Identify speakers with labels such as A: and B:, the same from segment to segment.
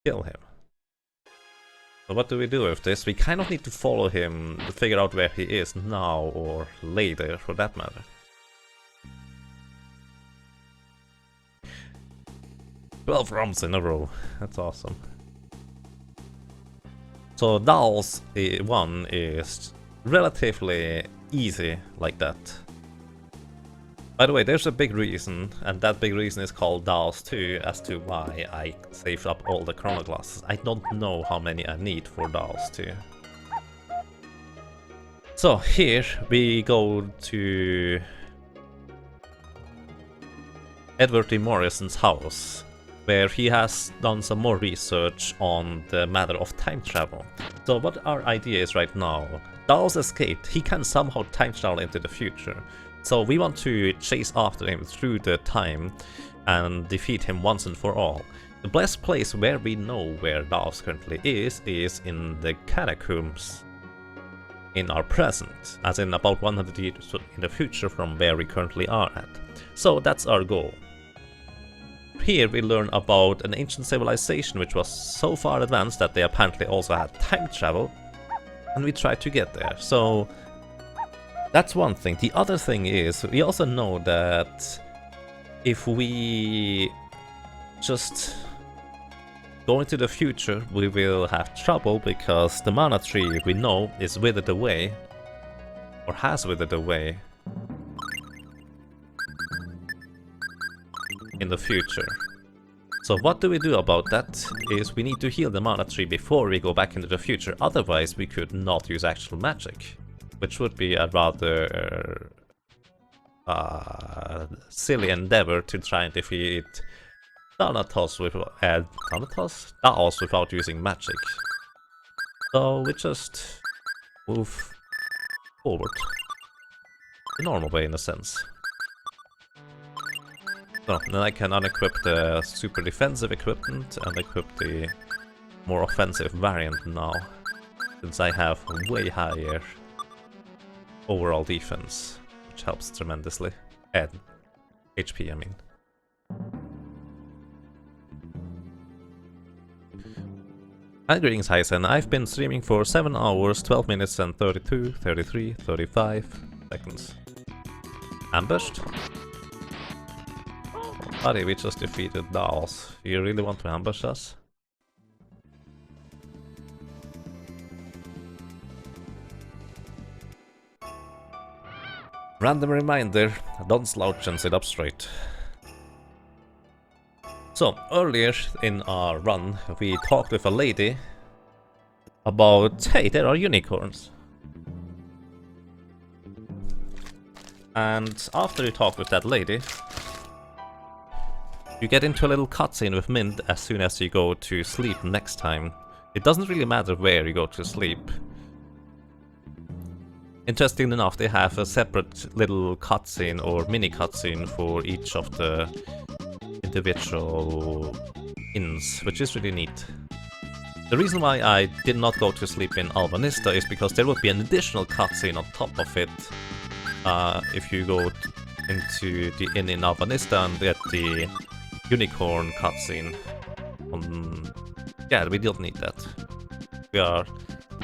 A: kill him. So what do we do with this? We kind of need to follow him to figure out where he is now or later, for that matter. 12 runs in a row. That's awesome. So Dolls 1 is relatively easy like that. By the way, there's a big reason, and that big reason is called Dolls 2 as to why I saved up all the chrono glasses. I don't know how many I need for Dolls 2. So here we go to Edward D. Morrison's house, where he has done some more research on the matter of time travel. So what our idea is right now, Dolls escaped, he can somehow time travel into the future. So we want to chase after him through the time and defeat him once and for all. The best place where we know where Dolls currently is in the catacombs in our present, as in about 100 years in the future from where we currently are at. So that's our goal. Here we learn about an ancient civilization which was so far advanced that they apparently also had time travel, and we try to get there. So that's one thing. The other thing is, we also know that if we just go into the future, we will have trouble because the mana tree we know is withered away, or has withered away in the future. So what do we do about that is we need to heal the mana tree before we go back into the future, otherwise we could not use actual magic, which would be a rather silly endeavor to try and defeat Dolls without using magic. So we just move forward the normal way in a sense. So then I can unequip the super defensive equipment and equip the more offensive variant now, since I have way higher overall defense, which helps tremendously. And HP, I mean. And greetings, Hysen. I've been streaming for 7 hours, 12 minutes and 32, 33, 35 seconds. Ambushed? Buddy, we just defeated Dolls. You really want to ambush us? Random reminder, don't slouch and sit up straight. So, earlier in our run, we talked with a lady about, hey, there are unicorns. And after you talk with that lady, you get into a little cutscene with Mint as soon as you go to sleep next time. It doesn't really matter where you go to sleep. Interestingly enough, they have a separate little cutscene or mini cutscene for each of the individual inns, which is really neat. The reason why I did not go to sleep in Albanista is because there would be an additional cutscene on top of it if you go into the inn in Albanista and get the unicorn cutscene. Yeah, we don't need that. We are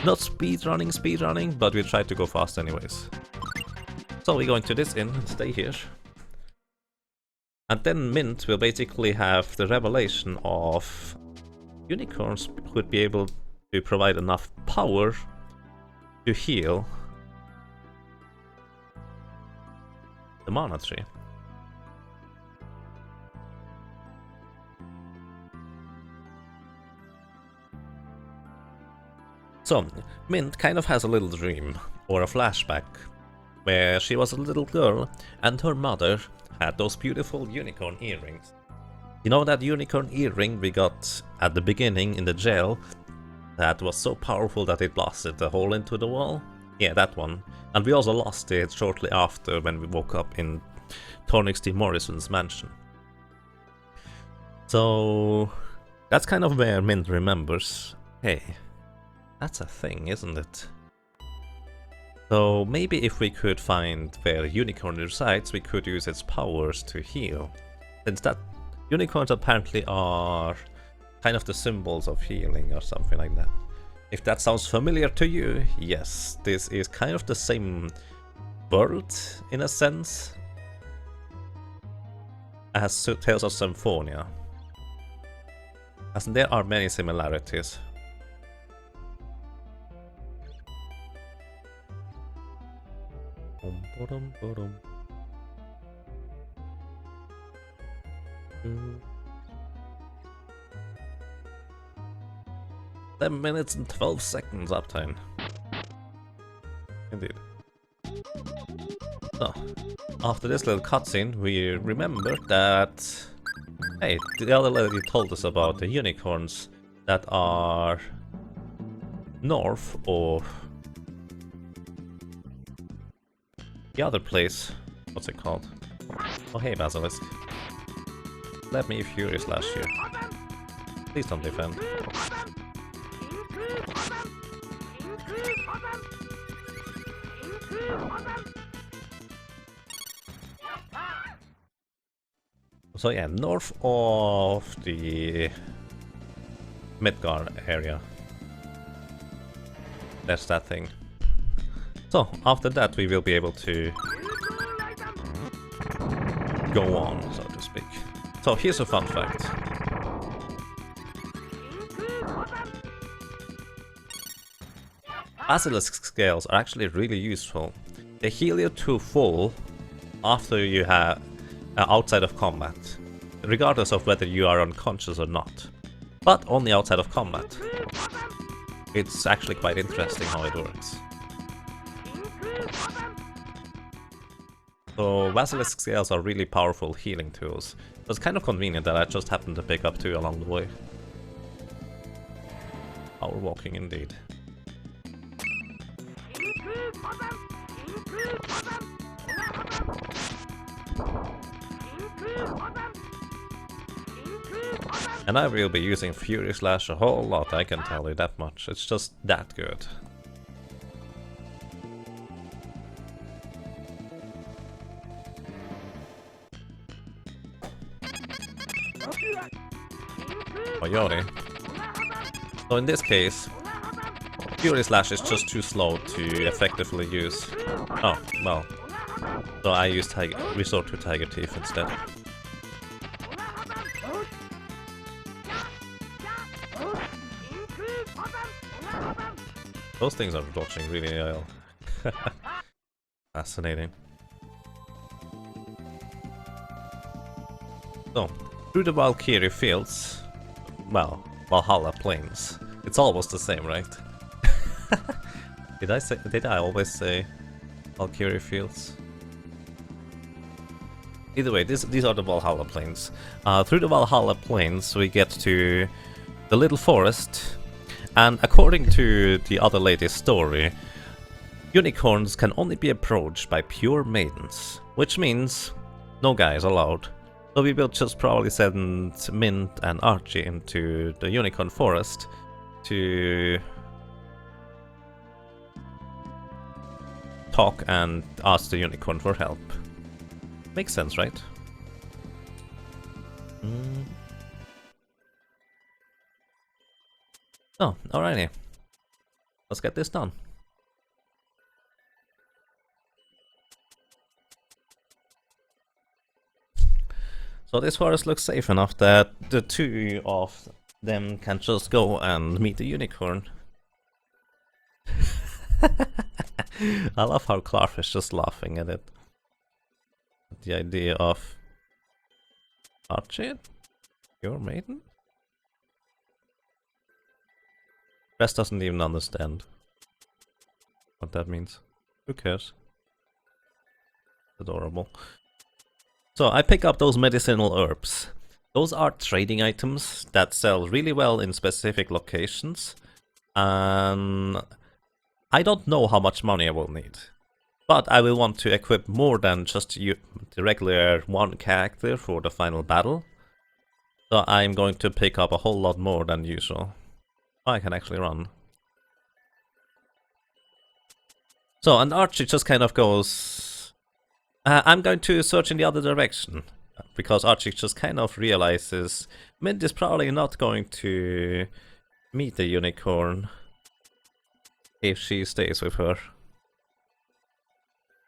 A: not speedrunning, but we try to go fast anyways. So we go into this inn, stay here. And then Mint will basically have the revelation of unicorns would be able to provide enough power to heal the mana tree. So, Mint kind of has a little dream, or a flashback, where she was a little girl and her mother had those beautiful unicorn earrings. You know that unicorn earring we got at the beginning in the jail that was so powerful that it blasted a hole into the wall? Yeah, that one. And we also lost it shortly after when we woke up in Tornix D. Morrison's mansion. So that's kind of where Mint remembers, hey, that's a thing, isn't it? So maybe if we could find where unicorn resides, we could use its powers to heal. Since that unicorns apparently are kind of the symbols of healing or something like that. If that sounds familiar to you, yes, this is kind of the same world in a sense as Tales of Symphonia, as there are many similarities. Bum, 7 minutes and 12 seconds uptime. Indeed. So, after this little cutscene, we remembered that... Hey, the other lady told us about the unicorns that are... north or... the other place. What's it called? Oh hey, Basilisk. Let me Fury Slash you. Please don't defend. So yeah, north of the Midgar area. That's that thing. So after that we will be able to go on, so to speak. So here's a fun fact. Basilisk scales are actually really useful. They heal you to full after you have outside of combat, regardless of whether you are unconscious or not, but only outside of combat. It's actually quite interesting how it works. So Basilisk scales are really powerful healing tools. So it's kind of convenient that I just happened to pick up 2 along the way. Power walking indeed. And I will be using Fury Slash a whole lot, I can tell you that much. It's just that good. Oh, Yori. So in this case, Fury Slash is just too slow to effectively use. Oh, well. So I use resort to Tiger Teeth instead. Those things are dodging really well. Fascinating. So, through the Valkyrie fields, well, Valhalla Plains. It's almost the same, right? Did I always say Valkyrie fields? Either way, these are the Valhalla Plains. Through the Valhalla Plains we get to the little forest, and according to the other lady's story, unicorns can only be approached by pure maidens, which means no guys allowed. So we will just probably send Mint and Archie into the unicorn forest to talk and ask the unicorn for help. Makes sense, right? Oh, alrighty. Let's get this done. So this forest looks safe enough that the 2 of them can just go and meet the unicorn. I love how Clarf is just laughing at it. The idea of... Archie? Your maiden? Bess doesn't even understand what that means. Who cares? Adorable. So I pick up those medicinal herbs. Those are trading items that sell really well in specific locations. And I don't know how much money I will need. But I will want to equip more than just the regular 1 character for the final battle. So I'm going to pick up a whole lot more than usual. Oh, I can actually run. So, and Archie just kind of goes... I'm going to search in the other direction. Because Archie just kind of realizes Mint is probably not going to meet the unicorn if she stays with her.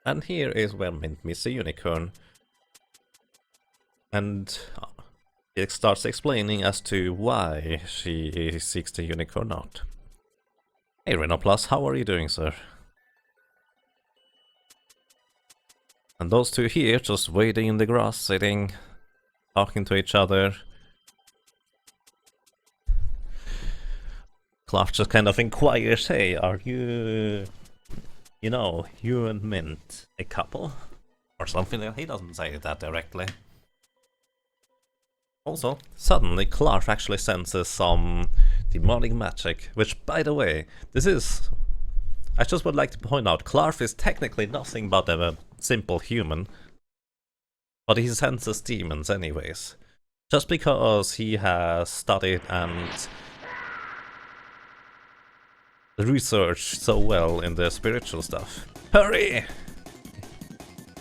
A: And here is where Mint meets the unicorn. And it starts explaining as to why she seeks the unicorn out. Hey Renoplus, how are you doing, sir? And those two here just waiting in the grass, sitting, talking to each other. Clark just kind of inquires, hey, are you... You know, you and Mint, a couple? Or something. He doesn't say that directly. Also, suddenly Clark actually senses some demonic magic, which, by the way, this is... I just would like to point out, Clark is technically nothing but a simple human, but he senses demons anyways. Just because he has studied and researched so well in the spiritual stuff. Hurry!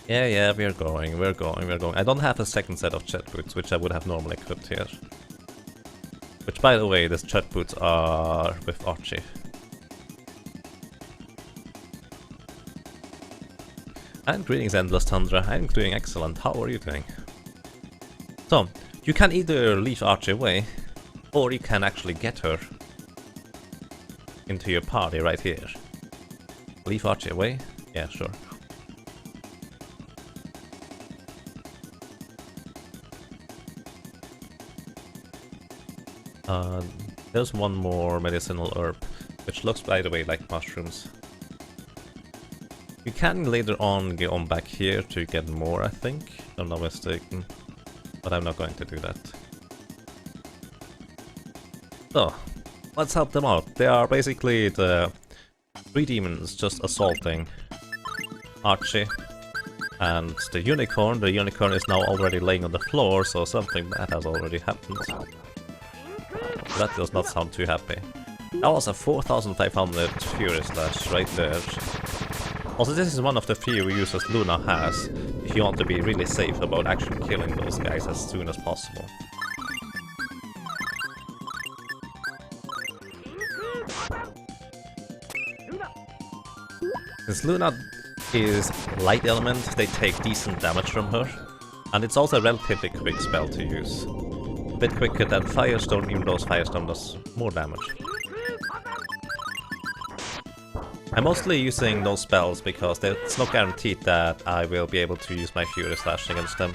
A: Yeah, we're going. I don't have a second set of jet boots, which I would have normally equipped here. Which, by the way, the jet boots are with Archie. And greetings, Endless Tundra. I'm doing excellent. How are you doing? So, you can either leave Archie away, or you can actually get her into your party right here. Leave Archie away? Yeah, sure. There's one more medicinal herb, which looks, by the way, like mushrooms. You can later on go on back here to get more, I think, if I'm not mistaken. But I'm not going to do that. So, let's help them out. They are basically the three demons just assaulting Archie and the unicorn. The unicorn is now already laying on the floor, so something bad has already happened. That does not sound too happy. That was a 4500 Fury Slash right there. Also, this is one of the few uses Luna has if you want to be really safe about actually killing those guys as soon as possible. Since Luna is light element, they take decent damage from her, and it's also a relatively quick spell to use. A bit quicker than Firestone, even though Firestone does more damage. I'm mostly using those spells because it's not guaranteed that I will be able to use my Fury Slash against them,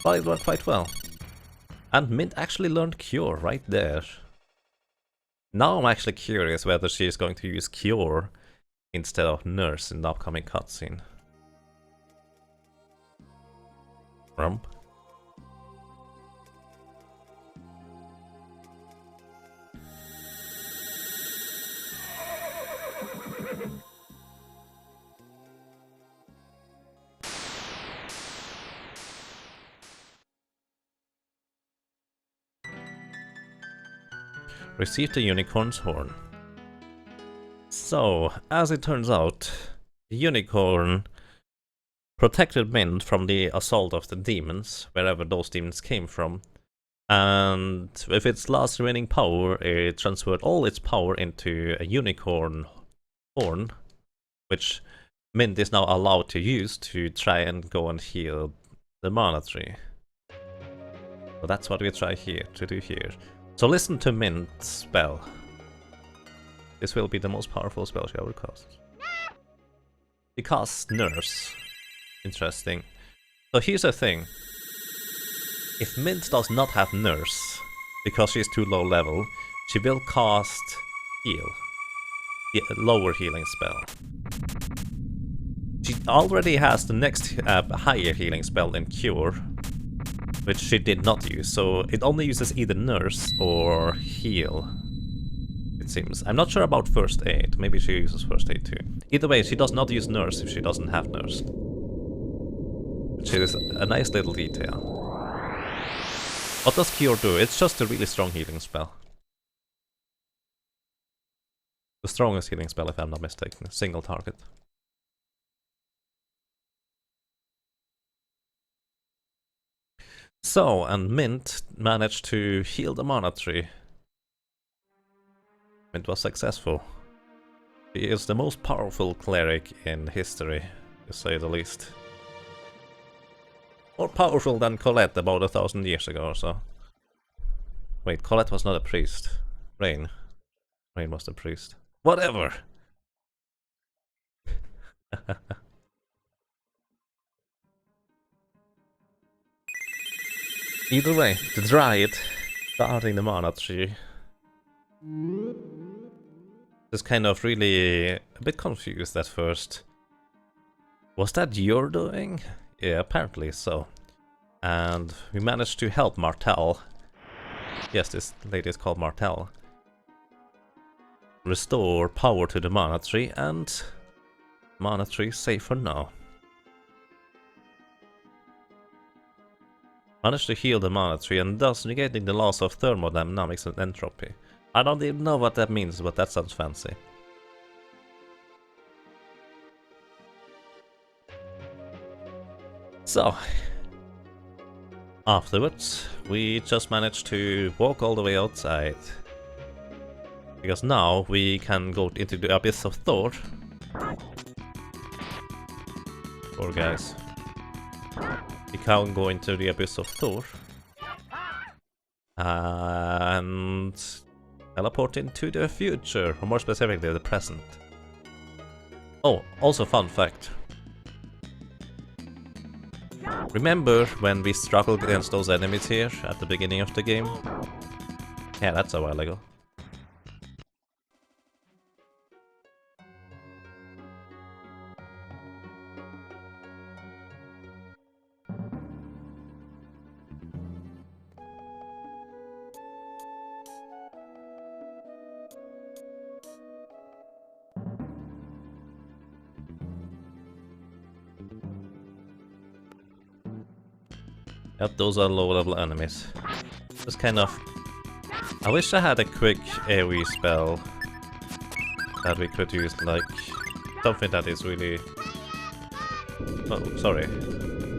A: but it worked quite well. And Mint actually learned Cure right there. Now I'm actually curious whether she is going to use Cure instead of Nurse in the upcoming cutscene. Rump. Receive the unicorn's horn. So, as it turns out, the unicorn protected Mint from the assault of the demons, wherever those demons came from. And with its last remaining power, it transferred all its power into a unicorn horn, which Mint is now allowed to use to try and go and heal the mana tree. So that's what we try here to do here. So listen to Mint's spell. This will be the most powerful spell she ever casts. She casts Nurse. Interesting. So here's the thing. If Mint does not have Nurse, because she's too low level, she will cast Heal. The lower healing spell. She already has the next higher healing spell in Cure, which she did not use, so it only uses either Nurse or Heal, it seems. I'm not sure about First Aid, maybe she uses First Aid too. Either way, she does not use Nurse if she doesn't have Nurse. Which is a nice little detail. What does Cure do? It's just a really strong healing spell. The strongest healing spell, if I'm not mistaken. Single target. So, and Mint managed to heal the mana tree. Mint was successful. He is the most powerful cleric in history, to say the least. More powerful than Colette about 1,000 years ago or so. Wait, Colette was not a priest. Rain. Rain was the priest. Whatever! Either way, the Dryad guarding the mana tree is kind of really a bit confused at first. Was that your doing? Yeah, apparently so. And we managed to help Martel. Yes, this lady is called Martel. Restore power to the mana tree, and mana tree safe for now. Managed to heal the mana tree and thus negating the loss of thermodynamics and entropy. I don't even know what that means, but that sounds fancy. So, afterwards, we just managed to walk all the way outside. Because now we can go into the Abyss of Thor. Poor guys. We can go into the Abyss of Thor. And teleport into the future, or more specifically the present. Oh, also fun fact. Remember when we struggled against those enemies here at the beginning of the game? Yeah, that's a while ago. Yep, those are low-level enemies. Just kind of... I wish I had a quick AoE spell that we could use, like... something that is really... Oh, sorry.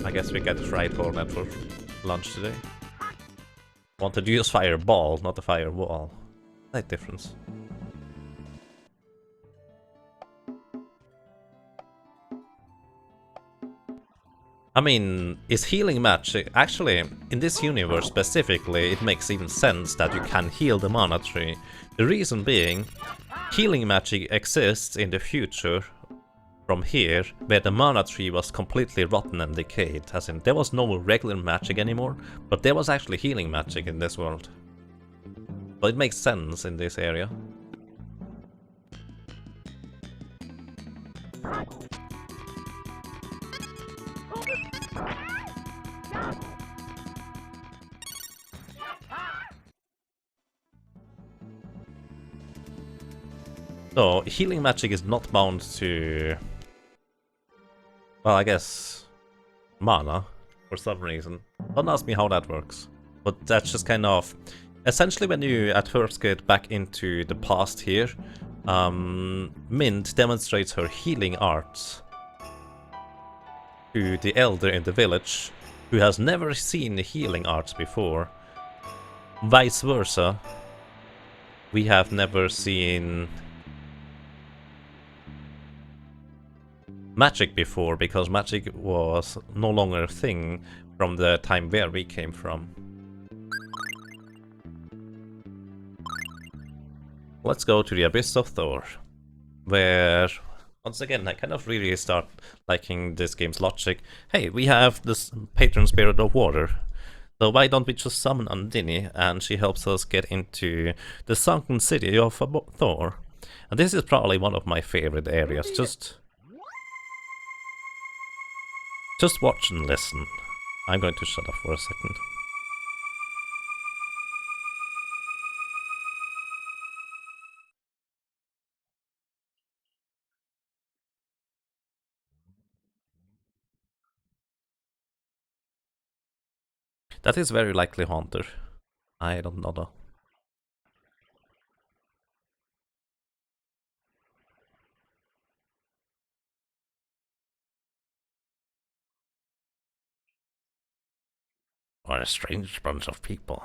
A: I guess we get fried cornet for lunch today. Wanted to use fireball, not a firewall. Slight difference. I mean, is healing magic... Actually, in this universe specifically, it makes even sense that you can heal the mana tree. The reason being, healing magic exists in the future from here, where the mana tree was completely rotten and decayed. As in, there was no regular magic anymore, but there was actually healing magic in this world. So it makes sense in this area. So, healing magic is not bound to... Well, I guess... mana, for some reason. Don't ask me how that works. But that's just kind of... Essentially, when you at first get back into the past here, Mint demonstrates her healing arts to the elder in the village, who has never seen healing arts before. Vice versa, we have never seen magic before, because magic was no longer a thing from the time where we came from. Let's go to the Abyss of Thor, where, once again, I kind of really start liking this game's logic. Hey, we have this patron spirit of water, so why don't we just summon Undine, and she helps us get into the sunken city of Thor. And this is probably one of my favorite areas. Just watch and listen. I'm going to shut up for a second. That is very likely Haunter. I don't know though. are a strange bunch of people.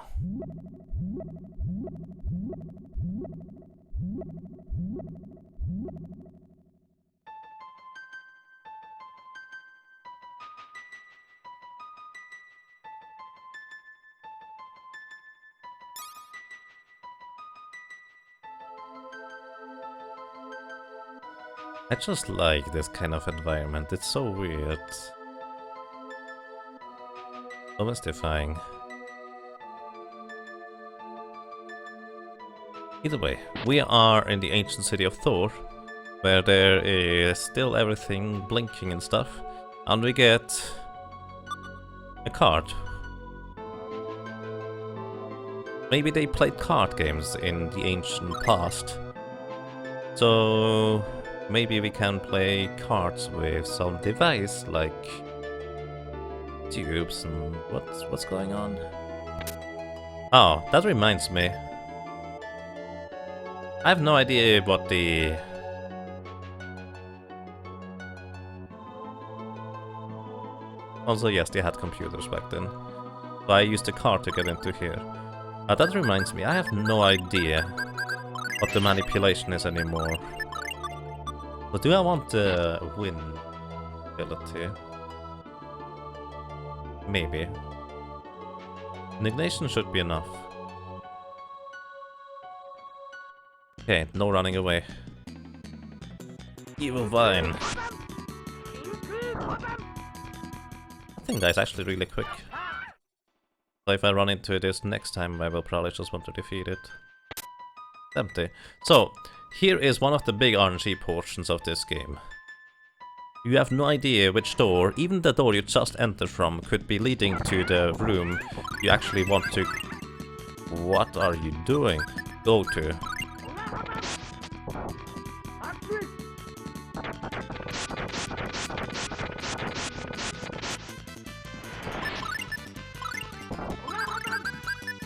A: I just like this kind of environment, it's so weird. So mystifying. Either way, we are in the ancient city of Thor, where there is still everything blinking and stuff, and we get a card. Maybe they played card games in the ancient past, so maybe we can play cards with some device like tubes and what's going on? Oh, that reminds me. I have no idea what the... Also, yes, they had computers back then. So I used a card to get into here. That reminds me, I have no idea what the manipulation is anymore. But do I want the win ability? Maybe. Indignation should be enough. Okay, no running away. Evil Vine. I think that's actually really quick. So if I run into this next time, I will probably just want to defeat it. Empty. So, here is one of the big RNG portions of this game. You have no idea which door, even the door you just entered from, could be leading to the room you actually want to... What are you doing? Go to.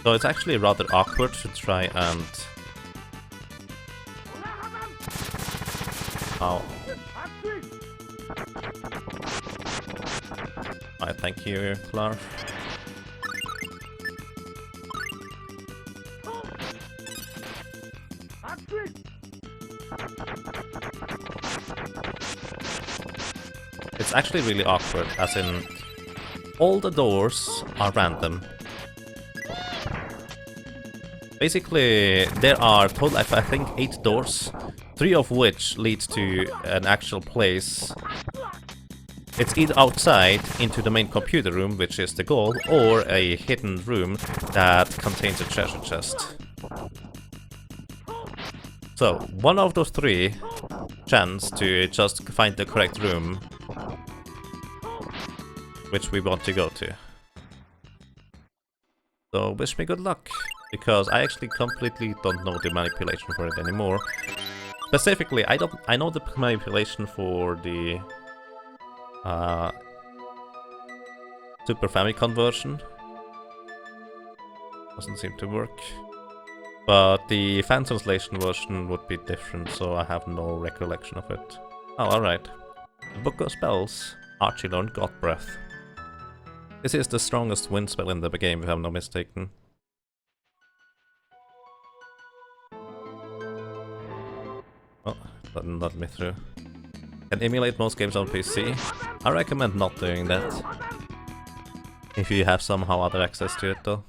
A: So it's actually rather awkward to try and... Ow. Alright, thank you, Clark. It's actually really awkward, as in, all the doors are random. Basically, there are total, I think, 8 doors, 3 of which leads to an actual place. It's either outside, into the main computer room, which is the goal, or a hidden room that contains a treasure chest. So, one of those 3 chance to just find the correct room, which we want to go to. So, wish me good luck. Because I actually completely don't know the manipulation for it anymore. Specifically, I know the manipulation for the Super Famicom version. Doesn't seem to work. But the fan translation version would be different, so I have no recollection of it. Oh, alright. The Book of Spells. Archie learned God Breath. This is the strongest wind spell in the game, if I'm not mistaken. Oh, that didn't let me through. Can emulate most games on PC. I recommend not doing that. If you have somehow other access to it though.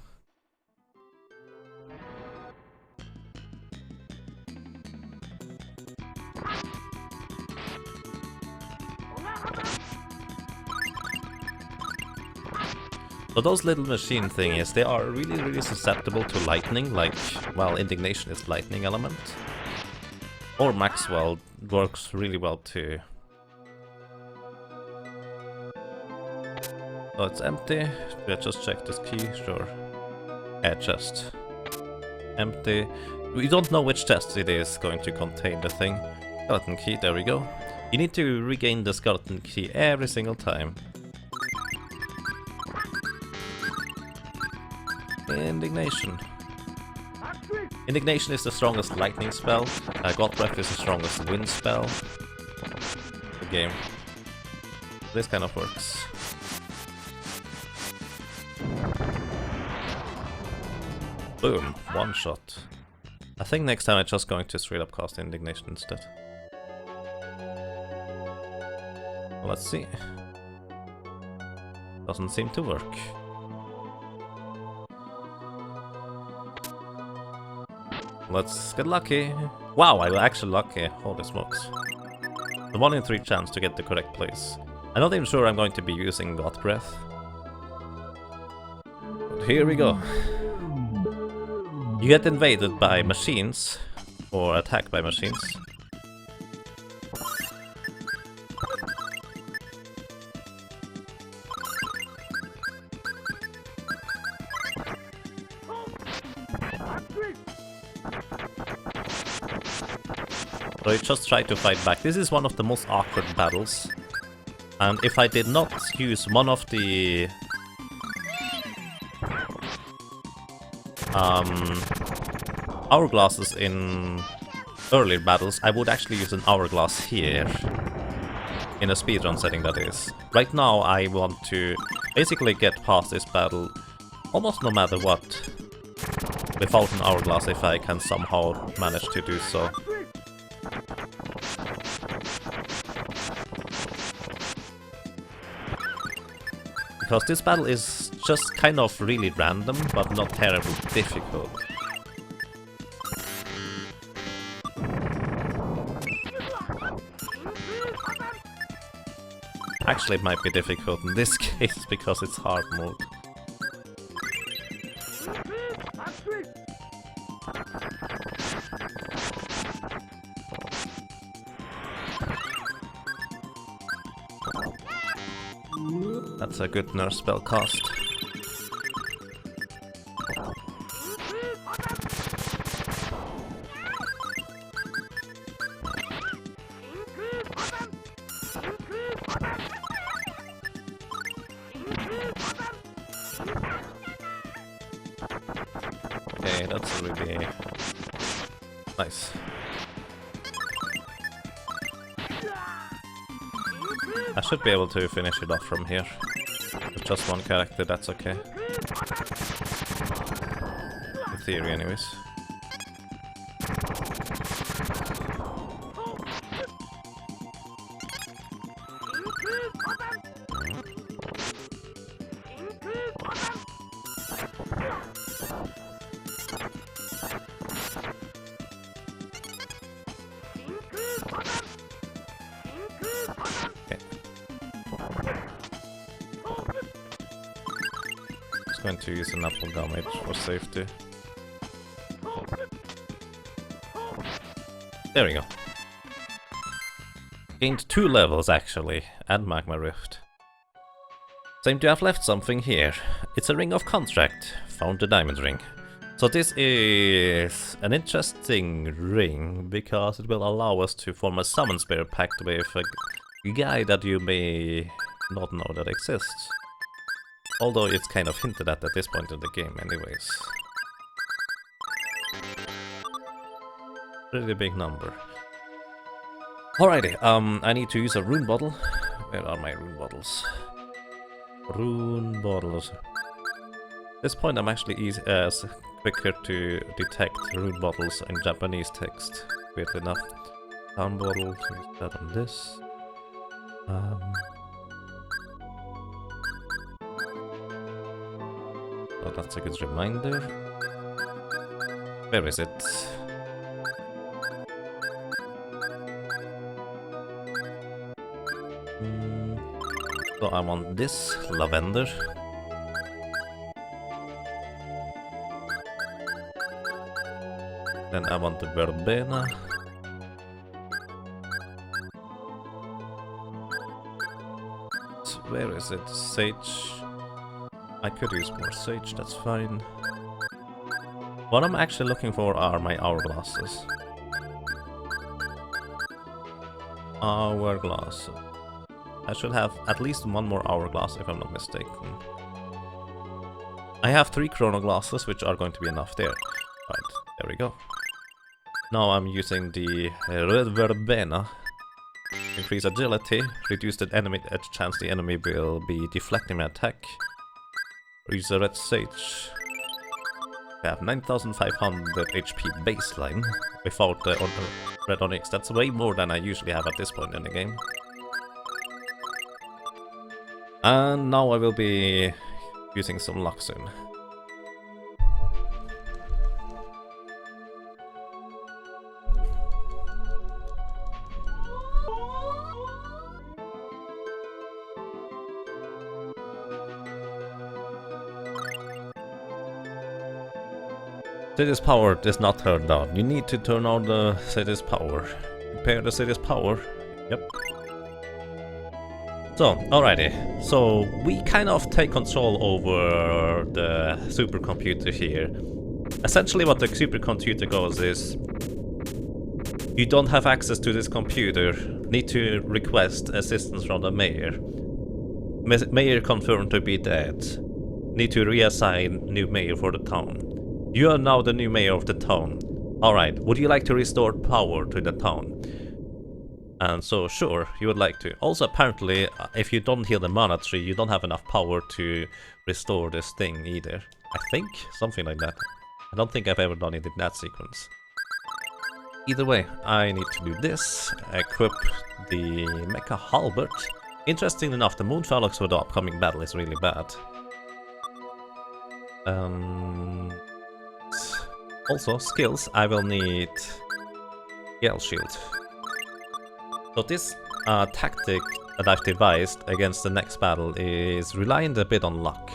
A: So those little machine thingies, they are really susceptible to lightning, like, well, Indignation is lightning element. Or Maxwell works really well too. Oh, it's empty. We just check this key, sure. Chest. Empty. We don't know which chest it is going to contain the thing. Skeleton key, there we go. You need to regain the skeleton key every single time. Indignation. Indignation is the strongest lightning spell. God Breath is the strongest wind spell. The game. This kind of works. Boom, one shot. I think next time I'm just going to straight up cast Indignation instead. Well, let's see. Doesn't seem to work. Let's get lucky. Wow, I got actually lucky. Holy smokes. The 1 in 3 chance to get the correct place. I'm not even sure I'm going to be using God Breath. But here we go. You get invaded by machines, or attacked by machines. So you just try to fight back. This is one of the most awkward battles. And if I did not use one of the hourglasses in earlier battles, I would actually use an hourglass here. In a speedrun setting, that is. Right now I want to basically get past this battle almost no matter what. Without an hourglass, if I can somehow manage to do so. Because this battle is just kind of really random, but not terribly difficult. Actually, it might be difficult in this case, because it's hard mode. That's a good nurse spell cast. Okay, that's really nice. I should be able to finish it off from here. With just one character, that's okay. In theory, anyways. Going to use an apple damage for safety. There we go. Gained 2 levels actually, and Magma Rift. Seem to have left something here. It's a ring of contract. Found the diamond ring. So this is an interesting ring, because it will allow us to form a summon spirit pact with a guy that you may not know that exists. Although it's kind of hinted at this point in the game anyways. Pretty big number. Alrighty, I need to use a rune bottle. Where are my rune bottles? Rune bottles. At this point I'm actually quicker to detect rune bottles in Japanese text. Weird enough. Down bottle, use that on this. So that's a good reminder. Where is it? So I want this lavender. Then I want the verbena. So where is it? Sage. I could use more sage, that's fine. What I'm actually looking for are my hourglasses. Hourglass. I should have at least one more hourglass if I'm not mistaken. I have 3 chronoglasses, which are going to be enough there. Right, there we go. Now I'm using the red verbena. Increase agility, reduce the enemy chance the enemy will be deflecting my attack. Use the red sage. We have 9500 HP baseline without the Red Onyx. That's way more than I usually have at this point in the game. And now I will be using some luck soon. City's power is not turned on. You need to turn on the city's power. Repair the city's power. Yep. So, alrighty. So, we kind of take control over the supercomputer here. Essentially what the supercomputer goes is... You don't have access to this computer. Need to request assistance from the mayor. Mayor confirmed to be dead. Need to reassign new mayor for the town. You are now the new mayor of the town. Alright, would you like to restore power to the town? And so, sure, you would like to. Also, apparently, if you don't heal the mana tree, you don't have enough power to restore this thing either. I think? Something like that. I don't think I've ever done it in that sequence. Either way, I need to do this. Equip the Mecha Halberd. Interesting enough, the Moon Phalanx for the upcoming battle is really bad. Also, skills, I will need Gale Shield. So this tactic that I've devised against the next battle is relying a bit on luck.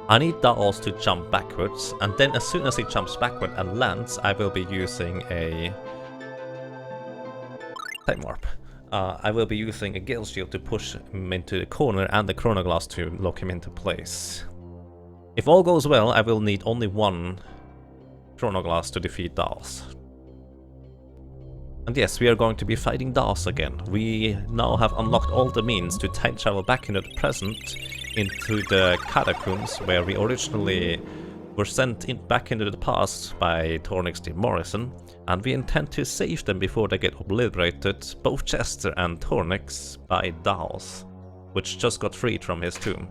A: I need Daos to jump backwards, and then as soon as he jumps backward and lands, I will be using a Time Warp. I will be using a Gale Shield to push him into the corner and the Chronoglass to lock him into place. If all goes well, I will need only one Chronoglass to defeat Daos. And yes, we are going to be fighting Daos again. We now have unlocked all the means to time travel back into the present, into the catacombs where we originally were sent back into the past by Tornix D. Morrison, and we intend to save them before they get obliterated, both Chester and Tornix, by Daos, which just got freed from his tomb.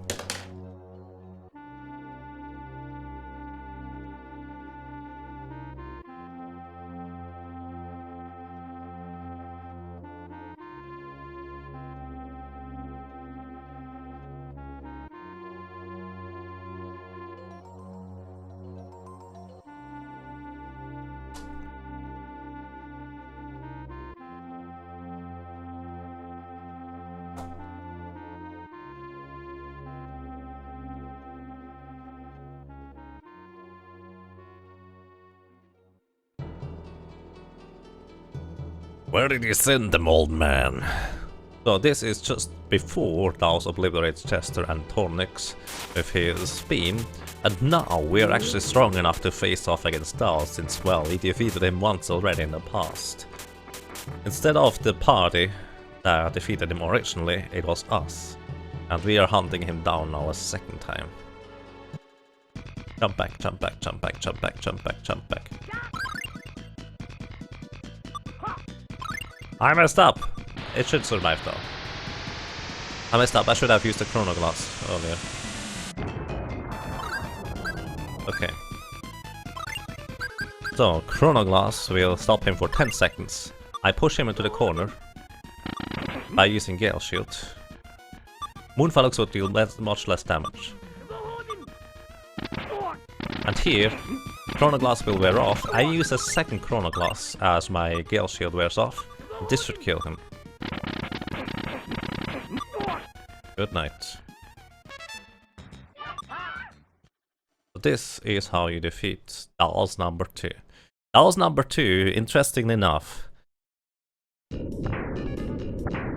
A: Where did you send them, old man? So this is just before Daos obliterates Chester and Tornix with his beam, and now we are actually strong enough to face off against Daos since, well, we defeated him once already in the past. Instead of the party that defeated him originally, it was us, and we are hunting him down now a second time. Jump back, jump back, jump back, jump back, jump back, jump back. I messed up! It should survive though. I messed up, I should have used the Chronoglass earlier. Okay. So, Chronoglass will stop him for 10 seconds. I push him into the corner by using Gale Shield. Moon Phalanx will deal much less damage. And here, Chronoglass will wear off. I use a second Chronoglass as my Gale Shield wears off. This should kill him. Good night. So this is how you defeat Daos number 2. Daos number 2, interestingly enough,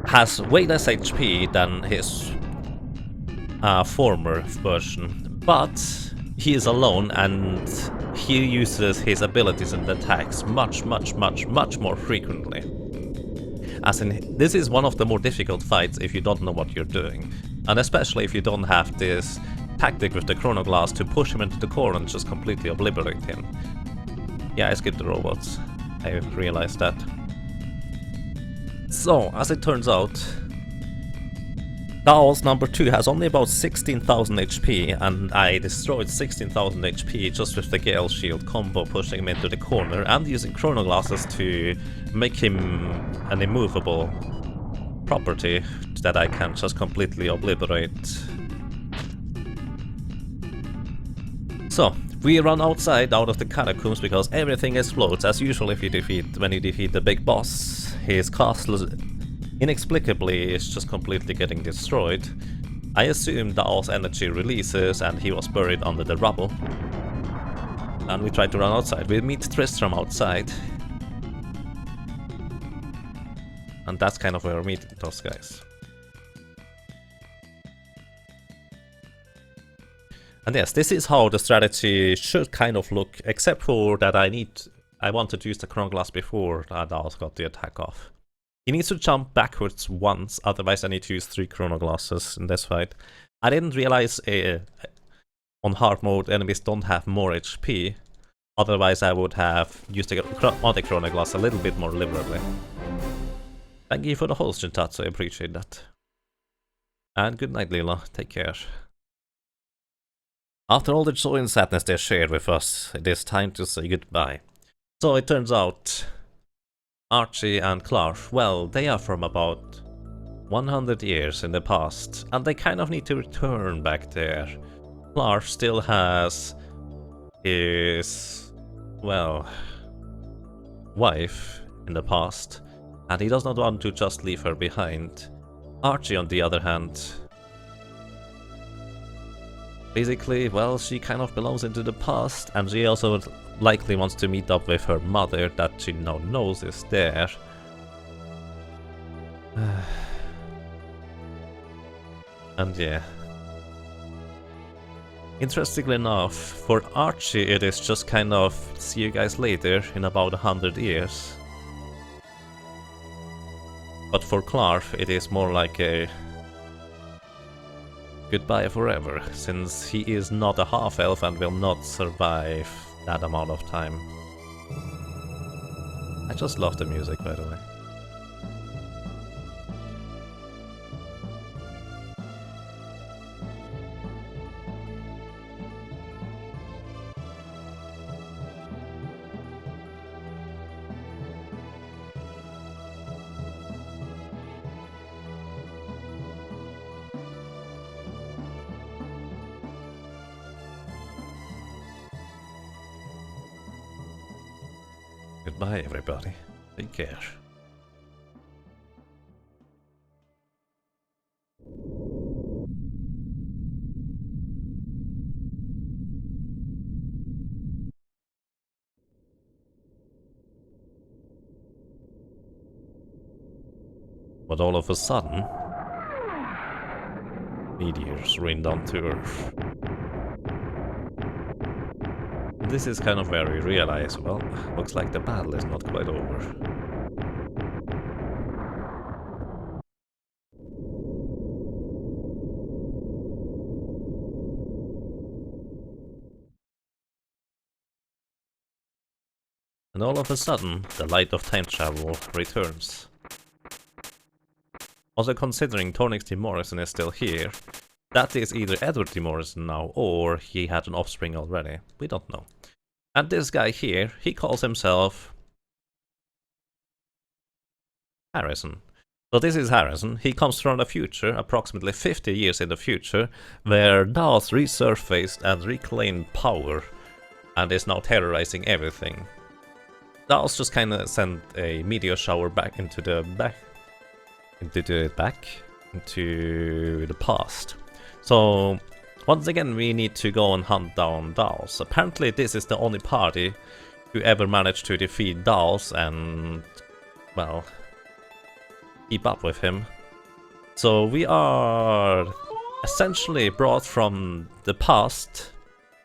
A: has way less HP than his former version, but he is alone and he uses his abilities and attacks much more frequently. As in, this is one of the more difficult fights if you don't know what you're doing, and especially if you don't have this tactic with the Chronoglass to push him into the corner and just completely obliterate him. Yeah, I skipped the robots. I realized that. So, as it turns out, Daos number 2 has only about 16,000 HP, and I destroyed 16,000 HP just with the Gale Shield combo, pushing him into the corner and using Chrono Glasses to make him an immovable property that I can just completely obliterate. So, we run outside out of the catacombs because everything explodes as usual if you when you defeat the big boss. His castle inexplicably is just completely getting destroyed. I assume Dao's energy releases and he was buried under the rubble. And we try to run outside. We meet Tristram outside. And that's kind of where we're meeting those guys. And yes, this is how the strategy should kind of look, except for that I wanted to use the Chrono Glass before Daos got the attack off. He needs to jump backwards once, otherwise I need to use 3 Chrono Glasses in this fight. I didn't realize on hard mode enemies don't have more HP, otherwise I would have used the other Chrono Glass a little bit more liberally. Thank you for the host, Jintatsu, I appreciate that. And good night, Lila, take care. After all the joy and sadness they shared with us, it is time to say goodbye. So it turns out Archie and Clark, well, they are from about 100 years in the past, and they kind of need to return back there. Clark still has his, well, wife in the past, and he does not want to just leave her behind. Archie, on the other hand, basically, well, she kind of belongs into the past, and she also likely wants to meet up with her mother that she now knows is there. And yeah. Interestingly enough, for Archie it is just kind of see you guys later in about 100 years. But for Clark it is more like a goodbye forever, since he is not a half-elf and will not survive that amount of time. I just love the music, by the way. Goodbye, everybody. Take care. But all of a sudden, meteors rain down to Earth. This is kind of where we realize, well, looks like the battle is not quite over. And all of a sudden, the light of time travel returns. Also considering Tornix D. Morrison is still here, that is either Edward D. Morrison now, or he had an offspring already. We don't know. And this guy here, he calls himself Harrison. So this is Harrison. He comes from the future, approximately 50 years in the future, where Daos resurfaced and reclaimed power, and is now terrorizing everything. Daos just kinda sent a meteor shower back into the past. So once again we need to go and hunt down Daos. Apparently this is the only party who ever managed to defeat Daos and, well, keep up with him. So we are essentially brought from the past,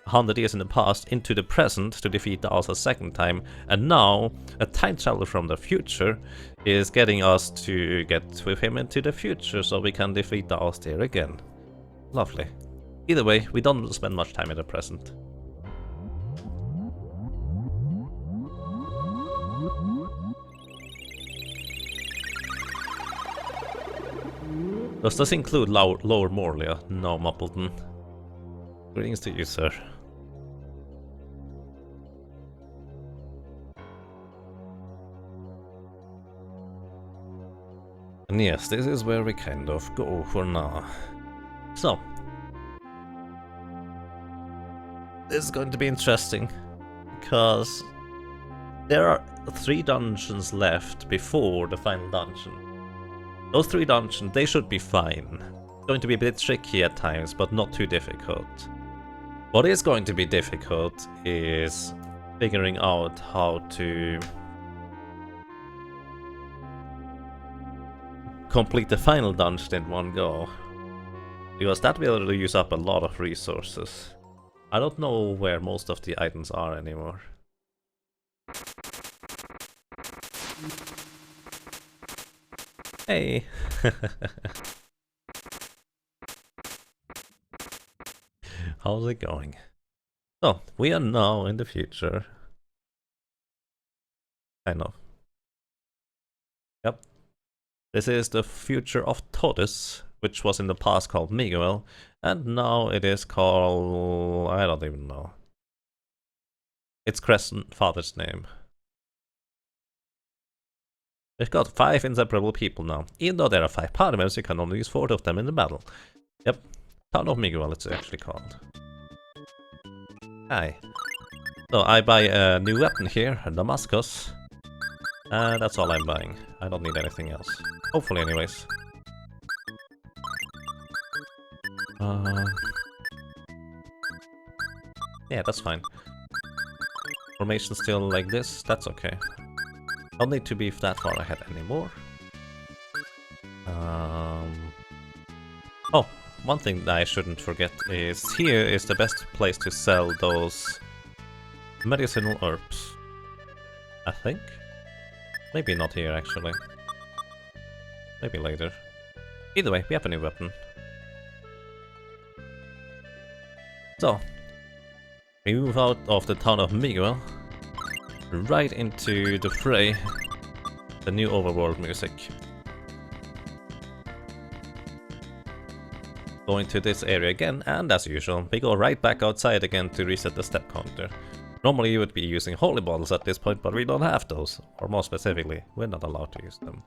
A: 100 years in the past, into the present to defeat Daos a second time, and now a time traveler from the future is getting us to get with him into the future so we can defeat Daos there again. Lovely. Either way, we don't spend much time in the present. Does this include Lower Morlia? No, Muppleton. Greetings to you, sir. And yes, this is where we kind of go for now. So, this is going to be interesting, because there are 3 dungeons left before the final dungeon. Those 3 dungeons, they should be fine. It's going to be a bit tricky at times, but not too difficult. What is going to be difficult is figuring out how to complete the final dungeon in one go, because that will use up a lot of resources. I don't know where most of the items are anymore. Hey! How's it going? So, we are now in the future. Kind of. Yep. This is the future of Toddus, which was in the past called Miguel, and now it is called... I don't even know. It's Crescent Father's name. We've got 5 inseparable people now. Even though there are 5 party members, you can only use 4 of them in the battle. Yep. Town of Miguel, it's actually called. Hi. So I buy a new weapon here, a Damascus. That's all I'm buying. I don't need anything else. Hopefully, anyways. Yeah, that's fine. Formation still like this, that's okay. Don't need to be that far ahead anymore. Oh, one thing that I shouldn't forget is here is the best place to sell those medicinal herbs. I think. Maybe not here, actually. Maybe later. Either way, we have a new weapon. So, we move out of the town of Miguel, right into the fray, the new overworld music. Go into this area again, and as usual, we go right back outside again to reset the step counter. Normally you would be using holy bottles at this point, but we don't have those, or more specifically, we're not allowed to use them.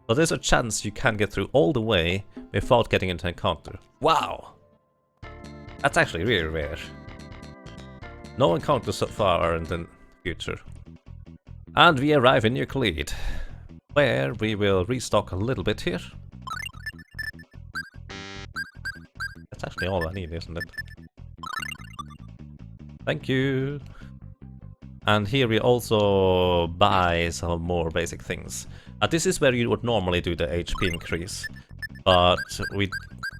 A: So there's a chance you can get through all the way without getting into an encounter. Wow! That's actually really rare. No encounters so far in the future. And we arrive in Euclid, where we will restock a little bit here. That's actually all I need, isn't it? Thank you! And here we also buy some more basic things. This is where you would normally do the HP increase, but we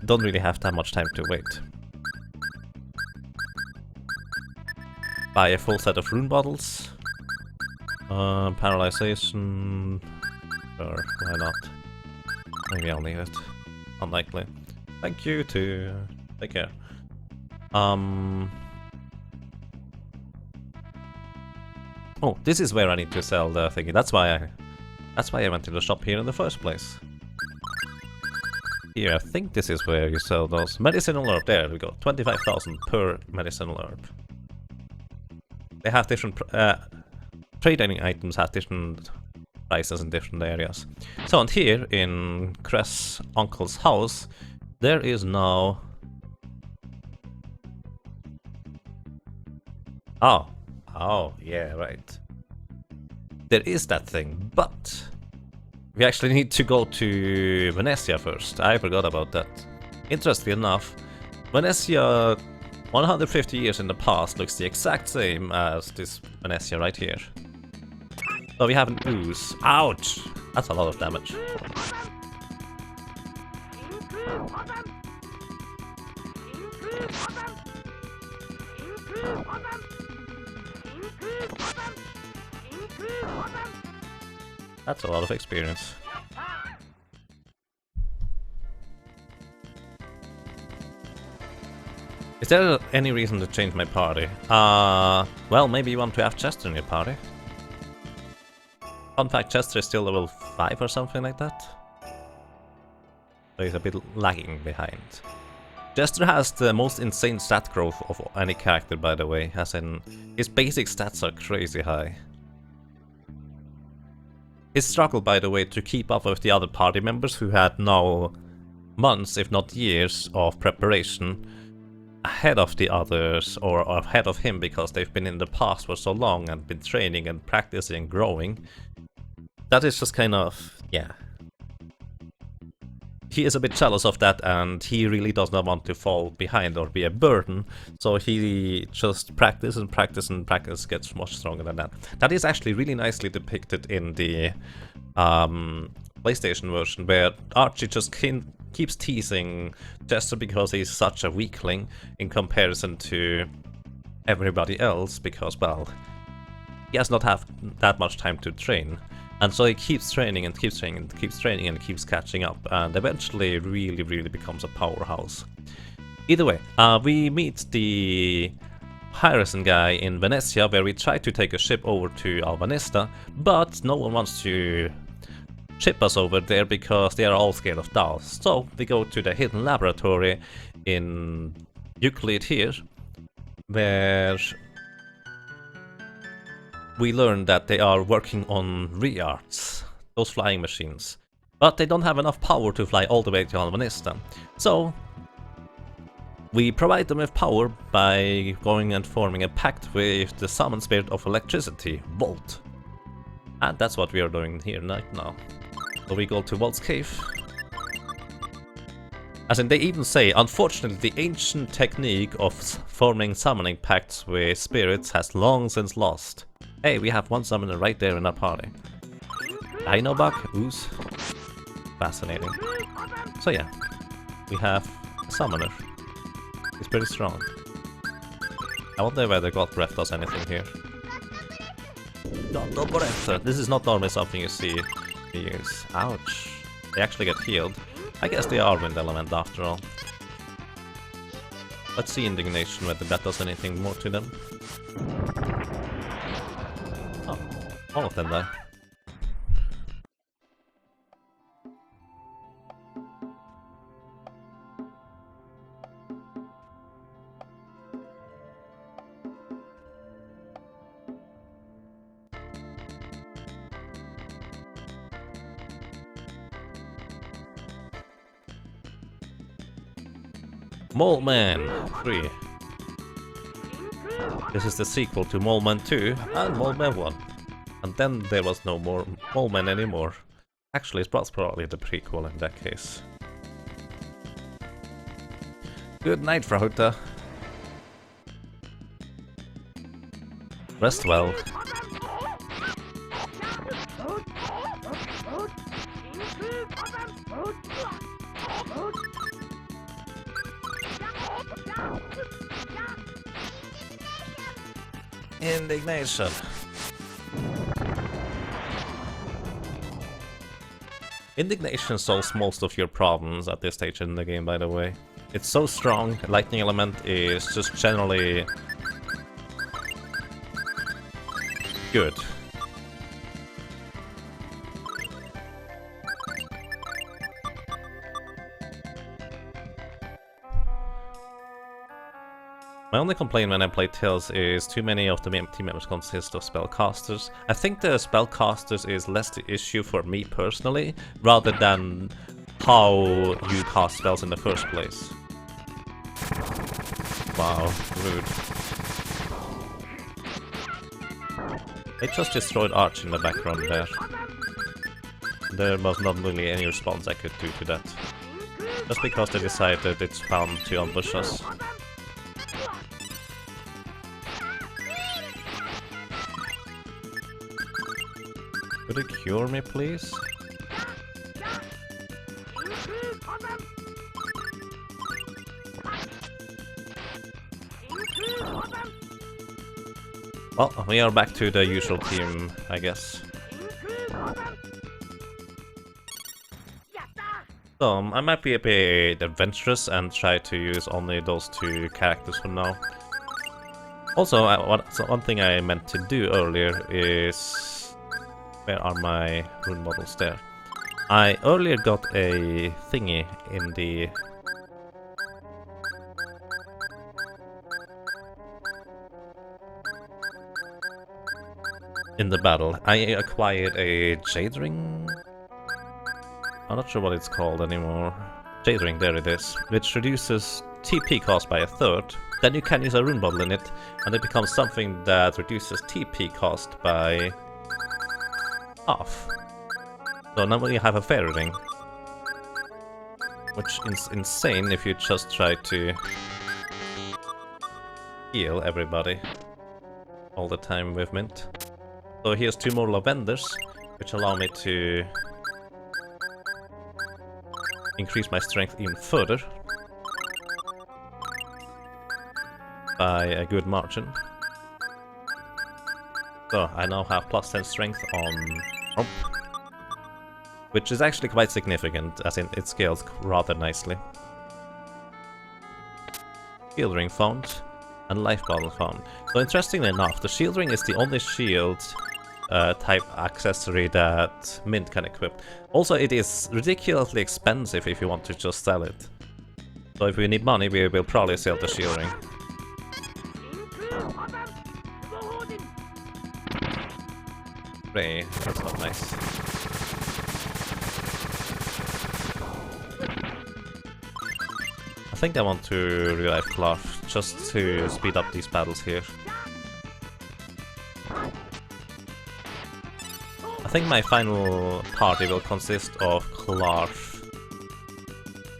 A: don't really have that much time to wait. Buy a full set of rune bottles. Paralyzation. Sure, why not? Maybe I'll need it. Unlikely. Thank you too. Take care. Oh, this is where I need to sell the thingy. That's why I went to the shop here in the first place. Here, I think this is where you sell those medicinal herb. There we go. 25,000 per medicinal herb. They have different trading items have different prices in different areas. So, and here in Cress' uncle's house, there is now... Oh, yeah, right. There is that thing, but we actually need to go to Venezia first. I forgot about that. Interestingly enough, Venezia 150 years in the past looks the exact same as this Venezia right here. So we have an ooze. Ouch! That's a lot of damage. That's a lot of experience. Is there any reason to change my party? Well, maybe you want to have Chester in your party. Fun fact, Chester is still level 5 or something like that. So he's a bit lagging behind. Jester has the most insane stat growth of any character, by the way, as in his basic stats are crazy high. His struggle, by the way, to keep up with the other party members who had now months, if not years, of preparation ahead of the others, or ahead of him, because they've been in the past for so long and been training and practicing and growing. That is just kind of, yeah. He is a bit jealous of that, and he really does not want to fall behind or be a burden, so he just practices and practices and practices, gets much stronger than that. That is actually really nicely depicted in the PlayStation version, where Archie just keeps teasing Jester because he's such a weakling in comparison to everybody else, because, well, he has not had that much time to train. And so he keeps training and keeps training and keeps training and keeps catching up, and eventually really becomes a powerhouse. Either way, we meet the Harrison guy in Venezia, where we try to take a ship over to Albanista, but no one wants to ship us over there because they are all scared of dolls. So we go to the hidden laboratory in Euclid here, where we learn that they are working on Riarts, those flying machines. But they don't have enough power to fly all the way to Albanista. So we provide them with power by going and forming a pact with the summoned spirit of electricity, Volt. And that's what we are doing here right now. So we go to Volt's cave. As in, they even say, unfortunately, the ancient technique of forming summoning pacts with spirits has long since lost. Hey, we have one summoner right there in our party. Dinobug, ooze. Fascinating. So yeah, we have a summoner. He's pretty strong. I wonder whether God Breath does anything here. God Breath! This is not normally something you see he use. Ouch. They actually get healed. I guess they are wind element after all. Let's see Indignation, whether that does anything more to them. Oh, all of them die. Mole Man 3. This is the sequel to Mole Man 2 and Mole Man 1. And then there was no more Mole Man anymore. Actually, it was probably the prequel in that case. Good night, Frahuta. Rest well. Indignation. Indignation solves most of your problems at this stage in the game, by the way. It's so strong, lightning element is just generally good. My only complaint when I play Tales is too many of the team members consist of spellcasters. I think the spellcasters is less the issue for me personally, rather than how you cast spells in the first place. Wow, rude. They just destroyed Arch in the background there. There was not really any response I could do to that. Just because they decided it's fun to ambush us. Could you cure me, please? Well, we are back to the usual team, I guess. So, I might be a bit adventurous and try to use only those two characters for now. Also, one thing I meant to do earlier is... Where are my rune models there? I earlier got a thingy in the... battle. I acquired a Jade Ring? I'm not sure what it's called anymore. Jade Ring, there it is. Which reduces TP cost by a third. Then you can use a rune bottle in it, and it becomes something that reduces TP cost by half. So now you have a fairy ring. Which is insane if you just try to heal everybody all the time with mint. So here's 2 more lavenders, which allow me to increase my strength even further by a good margin. So I now have plus 10 strength on Romp, which is actually quite significant, as in it scales rather nicely. Shield ring found, and life bottle found. So interestingly enough, the shield ring is the only shield type accessory that Mint can equip. Also, it is ridiculously expensive if you want to just sell it. So if we need money, we will probably sell the shield ring. Ray, that's not nice. I think I want to revive Clark, just to speed up these battles here. I think my final party will consist of Clark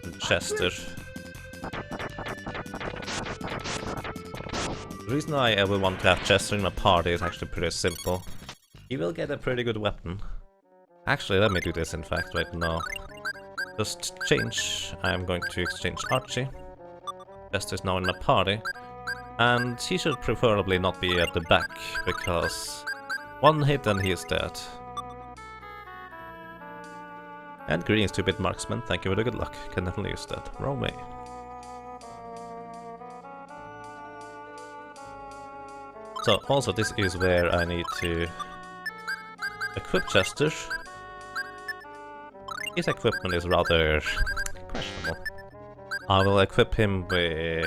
A: and Chester. The reason I ever want to have Chester in my party is actually pretty simple. He will get a pretty good weapon. Actually, let me do this in fact right now. Just change. I'm going to exchange Archie. Chester is now in my party. And he should preferably not be at the back, because one hit and he is dead. And greetings, 2-bit marksman, thank you for the good luck. Can definitely use that. Roll me. So, also this is where I need to equip Chester. His equipment is rather questionable. I will equip him with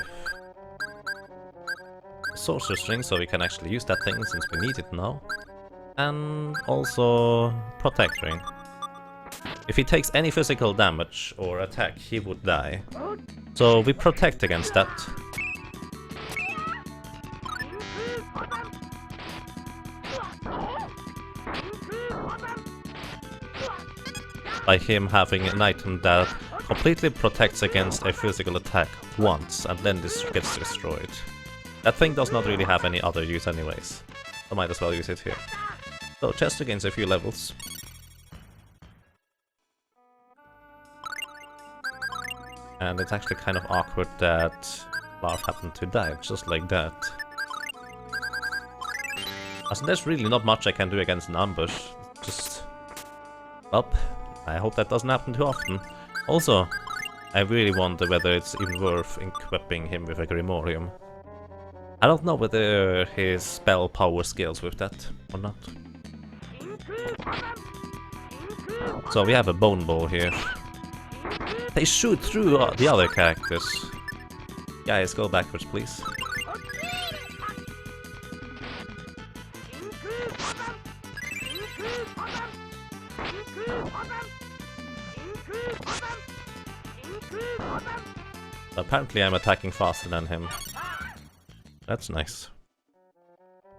A: Sorcerer's Ring, so we can actually use that thing since we need it now. And also Protect Ring. If he takes any physical damage or attack, he would die. So we protect against that. By him having an item that completely protects against a physical attack once, and then this gets destroyed. That thing does not really have any other use anyways. I might as well use it here. So Chester gains a few levels. And it's actually kind of awkward that Larv happened to die, just like that. As there's really not much I can do against an ambush. Just... well, I hope that doesn't happen too often. Also, I really wonder whether it's even worth equipping him with a Grimorium. I don't know whether his spell power scales with that or not. So we have a Bone Ball here. They shoot through the other characters. Guys, go backwards, please. Apparently I'm attacking faster than him. That's nice.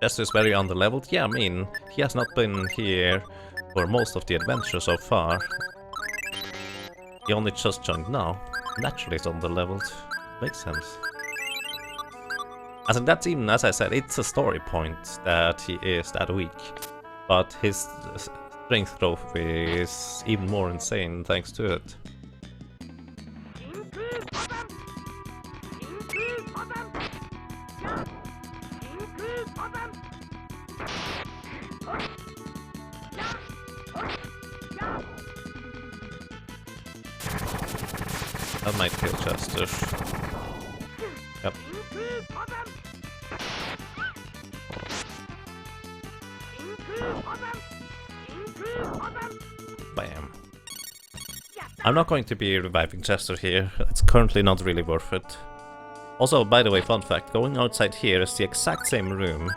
A: Chester is very underleveled. Yeah, I mean, he has not been here for most of the adventure so far. He only just joined now. Naturally he's underleveled. Makes sense. As in, that's even, as I said, it's a story point that he is that weak. But his strength growth is even more insane thanks to it. That might kill Chester. Yep. Bam. I'm not going to be reviving Chester here. It's currently not really worth it. Also, by the way, fun fact, going outside here is the exact same room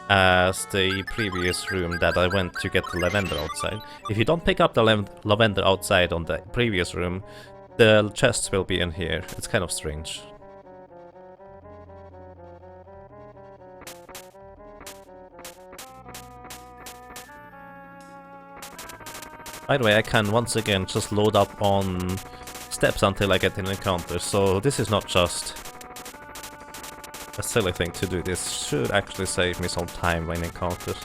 A: as the previous room that I went to get the lavender outside. If you don't pick up the lavender outside on the previous room, the chests will be in here. It's kind of strange. By the way, I can once again just load up on steps until I get an encounter, so this is not just a silly thing to do. This should actually save me some time when encounters.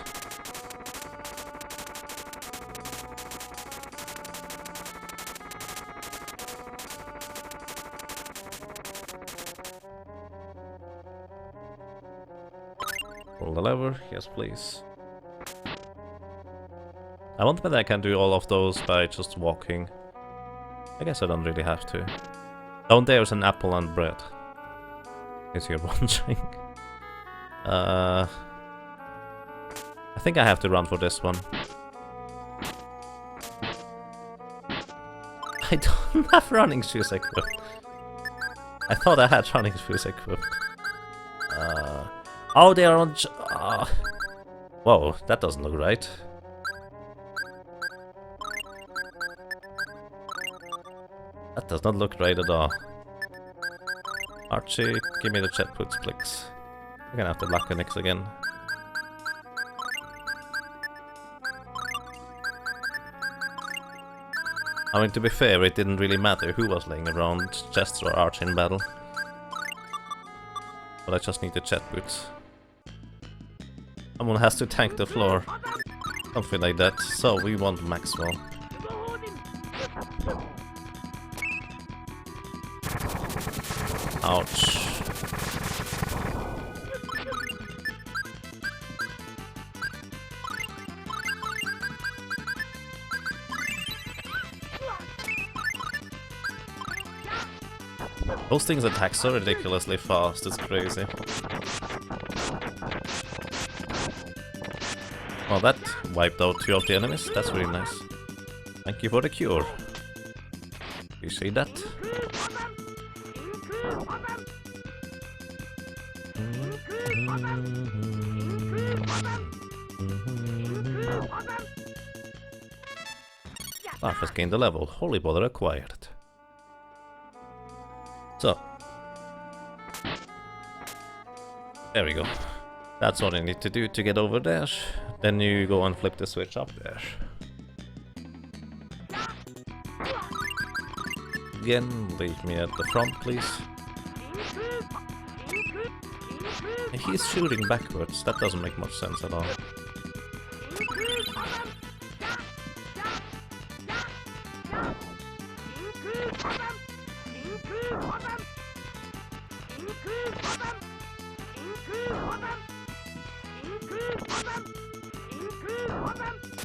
A: Pull the lever, yes please. I wonder whether I can do all of those by just walking. I guess I don't really have to. Down there's an apple and bread. In case you're wondering. I think I have to run for this one. I don't have running shoes equipped. I thought I had running shoes equipped. Oh, they are on... Whoa, that doesn't look right. That does not look right at all. Archie, give me the jet boots, please. I'm gonna have to luck Nix again. I mean, to be fair, it didn't really matter who was laying around, Chester or Archie in battle. But I just need the jet boots. Someone has to tank the floor. Something like that. So we want Maxwell. Ouch. Those things attack so ridiculously fast, it's crazy. Well, that wiped out 2 of the enemies, that's really nice. Thank you for the cure. Appreciate that. Larf has gained a level. Holy bother acquired. So. There we go. That's all you need to do to get over there. Then you go and flip the switch up there. Again, leave me at the front, please. He's shooting backwards. That doesn't make much sense at all.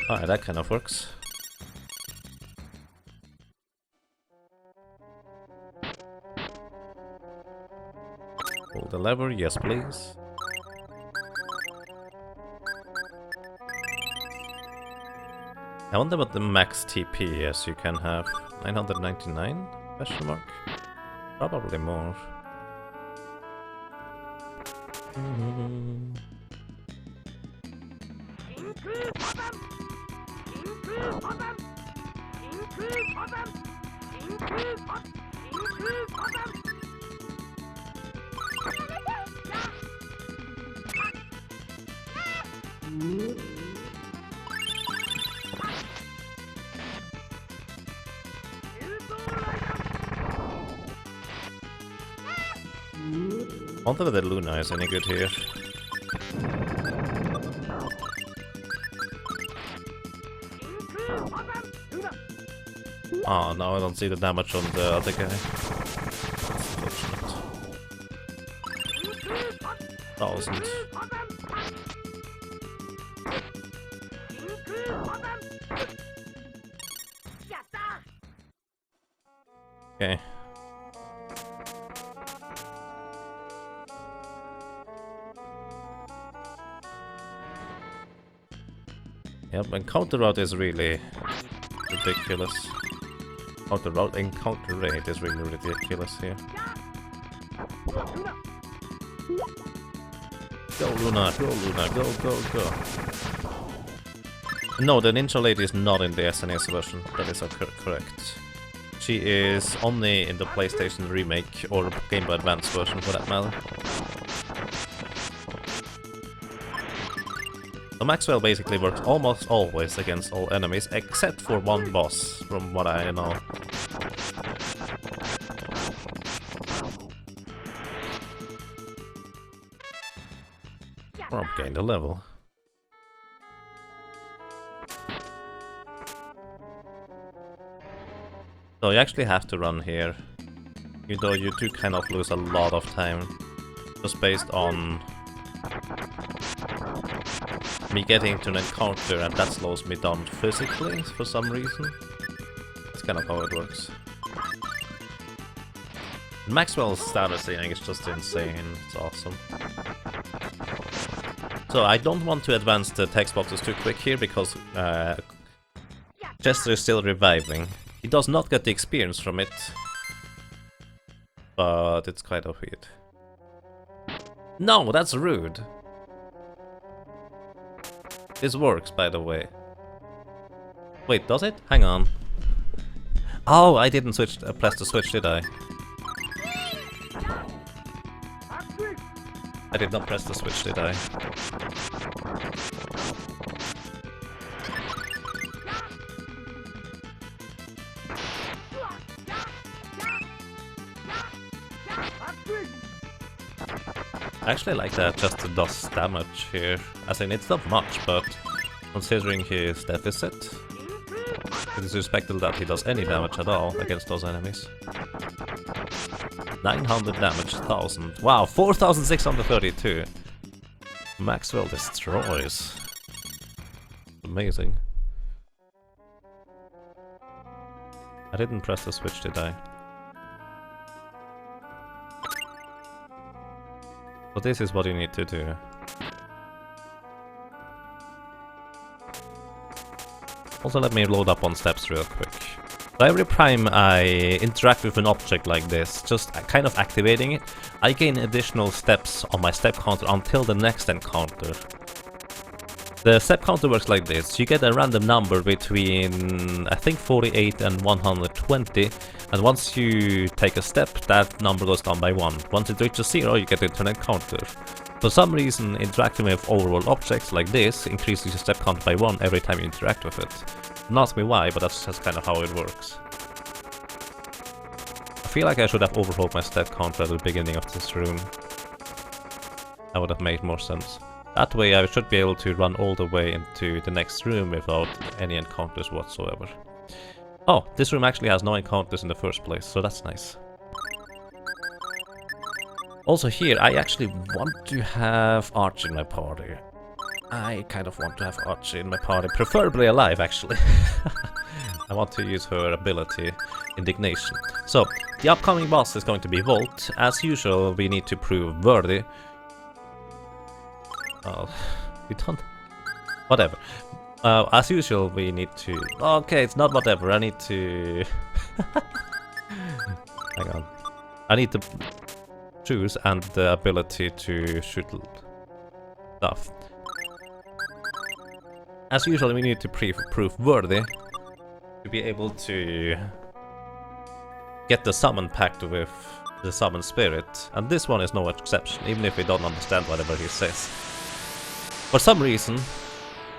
A: Alright, that kind of works. Pull the lever, yes please. I wonder what the max TP is you can have. 999? Question mark? Probably more. I wonder whether Luna is any good here. Oh, no, I don't see the damage on the other guy. Unfortunate. 1000. Okay. Yep, encounter route is really ridiculous. encounter rate is really ridiculous here. Go Luna, go. No, the Ninja Lady is not in the SNES version, that is correct. She is only in the PlayStation Remake or Game Boy Advance version for that matter. So Maxwell basically works almost always against all enemies except for one boss, from what I know. Or gain the level. So you actually have to run here, even though you do kind of lose a lot of time, just based on me getting to an encounter and that slows me down physically for some reason. That's kind of how it works. Maxwell's status scaling is just insane, it's awesome. So I don't want to advance the text boxes too quick here because Chester is still reviving. He does not get the experience from it, but it's kind of weird. No, that's rude. This works, by the way. Wait, does it? Hang on. Oh, I didn't press the switch, did I? I did not press the switch, did I? I actually like that just does damage here. As in, it's not much, but considering his deficit, it is respectable that he does any damage at all against those enemies. 900 damage, 1000. Wow, 4632. Maxwell destroys. Amazing. I didn't press the switch, did I? So this is what you need to do. Also, let me load up on steps real quick. So every time I interact with an object like this, just kind of activating it, I gain additional steps on my step counter until the next encounter. The step counter works like this. You get a random number between, I think, 48 and 120, and once you take a step, that number goes down by 1. Once it reaches 0, you get into an encounter. For some reason, interacting with overworld objects like this increases your step count by 1 every time you interact with it. Don't ask me why, but that's just kind of how it works. I feel like I should have overhauled my step counter at the beginning of this room. That would have made more sense. That way I should be able to run all the way into the next room without any encounters whatsoever. Oh, this room actually has no encounters in the first place, so that's nice. Also here, I actually want to have Archie in my party. I kind of want to have Archie in my party, preferably alive actually. I want to use her ability, Indignation. So, the upcoming boss is going to be Volt. As usual, we need to prove worthy. Oh, we don't... Whatever. As usual, we need to... Okay, it's not whatever, I need to... Hang on. I need to choose and the ability to shoot stuff. As usual, we need to prove worthy to be able to get the summon pact with the summon spirit. And this one is no exception, even if we don't understand whatever he says. For some reason,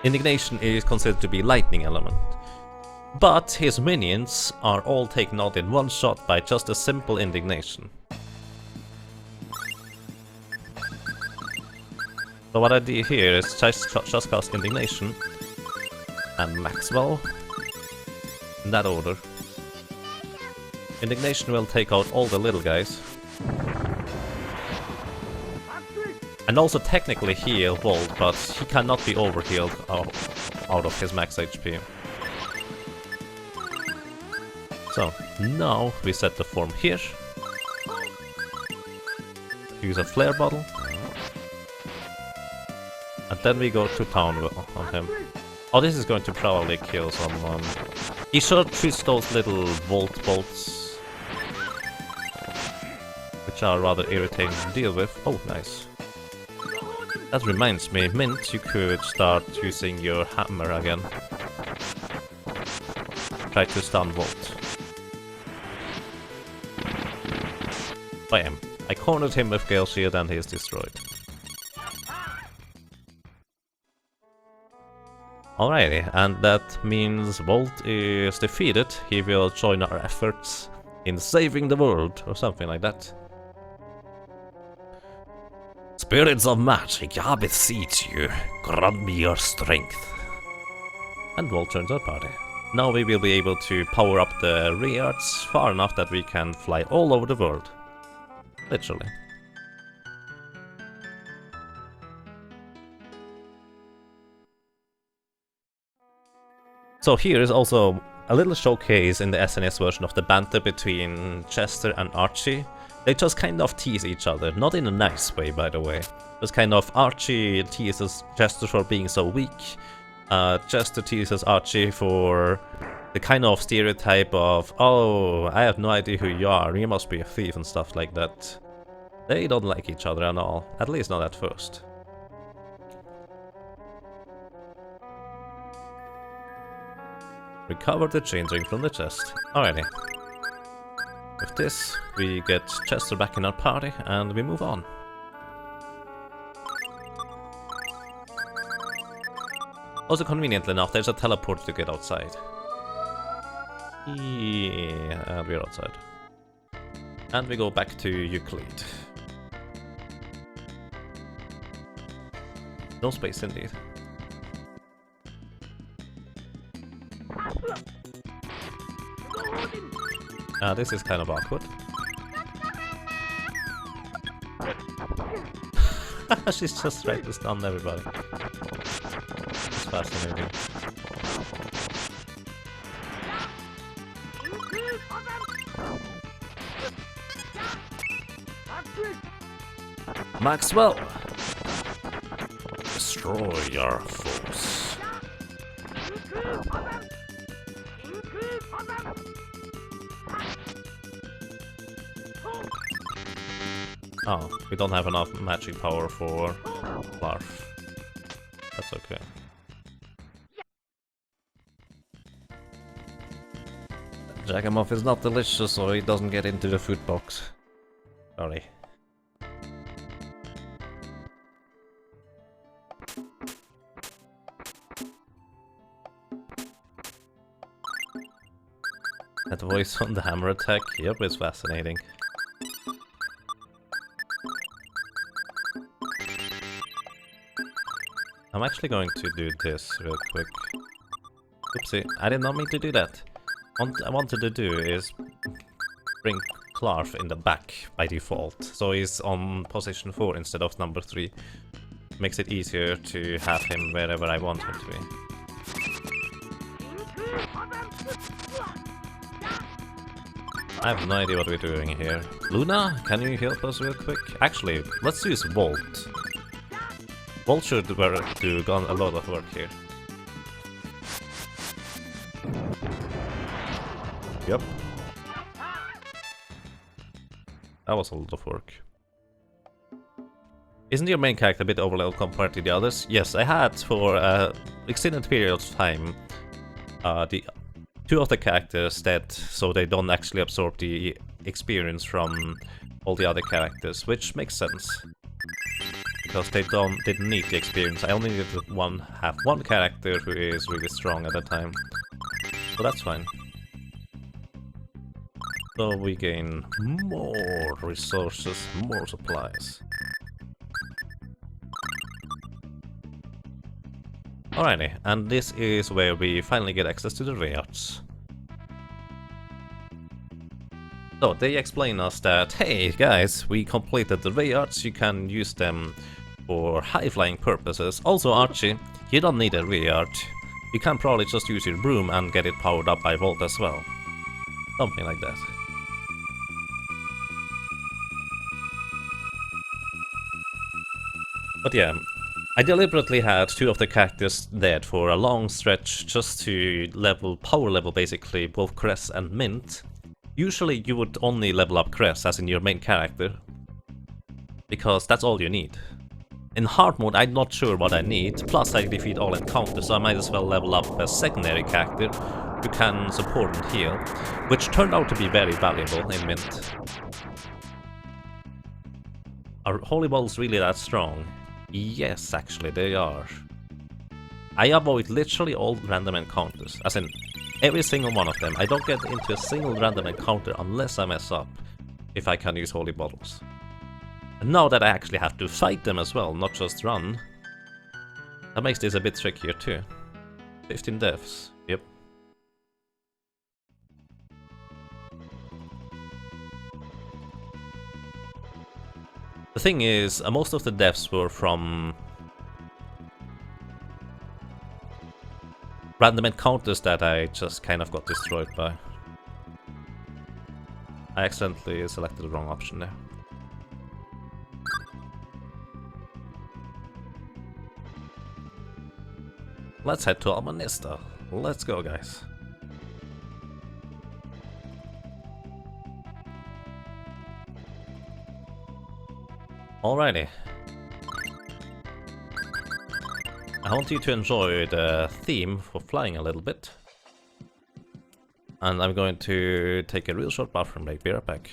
A: Indignation is considered to be lightning element, but his minions are all taken out in one shot by just a simple Indignation. So what I do here is just cast Indignation and Maxwell in that order. Indignation will take out all the little guys. And also technically heal Volt, but he cannot be overhealed out of his max HP. So, now we set the form here. Use a flare bottle. And then we go to town on him. Oh, this is going to probably kill someone. He shoots those little volt bolts, which are rather irritating to deal with. Oh, nice. That reminds me, Mint, you could start using your hammer again. Try to stun Volt. Bam. I cornered him with Gale Shield and he is destroyed. Alrighty, and that means Volt is defeated. He will join our efforts in saving the world, or something like that. Spirits of magic, I beseech you, grant me your strength. And Volt joins our party. Now we will be able to power up the Rearts far enough that we can fly all over the world. Literally. So here is also a little showcase in the SNES version of the banter between Chester and Archie. They just kind of tease each other, not in a nice way, by the way. Just kind of Archie teases Chester for being so weak. Chester teases Archie for the kind of stereotype of, oh, I have no idea who you are, you must be a thief and stuff like that. They don't like each other at all, at least not at first. Recover the chain ring from the chest. Alrighty. With this, we get Chester back in our party and we move on. Also conveniently enough, there's a teleport to get outside. Yeah, and we're outside. And we go back to Euclid. No space indeed. This is kind of awkward. She's just trying to stun everybody. It's fascinating. Maxwell! Destroy your foes. Oh, we don't have enough magic power for Larf. That's okay. Jagamoth is not delicious, so he doesn't get into the food box. Sorry. That voice on the hammer attack, yep, it's fascinating. I'm actually going to do this real quick. Oopsie, I did not mean to do that. What I wanted to do is bring Clarf in the back by default, so he's on position 4 instead of number 3. Makes it easier to have him wherever I want him to be. I have no idea what we're doing here. Luna, can you help us real quick? Actually, let's use Volt. Volt should do a lot of work here. Yep. That was a lot of work. Isn't your main character a bit overleveled compared to the others? Yes, I had for an extended period of time the 2 of the characters dead, so they don't actually absorb the experience from all the other characters, which makes sense. Because they didn't need the experience. I only needed to have one character who is really strong at the time. So that's fine. So we gain more resources, more supplies. Alrighty, and this is where we finally get access to the Rearts. So they explain us that, hey guys, we completed the Rearts, you can use them for high-flying purposes. Also Archie, you don't need a Reart. You can probably just use your broom and get it powered up by Volt as well. Something like that. But yeah, I deliberately had two of the characters dead for a long stretch just to power level basically both Cress and Mint. Usually you would only level up Cress as in your main character, because that's all you need. In hard mode I'm not sure what I need, plus I defeat all encounters, so I might as well level up a secondary character who can support and heal, which turned out to be very valuable in Mint. Are holy balls really that strong? Yes, actually, they are. I avoid literally all random encounters, as in every single one of them. I don't get into a single random encounter unless I mess up, if I can use holy bottles. And now that I actually have to fight them as well, not just run, that makes this a bit trickier too. 15 deaths, yep. The thing is, most of the deaths were from random encounters that I just kind of got destroyed by. I accidentally selected the wrong option there. Let's head to Almanista. Let's go, guys. Alrighty. I want you to enjoy the theme for flying a little bit. And I'm going to take a real short bathroom break. Be right back.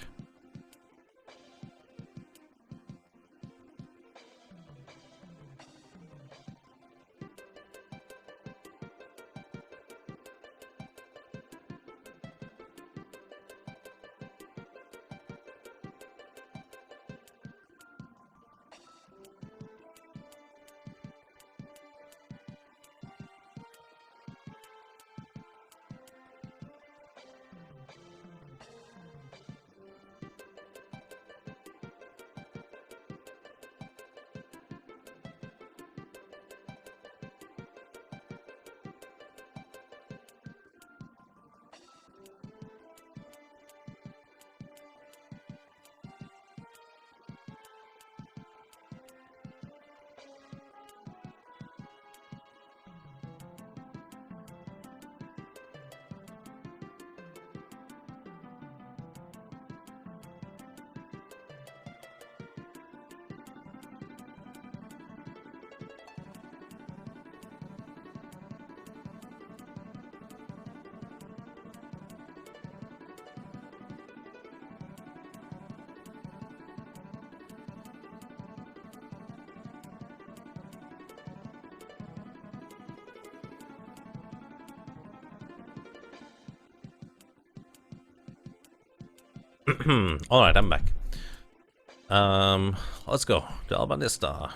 A: Alright, I'm back. Let's go to Albanista.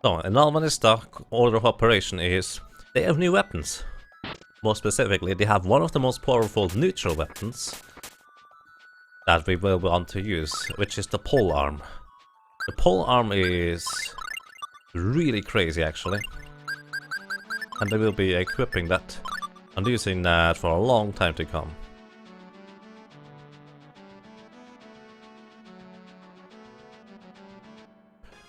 A: So, in Albanista, order of operation is they have new weapons. More specifically, they have one of the most powerful neutral weapons that we will want to use, which is the pole arm. The pole arm is really crazy, actually. And they will be equipping that and using that for a long time to come.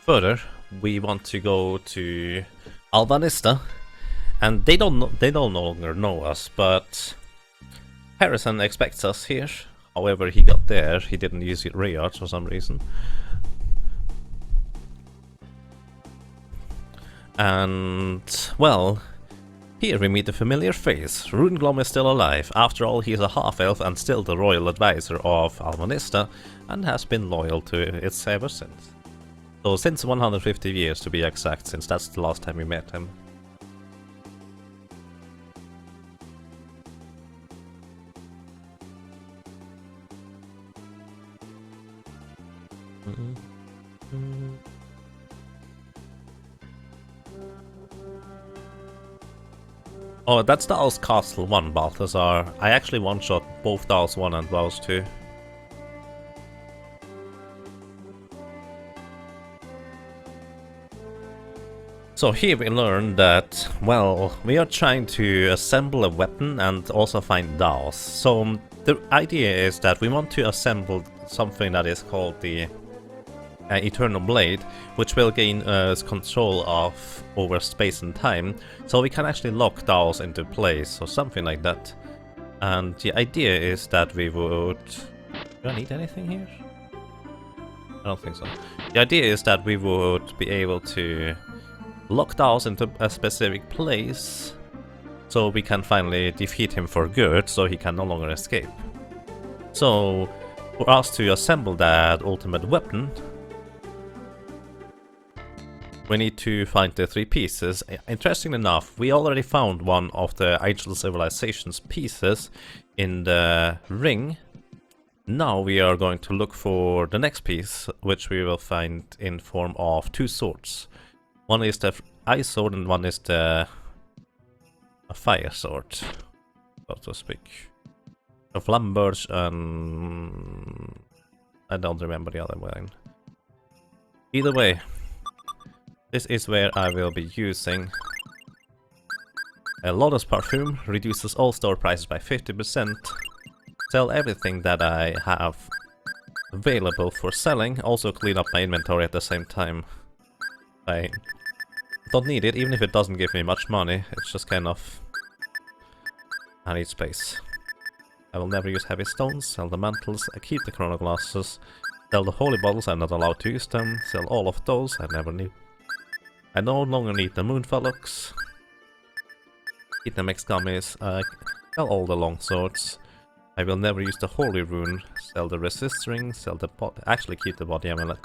A: Further, we want to go to Albanista, and they no longer know us, but Harrison expects us here. However, he got there, he didn't use it Rayards for some reason. And, well, here we meet a familiar face. Runeglom is still alive. After all, he's a half-elf and still the royal advisor of Almanista, and has been loyal to it ever since. So since 150 years to be exact, since that's the last time we met him. Oh, that's Dahl's Castle 1, Balthazar. I actually one-shot both Dahl's 1 and Dahl's 2. So here we learn that, well, we are trying to assemble a weapon and also find Dahl's. So the idea is that we want to assemble something that is called the Eternal Blade, which will gain control of over space and time, so we can actually lock those into place or something like that. And the idea is that we would... Do I need anything here? I don't think so. The idea is that we would be able to lock those into a specific place, so we can finally defeat him for good, so he can no longer escape. So, for us to assemble that ultimate weapon, we need to find the 3 pieces. Interesting enough, we already found one of the Ancient Civilization's pieces in the ring. Now we are going to look for the next piece, which we will find in form of 2 swords. One is the ice sword and one is the fire sword, so to speak. A Flamberge and... I don't remember the other one. Either way, this is where I will be using a Lotus Parfum, reduces all store prices by 50%, sell everything that I have available for selling, also clean up my inventory at the same time. I don't need it, even if it doesn't give me much money, it's just kind of... I need space. I will never use heavy stones, sell the mantles, I keep the chronoglasses, sell the holy bottles, I'm not allowed to use them, sell all of those, I never need. I no longer need the moonfallox, keep the mix gummies, sell all the long swords, I will never use the holy rune, sell the resist ring, sell the actually keep the body amulet.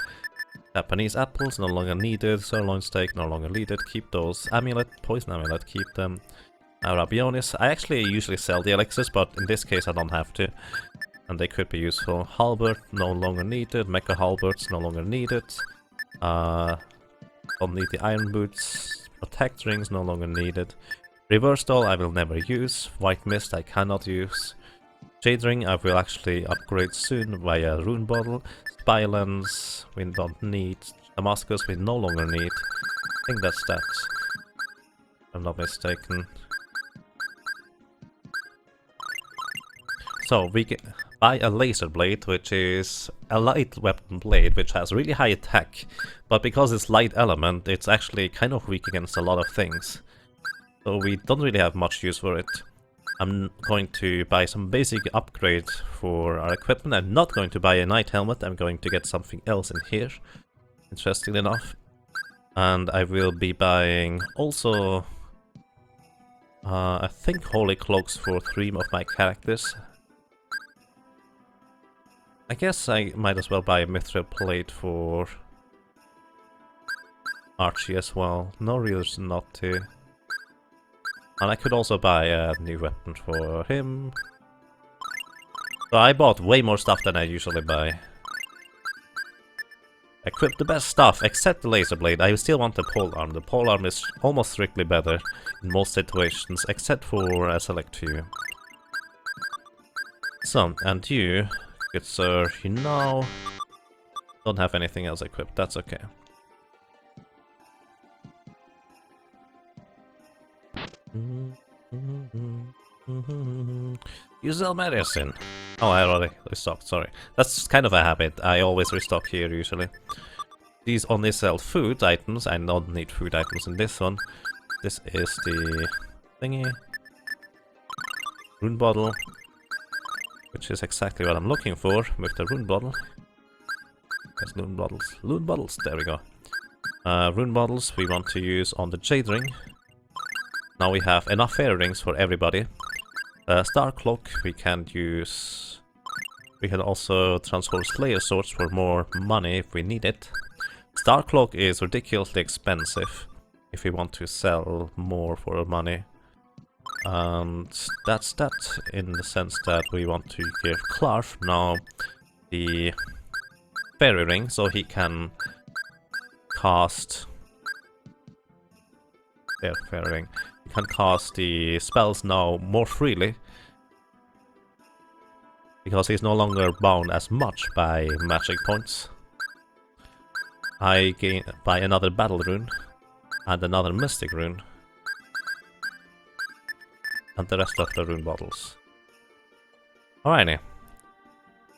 A: Japanese apples, no longer needed, sirloin steak, no longer needed, keep those. Amulet, poison amulet, keep them. Rabionis, I actually usually sell the elixirs, but in this case I don't have to. And they could be useful. Halberd, no longer needed. Mecha halberds, no longer needed. Don't need the iron boots. Protect rings, no longer needed. Reverse doll, I will never use. White mist, I cannot use. Jade ring, I will actually upgrade soon via rune bottle. Spy lens, we don't need. Damascus, we no longer need. I think that's that. If I'm not mistaken. So we can buy a laser blade, which is a light weapon blade, which has really high attack, but because it's light element, it's actually kind of weak against a lot of things. So we don't really have much use for it. I'm going to buy some basic upgrade for our equipment. I'm not going to buy a knight helmet, I'm going to get something else in here, interestingly enough. And I will be buying also, I think holy cloaks for 3 of my characters. I guess I might as well buy a mithril plate for Archie as well. No reason not to. And I could also buy a new weapon for him. So I bought way more stuff than I usually buy. Equip the best stuff, except the laser blade. I still want the polearm. The polearm is almost strictly better in most situations, except for a select few. So, and you... Good sir, you now don't have anything else equipped, that's okay. You sell medicine. Oh, I already restocked, sorry. That's kind of a habit, I always restock here usually. These only sell food items, I don't need food items in this one. This is the thingy. Rune bottle. Which is exactly what I'm looking for with the rune bottle. There's rune bottles. Rune bottles, there we go. Rune bottles we want to use on the jade ring. Now we have enough fairy rings for everybody. Star cloak we can use. We can also transform slayer swords for more money if we need it. Star cloak is ridiculously expensive if we want to sell more for money. And that's that, in the sense that we want to give Clarf now the fairy ring, so he can cast... fairy ring. He can cast the spells now more freely, because he's no longer bound as much by magic points. I buy another battle rune, and another mystic rune. And the rest of the rune bottles. Alrighty.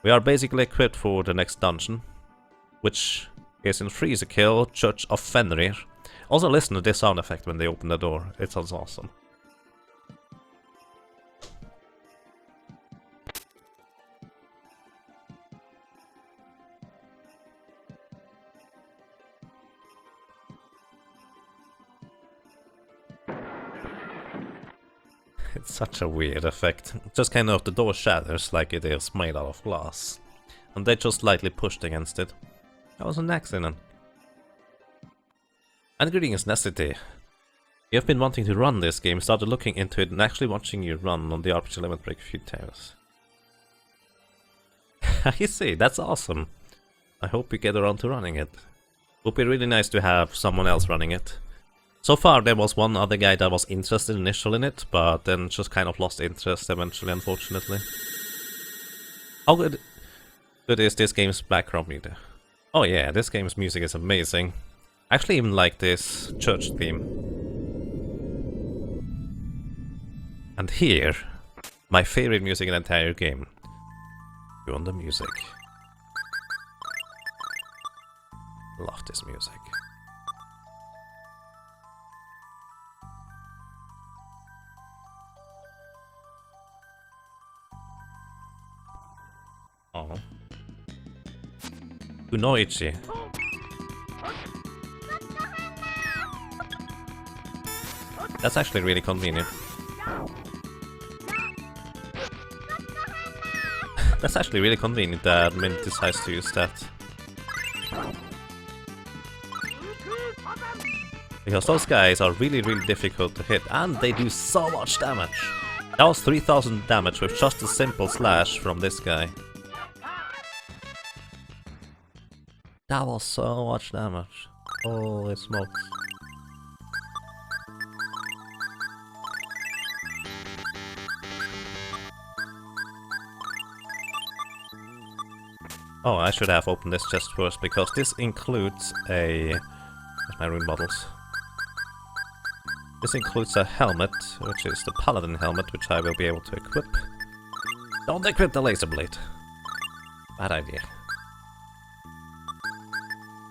A: We are basically equipped for the next dungeon, which is in Freeze Kill, Church of Fenrir. Also listen to this sound effect when they open the door, it sounds awesome. It's such a weird effect. Just kind of the door shatters like it is made out of glass. And they just lightly pushed against it. That was an accident. And greetings, Necessity. You have been wanting to run this game, started looking into it and actually watching you run on the RPG Limit Break a few times. I see, that's awesome. I hope you get around to running it. Would be really nice to have someone else running it. So far there was one other guy that was interested initially in it, but then just kind of lost interest eventually, unfortunately. How good is this game's background music? Oh yeah, this game's music is amazing. I actually even like this church theme. And here, my favorite music in the entire game. You on the music. Love this music. Oh. Kunoichi. That's actually really convenient. That's actually really convenient that Mint decides to use that. Because those guys are really difficult to hit and they do so much damage. That was 3000 damage with just a simple slash from this guy. That was so much damage. Holy smokes. Oh, I should have opened this chest first, because this includes a... Where's my rune bottles? This includes a helmet, which is the Paladin helmet, which I will be able to equip. Don't equip the laser blade. Bad idea.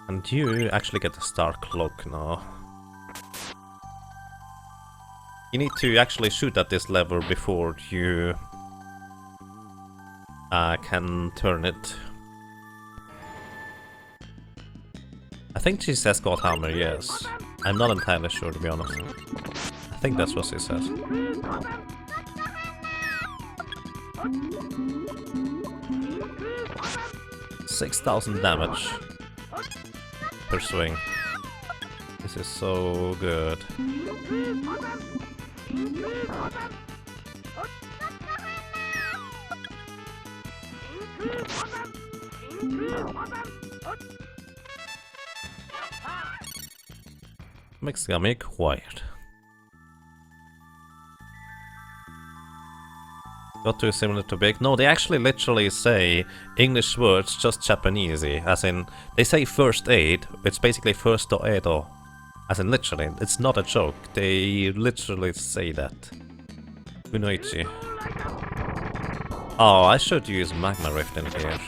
A: And you actually get the Star Cloak now. You need to actually shoot at this lever before you can turn it. I think she says God Hammer, yes. I'm not entirely sure, to be honest. I think that's what she says. 6,000 damage per swing. This is so good. Makes me quiet. Not too similar to Big. No, they actually literally say English words just Japanesey. As in, they say first aid, it's basically first aid. As in, literally, it's not a joke. They literally say that. Kunoichi. Oh, I should use Magma Rift in here.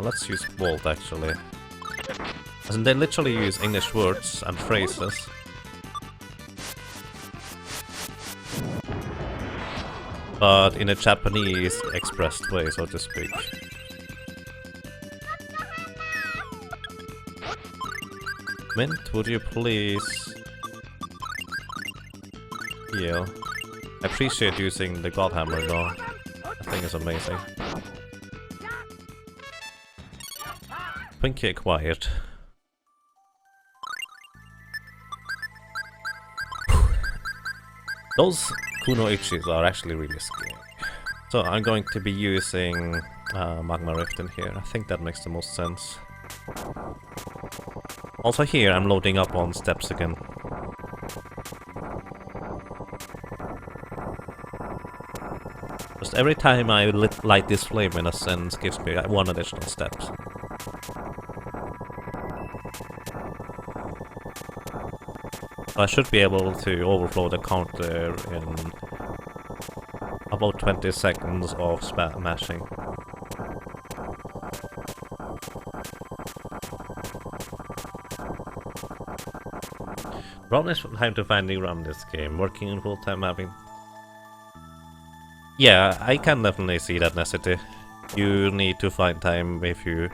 A: Let's use Vault, actually. As in, they literally use English words and phrases. But in a Japanese expressed way, so to speak. Mint, would you please heal? I appreciate using the God Hammer though. That thing is amazing. Pinky acquired. Those Kunoichis are actually really scary. So I'm going to be using Magma Rift in here. I think that makes the most sense. Also here I'm loading up on steps again. Just every time I light this flame in a sense gives me one additional steps. I should be able to overflow the counter in about 20 seconds of mashing. Problem is time to finally run this game. Working in full time having... Yeah, I can definitely see that necessity. You need to find time if you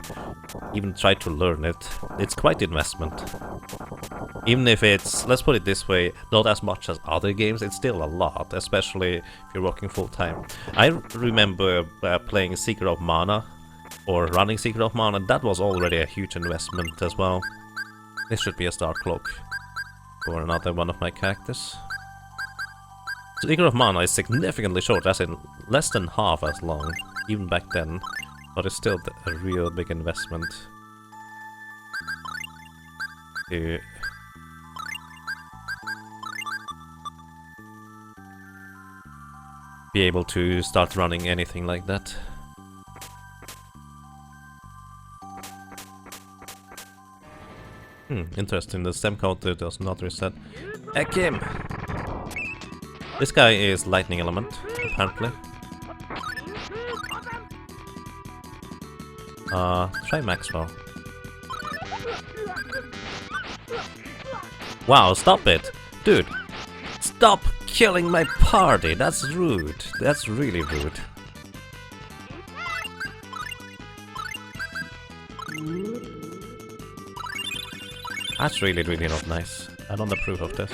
A: even try to learn it. It's quite investment. Even if it's, let's put it this way, not as much as other games, it's still a lot, especially if you're working full time. I remember playing Secret of Mana, or running Secret of Mana, that was already a huge investment as well. This should be a start clock for another one of my characters. Secret of Mana is significantly short, as in less than half as long, even back then, but it's still a real big investment to be able to start running anything like that. Interesting, the stem counter does not reset. Kim! This guy is lightning element, apparently. Try Maxwell. Wow, stop it! Dude! Stop killing my party! That's rude. That's really rude. That's really, really not nice. I don't approve of this.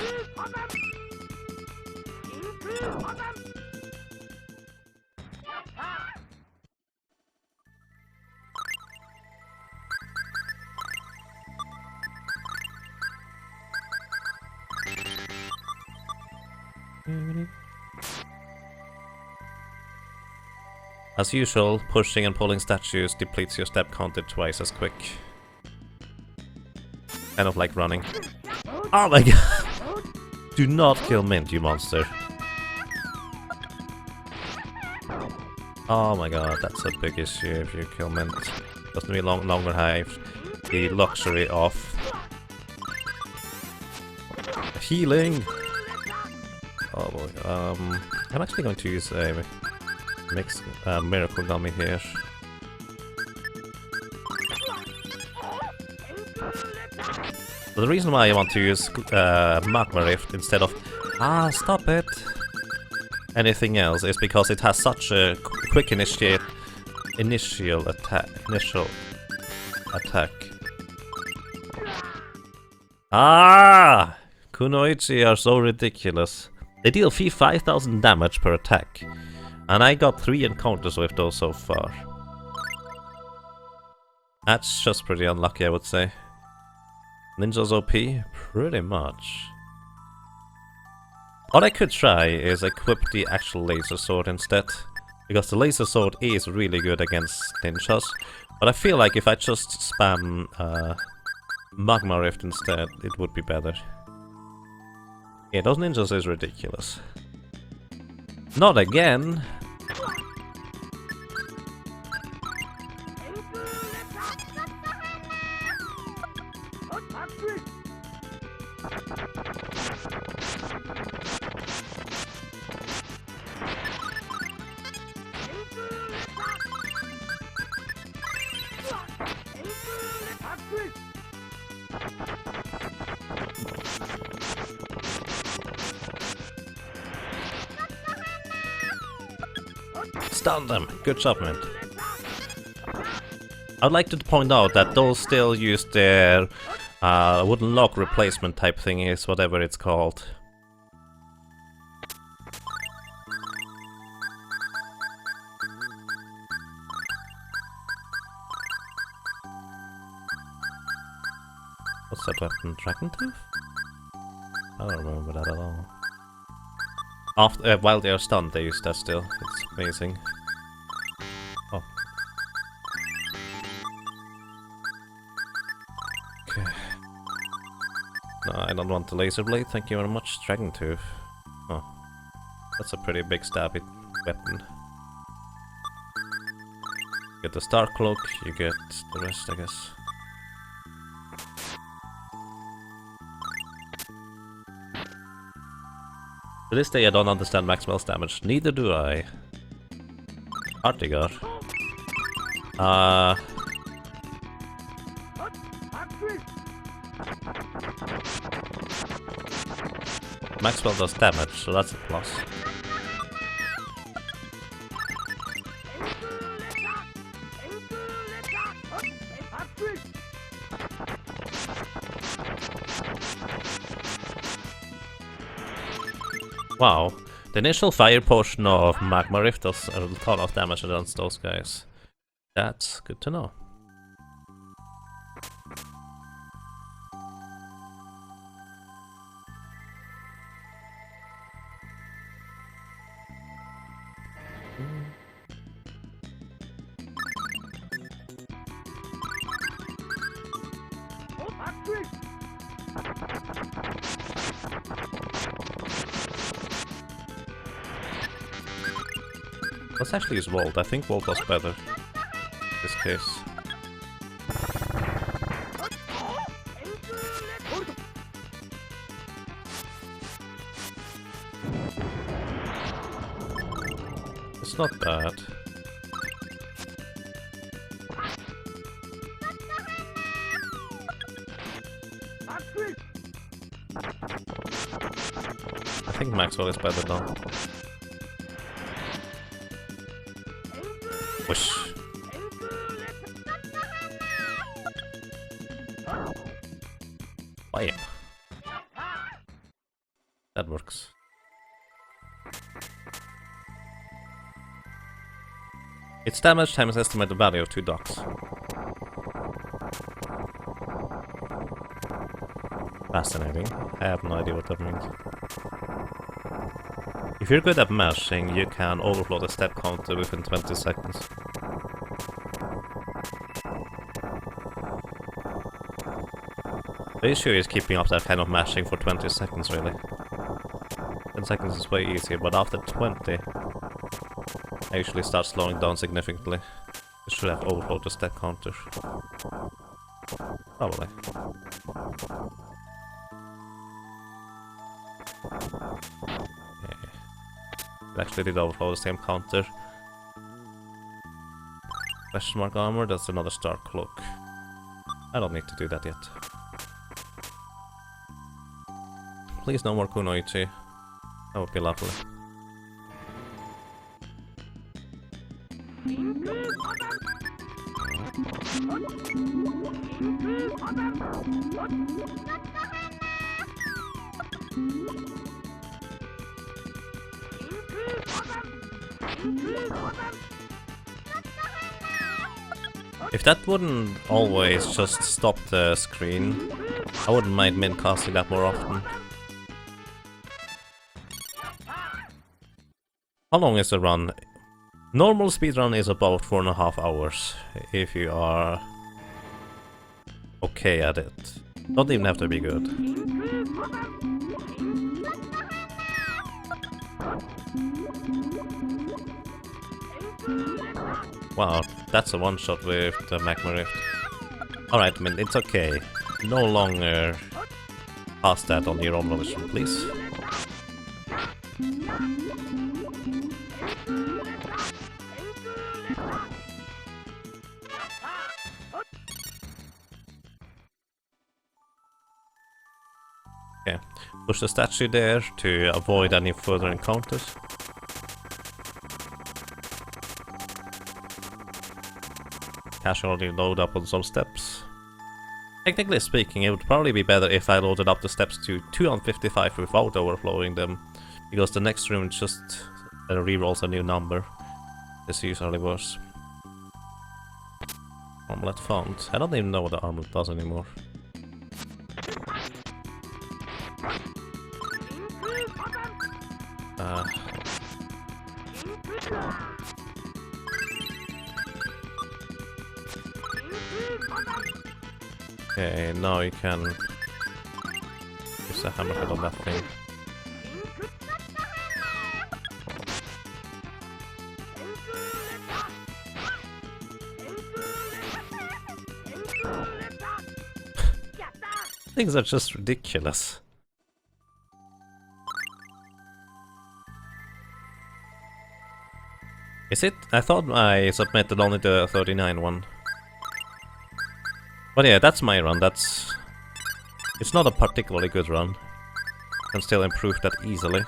A: As usual, pushing and pulling statues depletes your step counter twice as quick. Kind of like running. Oh my god! Do not kill Mint, you monster. Oh my god, that's a big issue if you kill Mint. Doesn't we longer have the luxury of healing. Oh boy. I'm actually going to use a miracle gummy here. But the reason why I want to use Magma Rift instead of stop it, anything else is because it has such a quick initial attack. Kunoichi are so ridiculous. They deal 5,000 damage per attack, and I got 3 encounters with those so far. That's just pretty unlucky, I would say. Ninja's OP? Pretty much. What I could try is equip the actual laser sword instead, because the laser sword is really good against ninjas, but I feel like if I just spam Magma Rift instead, it would be better. Yeah, those ninjas is ridiculous. Not again! Stun them! Good job, man. I'd like to point out that those still use their wooden lock replacement type thingies, whatever it's called. What's that weapon? Dragon Tooth? I don't remember that at all. After, while they are stunned, they use that still. It's amazing. Oh. Okay. No, I don't want the laser blade, thank you very much. Dragon Tooth. Oh. That's a pretty big stabby weapon. You get the Star Cloak, you get the rest, I guess. To this day I don't understand Maxwell's damage. Neither do I. Artigar. Maxwell does damage, so that's a plus. Wow, the initial fire portion of Magma Rift does a ton of damage against those guys. That's good to know. Let's actually use Volt. I think Volt was better in this case. It's not bad. I think Maxwell is better now. Whoosh. Bam. That works. Its damage times estimated value of 2 ducks. Fascinating. I have no idea what that means. If you're good at mashing, you can overflow the step counter within 20 seconds. The issue is keeping up that kind of mashing for 20 seconds, really. 10 seconds is way easier, but after 20, I usually start slowing down significantly. I should have overflowed the step counter. Probably. It actually did overflow the same counter. Question mark armor, that's another star cloak. I don't need to do that yet. Please no more Kunoichi. That would be lovely. If that wouldn't always just stop the screen, I wouldn't mind min casting that more often. How long is the run? Normal speedrun is about 4.5 hours, if you are okay at it. Don't even have to be good. Wow, that's a one-shot with the Magma Rift. Alright, I mean, it's okay. No longer pass that on your own volition, please. Okay, push the statue there to avoid any further encounters. Casually load up on some steps. Technically speaking, it would probably be better if I loaded up the steps to 255 without overflowing them, because the next room just rerolls a new number. It's usually worse. Armlet found. I don't even know what the armlet does anymore. Okay, now you can use a hammerhead on that thing. Things are just ridiculous. Is it? I thought I submitted only the 39 one. But yeah, that's my run. It's not a particularly good run. Can still improve that easily.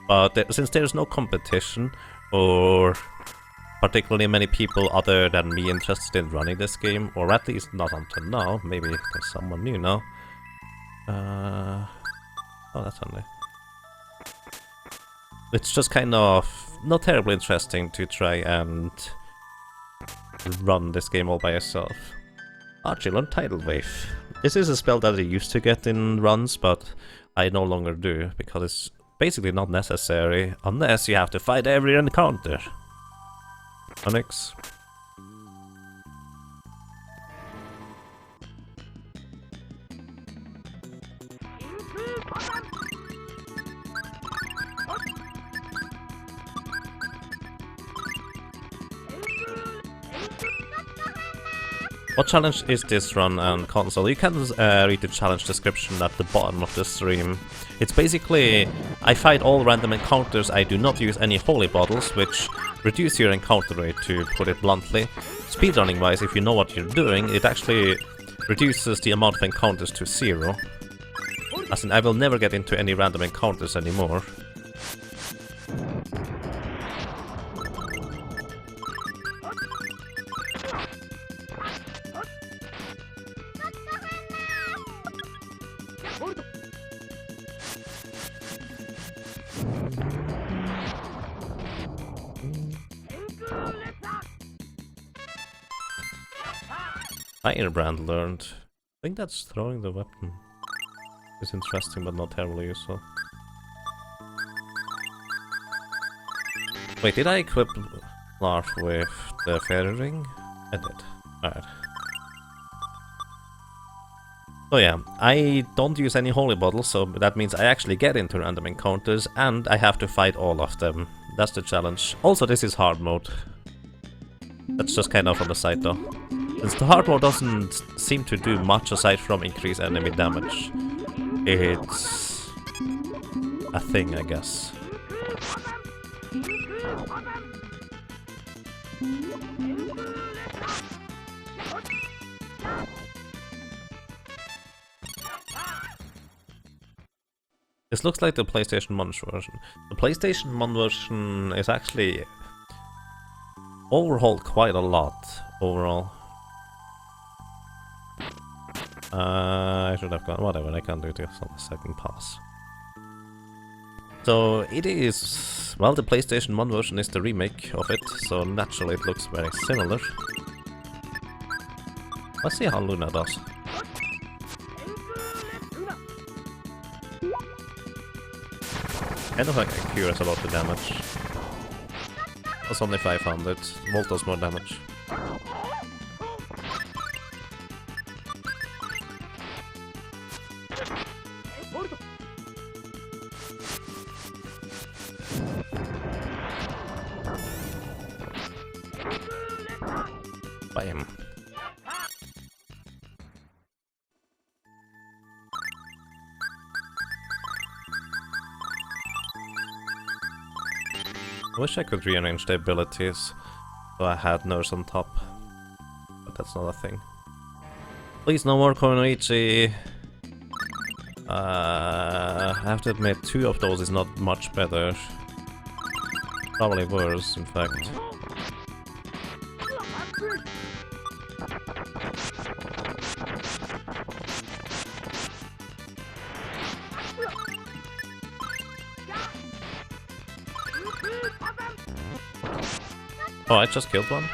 A: But since there's no competition, or particularly many people other than me interested in running this game, or at least not until now, maybe there's someone new now. Oh, that's handy. It's just kind of not terribly interesting to try and run this game all by yourself. Archie, learn Tidal Wave. This is a spell that I used to get in runs, but I no longer do, because it's basically not necessary, unless you have to fight every encounter. Onyx. What challenge is this run and console? You can read the challenge description at the bottom of the stream. It's basically, I fight all random encounters, I do not use any holy bottles, which reduce your encounter rate, to put it bluntly. Speedrunning wise, if you know what you're doing, it actually reduces the amount of encounters to 0. As in, I will never get into any random encounters anymore. Firebrand learned. I think that's throwing the weapon. It's interesting but not terribly useful. Wait, did I equip Larf with the fairy ring? I did. Alright. So yeah, I don't use any holy bottles, so that means I actually get into random encounters and I have to fight all of them. That's the challenge. Also, this is hard mode. That's just kind of on the side though. Since the hard mode doesn't seem to do much aside from increase enemy damage, it's a thing, I guess. This looks like the PlayStation 1 version. The PlayStation 1 version is actually overhauled quite a lot overall. I should have gone, whatever, I can do this on the second pass. So it is, well, the PlayStation 1 version is the remake of it, so naturally it looks very similar. Let's see how Luna does. Kind of like curious about the damage. That's only 500, Volt does more damage. Bam. I wish I could rearrange the abilities so I had nurse on top, but that's not a thing. Please, no more Konoichi. I have to admit, 2 of those is not much better. Probably worse, in fact. Oh, I just killed one?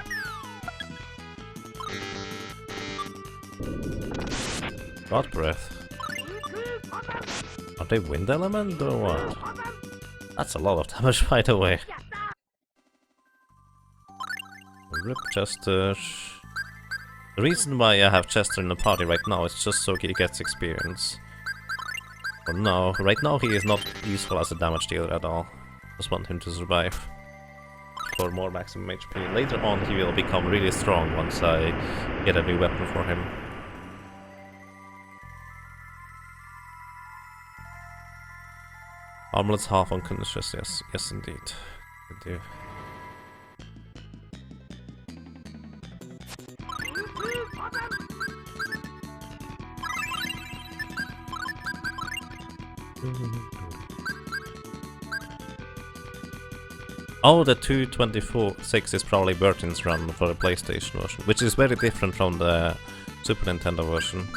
A: God breath. Are they wind element or what? That's a lot of damage, by the way. Rip Chester. The reason why I have Chester in the party right now is just so he gets experience. For now, right now he is not useful as a damage dealer at all. Just want him to survive. For more maximum HP. Later on he will become really strong once I get a new weapon for him. Armlet's half unconscious, yes. Yes, indeed. They do. Oh, the 224.6 is probably Bertin's run for the PlayStation version, which is very different from the Super Nintendo version.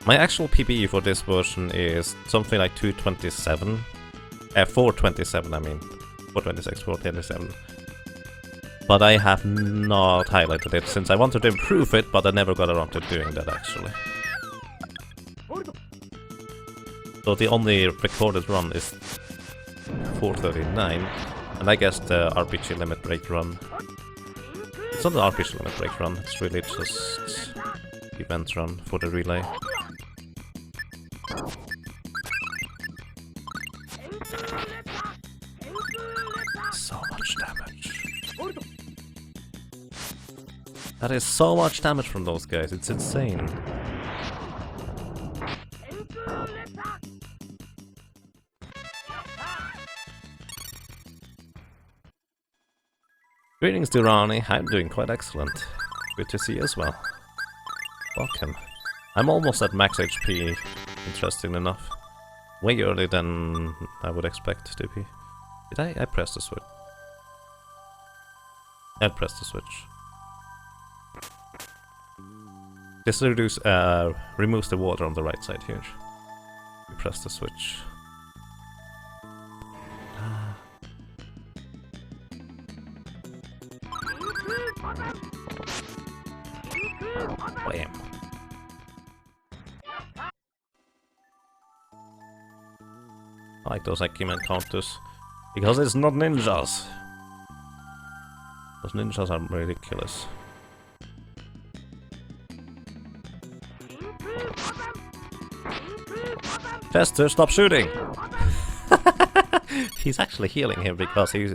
A: My actual PB for this version is something like 227. 427, I mean. 426, 427. But I have not highlighted it since I wanted to improve it, but I never got around to doing that actually. So the only recorded run is 439, and I guess the RPG limit break run. It's not the RPG limit break run, it's really just event run for the relay. So much damage. That is so much damage from those guys, it's insane. Greetings, Durrani. I'm doing quite excellent. Good to see you as well. Welcome. I'm almost at max HP, interesting enough. Way earlier than I would expect to be. Did I press the switch? I pressed the switch. This removes the water on the right side here. You press the switch. Bam. I like those Akime encounters because it's not ninjas. Those ninjas are ridiculous. Chester, stop shooting! He's actually healing him because he's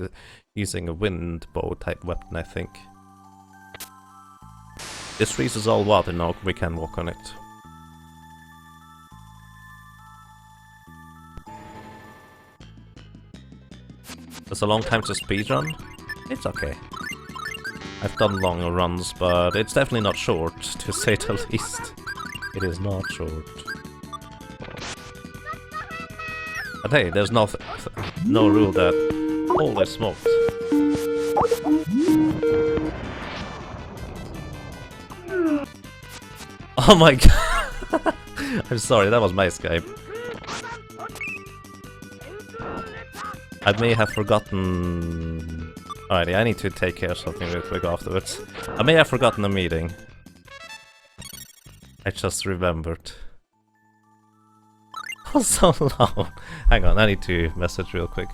A: using a wind bow type weapon, I think. This freezes all water now, we can walk on it. That's a long time to speedrun? It's okay. I've done longer runs, but it's definitely not short, to say the least. It is not short. But hey, there's no rule that... Holy smokes. Oh my god! I'm sorry, that was my Skype. I may have forgotten... Alrighty, I need to take care of something real quick afterwards. I may have forgotten a meeting. I just remembered. Oh, so loud. Hang on, I need to message real quick.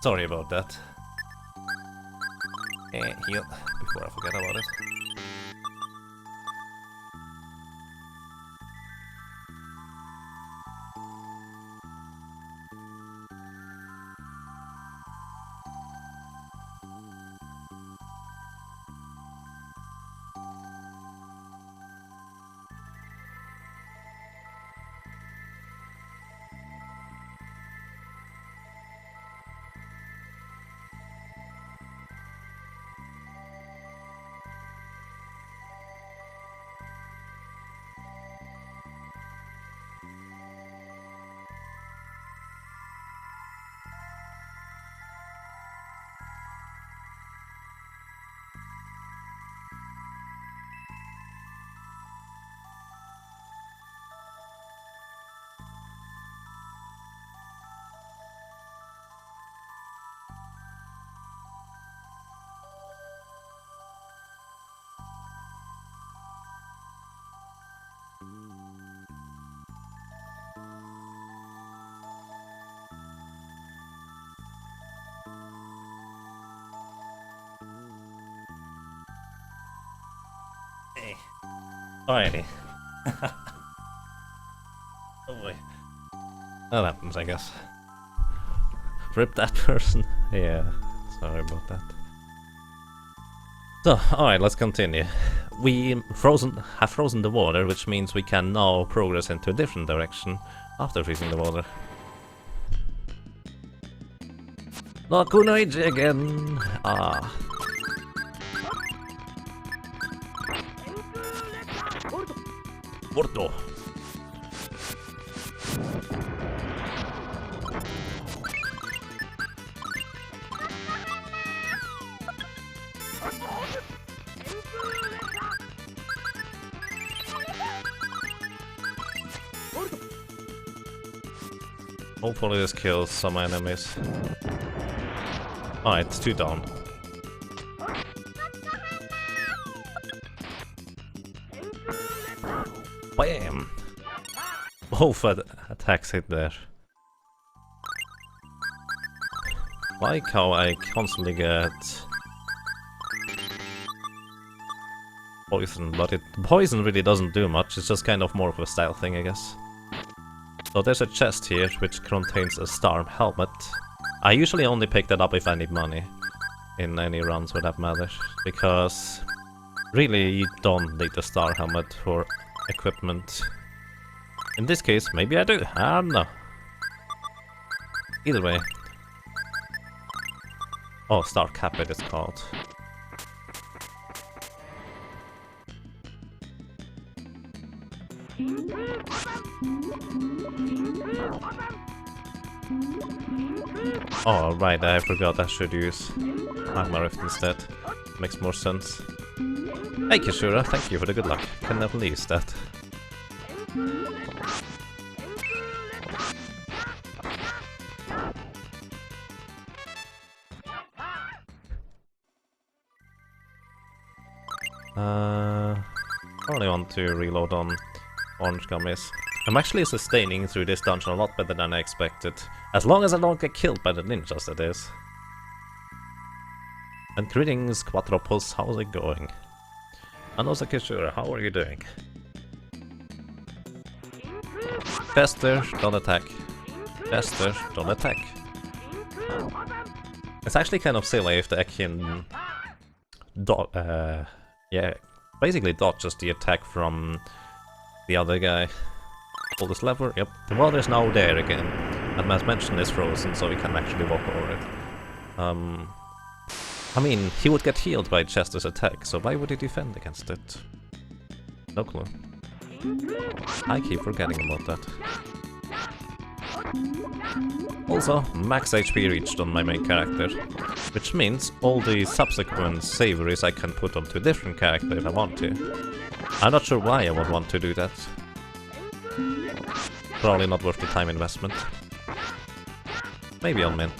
A: Sorry about that. Heal before I forget about it. Alrighty. Oh boy. That happens, I guess. Rip that person. Yeah, sorry about that. So, alright, let's continue. We have frozen the water, which means we can now progress into a different direction after freezing the water. Nakunoiji again! Ah. Porto! Hopefully this kills some enemies. Oh, it's 2 down. Bam! Both attacks hit there. Like how I constantly get poison, but poison really doesn't do much, it's just kind of more of a style thing, I guess. So there's a chest here which contains a star helmet. I usually only pick that up if I need money in any runs for that matter, because really you don't need the star helmet for equipment. In this case, maybe I do, I don't know. Either way. Oh, star cap it is called. Oh, right, I forgot I should use Magma Rift instead. Makes more sense. Hey Kishura, thank you for the good luck. Can never use that. I only want to reload on orange gummies. I'm actually sustaining through this dungeon a lot better than I expected. As long as I don't get killed by the ninjas, that is. And greetings, Quatropus, how's it going? And also Kishura, how are you doing? Faster, don't attack. Faster, don't attack. It's actually kind of silly if the Ekin yeah, basically dodges the attack from the other guy. Pull this lever, yep. The water is now there again. And as mentioned, it's frozen, so we can actually walk over it. I mean, he would get healed by Chester's attack, so why would he defend against it? No clue. I keep forgetting about that. Also, max HP reached on my main character, which means all the subsequent savories I can put onto a different character if I want to. I'm not sure why I would want to do that. Probably not worth the time investment. Maybe on Mint,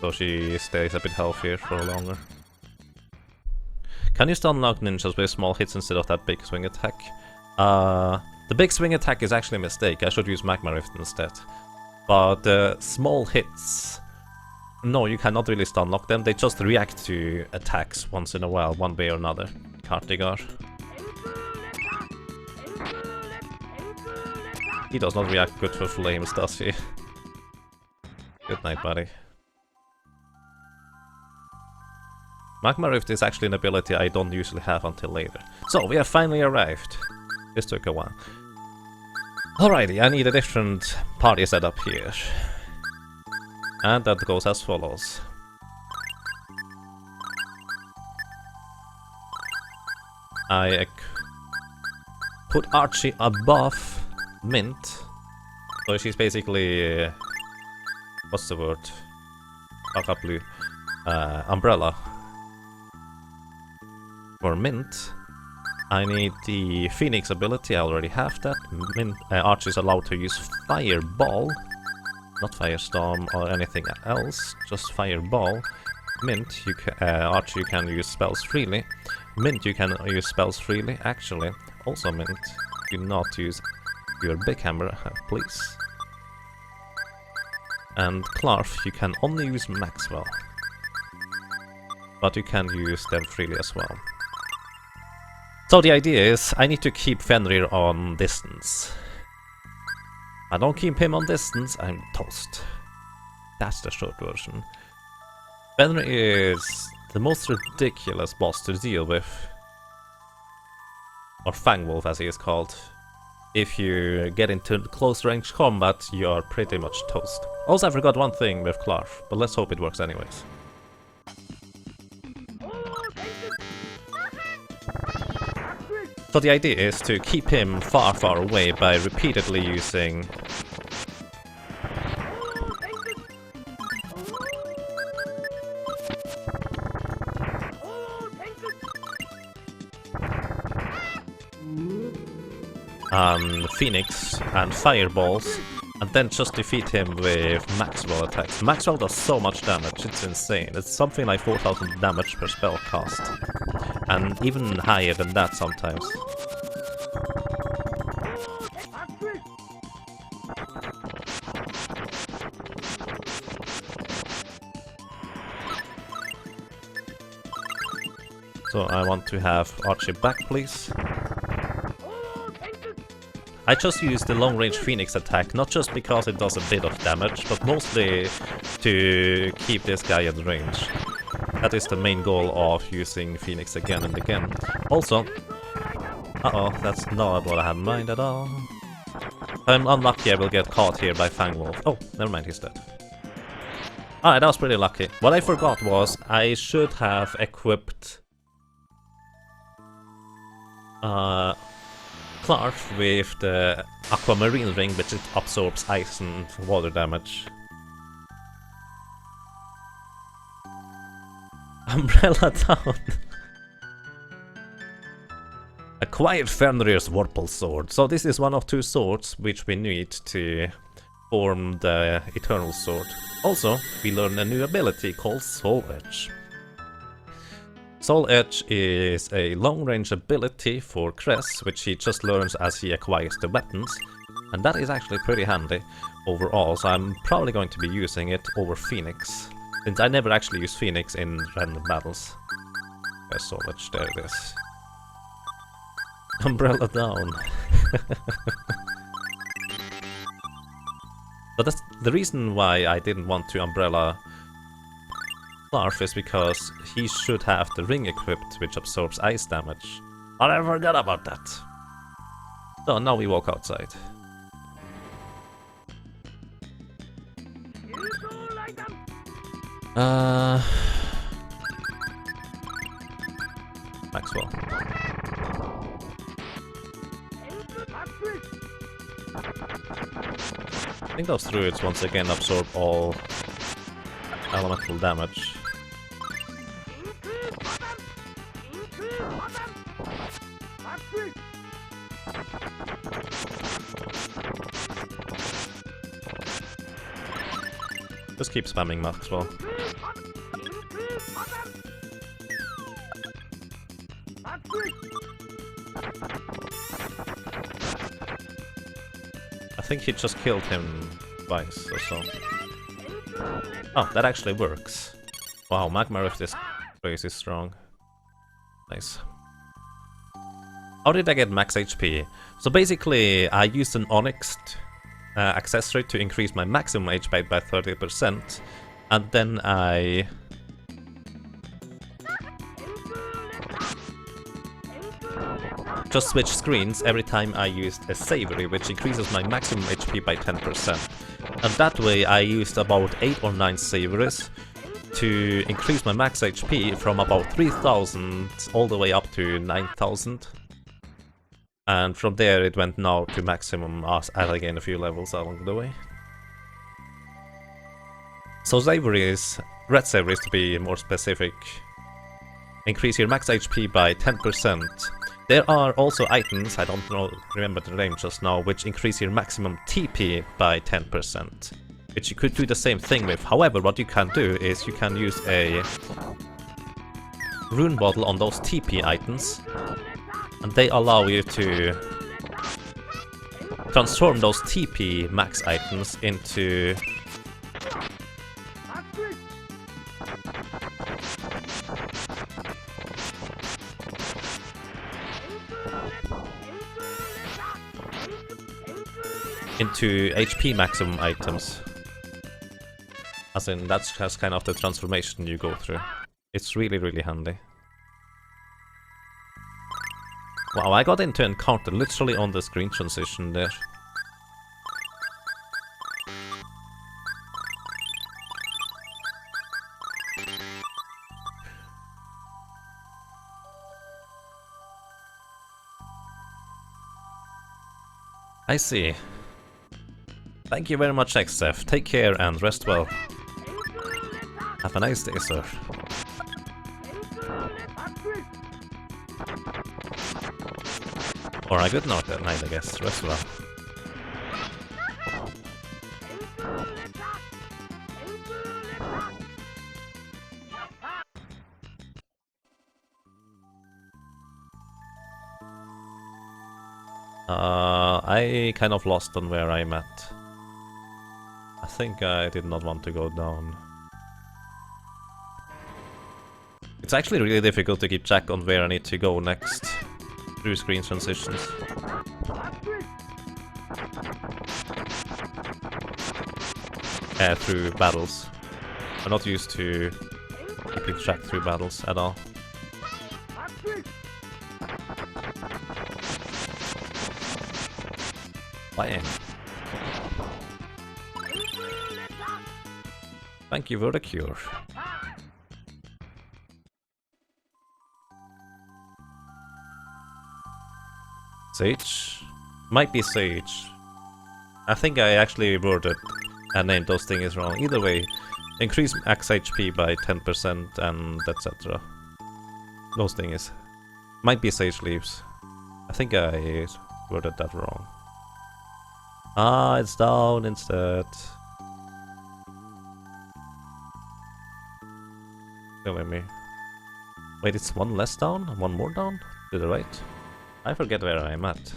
A: so she stays a bit healthier for longer. Can you stun knock ninjas with small hits instead of that big swing attack? The big swing attack is actually a mistake, I should use Magma Rift instead. But the small hits... No, you cannot really stun lock them, they just react to attacks once in a while, one way or another. Kartigar. He does not react good for flames, does he? Good night, buddy. Magma Rift is actually an ability I don't usually have until later. So, we have finally arrived. This took a while. Alrighty, I need a different party setup here. And that goes as follows. I put Archie above Mint. So she's basically... what's the word? Blue. Umbrella. For Mint, I need the Phoenix ability, I already have that. Archie is allowed to use Fireball. Not Firestorm or anything else, just Fireball. Mint, Archie, you can use spells freely. Mint, you can use spells freely. Actually, also Mint, do not use your big hammer, please. And Clarf, you can only use Maxwell. But you can use them freely as well. So the idea is, I need to keep Fenrir on distance. I don't keep him on distance, I'm toast. That's the short version. Fenrir is the most ridiculous boss to deal with. Or Fangwolf as he is called. If you get into close range combat, you are pretty much toast. Also, I forgot one thing with Clark, but let's hope it works anyways. So the idea is to keep him far, far away by repeatedly using Phoenix and Fireballs, and then just defeat him with Maxwell attacks. Maxwell does so much damage, it's insane. It's something like 4000 damage per spell cast, and even higher than that sometimes. So I want to have Archie back, please. I just use the long-range Phoenix attack, not just because it does a bit of damage, but mostly to keep this guy at range. That is the main goal of using Phoenix again and again. Also, uh-oh, that's not what I had in mind at all. If I'm unlucky, I will get caught here by Fangwolf. Oh, never mind, he's dead. Alright, that was pretty lucky. What I forgot was I should have equipped Clark with the Aquamarine ring, which it absorbs ice and water damage. Umbrella down. Acquired Fenrir's Vorpal Sword. So this is one of two swords which we need to form the Eternal Sword. Also, we learn a new ability called Soul Edge. Soul Edge is a long-range ability for Cress, which he just learns as he acquires the weapons, and that is actually pretty handy overall, so I'm probably going to be using it over Phoenix, since I never actually use Phoenix in random battles. There's Soul Edge, there it is. Umbrella down. But that's the reason why I didn't want to Umbrella Clark is because he should have the ring equipped, which absorbs ice damage. But I forgot about that. So now we walk outside. Maxwell. I think those druids once again absorb all elemental damage. Just keep spamming Maxwell. I think he just killed him twice or so. Oh, that actually works. Wow, Magma Rift is crazy strong. Nice. How did I get max HP? So basically, I used an Onyx accessory to increase my maximum HP by 30%, and then I just switched screens every time I used a Savory, which increases my maximum HP by 10%. And that way I used about 8 or 9 Savories to increase my max HP from about 3000 all the way up to 9000. And from there it went now to maximum as I gained a few levels along the way. So Savories, Red Savories to be more specific, increase your max HP by 10%. There are also items, I don't remember the name just now, which increase your maximum TP by 10%, which you could do the same thing with. However, what you can do is you can use a rune bottle on those TP items, and they allow you to transform those TP max items into HP maximum items. As in, that's kind of the transformation you go through. It's really, really handy. Wow, I got into encounter literally on the screen transition there. I see. Thank you very much, XF. Take care and rest well. Have a nice day, sir. Or a good night, I guess. Rest well. I kind of lost on where I'm at. I think I did not want to go down. It's actually really difficult to keep track on where I need to go next through screen transitions. Through battles. I'm not used to keeping track through battles at all. Bam. Thank you for the cure. Sage? Might be Sage. I think I actually worded and named those things wrong. Either way, increase max HP by 10% and etc. Those things. Might be Sage Leaves. I think I worded that wrong. Ah, it's down instead. Go with me. Wait, it's one less down? One more down? To the right? I forget where I am at.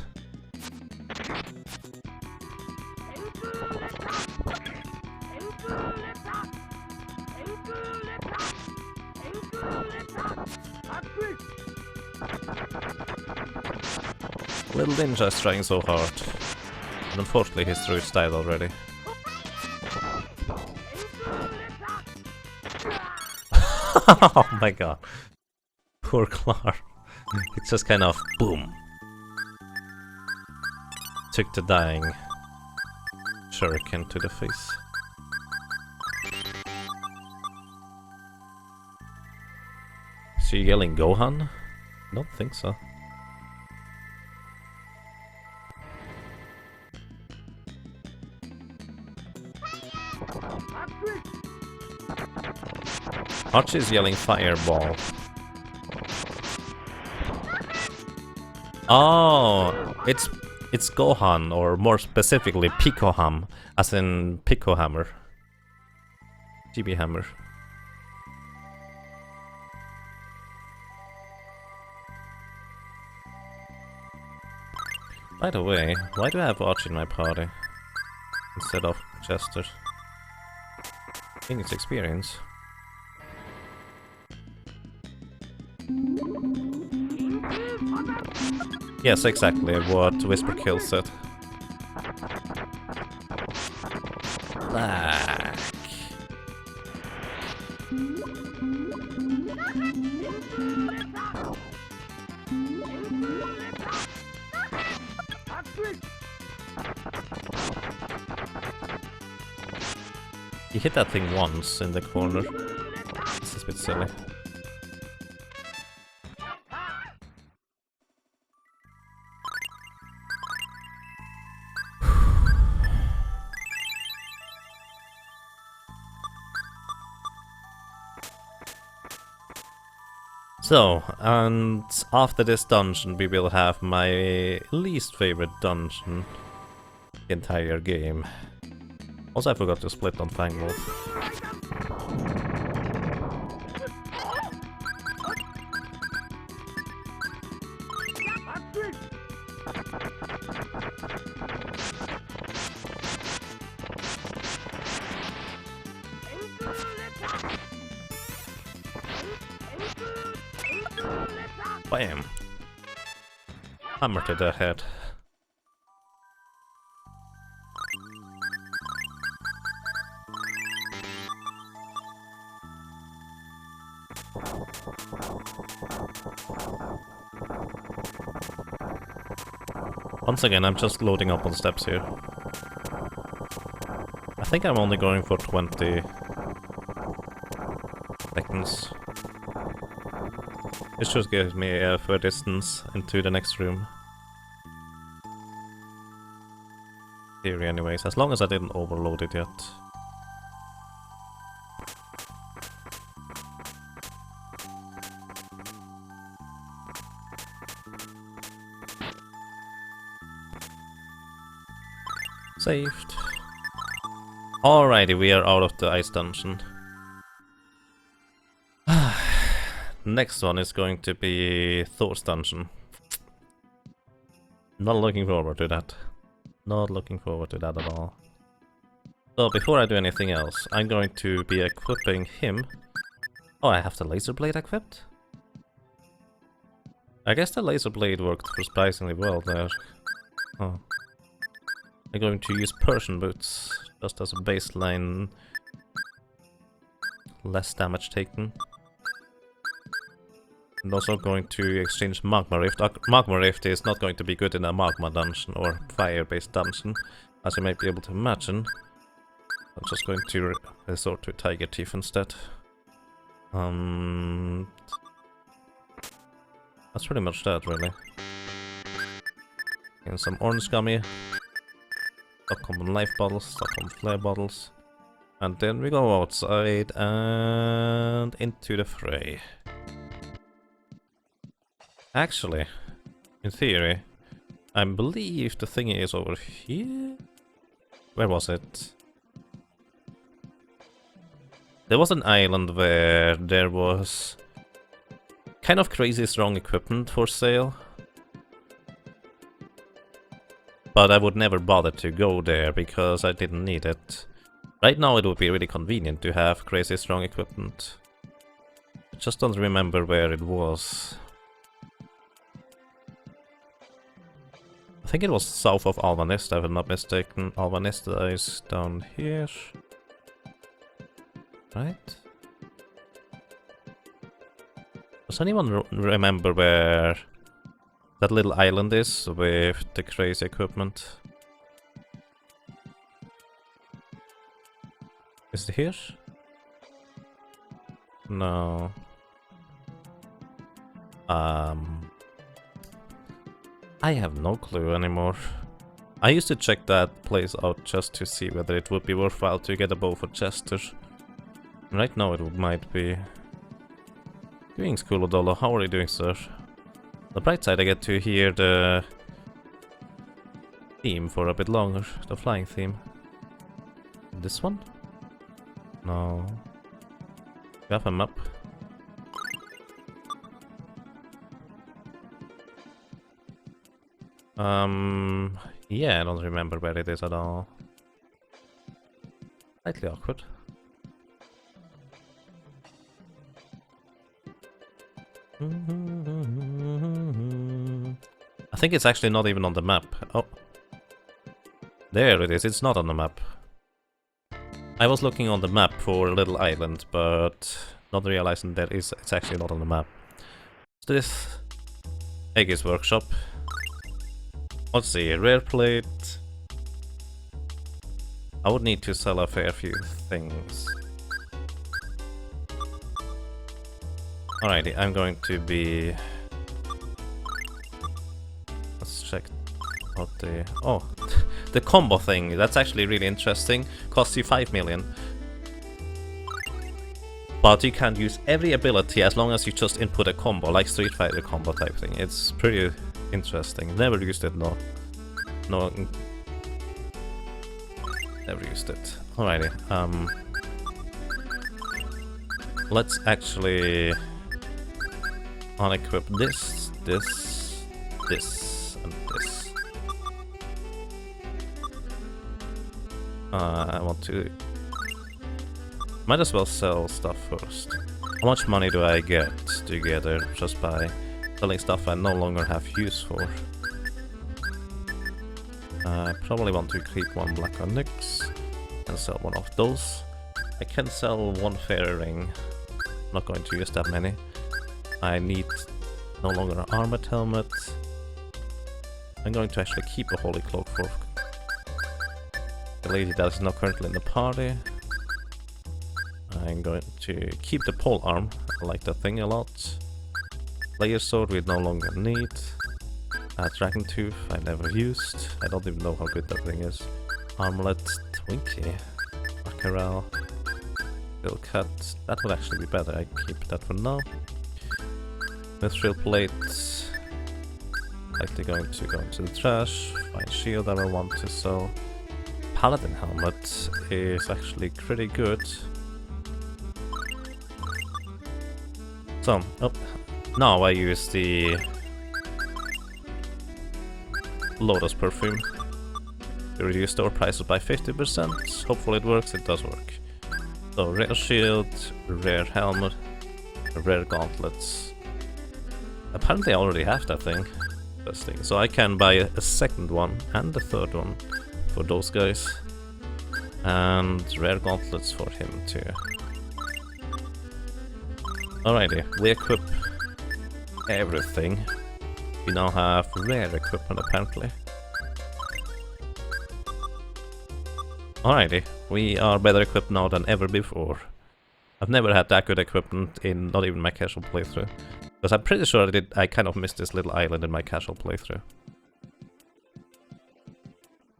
A: Little ninja is trying so hard. And unfortunately his druid's died already. Oh my god. Poor Clark. It's just kind of boom. Took the dying shuriken to the face. Is she yelling Gohan? I don't think so. Archie's yelling fireball. Oh, it's Gohan, or more specifically Picoham, as in Pico Hammer. GB Hammer. By the way, why do I have Archie in my party instead of Chester? I think it's experience. Yes, exactly what Whisper Kill said. Black. You hit that thing once in the corner. This is a bit silly. So, and after this dungeon we will have my least favorite dungeon in the entire game. Also, I forgot to split on Hardmode. Bam! Hammer to the head. Once again, I'm just loading up on steps here. I think I'm only going for 20 seconds. It should give me a fair distance into the next room. Theory anyways, as long as I didn't overload it yet. Saved. Alrighty, we are out of the ice dungeon. Next one is going to be Thor's dungeon. Not looking forward to that. Not looking forward to that at all. So before I do anything else, I'm going to be equipping him. Oh, I have the laser blade equipped? I guess the laser blade worked surprisingly well there. Oh. I'm going to use Persian boots, just as a baseline. Less damage taken. And also going to exchange Magma Rift. Magma Rift is not going to be good in a Magma dungeon or fire-based dungeon, as you might be able to imagine. I'm just going to resort to Tiger Teeth instead. That's pretty much that, really. And some orange gummy. Stock common life bottles, stock common flare bottles. And then we go outside and into the fray. Actually, in theory, I believe the thingy is over here. Where was it? There was an island where there was kind of crazy strong equipment for sale. But I would never bother to go there because I didn't need it. Right now it would be really convenient to have crazy strong equipment. I just don't remember where it was. I think it was south of Alvanista, if I'm not mistaken. Alvanista is down here. Right? Does anyone remember where that little island is with the crazy equipment? Is it here? No. I have no clue anymore. I used to check that place out just to see whether it would be worthwhile to get a bow for Chester. Right now it might be. Greetings, Kulodolo. How are you doing, sir? The bright side, I get to hear the theme for a bit longer. The flying theme. This one? No. We have a map. Yeah, I don't remember where it is at all. Slightly awkward. I think it's actually not even on the map. Oh. There it is, it's not on the map. I was looking on the map for a little island, but not realizing that it's actually not on the map. This Eggy's workshop. Let's see, rare plate. I would need to sell a fair few things. Alrighty, I'm going to be... Let's check what the... Oh, the combo thing, that's actually really interesting. Costs you 5 million. But you can use every ability as long as you just input a combo, like Street Fighter combo type thing. It's pretty interesting. Never used it, no. No. Never used it. Alrighty, let's actually unequip this, this, this, and this. I want to... Might as well sell stuff first. How much money do I get together just by selling stuff I no longer have use for? I probably want to keep one black onyx and sell one of those. I can sell one fairy ring. not going to use that many. I need no longer an armored helmet. I'm going to actually keep a holy cloak for the lady that is not currently in the party. I'm going to keep the pole arm. I like that thing a lot. Layer sword we no longer need. Dragon tooth I never used. I don't even know how good that thing is. Armlet, Twinkie, Mackerel, Bill cut. That would actually be better. I keep that for now. Mithril plate. Likely going to go into the trash. Fine shield that I want to sell. Paladin helmet is actually pretty good. So, now I use the Lotus perfume to reduce store prices by 50%. Hopefully it works, it does work. So, rare shield, rare helmet, rare gauntlets. Apparently I already have that thing. Interesting. So I can buy a second one and a third one for those guys. And rare gauntlets for him too. Alrighty, we equip everything. We now have rare equipment apparently. Alrighty, we are better equipped now than ever before. I've never had that good equipment in not even my casual playthrough. Because I'm pretty sure I kind of missed this little island in my casual playthrough.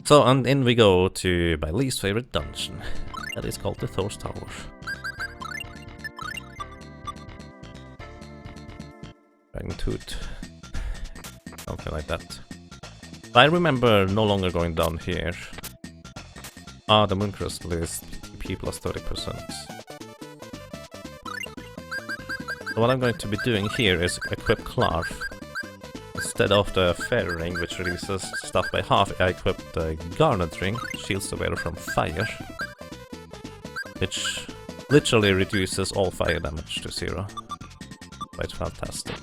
A: So, and in we go to my least favorite dungeon. That is called the Thor's Tower. Dragon Tooth. Something like that. I remember no longer going down here. Ah, the Moon Crystal is P plus 30%. So what I'm going to be doing here is equip Clarf. Instead of the Fairy Ring, which reduces stuff by half, I equip the Garnet Ring, shields the wearer from fire. Which literally reduces all fire damage to 0. Quite fantastic.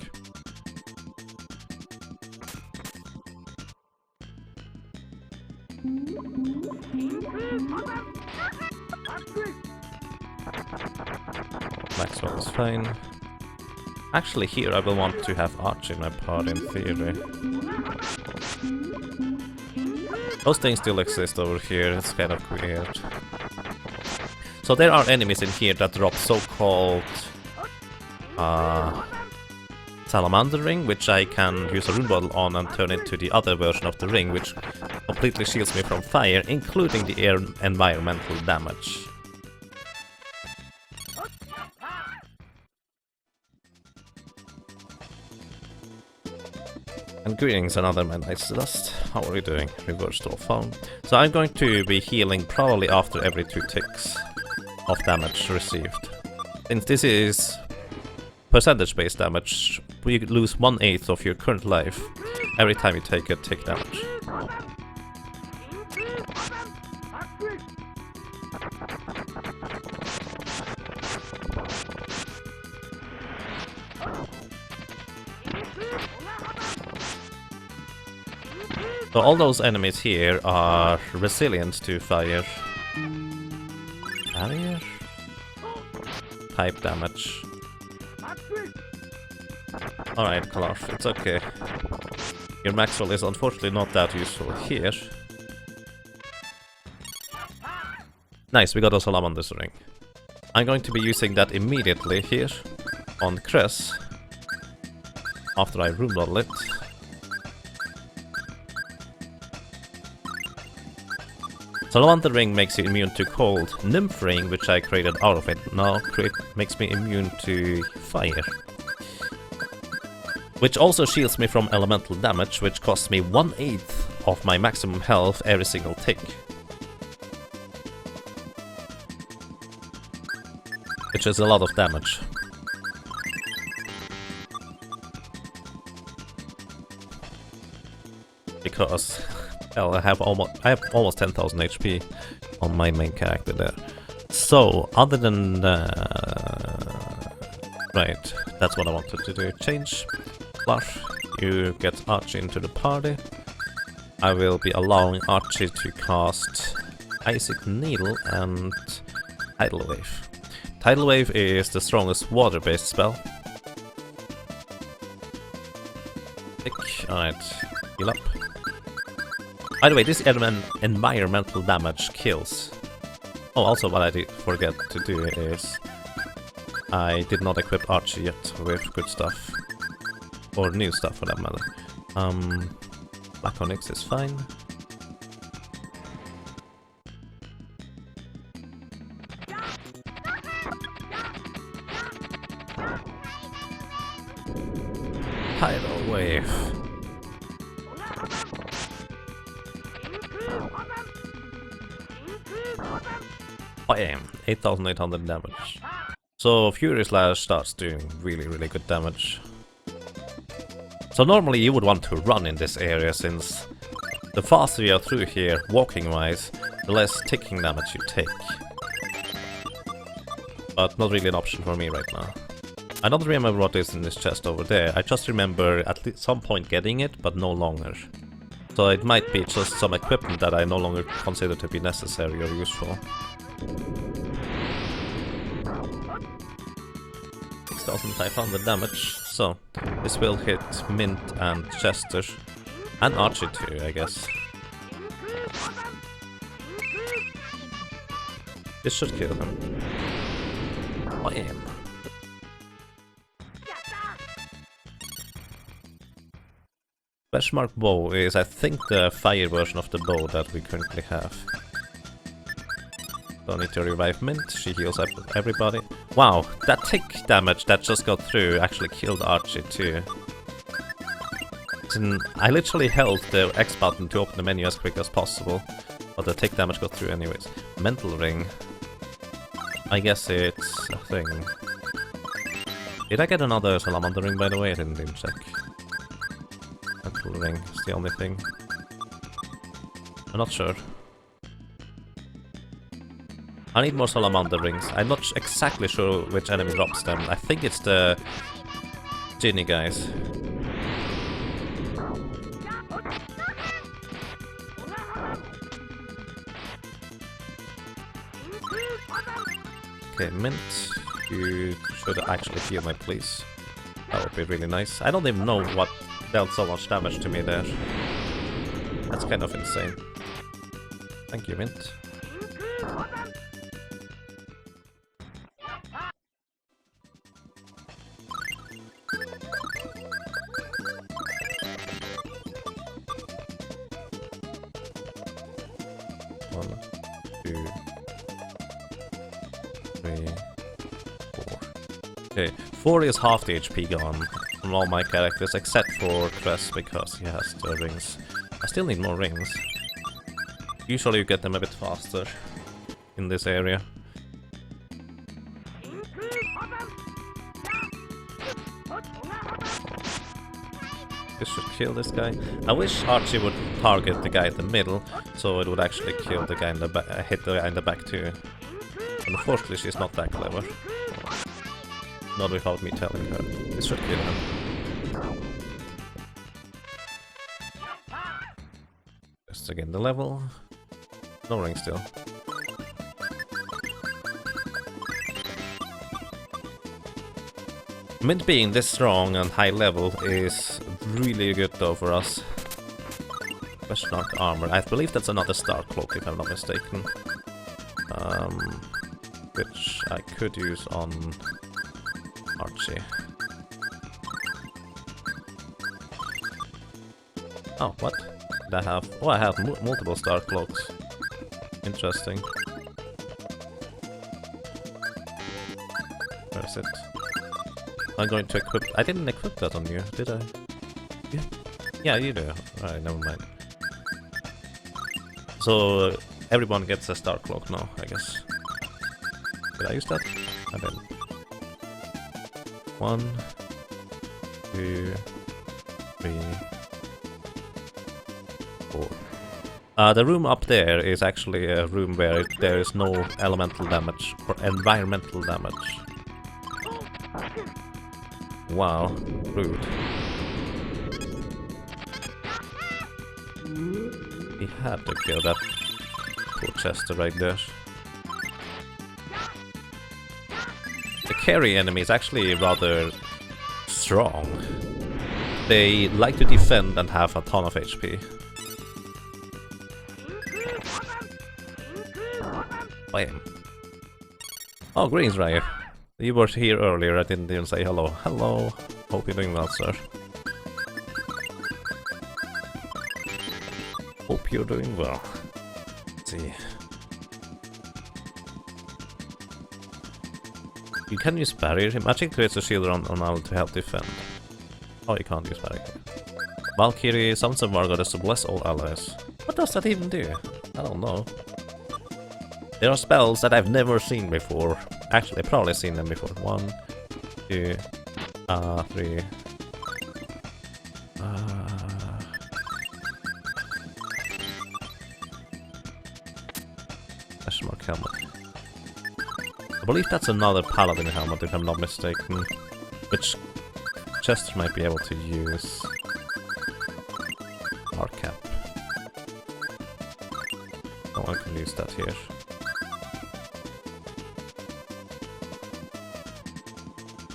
A: Maxwell is fine. Actually, here I will want to have Archie in my party in theory. Those things still exist over here, it's kind of weird. So there are enemies in here that drop so-called Salamander Ring, which I can use a rune bottle on and turn into the other version of the ring, which completely shields me from fire, including the air environmental damage. And greetings, another man Ice Dust. How are you doing? Reverse door found. So I'm going to be healing probably after every 2 ticks of damage received. Since this is percentage-based damage, you lose 1/8 of your current life every time you take a tick damage. So all those enemies here are resilient to fire. Barrier? Type damage. Alright, Kalaf, it's okay. Your Maxwell is unfortunately not that useful here. Nice, we got a Salamander's Ring. I'm going to be using that immediately here on Cress after I rune bottle it. Salamander Ring makes you immune to cold. Nymph Ring, which I created out of it, now makes me immune to fire. Which also shields me from elemental damage, which costs me 1/8 of my maximum health every single tick. Which is a lot of damage. Because well, I have almost 10,000 HP on my main character there. So, other than right, that's what I wanted to do. Change. Flush. You get Archie into the party. I will be allowing Archie to cast Isaac Needle and Tidal Wave. Tidal Wave is the strongest water-based spell. Alright, heal up. By the way, this environmental damage kills. Oh, also what I did forget to do is I did not equip Archie yet with good stuff. Or new stuff for that matter. Black Onyx is fine. Tidal Wave. Bam! 8,800 damage. So Fury Slash starts doing really good damage. So normally you would want to run in this area, since the faster you are through here, walking wise, the less ticking damage you take. But not really an option for me right now. I don't remember what is in this chest over there, I just remember at least some point getting it, but no longer. So it might be just some equipment that I no longer consider to be necessary or useful. 6,500 damage, so this will hit Mint and Chester, and Archie too, I guess. This should kill him. I am. Benchmark bow is, I think, the fire version of the bow that we currently have. Don't need to revive Mint, she heals everybody. Wow, that tick damage that just got through actually killed Archie too. I literally held the X button to open the menu as quick as possible, but the tick damage got through anyways. Mental Ring. I guess it's a thing. Did I get another Salamander Ring, by the way? I didn't even check. Mental Ring is the only thing. I'm not sure. I need more Salamander Rings. I'm not exactly sure which enemy drops them. I think it's the Genie guys. Okay, Mint, you should actually heal me, please. That would be really nice. I don't even know what dealt so much damage to me there. That's kind of insane. Thank you, Mint. Okay, 4 is half the HP gone from all my characters, except for Cress, because he has the rings. I still need more rings. Usually you get them a bit faster in this area. This should kill this guy. I wish Archie would target the guy in the middle, so it would actually kill the guy in the back, hit the guy in the back too. Unfortunately, she's not that clever. Not without me telling her. This should kill him. Just again the level. No ring still. Mint being this strong and high level is really good though for us. Question Arc Armor. I believe that's another Star Cloak if I'm not mistaken. Which I could use on Archie. Oh, what? Did I have? Oh, I have multiple Star Cloaks. Interesting. Where is it? I'm going to equip... I didn't equip that on you, did I? Yeah, you do. Alright, never mind. So, everyone gets a Star Cloak now, I guess. Did I use that? I didn't. 1, 2, 3, 4. The room up there is actually a room where there is no elemental damage or environmental damage. Wow, rude. He had to kill that poor Chester right there. the carry enemy is actually rather strong. They like to defend and have a ton of HP. Bam. Oh, Green's right here. You were here earlier, I didn't even say hello. Hello. Hope you're doing well, sir. Hope you're doing well. Let's see. You can use barrier. Magic creates a shield on all to help defend. Oh, you can't use barrier. Valkyrie summons a war goddess to bless all allies. What does that even do? I don't know. There are spells that I've never seen before. Actually, I've probably seen them before. 1, 2, 3. Question mark helmet. I believe that's another paladin helmet, if I'm not mistaken. Which Chester might be able to use. Cap. No one can use that here.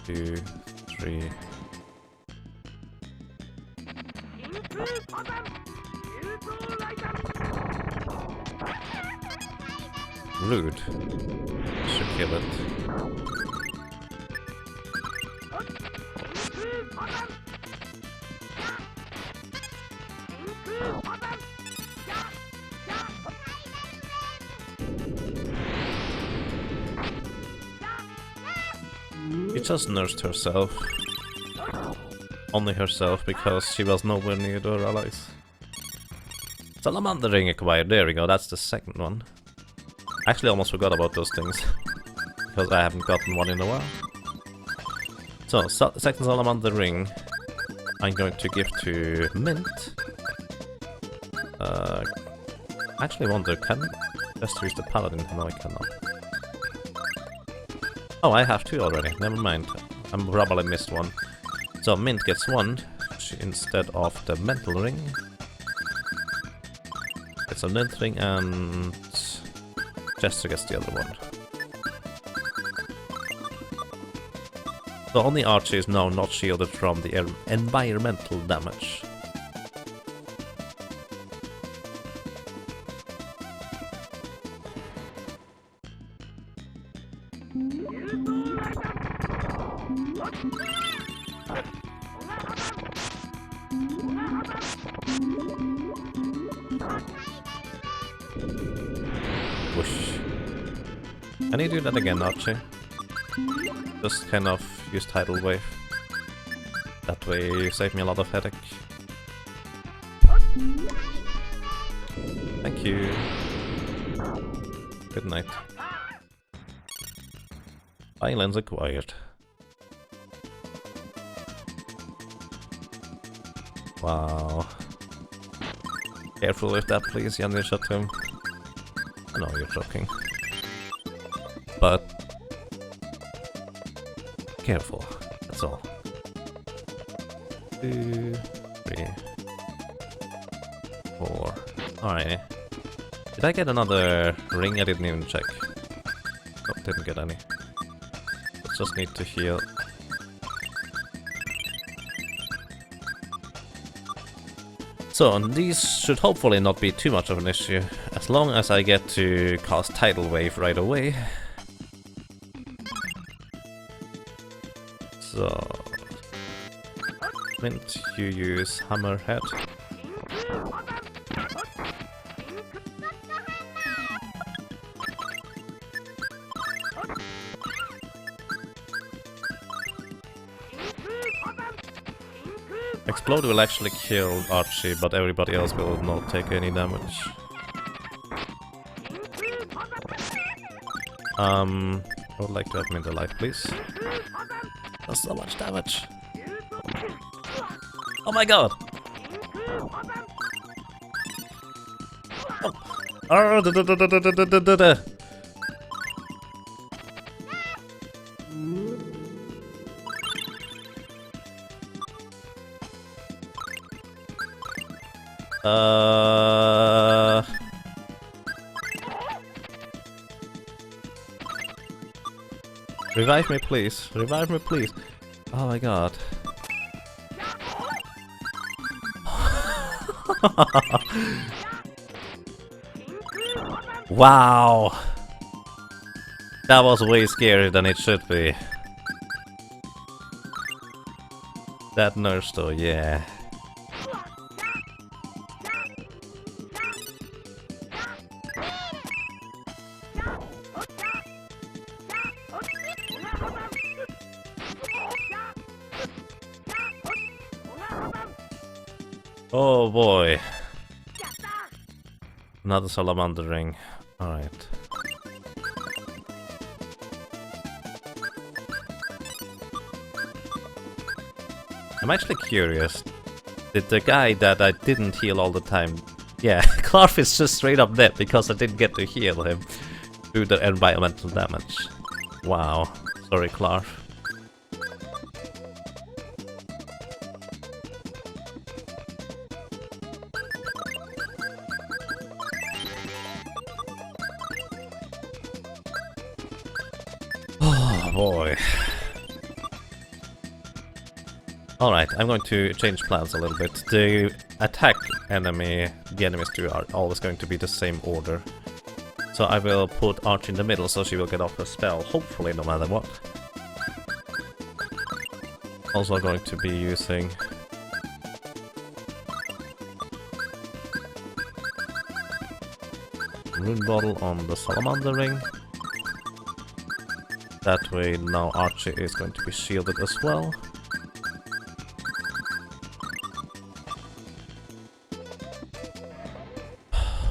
A: Two, 3. Rude. Should kill it. She just nursed herself. Only herself, because she was nowhere near her allies. Salamander ring acquired, there we go, that's the second one. Actually almost forgot about those things, because I haven't gotten one in a while. So, second Salamander ring I'm going to give to Mint. Actually wonder, can Chester use the Paladin? No, I cannot. Oh, I have 2 already, never mind. I probably missed one. So Mint gets 1 instead of the Mental Ring. It's a Mental Ring and Chester gets the other one. The only archer is now not shielded from the environmental damage. Whoosh. Can you do that again, Archie? Just kind of use Tidal Wave. That way you save me a lot of headache. Thank you. Good night. Islands acquired. Wow. Careful with that, please, Yanni shot him. I know you're joking. But careful, that's all. 2, 3, 4. Alright. Did I get another ring? I didn't even check. Nope, didn't get any. Just need to heal. So, these should hopefully not be too much of an issue, as long as I get to cast Tidal Wave right away. So... Mint, you use Hammerhead. Explode will actually kill Archie, but everybody else will not take any damage. I would like to have Mint alive, please. That's so much damage. Oh my god! Oh. Revive me, please. Revive me, please. Oh my god. Wow! That was way scarier than it should be. That nurse though, yeah. Oh boy. Another salamander ring. Alright. I'm actually curious. Did the guy that I didn't heal all the time... Yeah, Clarf is just straight up dead because I didn't get to heal him through the environmental damage. Wow. Sorry, Clarf. Oh boy. Alright, I'm going to change plans a little bit. The attack enemy, the enemies too, are always going to be the same order. So I will put Arch in the middle so she will get off her spell, hopefully no matter what. Also going to be using... Rune Bottle on the Salamander Ring. That way now Archie is going to be shielded as well.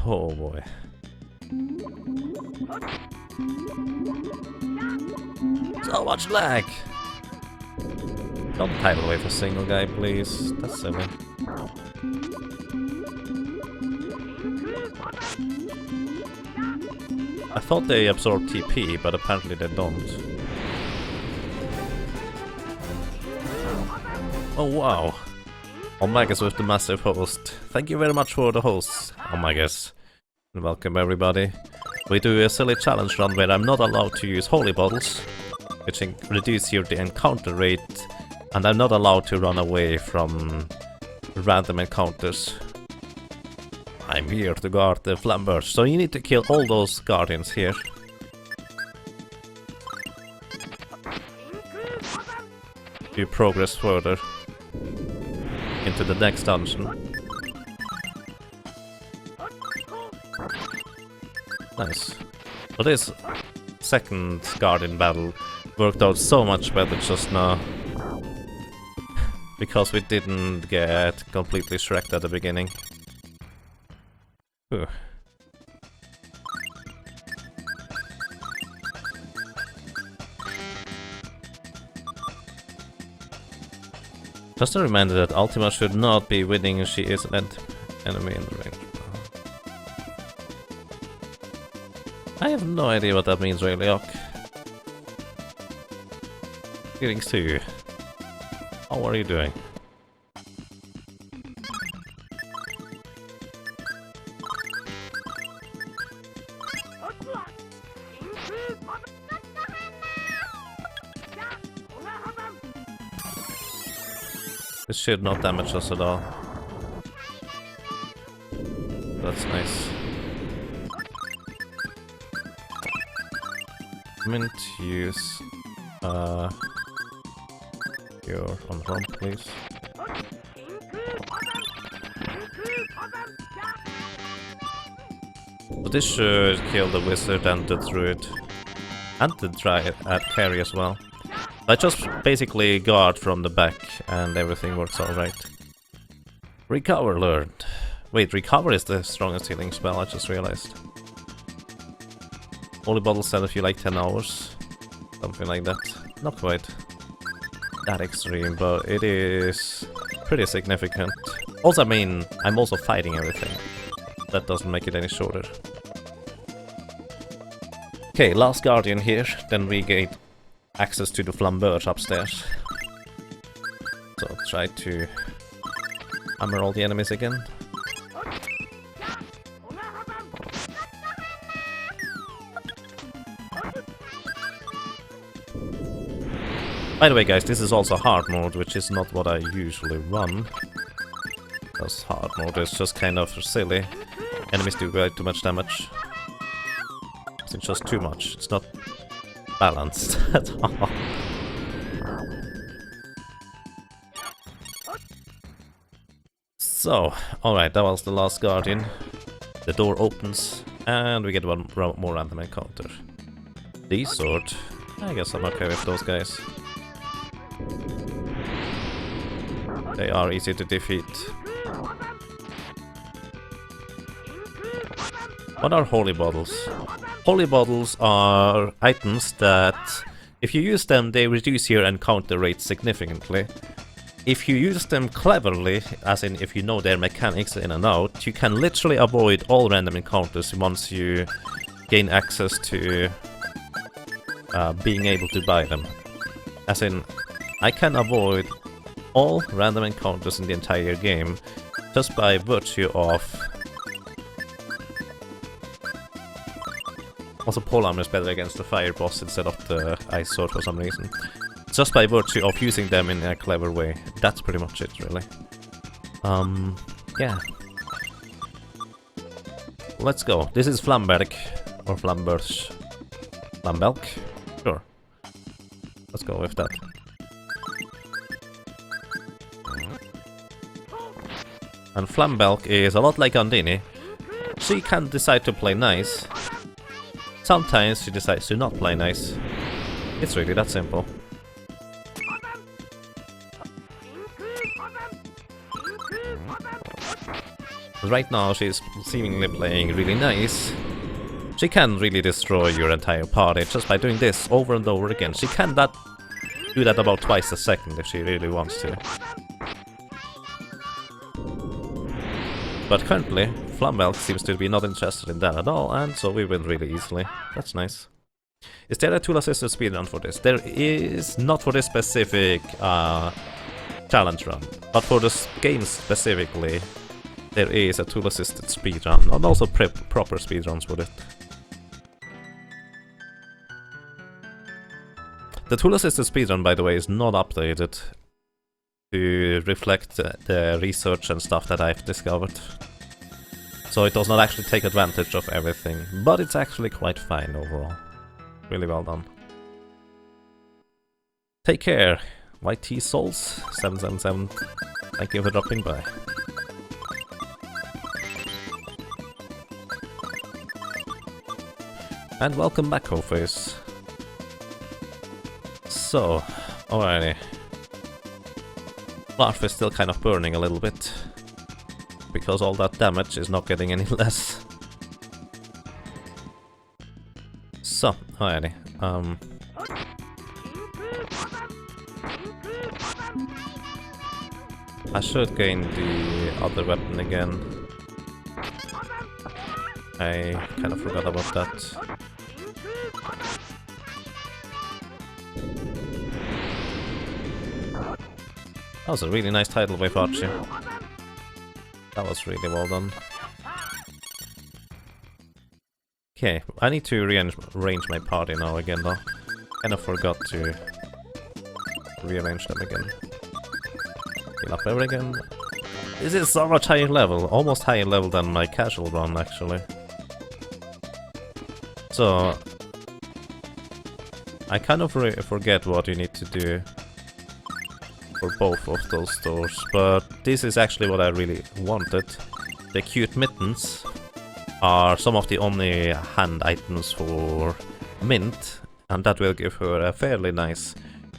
A: Oh boy. So much lag! Don't tidal wave a single guy, please. That's silly. I thought they absorb TP, but apparently they don't. Oh wow! Omegas with the massive host. Thank you very much for the host, Omegas. And welcome everybody. We do a silly challenge run where I'm not allowed to use holy bottles, which reduce the encounter rate, and I'm not allowed to run away from random encounters. I'm here to guard the Flamberge, so you need to kill all those guardians here. To progress further into the next dungeon. Nice. So this second Guardian battle worked out so much better just now. Because we didn't get completely shreked at the beginning. Whew. Just a reminder that Ultima should not be winning, she is an enemy in the range. I have no idea what that means really, Ok. Greetings to you. How are you doing? This should not damage us at all. That's nice. Mint, use your on run, please. So this should kill the wizard and the druid. And the dryad carry as well. I just basically guard from the back and everything works alright. Recover learned. Wait, recover is the strongest healing spell, I just realized. Holy bottle said if you like 10 hours. Something like that. Not quite that extreme, but it is pretty significant. Also, I mean, I'm also fighting everything. That doesn't make it any shorter. Okay, last guardian here, then we get access to the Flamberge upstairs. So try to hammer all the enemies again. By the way guys, this is also hard mode, which is not what I usually run. Because hard mode is just kind of silly. Enemies do way too much damage. It's just too much. It's not balanced at all. So, alright, that was the last guardian. The door opens, and we get one more random encounter. The sword. I guess I'm okay with those guys. They are easy to defeat. What are holy bottles? Holy bottles are items that, if you use them, they reduce your encounter rate significantly. If you use them cleverly, as in if you know their mechanics in and out, you can literally avoid all random encounters once you gain access to being able to buy them. As in, I can avoid all random encounters in the entire game just by virtue of... Also, pole armor is better against the fire boss instead of the ice sword for some reason. Just by virtue of using them in a clever way. That's pretty much it, really. Yeah. Let's go. This is Flamberg. Or Flambers. Flambelk? Sure. Let's go with that. And Flambelk is a lot like Andini. She can decide to play nice. Sometimes she decides to not play nice. It's really that simple. Right now she's seemingly playing really nice. She can really destroy your entire party just by doing this over and over again. She can do that about twice a second if she really wants to. But currently, Flambelk seems to be not interested in that at all, and so we win really easily. That's nice. Is there a tool-assisted speedrun for this? There is not for this specific challenge run, but for this game specifically, there is a tool-assisted speedrun, and also proper speedruns with it. The tool-assisted speedrun, by the way, is not updated to reflect the research and stuff that I've discovered. So it does not actually take advantage of everything, but it's actually quite fine overall. Really well done. Take care, YT Souls 777. Thank you for dropping by. And welcome back, Hoface. So, alrighty. Larf is still kind of burning a little bit, because all that damage is not getting any less. So, alrighty. I should gain the other weapon again. I kind of forgot about that. That was a really nice tidal wave, Archie. That was really well done. Okay, I need to rearrange my party now again though. Kind of forgot to rearrange them again. Heal up ever again. This is so much higher level, almost higher level than my casual run actually. So I kind of forget what you need to do for both of those stores, but this is actually what I really wanted. The cute mittens are some of the only hand items for Mint, and that will give her a fairly nice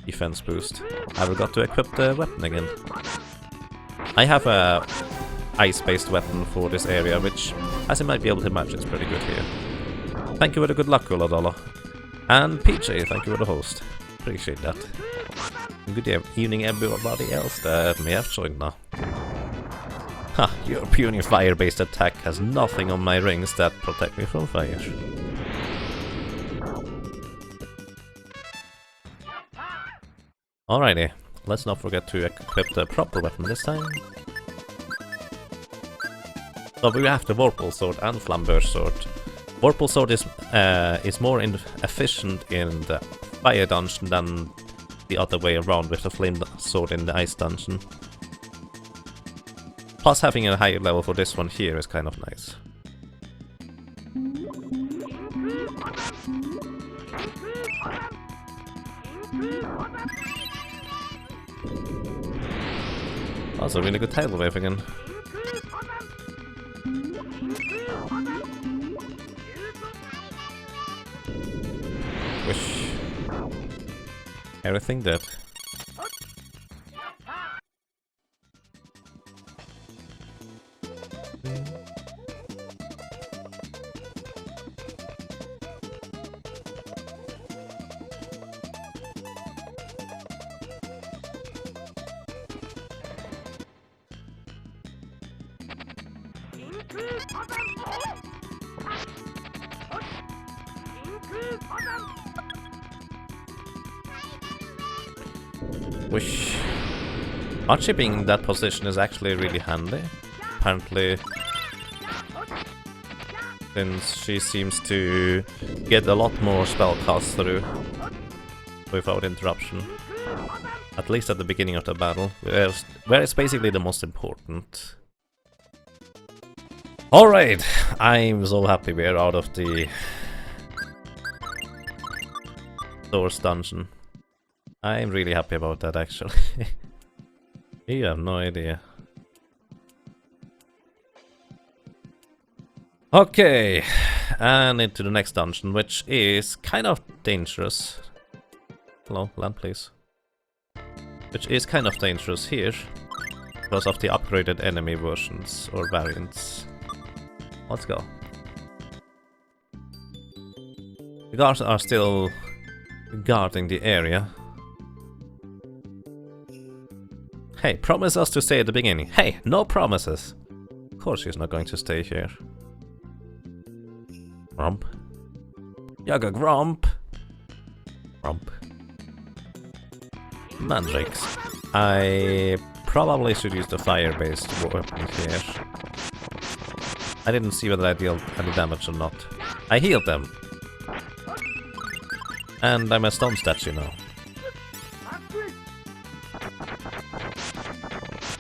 A: defense boost. I forgot to equip the weapon again. I have a ice-based weapon for this area, which, as you might be able to imagine, is pretty good here. Thank you for the good luck, Uladala. And PJ, thank you for the host. Appreciate that. Good evening everybody else that may have joined now. Ha, your puny fire-based attack has nothing on my rings that protect me from fire. Alrighty, let's not forget to equip the proper weapon this time. So we have the Vorpal Sword and Flamberge Sword. Vorpal Sword is more efficient in the fire dungeon than the other way around with the flame sword in the ice dungeon. Plus having a higher level for this one here is kind of nice. Also really good tidal wave again. Wish. Everything dead. Wish. Archie being in that position is actually really handy. Apparently, since she seems to get a lot more spell cast through without interruption. At least at the beginning of the battle, where it's basically the most important. Alright, I'm so happy we're out of the Doors dungeon. I'm really happy about that actually. You have no idea. Okay, and into the next dungeon, which is kind of dangerous. Hello, land please. Which is kind of dangerous here, because of the upgraded enemy versions or variants. Let's go. The guards are still guarding the area. Hey, promise us to stay at the beginning. Hey, no promises. Of course she's not going to stay here. Grump. Yaga Grump. Grump. Mandrakes. I probably should use the fire-based weapon here. I didn't see whether I dealt any damage or not. I healed them. And I'm a stone statue now.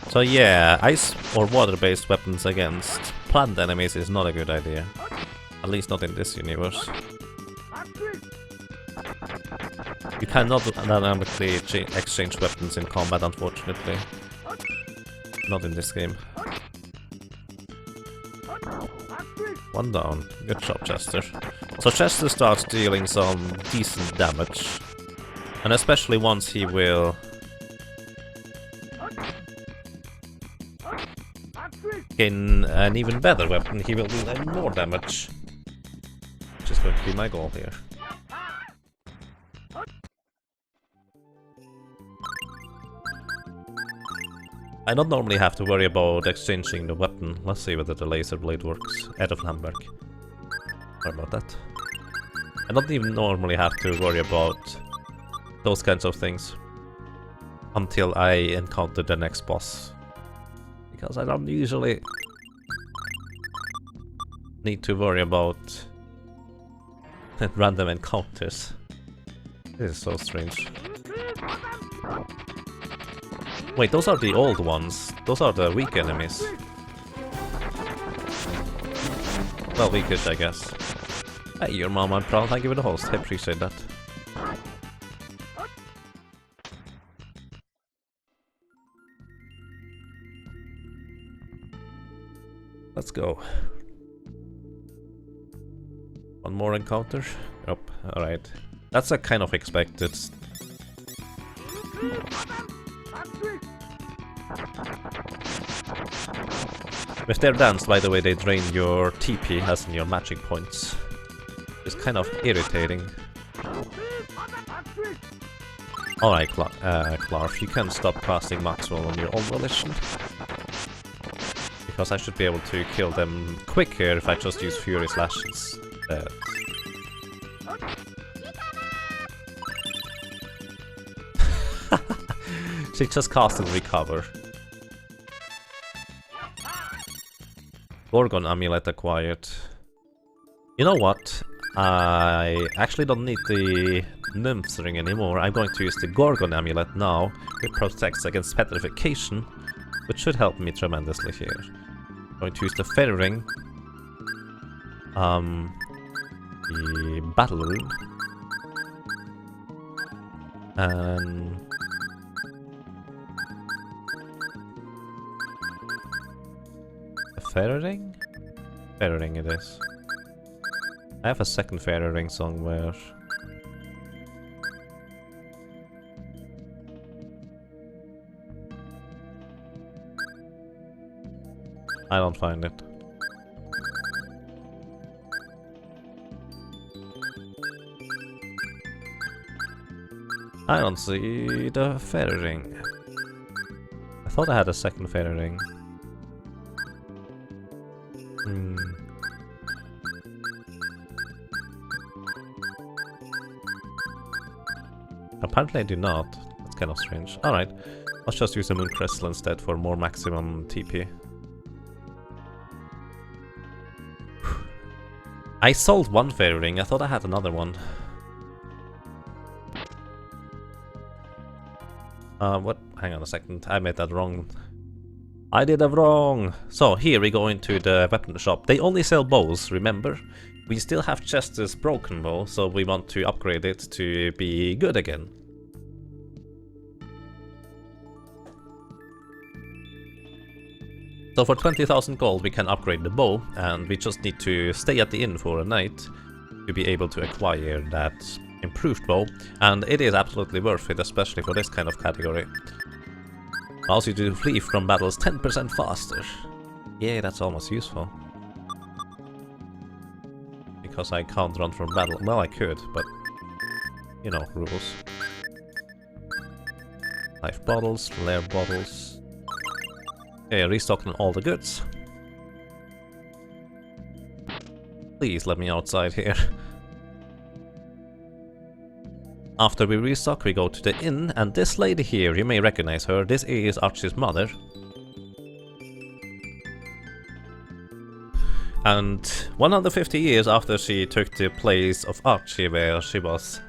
A: So yeah, ice or water-based weapons against plant enemies is not a good idea. At least not in this universe. You cannot dynamically exchange weapons in combat, unfortunately. Not in this game. One down. Good job, Chester. So Chester starts dealing some decent damage. And especially once he will gain an even better weapon, he will deal even more damage. Which is going to be my goal here. I don't normally have to worry about exchanging the weapon. Let's see whether the laser blade works. Out of Hamburg. Sorry about that. I don't even normally have to worry about those kinds of things until I encounter the next boss. Because I don't usually need to worry about random encounters. This is so strange. Wait, those are the old ones. Those are the weak enemies. Well, weakish, I guess. Hey, your mom, I'm proud. Thank you for the host. I appreciate that. Let's go. One more encounter? Oh, alright. That's a kind of expected. With their dance, by the way, they drain your TP as in your magic points. It's kind of irritating. Alright, Clark, you can stop casting Maxwell on your own volition. Because I should be able to kill them quicker if I just use Fury Slashes. She just casted Recover. Gorgon Amulet acquired. You know what? I actually don't need the Nymph's Ring anymore. I'm going to use the Gorgon Amulet now. It protects against petrification, which should help me tremendously here. I'm going to use the Fairy Ring. The Battle Rune. And... a Fairy Ring? Fairy Ring it is. I have a second Fairy Ring somewhere. I don't find it. I don't see the Fairy Ring. I thought I had a second Fairy Ring. Apparently I do not. That's kind of strange. Alright, let's just use a Moon Crystal instead for more maximum TP. I sold one Fairy Ring, I thought I had another one. What? Hang on a second, I made that wrong. I did that wrong! So, here we go into the weapon shop. They only sell bows, remember? We still have Chester's broken bow, so we want to upgrade it to be good again. So for 20,000 gold we can upgrade the bow, and we just need to stay at the inn for a night to be able to acquire that improved bow, and it is absolutely worth it, especially for this kind of category. Allows you to flee from battles 10% faster. Yeah, that's almost useful. Because I can't run from battle. Well, I could, but... you know, rules. Life bottles, flare bottles... Okay, restocking all the goods. Please let me outside here. After we restock, we go to the inn, and this lady here, you may recognize her, this is Archie's mother. And 150 years after she took the place of Archie, where she was,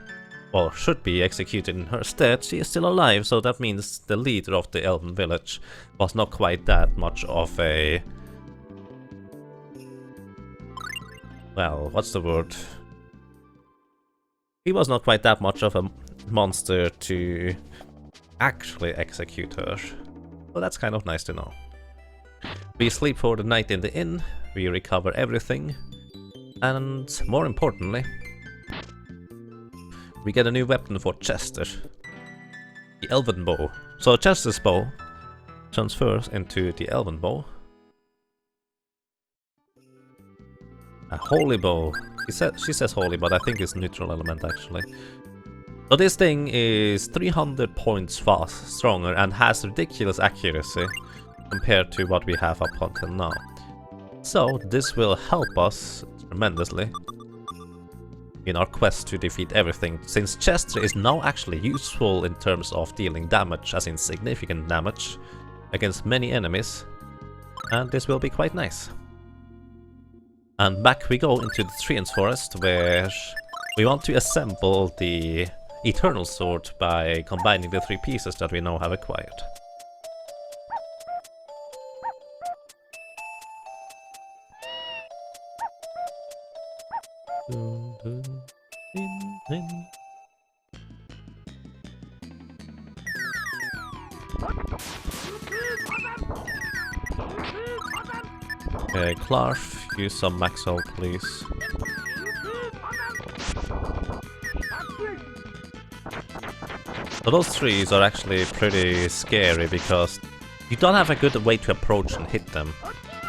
A: or should be, executed in her stead, she is still alive, so that means the leader of the elven village was not quite that much of a... well, what's the word? He was not quite that much of a monster to actually execute her. So that's kind of nice to know. We sleep for the night in the inn, we recover everything, and more importantly, we get a new weapon for Chester. The Elven Bow. So Chester's bow transfers into the Elven Bow. A Holy Bow. She says holy, but I think it's neutral element actually. So this thing is 300 points stronger and has ridiculous accuracy compared to what we have up until now. So this will help us tremendously in our quest to defeat everything, since Chester is now actually useful in terms of dealing damage, as in significant damage, against many enemies, and this will be quite nice. And back we go into the Treants Forest, where we want to assemble the Eternal Sword by combining the 3 pieces that we now have acquired. Okay, Clarf, use some max health, please. So those trees are actually pretty scary because you don't have a good way to approach and hit them.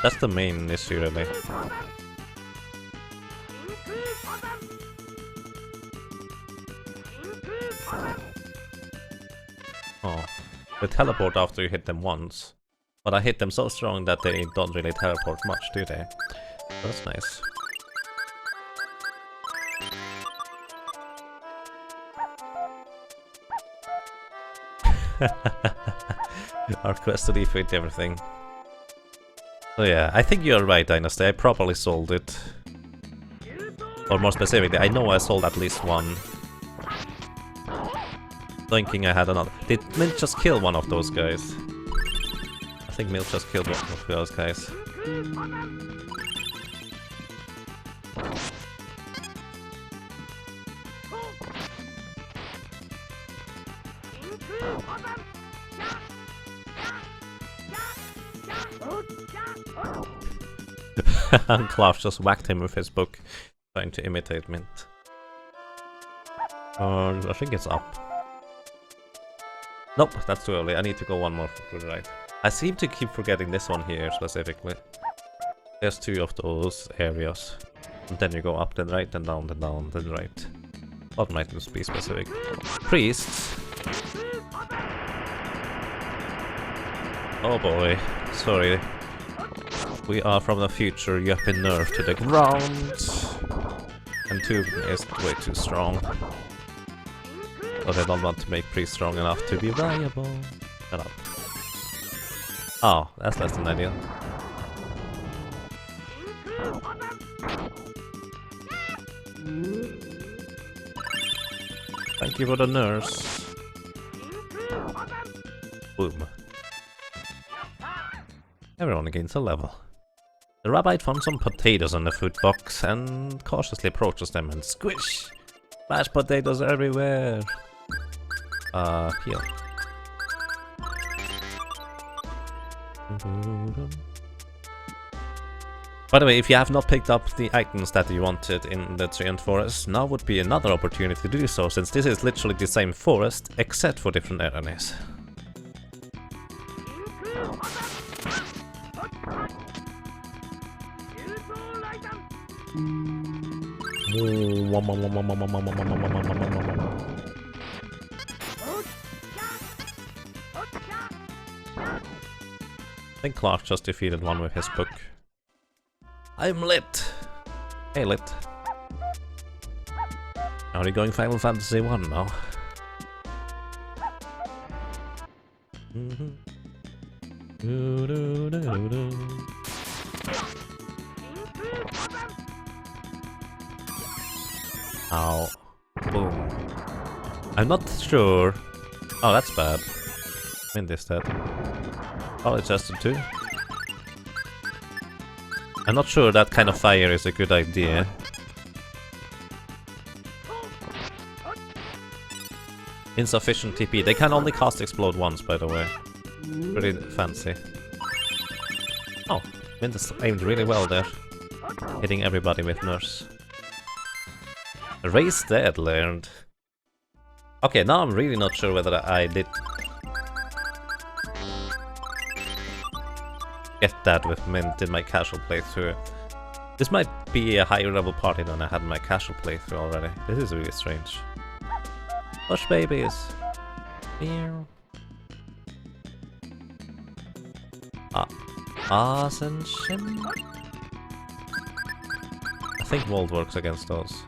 A: That's the main issue, really. Oh, they teleport after you hit them once. But I hit them so strong that they don't really teleport much, do they? That's nice. Our quest to defeat everything. So yeah, I think you're right, Dynasty. I probably sold it. Or more specifically, I know I sold at least one. Thinking I had another. Did Mint just kill one of those guys? I think Mint just killed one of those guys. And Klaus just whacked him with his book, trying to imitate Mint. I think it's up. Nope, that's too early. I need to go one more to the right. I seem to keep forgetting this one here specifically. There's two of those areas. And then you go up, then right, then down, then right. What might this be specific? Priests. Oh boy, sorry. We are from the future, you have been nerfed to the ground. And 2 is way too strong. But I don't want to make priests strong enough to be viable. Shut up. Oh, that's less than ideal. Thank you for the nurse. Boom. Everyone gains a level. The rabbi found some potatoes on the food box and cautiously approaches them and squish! Mashed potatoes everywhere! Heal. By the way, if you have not picked up the items that you wanted in the Treant Forest, now would be another opportunity to do so, since this is literally the same forest, except for different enemies. I think Clark just defeated one with his book. I'm lit! Hey, lit. Are you going Final Fantasy 1 now? Ow. Boom. I'm not sure. Oh, that's bad. Mint is dead. Oh, it's just a 2. I'm not sure that kind of fire is a good idea. Insufficient TP. They can only cast Explode once, by the way. Pretty fancy. Oh, Mint is aimed really well there. Hitting everybody with Nurse. Raise Dead learned. Okay, now I'm really not sure whether I did get that with Mint in my casual playthrough. This might be a higher level party than I had in my casual playthrough already. This is really strange. Hush babies! Meow. Ascension? I think Mold works against those.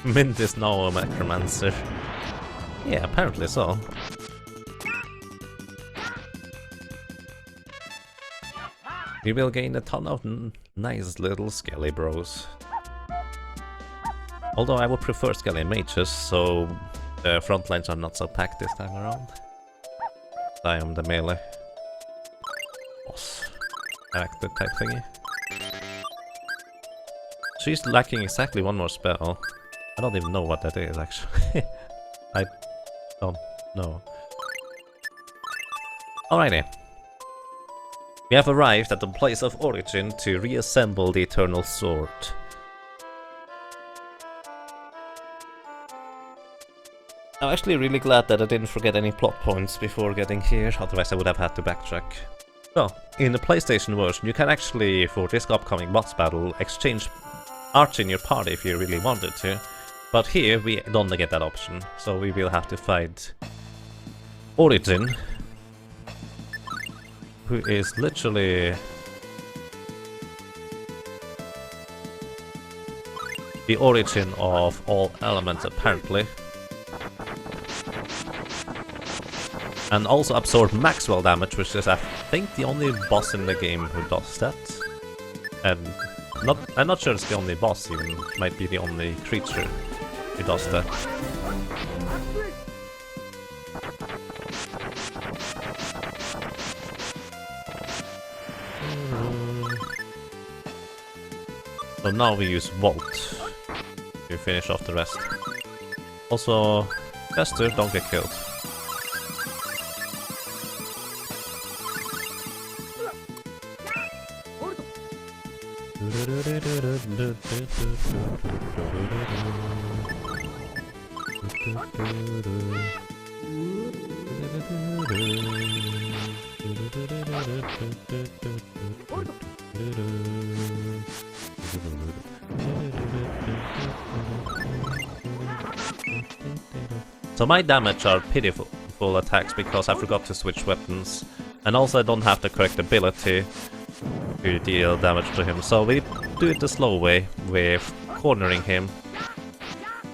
A: Mint is now a Necromancer. Yeah, apparently so. We will gain a ton of nice little Skelly bros. Although I would prefer Skelly mages, so the front lines are not so packed this time around. I am the melee boss character type thingy. She's lacking exactly one more spell. I don't even know what that is actually. I don't know. Alrighty. We have arrived at the place of origin to reassemble the Eternal Sword. I'm actually really glad that I didn't forget any plot points before getting here, otherwise I would have had to backtrack. So, in the PlayStation version you can actually, for this upcoming boss battle, exchange arts in your party if you really wanted to. But here we don't get that option, so we will have to fight Origin, who is literally the origin of all elements apparently. And also absorb Maxwell damage, which is I think the only boss in the game who does that. And I'm not sure it's the only boss even, it might be the only creature who does that. So now we use Volt to finish off the rest. Also, Chester, don't get killed. So my damage are pitiful attacks because I forgot to switch weapons, and also I don't have the correct ability to deal damage to him. So we do it the slow way, with cornering him,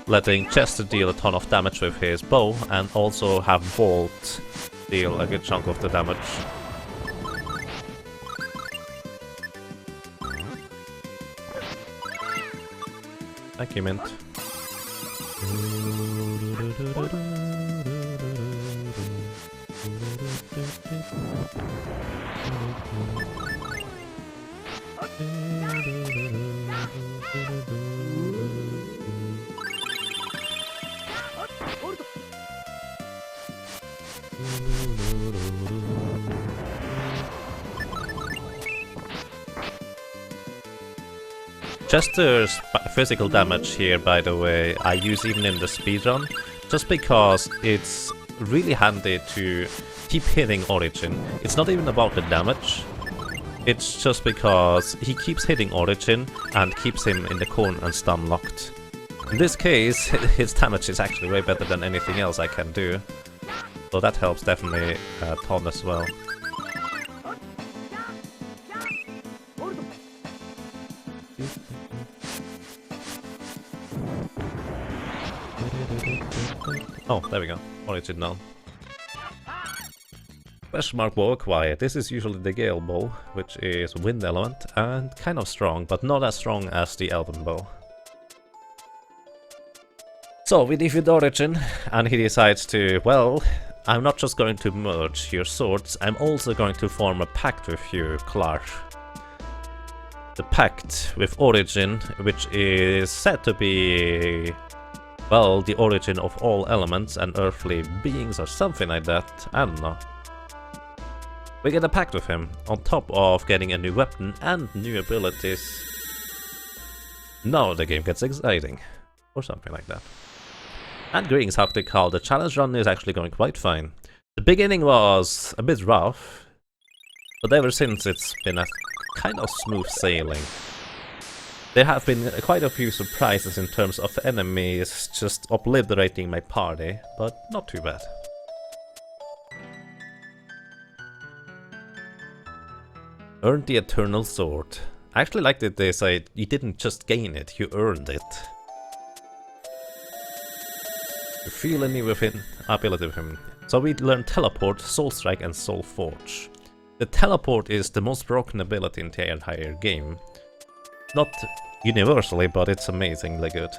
A: letting Chester deal a ton of damage with his bow, and also have Volt deal a good chunk of the damage. Thank you, Mint. Chester's physical damage here, by the way, I use even in the speedrun, just because it's really handy to keep hitting Origin. It's not even about the damage, it's just because he keeps hitting Origin and keeps him in the corner and stun locked. In this case, his damage is actually way better than anything else I can do, so that helps definitely a ton as well. Oh, there we go. Origin now. Question mark bow acquired. This is usually the Gale bow, which is wind element and kind of strong, but not as strong as the Elven bow. So we defeat Origin, and he decides to, well, I'm not just going to merge your swords, I'm also going to form a pact with you, Clark. The pact with Origin, which is said to be, well, the origin of all elements and earthly beings or something like that, I don't know. We get a pact with him, on top of getting a new weapon and new abilities. Now the game gets exciting, or something like that. And greetings, Hardmode. The challenge run is actually going quite fine. The beginning was a bit rough, but ever since it's been a kind of smooth sailing. There have been quite a few surprises in terms of enemies just obliterating my party, but not too bad. Earned the Eternal Sword. I actually like that they say you didn't just gain it, you earned it. You feel any within ability with him. So we learn Teleport, Soul Strike and Soul Forge. The Teleport is the most broken ability in the entire game. Not universally, but it's amazingly good.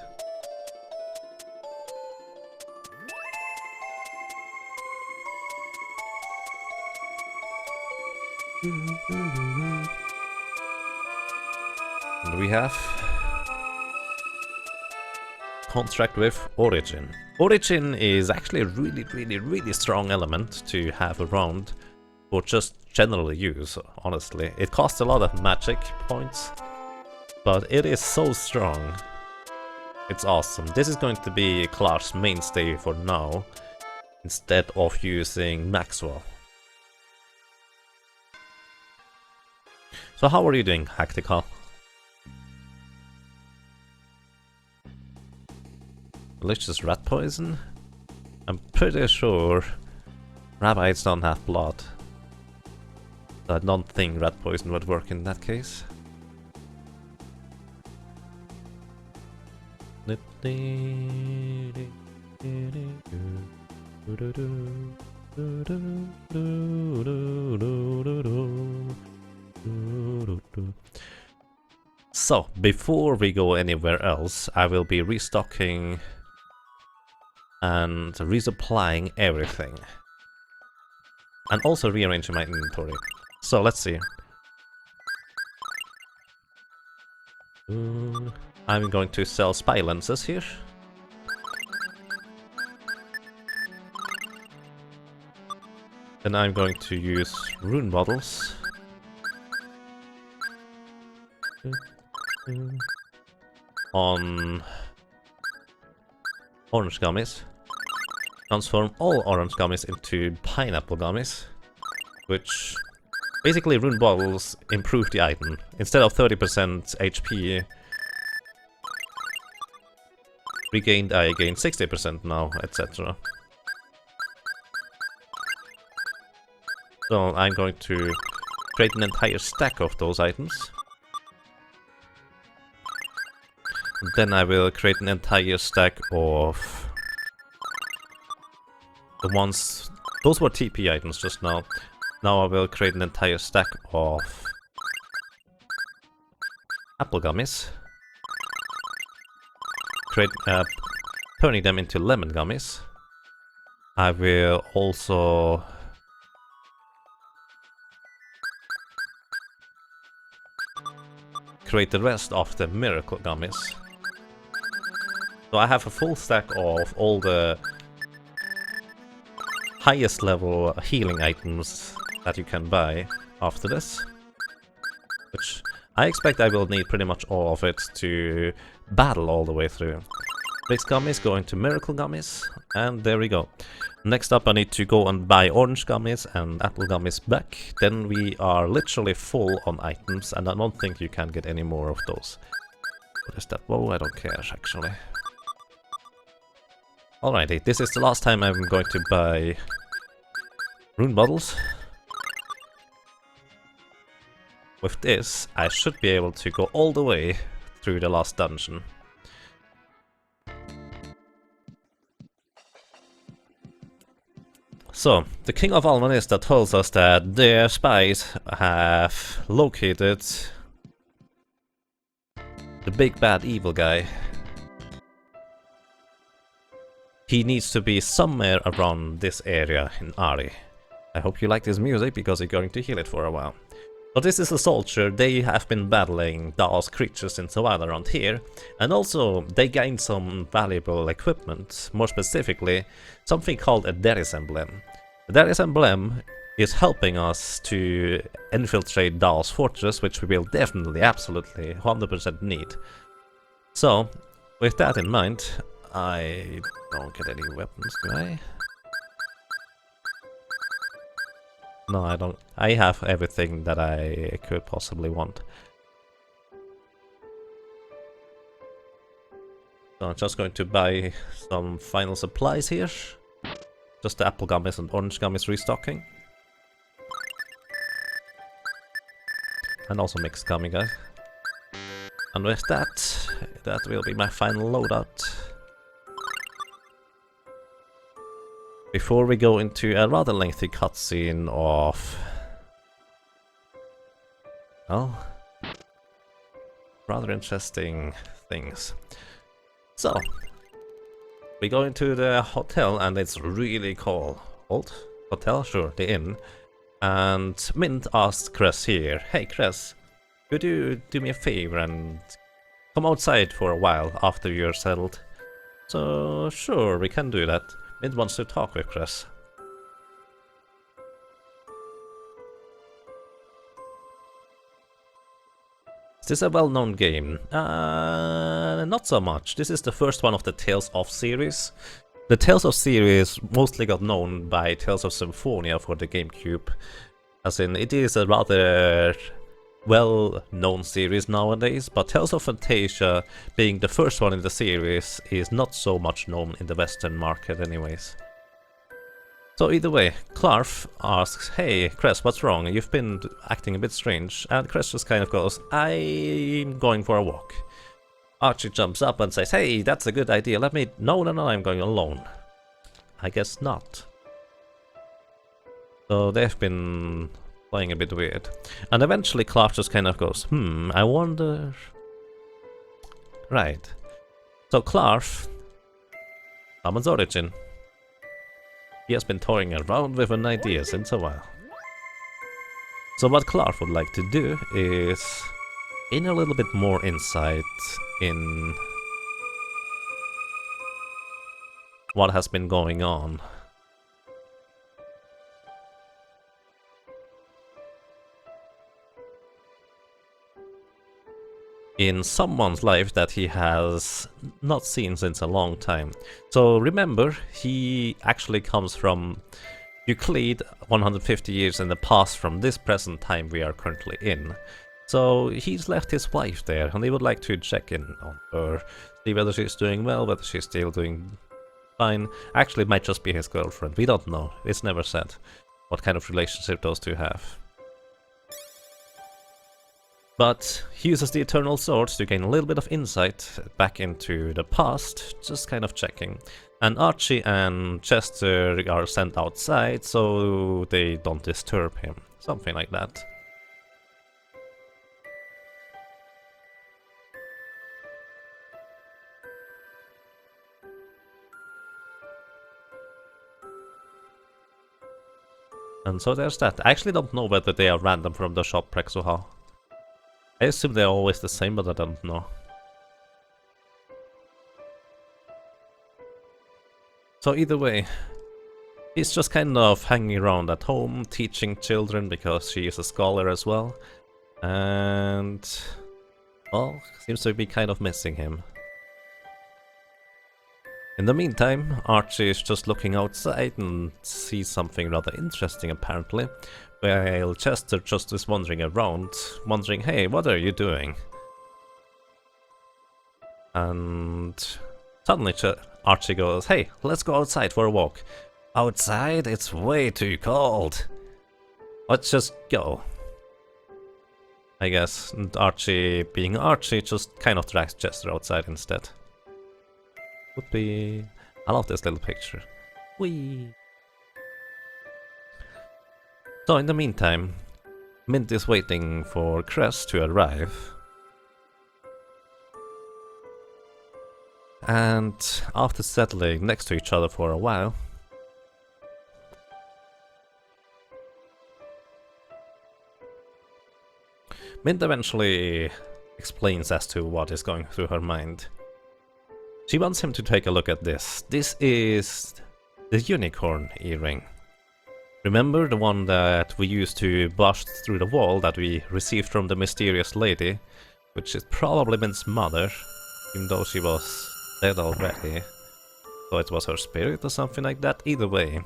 A: And we have contract with Origin. Origin is actually a really strong element to have around for just general use, honestly. It costs a lot of magic points, but it is so strong. It's awesome. This is going to be Clark's mainstay for now, instead of using Maxwell. So how are you doing, Hactical? Malicious rat poison? I'm pretty sure rabbits don't have blood. I don't think rat poison would work in that case. So, before we go anywhere else, I will be restocking and resupplying everything. And also rearranging my inventory. So, let's see. I'm going to sell spy lenses here. Then I'm going to use rune bottles. On orange gummies. Transform all orange gummies into pineapple gummies, which basically rune bottles improve the item. Instead of 30% HP regained, I gain 60% now, etc. So I'm going to create an entire stack of those items. Then I will create an entire stack of the ones... Those were TP items just now. Now I will create an entire stack of apple gummies. Turning them into lemon gummies. I will also create the rest of the miracle gummies. So I have a full stack of all the highest level healing items that you can buy after this. Which I expect I will need pretty much all of it to battle all the way through. These gummies go into miracle gummies, and there we go. Next up I need to go and buy orange gummies and apple gummies back. Then we are literally full on items, and I don't think you can get any more of those. What is that? Whoa, I don't care actually. Alrighty, this is the last time I'm going to buy rune bottles. With this, I should be able to go all the way through the last dungeon. So, the King of Almanista tells us that their spies have located the big bad evil guy. He needs to be somewhere around this area in Ari. I hope you like this music because you're going to heal it for a while. So this is a soldier. They have been battling Dao's creatures in a while around here, and also they gained some valuable equipment, more specifically something called a Darius emblem. The Darius emblem is helping us to infiltrate Dao's fortress, which we will definitely, absolutely, 100% need. So, with that in mind, I don't get any weapons, do I? No, I don't. I have everything that I could possibly want. So I'm just going to buy some final supplies here. Just the apple gummies and orange gummies restocking. And also mixed gummy guys. And with that, that will be my final loadout. Before we go into a rather lengthy cutscene of... well, rather interesting things. So, we go into the hotel and it's really cold. Hotel? Sure, the inn. And Mint asked Cress here, "Hey Cress, could you do me a favor and come outside for a while after you're settled?" So, sure, we can do that. Mint wants to talk with Cress. Is this a well-known game? Not so much. This is the first one of the Tales of series. The Tales of series mostly got known by Tales of Symphonia for the GameCube. As in, it is a rather well-known series nowadays, but Tales of Phantasia, being the first one in the series, is not so much known in the Western market anyways. So either way, Clarf asks, "Hey Cress, what's wrong? You've been acting a bit strange." And Cress just kind of goes, "I'm going for a walk." Archie jumps up and says, "Hey, that's a good idea. Let me..." No, no, no, I'm going alone. I guess not. So they've been playing a bit weird. And eventually Clark just kind of goes, I wonder... Right. So Clark summons Origin. He has been toying around with an idea since a while. So what Clark would like to do is gain a little bit more insight in what has been going on. In someone's life that he has not seen since a long time. So remember, he actually comes from Euclid 150 years in the past from this present time we are currently in. So he's left his wife there and he would like to check in on her, see whether she's doing well, whether she's still doing fine. Actually, it might just be his girlfriend, we don't know, it's never said what kind of relationship those two have. But he uses the Eternal Sword to gain a little bit of insight back into the past, just kind of checking. And Archie and Chester are sent outside so they don't disturb him, something like that. And so there's that. I actually don't know whether they are random from the shop Prex or how. I assume they're always the same, but I don't know. So either way, he's just kind of hanging around at home, teaching children because she is a scholar as well. And... well, seems to be kind of missing him. In the meantime, Archie is just looking outside and sees something rather interesting apparently. While Chester just is wandering around, wondering, hey, what are you doing? And suddenly Archie goes, hey, let's go outside for a walk. Outside? It's way too cold. Let's just go. I guess, and Archie, being Archie, just kind of drags Chester outside instead. Would be... I love this little picture. Whee! So in the meantime, Mint is waiting for Cress to arrive. And after settling next to each other for a while, Mint eventually explains as to what is going through her mind. She wants him to take a look at this. This is the unicorn earring. Remember the one that we used to bust through the wall that we received from the mysterious lady, which is probably Mint's mother, even though she was dead already. So it was her spirit or something like that. Either way,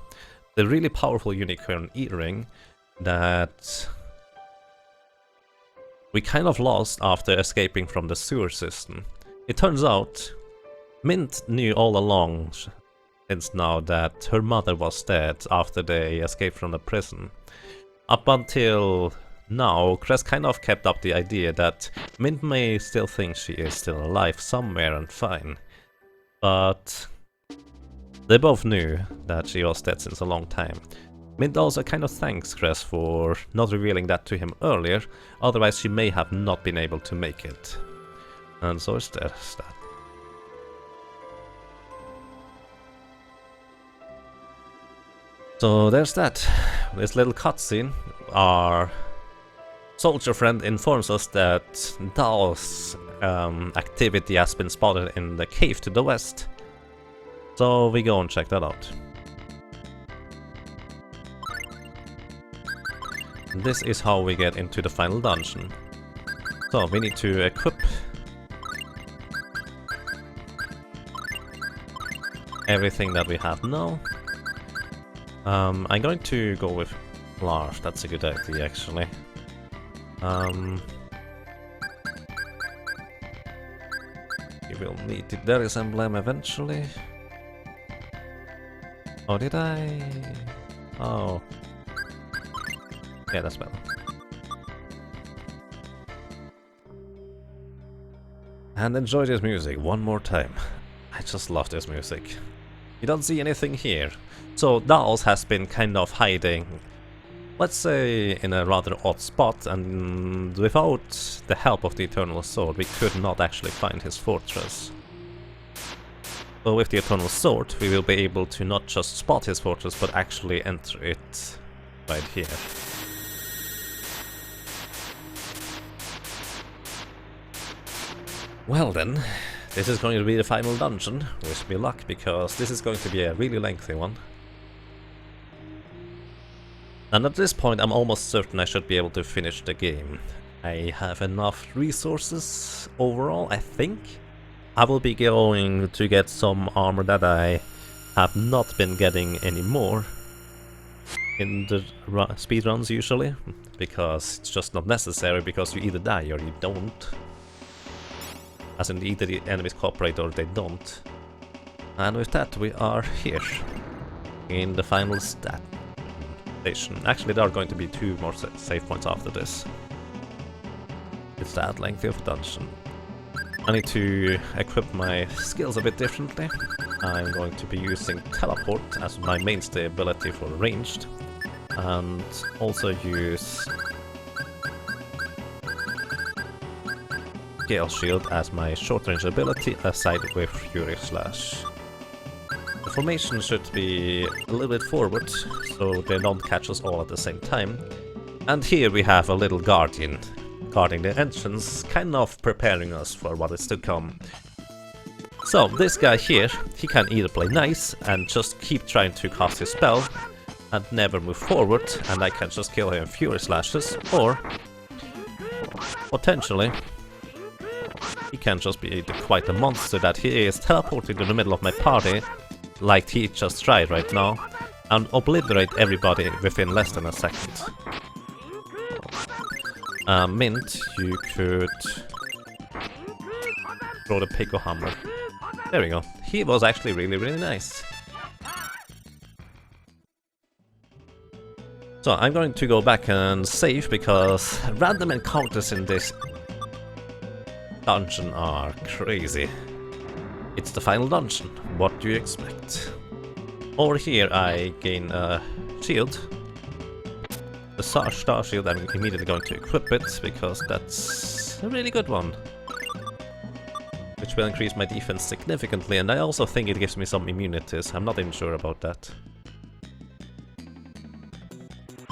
A: the really powerful unicorn earring that we kind of lost after escaping from the sewer system. It turns out Mint knew all along since now that her mother was dead after they escaped from the prison. Up until now, Cress kind of kept up the idea that Mint may still think she is still alive somewhere and fine. But they both knew that she was dead since a long time. Mint also kind of thanks Cress for not revealing that to him earlier, otherwise she may have not been able to make it. And so is there's that. So there's that. This little cutscene. Our soldier friend informs us that Dao's activity has been spotted in the cave to the west. So we go and check that out. This is how we get into the final dungeon. So we need to equip everything that we have now. I'm going to go with large, that's a good idea actually. We will need the Darius emblem eventually. Oh, did I? Oh. Yeah, that's better. And enjoy this music one more time. I just love this music. You don't see anything here. So Daos has been kind of hiding, let's say, in a rather odd spot, and without the help of the Eternal Sword we could not actually find his fortress. So with the Eternal Sword we will be able to not just spot his fortress but actually enter it right here. Well then, this is going to be the final dungeon. Wish me luck, because this is going to be a really lengthy one. And at this point I'm almost certain I should be able to finish the game. I have enough resources overall, I think. I will be going to get some armor that I have not been getting anymore in the speedruns usually, because it's just not necessary, because you either die or you don't. As in, either the enemies cooperate or they don't. And with that we are here in the final station. Actually there are going to be 2 more save points after this. It's that lengthy of a dungeon. I need to equip my skills a bit differently. I'm going to be using teleport as my mainstay ability for ranged, and also use Gale Shield as my short range ability, aside with Fury Slash. The formation should be a little bit forward, so they don't catch us all at the same time. And here we have a little guardian guarding the entrance, kind of preparing us for what is to come. So this guy here, he can either play nice and just keep trying to cast his spell and never move forward, and I can just kill him Fury Slashes, or potentially he can just be quite a monster that he is teleported in the middle of my party, like he just tried right now, and obliterate everybody within less than a second. Mint, you could throw the Pico Hammer. There we go. He was actually really nice. So I'm going to go back and save, because random encounters in this dungeon are crazy. It's the final dungeon. What do you expect? Over here I gain a shield. The Star Shield, I'm immediately going to equip it, because that's a really good one. Which will increase my defense significantly, and I also think it gives me some immunities. I'm not even sure about that.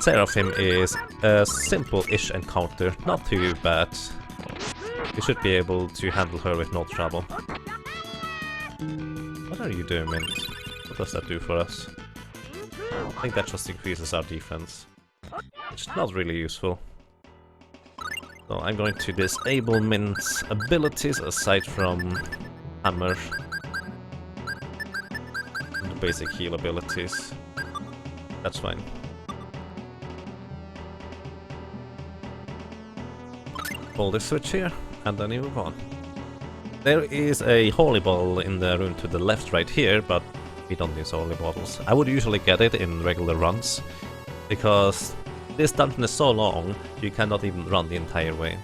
A: Seraphim is a simple-ish encounter, not too bad. You should be able to handle her with no trouble. What are you doing, Mint? What does that do for us? I think that just increases our defense. Which is not really useful. So I'm going to disable Mint's abilities aside from Hammer and the basic heal abilities. That's fine. Pull this switch here, and then you move on. There is a holy bottle in the room to the left right here, but we don't use holy bottles. I would usually get it in regular runs, because this dungeon is so long, you cannot even run the entire way.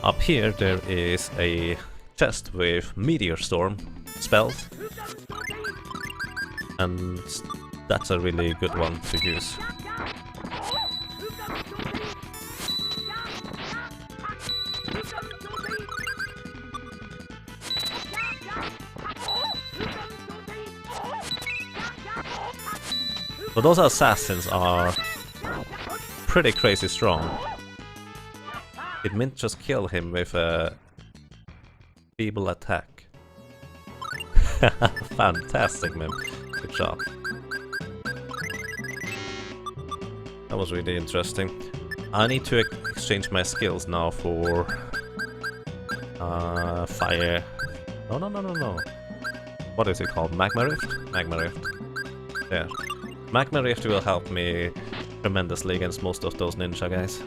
A: Up here there is a chest with Meteor Storm spells, and that's a really good one to use. So those assassins are pretty crazy strong. Did Mint just kill him with a feeble attack? Fantastic, Mint. Good job. That was really interesting. I need to exchange my skills now for fire. No. What is it called? Magma Rift? Magma Rift. There. Magma Rift will help me tremendously against most of those ninja guys.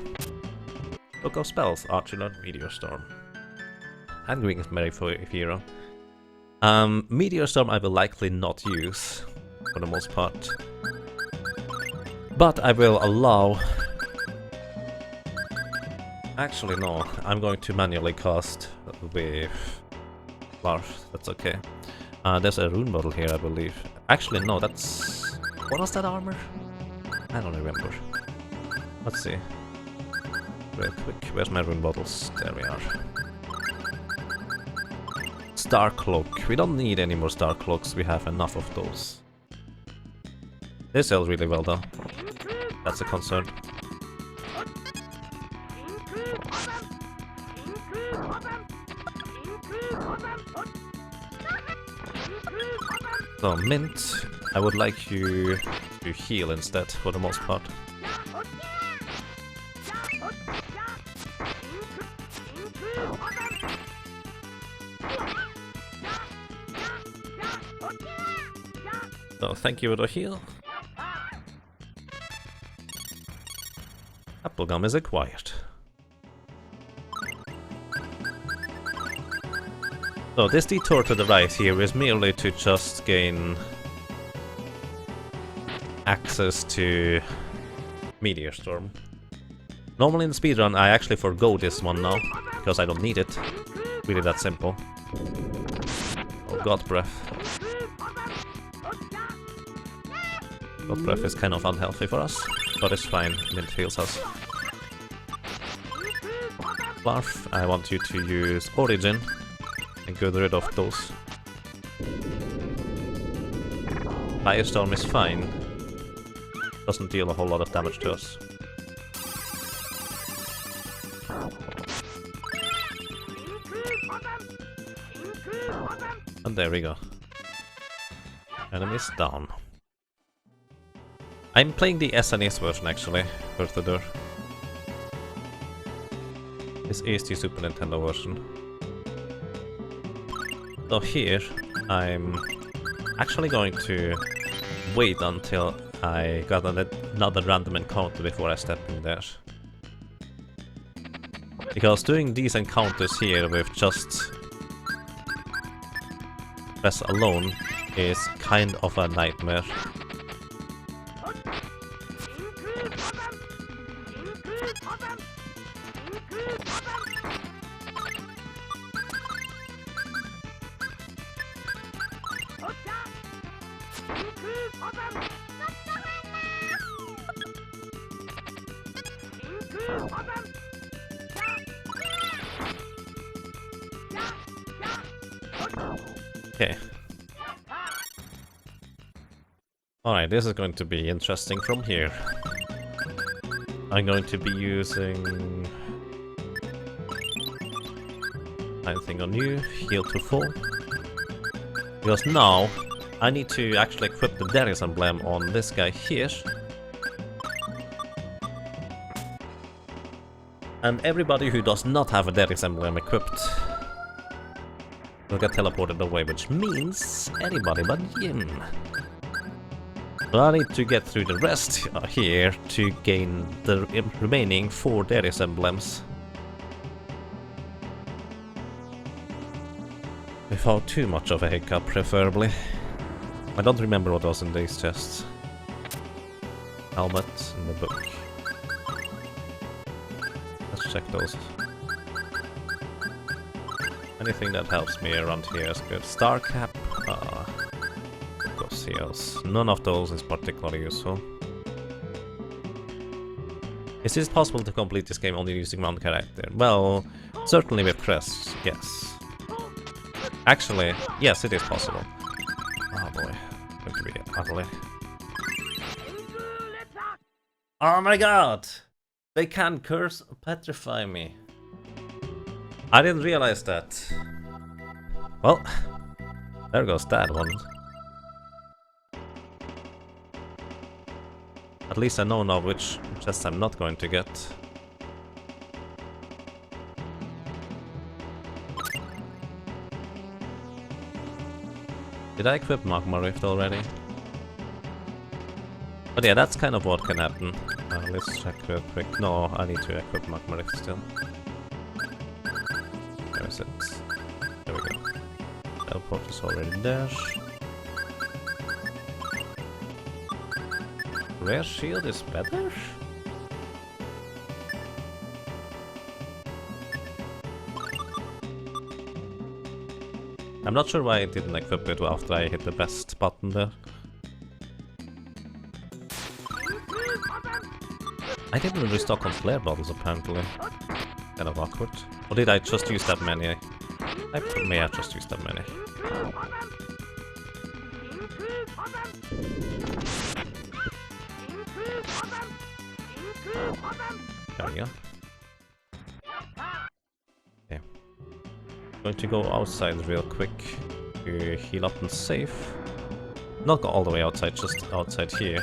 A: Book of Spells, Archulon, Meteor Storm. And Wings Mary for Hero. Meteor Storm I will likely not use, for the most part. But I will allow Actually, no. I'm going to manually cast with Lars. That's okay. There's a rune bottle here, I believe. Actually, no, that's... What was that armor? I don't remember. Let's see. Real quick, where's my rune bottles? There we are. Star Cloak. We don't need any more Star Cloaks, we have enough of those. They sell really well though. That's a concern. So, Mint, I would like you to heal instead, for the most part. So, thank you for the heal. Applegum is acquired. So this detour to the right here is merely to just gain access to Meteor Storm. Normally in the speedrun I actually forgo this one now, because I don't need it. Really that simple. Oh, God Breath. God Breath is kind of unhealthy for us, but it's fine, Mint heals us. Blarf, I want you to use Origin and get rid of those. Firestorm is fine. Doesn't deal a whole lot of damage to us. And there we go. Enemies down. I'm playing the SNES version actually, further. This is the Super Nintendo version. So here, I'm actually going to wait until I got another random encounter before I step in there. Because doing these encounters here with just press alone is kind of a nightmare. Okay. Alright, this is going to be interesting from here. I'm going to be using... anything on you, heal to full. Because now, I need to actually equip the Darius emblem on this guy here. And everybody who does not have a Darius emblem equipped will get teleported away, which means anybody but Jim. So I need to get through the rest here to gain the remaining 4 Darius emblems. Without too much of a hiccup, preferably. I don't remember what was in these chests. Helmet in the book. Let's check those. Anything that helps me around here is good. Star cap. Those heals. None of those is particularly useful. Is it possible to complete this game only using one character? Well, certainly with crests, yes. Actually, yes, it is possible. Oh boy, going to be ugly. Oh my god! They can curse or petrify me. I didn't realize that. Well, there goes that one. At least I know now which chest I'm not going to get. Did I equip Magma Rift already? But yeah, that's kind of what can happen. Let's check real quick. No, I need to equip Magma Rift still. Where is it? There we go. Teleport is already there. Rare shield is better? I'm not sure why I didn't equip it after I hit the best button there. I didn't restock on flare bottles apparently. Kind of awkward. Or did I just use that many? I may have just used that many. There we go. Okay. Going to go outside real quick to heal up and save. Not go all the way outside, just outside here.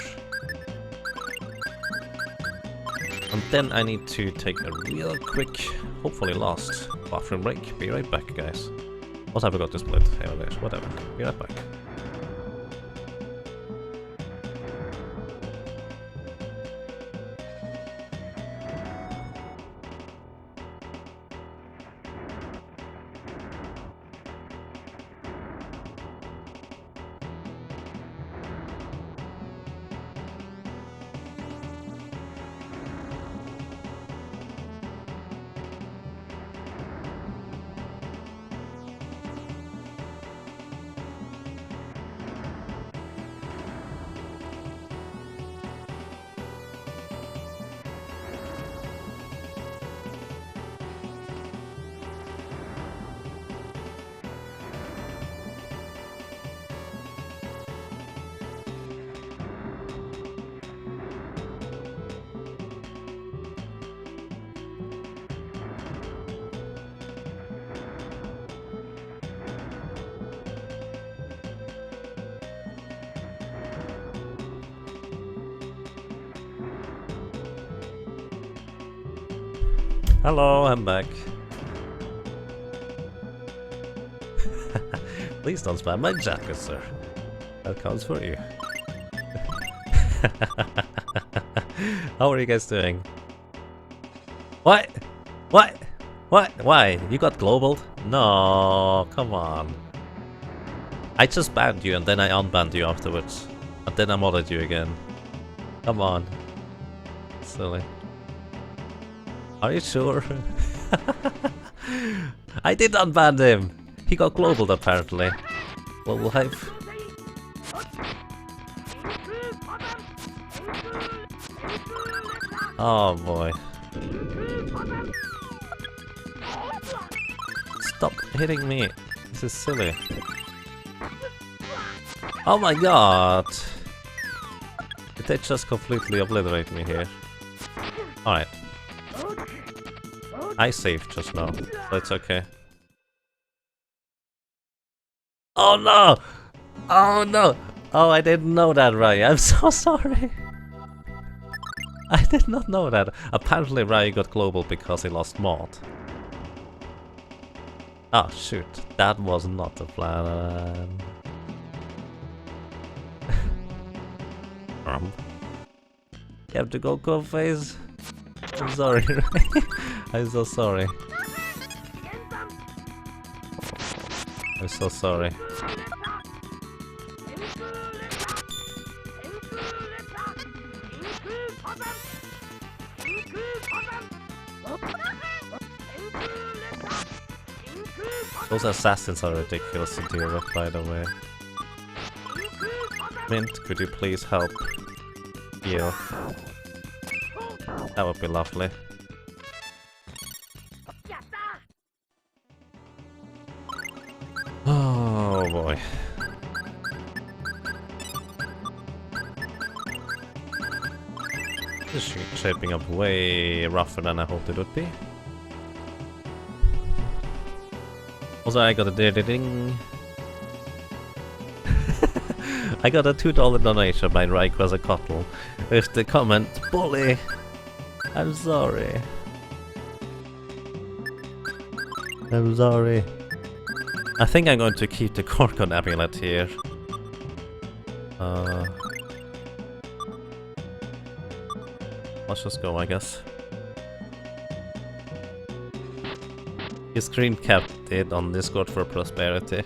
A: And then I need to take a real quick, hopefully last, bathroom break. Be right back, guys. Also, I forgot to split. Here it is. Whatever. Be right back. Hello, I'm back. Please don't spam my jacket, sir. That counts for you. How are you guys doing? What? What? What? Why? You got global? No, come on. I just banned you and then I unbanned you afterwards. And then I modded you again. Come on. Silly. Are you sure? I did unban him! He got global apparently. Global hype. Oh boy. Stop hitting me. This is silly. Oh my god! Did they just completely obliterate me here? Alright. I saved just now, so it's okay. Oh no! Oh no! Oh, I didn't know that, Rai. I'm so sorry. I did not know that. Apparently Rai got global because he lost mod. Oh shoot, that was not the plan. You have to go phase. I'm sorry, Rai. I'm so sorry. I'm so sorry. Those assassins are ridiculous to deal with, by the way. Mint, could you please help heal? That would be lovely. Oh boy. This is shaping up way rougher than I hoped it would be. Also, I got a ding. I got a $2 donation by Rayquaza with the comment, "Bully, I'm sorry. I'm sorry." I think I'm going to keep the Corcon amulet here. Let's just go, I guess. You screen capped it on Discord for prosperity.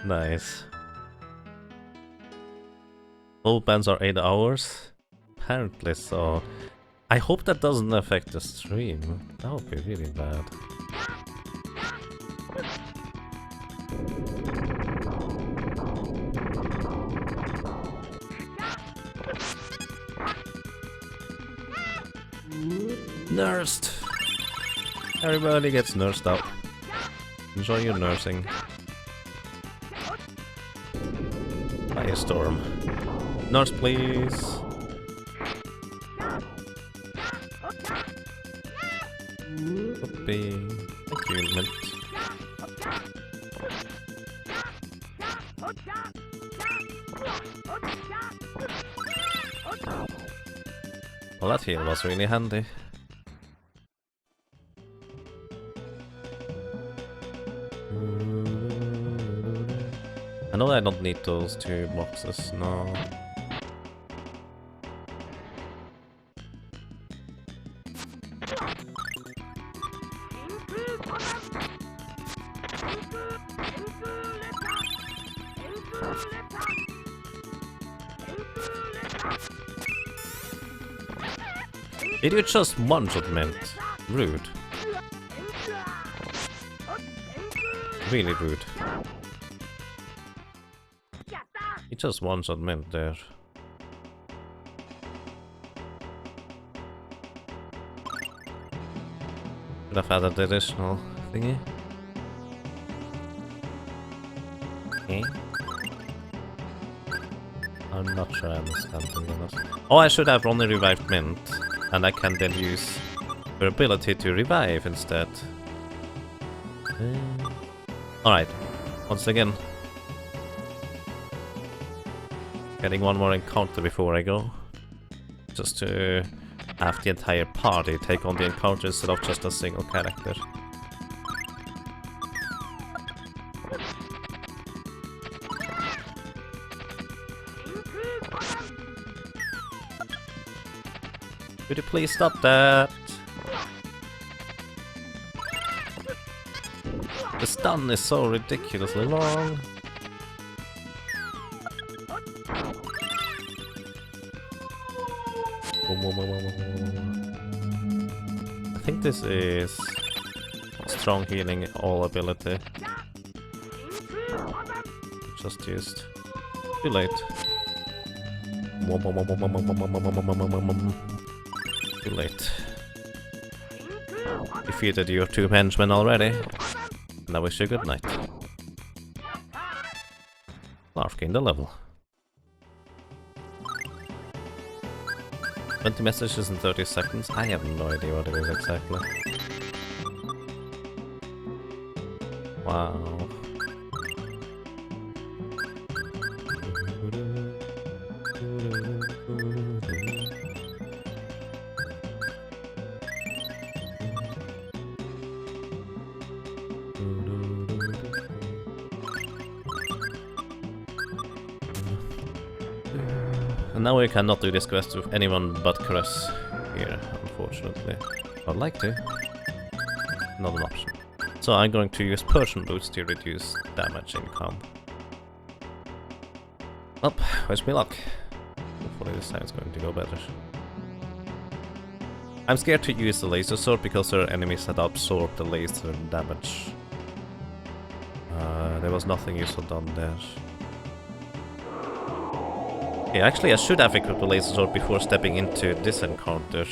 A: Nice. All bans are 8 hours? Apparently so. I hope that doesn't affect the stream. That would be really bad. nursed! Everybody gets nursed up. Enjoy your nursing. Firestorm. Nurse, please! Whoopee. Thank you, Mint. Well, that heal was really handy. I know I don't need those 2 boxes, no. Did you just one-shot Mint? Rude. Really rude. He just one-shot Mint there. Should have had an additional thingy. Okay. I'm not sure I understand, to be honest. Oh, I should have only revived Mint. And I can then use her ability to revive instead. Alright, once again. Getting one more encounter before I go. Just to have the entire party take on the encounter instead of just a single character. Could you please stop that? The stun is so ridiculously long. I think this is strong healing all ability. Just used. Too late. Too late. Defeated your 2 henchmen already. And I wish you good night. Lark gained a level. 20 messages in 30 seconds? I have no idea what it is exactly. Wow. And now we cannot do this quest with anyone but Cress here, unfortunately. I'd like to. Not an option. So I'm going to use Persian Boots to reduce damage in comb. Well, wish me luck. Hopefully this time it's going to go better. I'm scared to use the laser sword because there are enemies that absorb the laser damage. There was nothing useful done there. Okay, actually I should have equipped the laser sword before stepping into this encounter.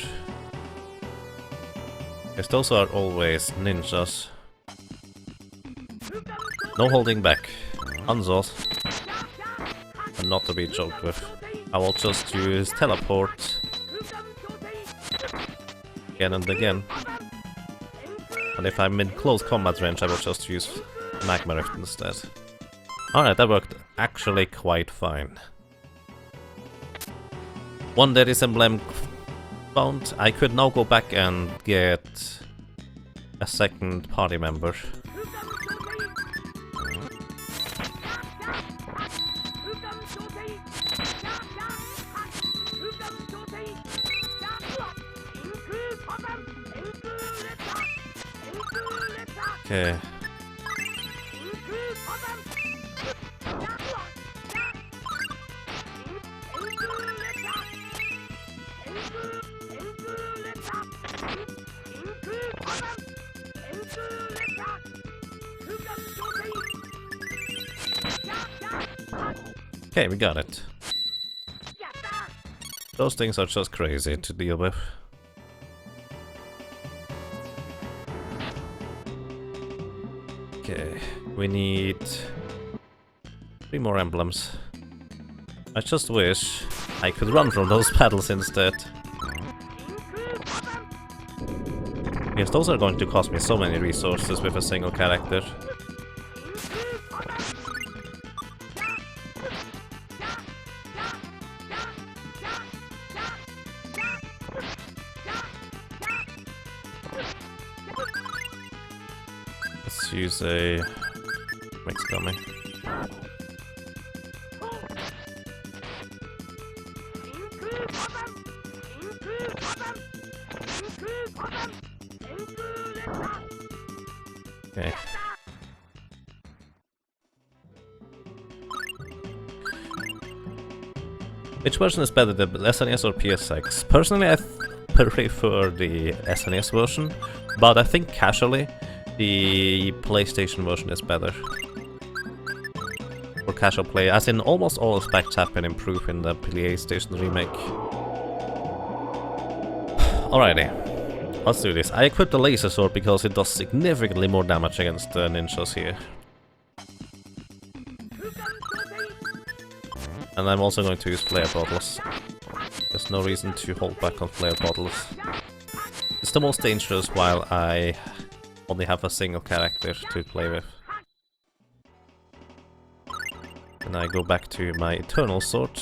A: Because those are always ninjas. No holding back. Hanzos. And not to be joked with. I will just use teleport. Again and again. And if I'm in close combat range I will just use Magma Rift instead. Alright, that worked actually quite fine. One Daddy's emblem found. I could now go back and get a second party member. Okay. Okay, we got it. Those things are just crazy to deal with. We need 3 more emblems. I just wish I could run from those paddles instead. Yes, those are going to cost me so many resources with a single character. Let's use a mixed gummy. Okay. Which version is better, the SNES or PSX? Personally, I prefer the SNES version, but I think casually the PlayStation version is better. For casual play, as in almost all aspects have been improved in the PlayStation remake. Alrighty, let's do this. I equipped the laser sword because it does significantly more damage against the ninjas here. And I'm also going to use flare bottles. There's no reason to hold back on flare bottles. It's the most dangerous while I only have a single character to play with. And I go back to my Eternal Sword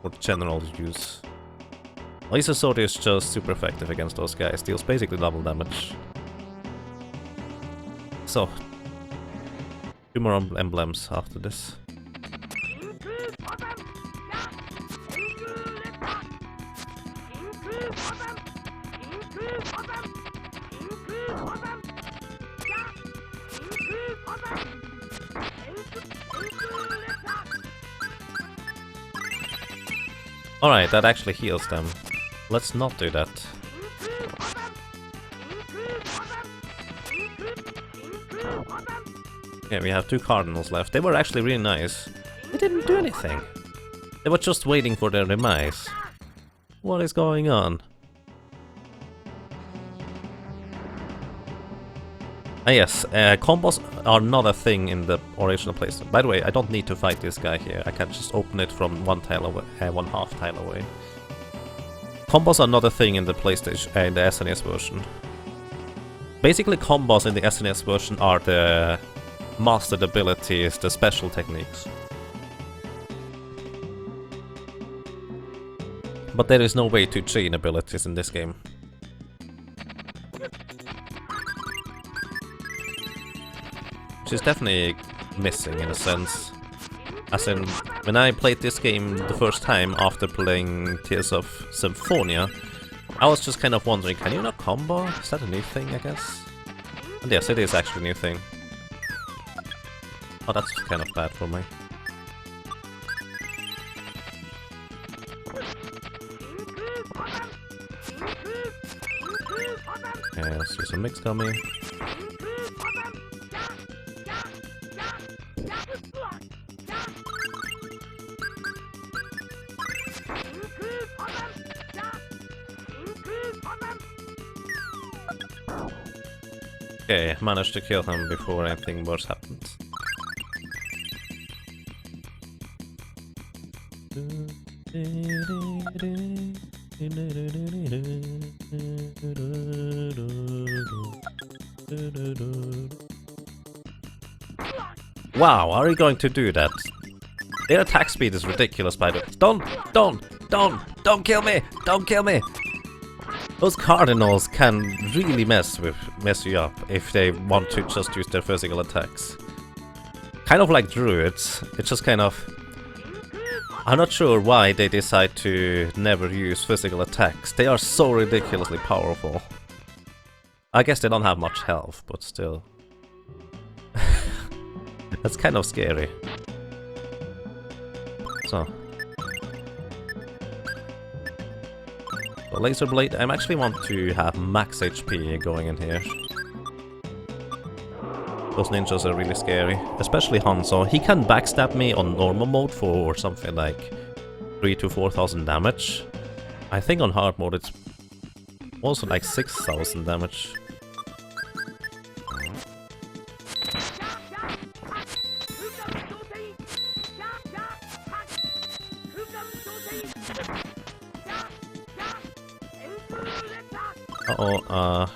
A: for general use. Laser Sword is just super effective against those guys, deals basically double damage. So, 2 more emblems after this. Alright, that actually heals them. Let's not do that. Okay, we have 2 cardinals left. They were actually really nice. They didn't do anything. They were just waiting for their demise. What is going on? Ah yes, combos are not a thing in the original PlayStation. By the way, I don't need to fight this guy here. I can just open it from one tile away, one half tile away. Combos are not a thing in the PlayStation, in the SNES version. Basically, combos in the SNES version are the mastered abilities, the special techniques. But there is no way to chain abilities in this game. Which is definitely missing in a sense. As in, when I played this game the first time after playing Tears of Symphonia, I was just kind of wondering, can you not combo? Is that a new thing, I guess? And yes, it is actually a new thing. Oh, that's kind of bad for me. Okay, let's use a mixed dummy. Okay, managed to kill him before anything worse happened. Wow, are you going to do that? Their attack speed is ridiculous, by the way. Don't kill me! Don't kill me! Those cardinals can really mess you up if they want to just use their physical attacks. Kind of like druids, it's just kind of... I'm not sure why they decide to never use physical attacks. They are so ridiculously powerful. I guess they don't have much health, but still. That's kind of scary. So. The laser blade, I actually want to have max HP going in here. Those ninjas are really scary, especially Hanzo. He can backstab me on normal mode for something like 3,000 to 4,000 damage. I think on hard mode it's also like 6,000 damage. Uh-oh,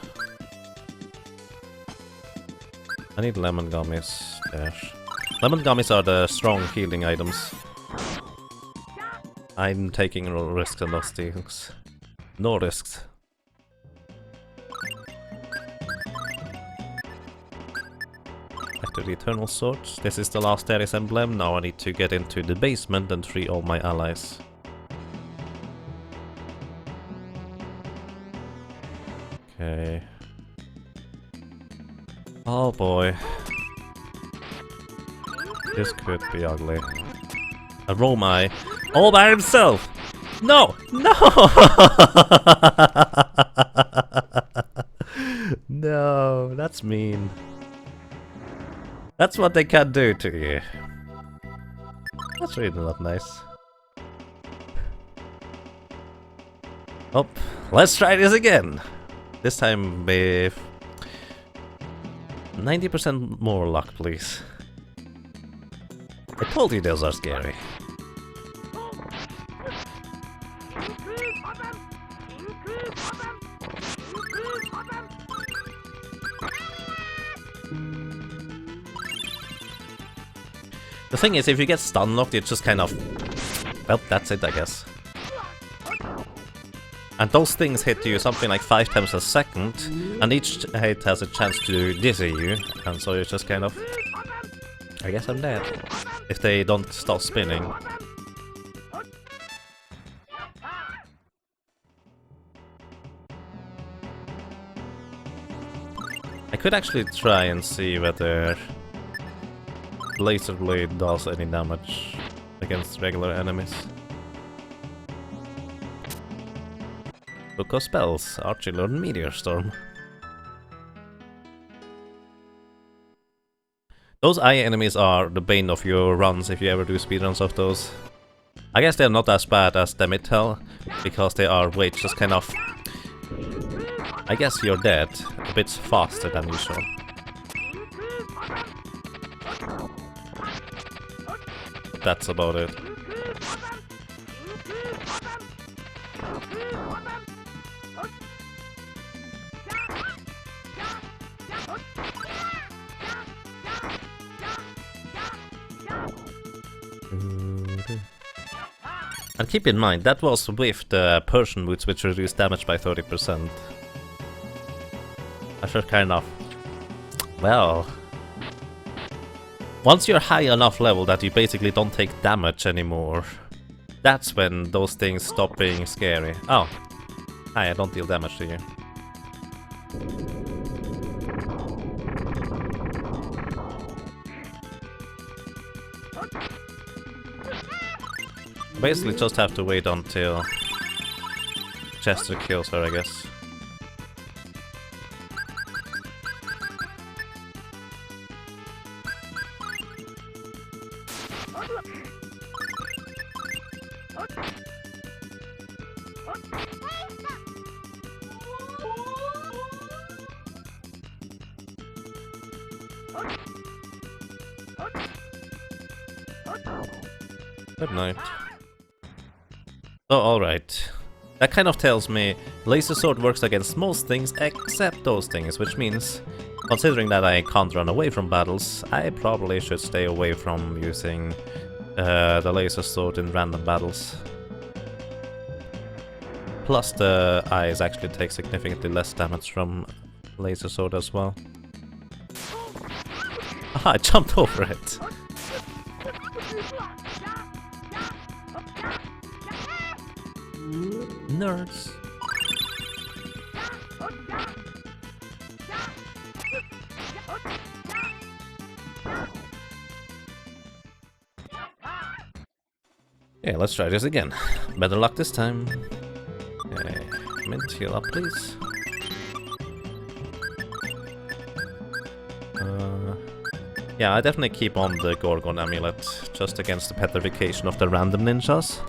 A: I need lemon gummies. There. Lemon gummies are the strong healing items. I'm taking risks on those things. No risks. Back to the Eternal Sword. This is the last Ares emblem. Now I need to get into the basement and free all my allies. Okay. Oh boy. This could be ugly. A Romai all by himself! No! No! No, that's mean. That's what they can do to you. That's really not nice. Oh, let's try this again! This time with 90% more luck, please. I told you those are scary. The thing is, if you get stun locked, it's just kind of... well, that's it, I guess. And those things hit you something like 5 times a second, and each hit has a chance to dizzy you, and so it's just kind of... I guess I'm dead. If they don't stop spinning. I could actually try and see whether Laser Blade does any damage against regular enemies. Book of Spells, Archie learned Meteor Storm. Those eye enemies are the bane of your runs if you ever do speedruns of those. I guess they're not as bad as the Mythel, because they are just kind of... I guess you're dead a bit faster than usual. That's about it. And keep in mind, that was with the Persian boots, which reduced damage by 30%. I should kind of... well... once you're high enough level that you basically don't take damage anymore, that's when those things stop being scary. Oh. Hi, I don't deal damage to you. Basically just have to wait until Chester kills her, I guess. Good night. Oh, alright. That kind of tells me Laser Sword works against most things except those things, which means, considering that I can't run away from battles, I probably should stay away from using the Laser Sword in random battles. Plus the eyes actually take significantly less damage from Laser Sword as well. Aha, I jumped over it! Nerds. Yeah, let's try this again. Better luck this time. Okay, mint, heal up, please. Yeah, I definitely keep on the Gorgon amulet, just against the petrification of the random ninjas.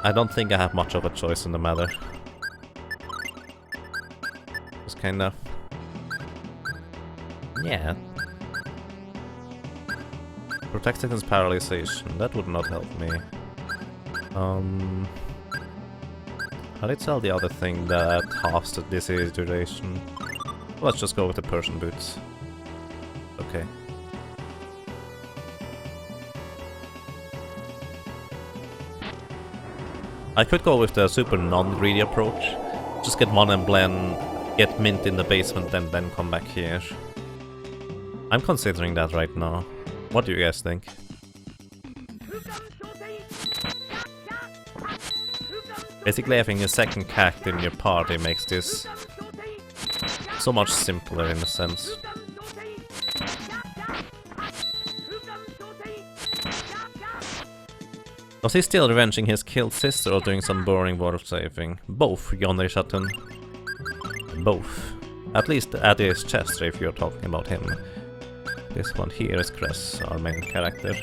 A: I don't think I have much of a choice in the matter. Just kind of... yeah. Protect against paralyzation, that would not help me. I did sell the other thing that halves the disease duration. Let's just go with the Persian boots. Okay. I could go with the super non-greedy approach. Just get one emblem, get mint in the basement and then come back here. I'm considering that right now. What do you guys think? Basically having a second character in your party makes this so much simpler in a sense. Was he still revenging his killed sister or doing some boring world saving? Both, Yonder Shatun. Both. At least at his chest if you're talking about him. This one here is Cress, our main character.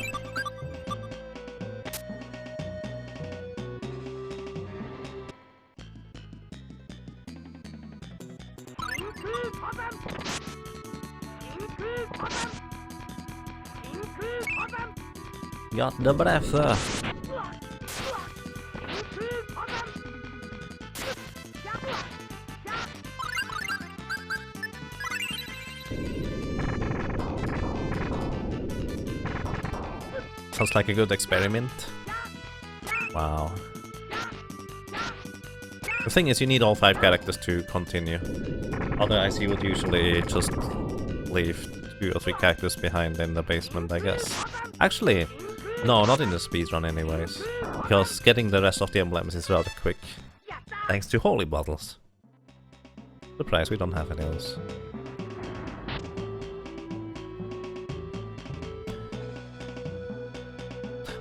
A: Got the breath. Sounds like a good experiment. Wow. The thing is, you need all 5 characters to continue. Otherwise, you would usually just leave 2 or 3 characters behind in the basement, I guess. Actually, no, not in the speedrun anyways. Because getting the rest of the emblems is rather quick. Thanks to holy bottles. Surprise, we don't have any of those.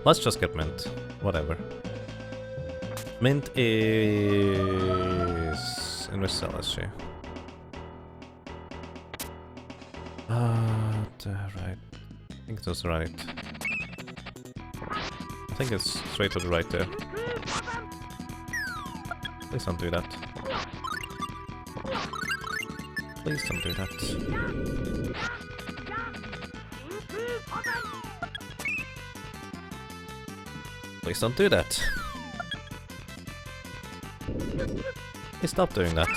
A: Let's just get mint. Whatever. Mint is... in which cell is she? Right. I think it was right. I think it's straight to the right there. Please don't do that. Please don't do that. Please don't do that. Please stop doing that.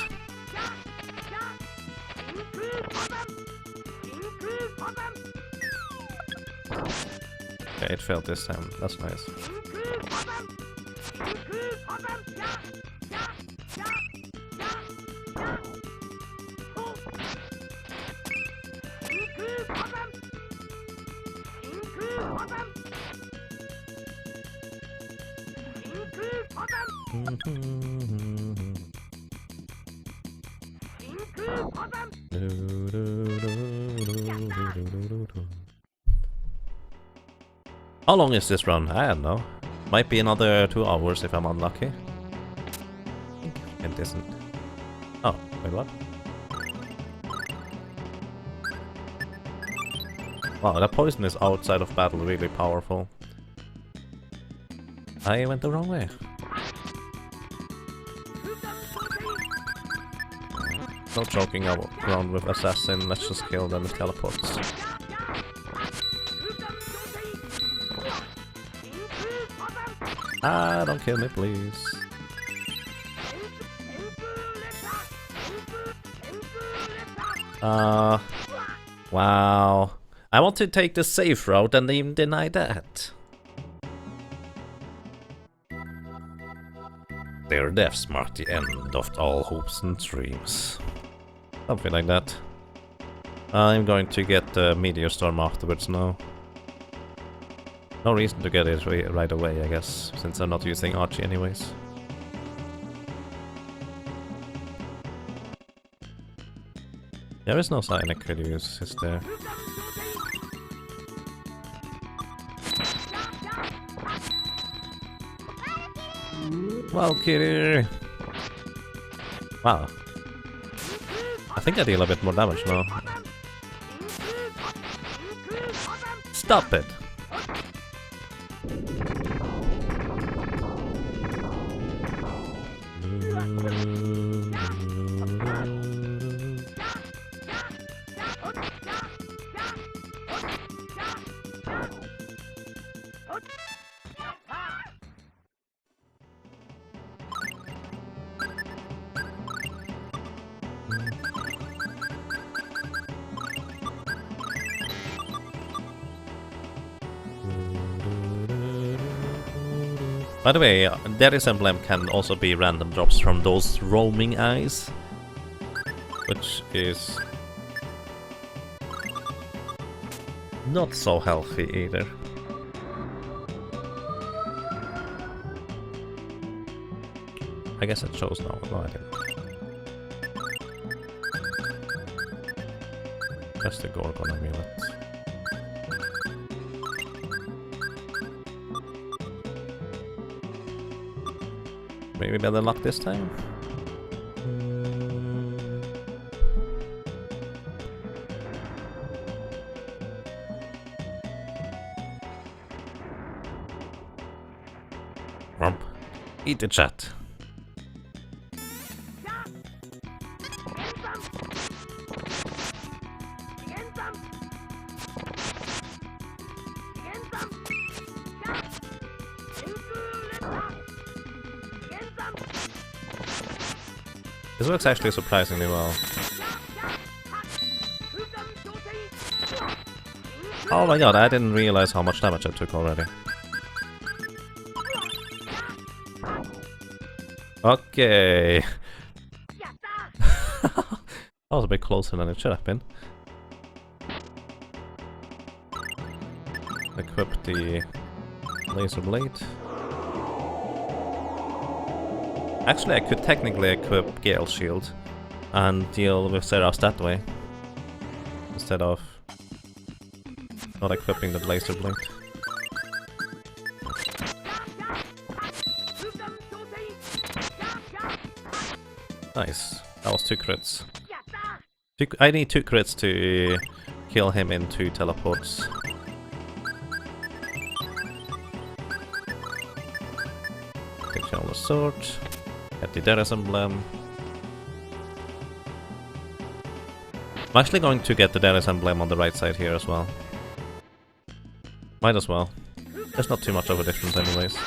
A: Okay, it failed this time. That's nice. How long is this run? I don't know. Might be another 2 hours if I'm unlucky. It isn't. Oh, wait, what? Wow, that poison is outside of battle really powerful. I went the wrong way. No joking around with assassin, let's just kill them with teleports. Ah, don't kill me, please. Wow. I want to take the safe route and they even deny that. Their deaths mark the end of all hopes and dreams. Something like that. I'm going to get the Meteor Storm afterwards now. No reason to get it right away, I guess, since I'm not using Archie anyways. There is no sign I could use, is there? Valkyrie! Wow. I think I deal a bit more damage now. Stop it! By the way, Darius Emblem can also be random drops from those roaming eyes, which is not so healthy either. I guess it shows now. No, I didn't. Just the Gorgon amulet. Maybe better luck this time? Rump. Eat the chat. This works actually surprisingly well. Oh my god, I didn't realize how much damage I took already. Okay. That was a bit closer than it should have been. Equip the laser blade. Actually, I could technically equip Gale's shield and deal with Seraphs that way, instead of not equipping the laser blade. Nice. That was 2 crits. I need 2 crits to kill him in 2 teleports. Take down the sword. Get the Darius Emblem. I'm actually going to get the Darius Emblem on the right side here as well. Might as well. There's not too much of a difference anyways.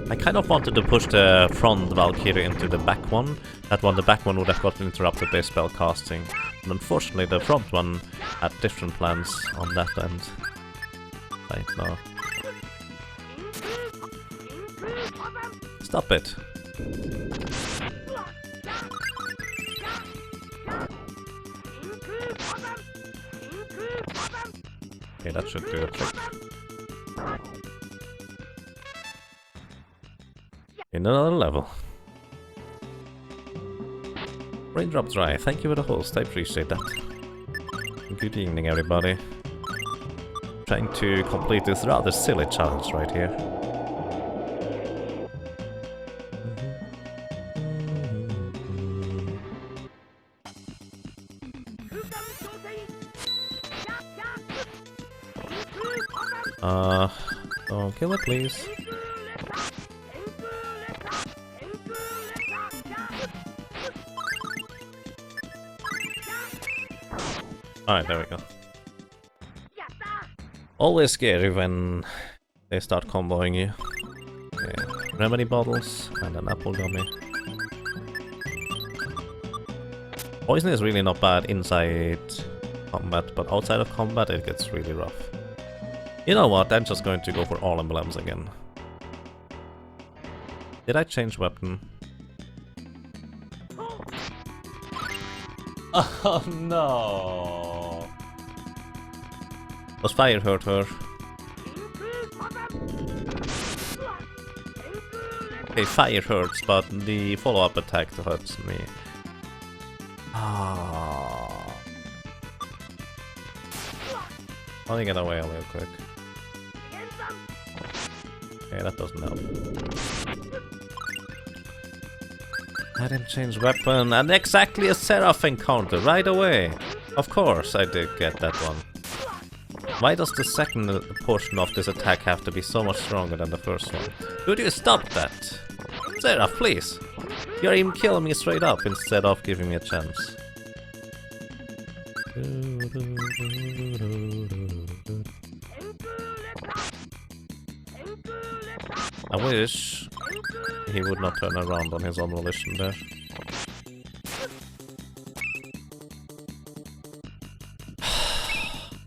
A: I kind of wanted to push the front Valkyrie into the back one. That one, the back one would have gotten interrupted by spell casting. And unfortunately the front one had different plans on that end. Right now. Stop it! Okay, that should do a trick. In another level. Raindrop Dry, thank you for the host, I appreciate that. Good evening everybody. Trying to complete this rather silly challenge right here. Don't kill it please. Alright, there we go. Always scary when they start comboing you. Okay, remedy bottles and an apple gummy. Poison is really not bad inside combat, but outside of combat it gets really rough. You know what, I'm just going to go for all emblems again. Did I change weapon? Oh no! Does fire hurt her? Okay, fire hurts, but the follow-up attack hurts me. Ah. Let me get away a little quick. Okay, that doesn't help. I didn't change weapon, and exactly a Seraph encounter right away. Of course, I did get that one. Why does the second portion of this attack have to be so much stronger than the first one? Could you stop that? Seraph, please! You're even killing me straight up instead of giving me a chance. I wish he would not turn around on his own volition there.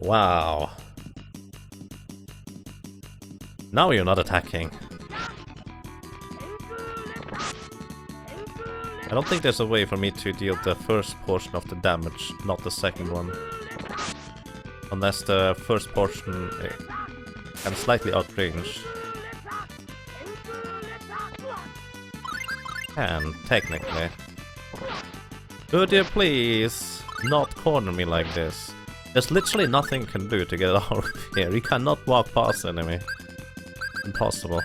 A: Wow. Now you're not attacking. I don't think there's a way for me to deal the first portion of the damage, not the second one. Unless the first portion can slightly outrange. Can, technically. Could you please not corner me like this? There's literally nothing you can do to get out of here. You cannot walk past the enemy. Impossible.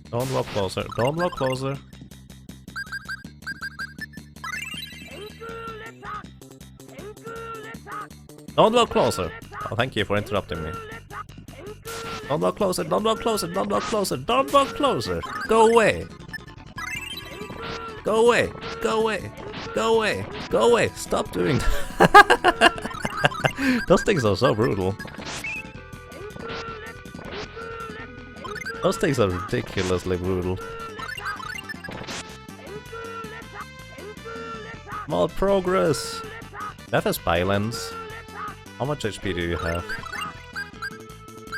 A: Don't walk closer. Don't walk closer. Don't walk closer. Oh, thank you for interrupting me. Don't walk closer. Don't walk closer. Don't walk closer. Don't walk closer. Go away. Go away. Go away. Go away. Go away. Stop doing that. Those things are so brutal. Those things are ridiculously brutal. Small progress! That has violence. How much HP do you have?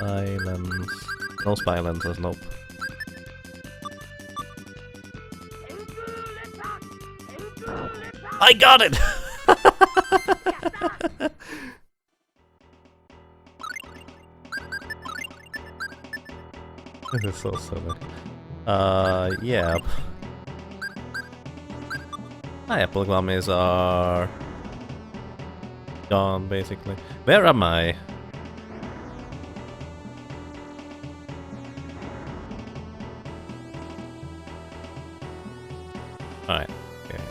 A: Violence. No silences, nope. I got it! This is so silly. Yeah. My apple gummies are gone, basically. Where am I? Alright. Okay.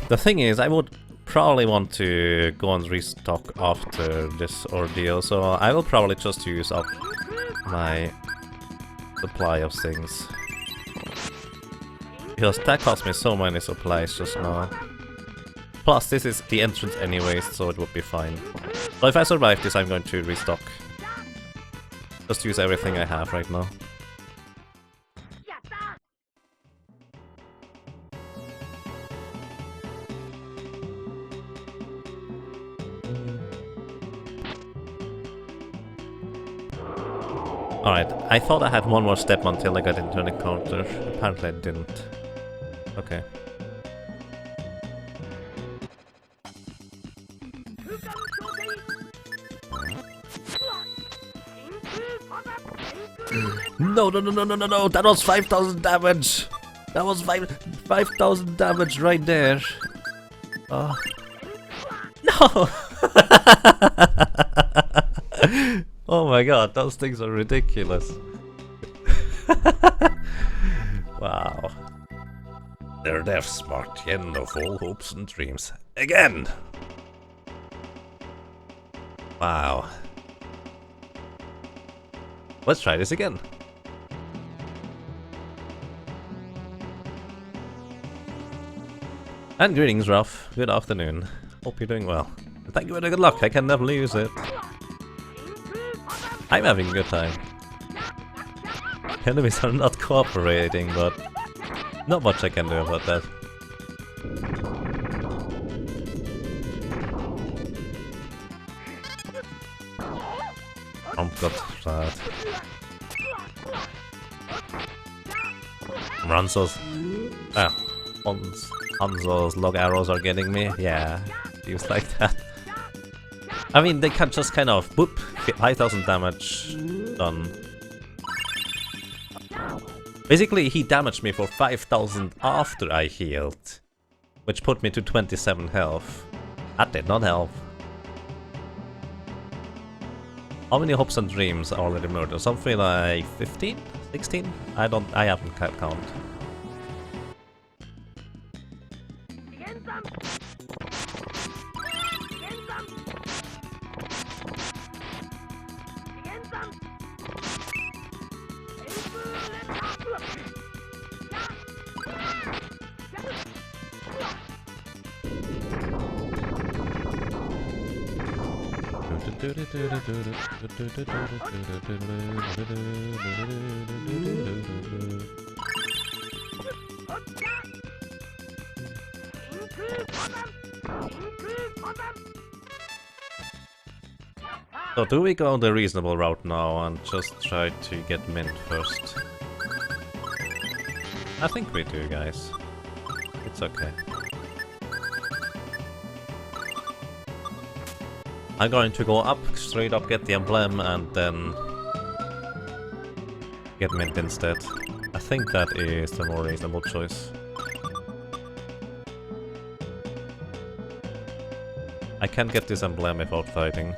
A: The thing is, I would probably want to go and restock after this ordeal, so I will probably just use up my supply of things. Because that cost me so many supplies just now. Plus, this is the entrance anyways, so it would be fine. So if I survive this, I'm going to restock. Just use everything I have right now. Alright, I thought I had one more step until I got into an encounter. Apparently I didn't. Okay. No, no, no, no, no, no, no! That was 5,000 damage! That was 5,000 damage right there! Oh. No! Oh my god, those things are ridiculous. Wow. Their deaths marked the end of all hopes and dreams. Again! Wow. Let's try this again. And greetings, Ruff. Good afternoon. Hope you're doing well. And thank you for the good luck, I can never lose it. I'm having a good time. Enemies are not cooperating, but not much I can do about that. Oh god, that. Ransos. Ah, Hanzo's log arrows are getting me. Yeah, feels like that. I mean, they can just kind of boop, 5,000 damage, done. Basically, he damaged me for 5,000 after I healed, which put me to 27 health. That did not help. How many hopes and dreams are already murdered? Something like 15? 16? I haven't kept count. So do we go the reasonable route now and just try to get mint first? I think we do, guys. It's okay. I'm going to go up, straight up, get the emblem, and then get mint instead. I think that is the more reasonable choice. I can't get this emblem without fighting.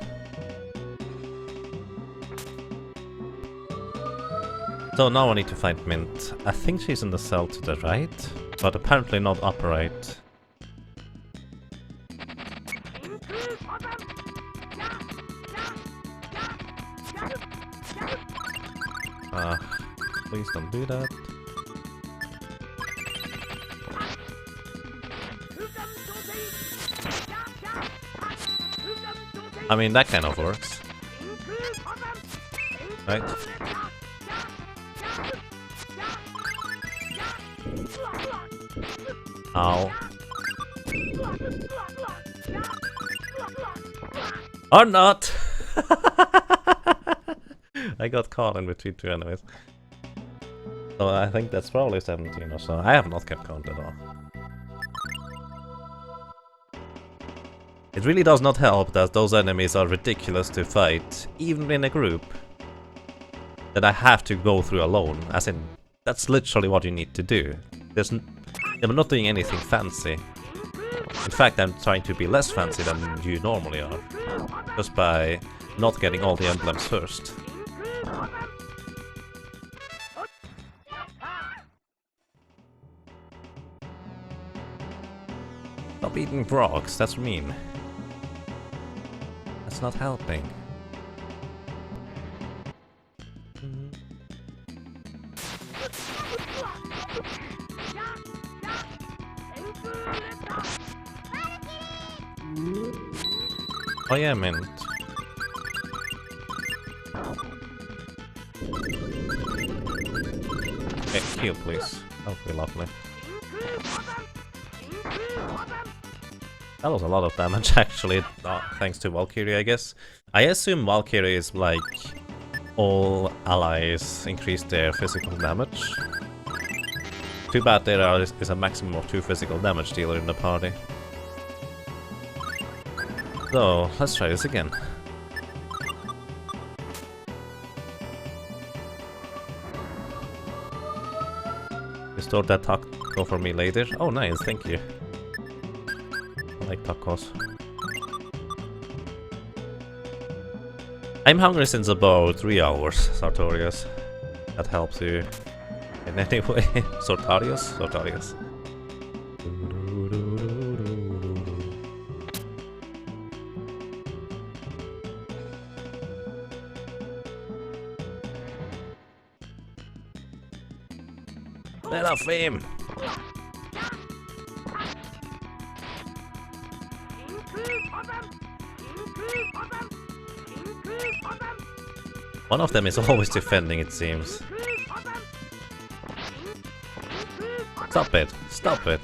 A: So now I need to find Mint. I think she's in the cell to the right, but apparently not upright. Please don't do that. I mean, that kind of works. Right? Ow. Or not! I got caught in between two enemies. So I think that's probably 17 or so. I have not kept count at all. It really does not help that those enemies are ridiculous to fight, even in a group, that I have to go through alone. As in, that's literally what you need to do. I'm not doing anything fancy. In fact, I'm trying to be less fancy than you normally are, just by not getting all the emblems first. Stop eating frogs, that's mean. That's not helping. Oh yeah, mint. Okay, heal please. That would be lovely. That was a lot of damage actually, thanks to Valkyrie I guess. I assume Valkyrie is like all allies increase their physical damage. Too bad there is a maximum of 2 physical damage dealer in the party. So, let's try this again. Restore that taco for me later. Oh nice, thank you. I like tacos. I'm hungry since about 3 hours, Sartorius. That helps you in any way. Sartorius? Sartorius. Let off him! One of them is always defending, it seems. Stop it! Stop it!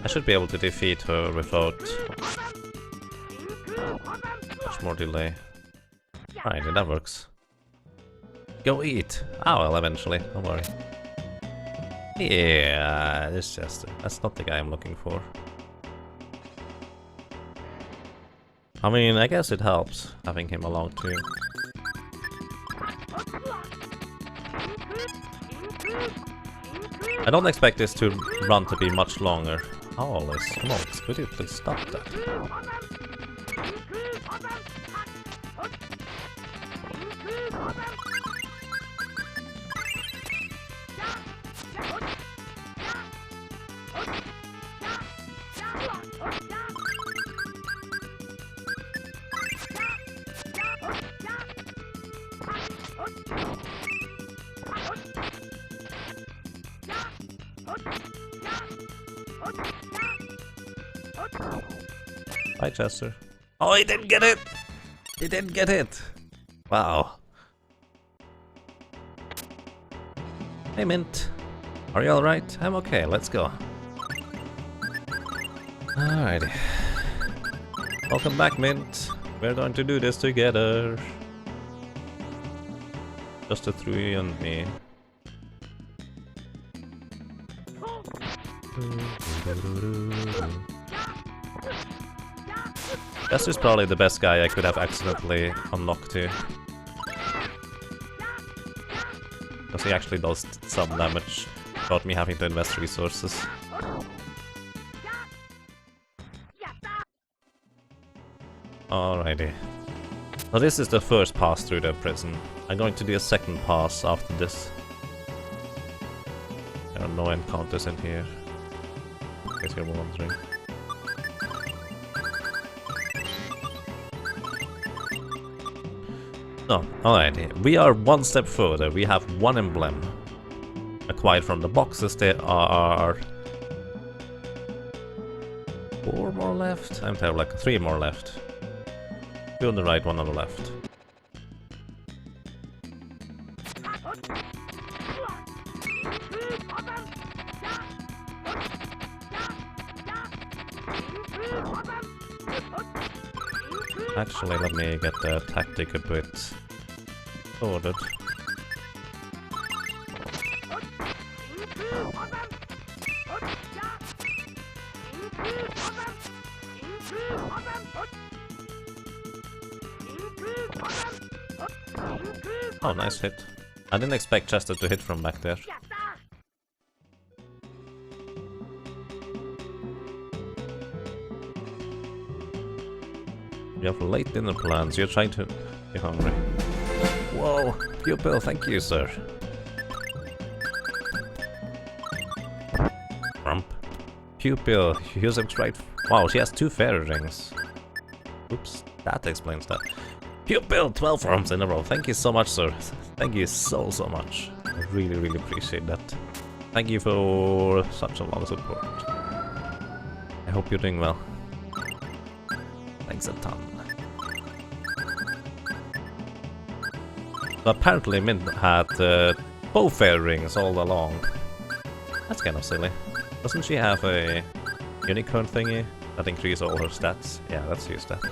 A: I should be able to defeat her without much more delay. Alright, that works. Go eat! Ah well, eventually, don't worry. Yeah, it's just... that's not the guy I'm looking for. I mean, I guess it helps having him along too. I don't expect this to run to be much longer. Holy smokes, could you please stop that? Bye, Chester. Oh, he didn't get it! He didn't get it! Wow. Hey, Mint. Are you alright? I'm okay, let's go. Alrighty. Welcome back, Mint. We're going to do this together. Just the three and me. Chester's probably the best guy I could have accidentally unlocked to. Because he actually does some damage without me having to invest resources. Alrighty. So this is the first pass through the prison. I'm going to do a second pass after this. There are no encounters in here. In case you're wondering. So, alrighty. We are one step further. We have one emblem. Acquired from the boxes. There are 4 more left. I'm terrible, like 3 more left. 2 on the right, 1 on the left. Actually, let me get the tactic a bit ordered. Oh, nice hit. I didn't expect Chester to hit from back there. You have late dinner plans. You're trying to... You're hungry. Whoa! Pupil, thank you, sir. Rump. Pupil, you subscribed... Wow, she has 2 fairy rings. Oops, that explains that. Pupil, 12 rounds in a row. Thank you so much, sir. Thank you so much. I really, really appreciate that. Thank you for such a long support. I hope you're doing well. Thanks a ton. So apparently Mint had both fairy rings all along. That's kind of silly. Doesn't she have a unicorn thingy that increases all her stats? Yeah, let's use that.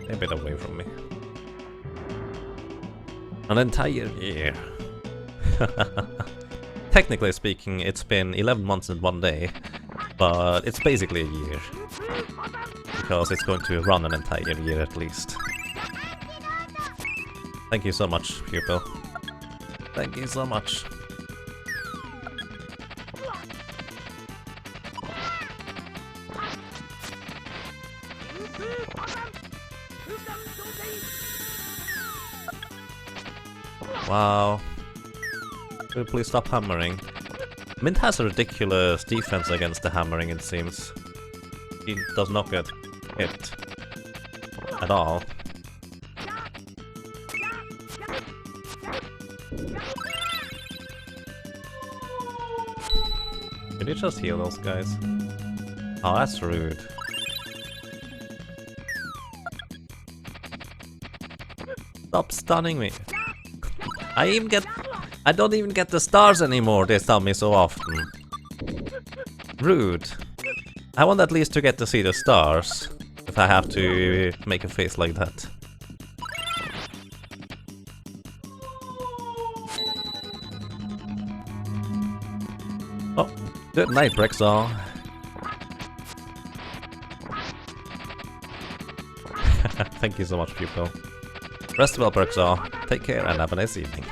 A: A bit away from me. An entire year. Technically speaking, it's been 11 months and 1 day, but it's basically a year. Because it's going to run an entire year at least. Thank you so much, Pupil. Thank you so much. Wow. Could you please stop hammering? Mint has a ridiculous defense against the hammering, it seems. He does not get hit at all. Did you just heal those guys? Oh, that's rude. Stop stunning me. I don't even get the stars anymore, they tell me so often. Rude. I want at least to get to see the stars, if I have to make a face like that. Oh, good night, Brexall. Thank you so much, Pupil. Rest well, Brexall. Take care and have a nice evening.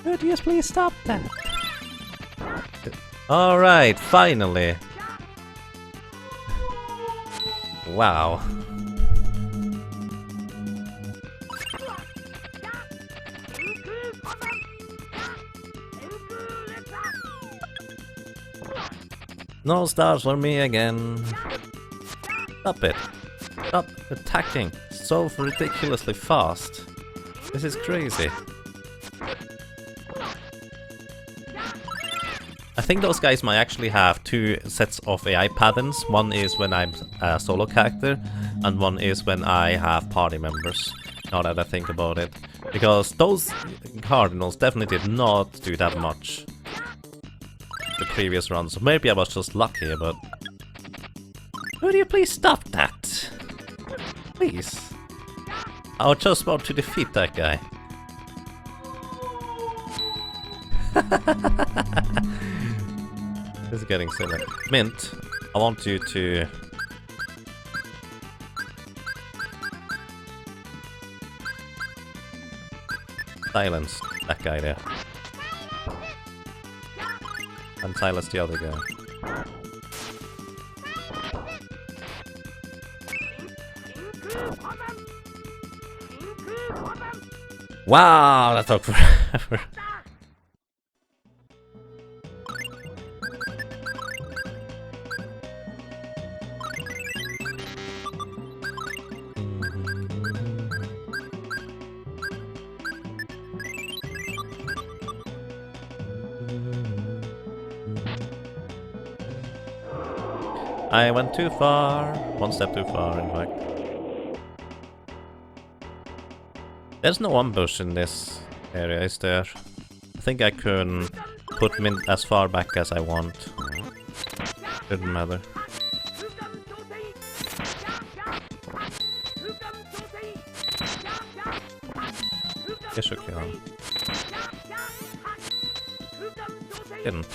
A: Could you please stop that? Alright, finally. Wow. No stars for me again. Stop it. Stop attacking so ridiculously fast. This is crazy. think those guys might actually have two sets of AI patterns. One is when I'm a solo character, and one is when I have party members, now that I think about it. Because those cardinals definitely did not do that much the previous round, so maybe I was just lucky, but... Would you please stop that? Please. I was just about to defeat that guy. This is getting silly. Mint, I want you to... silence that guy there. And silence the other guy. Wow, that took forever. I went too far. One step too far, in fact. There's no ambush in this area, is there? I think I can put Mint as far back as I want. Shouldn't matter. Yes, okay. Didn't.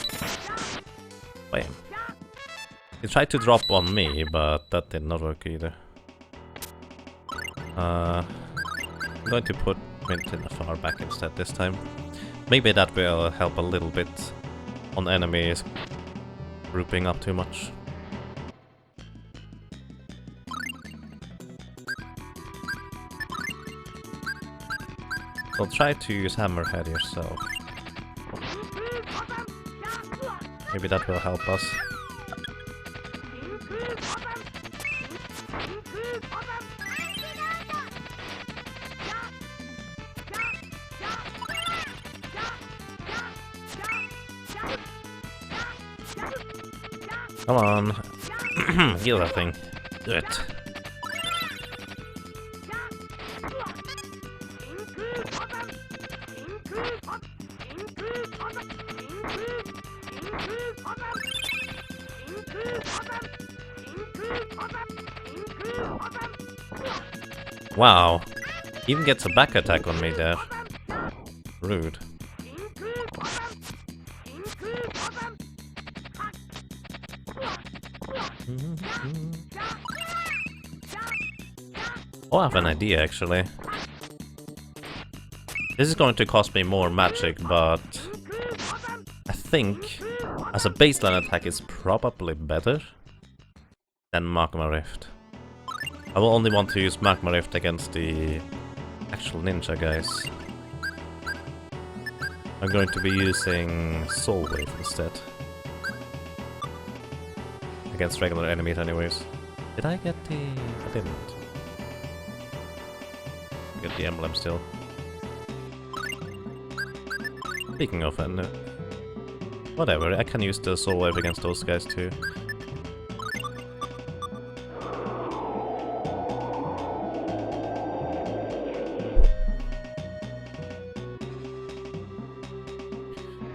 A: Bam. He tried to drop on me, but that did not work either. I'm going to put Mint in the far back instead this time. Maybe that will help a little bit on enemies grouping up too much. So try to use Hammerhead yourself. Maybe that will help us. Come on. Heal that thing. Do it. Wow. He even gets a back attack on me there. Rude. Oh, I have an idea actually. This is going to cost me more magic, but I think as a baseline attack it's probably better than Magma Rift. I will only want to use Magma Rift against the actual ninja guys. I'm going to be using Soul Wave instead. Against regular enemies anyways. Did I get the... I didn't. I get the emblem still. Speaking of, and whatever, I can use the Soul Wave against those guys too.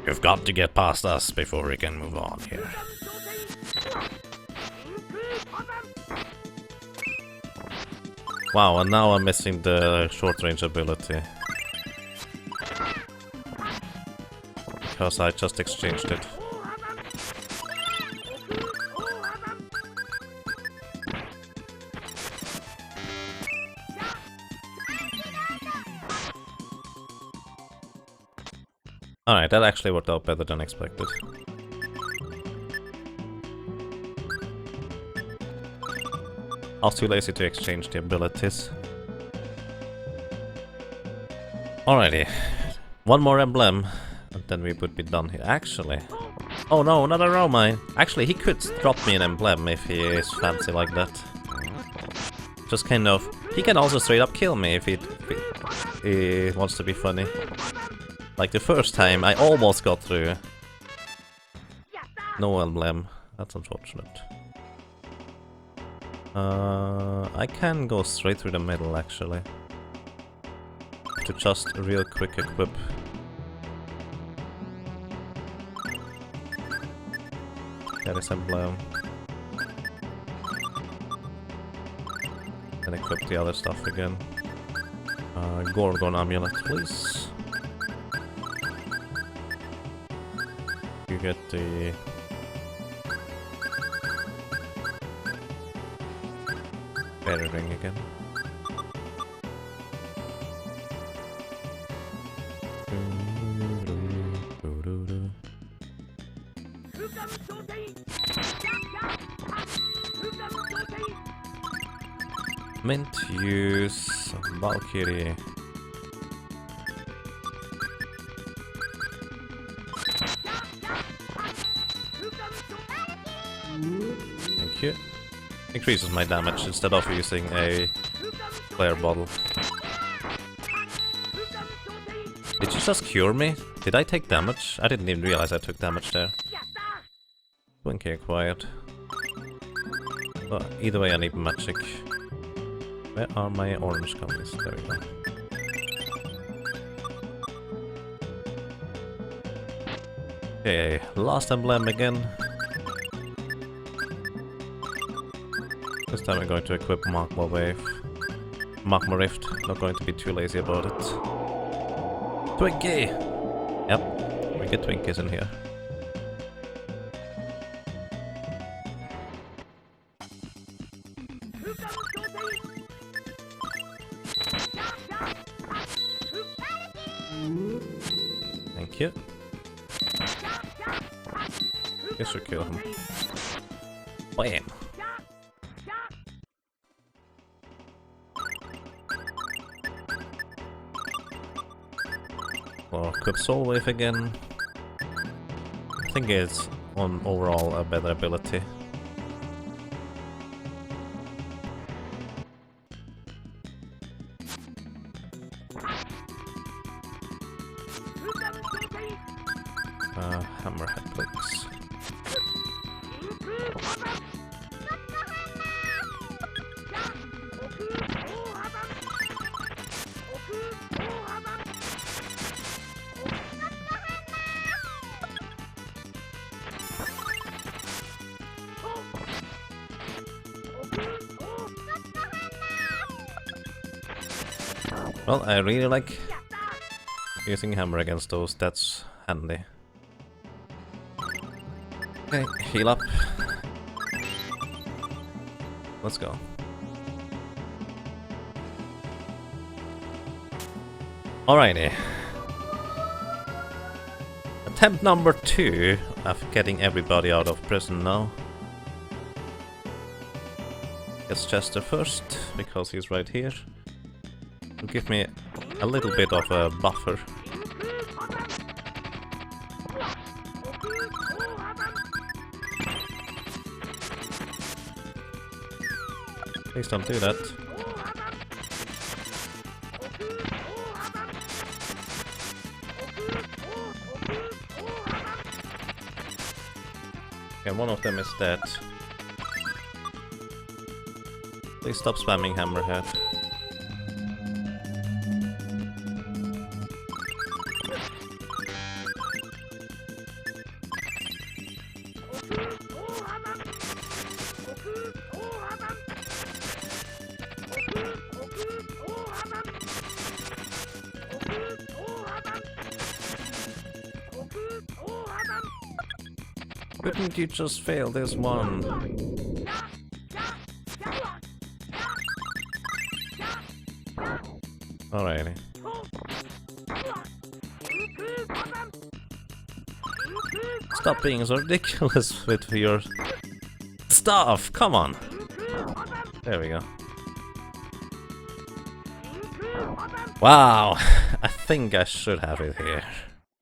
A: You've got to get past us before we can move on here. Wow, and now I'm missing the short range ability. Because I just exchanged it. Alright, that actually worked out better than expected. I was too lazy to exchange the abilities. Alrighty. One more emblem, and then we would be done here. Actually... Oh no, not a Romine! Actually, he could drop me an emblem if he is fancy like that. Just kind of... He can also straight up kill me if he wants to be funny. Like the first time, I almost got through. No emblem. That's unfortunate. I can go straight through the middle, actually. To just real quick equip. That is emblem. And equip the other stuff again. Gorgon amulet, please. You get the... Fairy ring again. Mint use Valkyrie. Thank you. Increases my damage instead of using a flare bottle. Did you just cure me? Did I take damage? I didn't even realize I took damage there. Twinkie acquired. But either way I need magic. Where are my orange gummies? There we go. Okay, last emblem again. This time I'm going to equip Magma Wave. Magma Rift, not going to be too lazy about it. Twinkie! Yep, we get Twinkies in here. Thank you. Guess we kill him. Bam! Or equip Soul Wave again. I think it's on overall a better ability. Hammerhead, please. Well, I really like using hammer against those, that's handy. Okay, heal up. Let's go. Alrighty. Attempt number 2 of getting everybody out of prison now. Guess Chester first, because he's right here. It'll give me a little bit of a buffer. Please don't do that. Okay, one of them is dead. Please stop spamming Hammerhead. Couldn't you just fail this one? Alrighty. Stop being so ridiculous with your stuff, come on! There we go. Wow, I think I should have it here,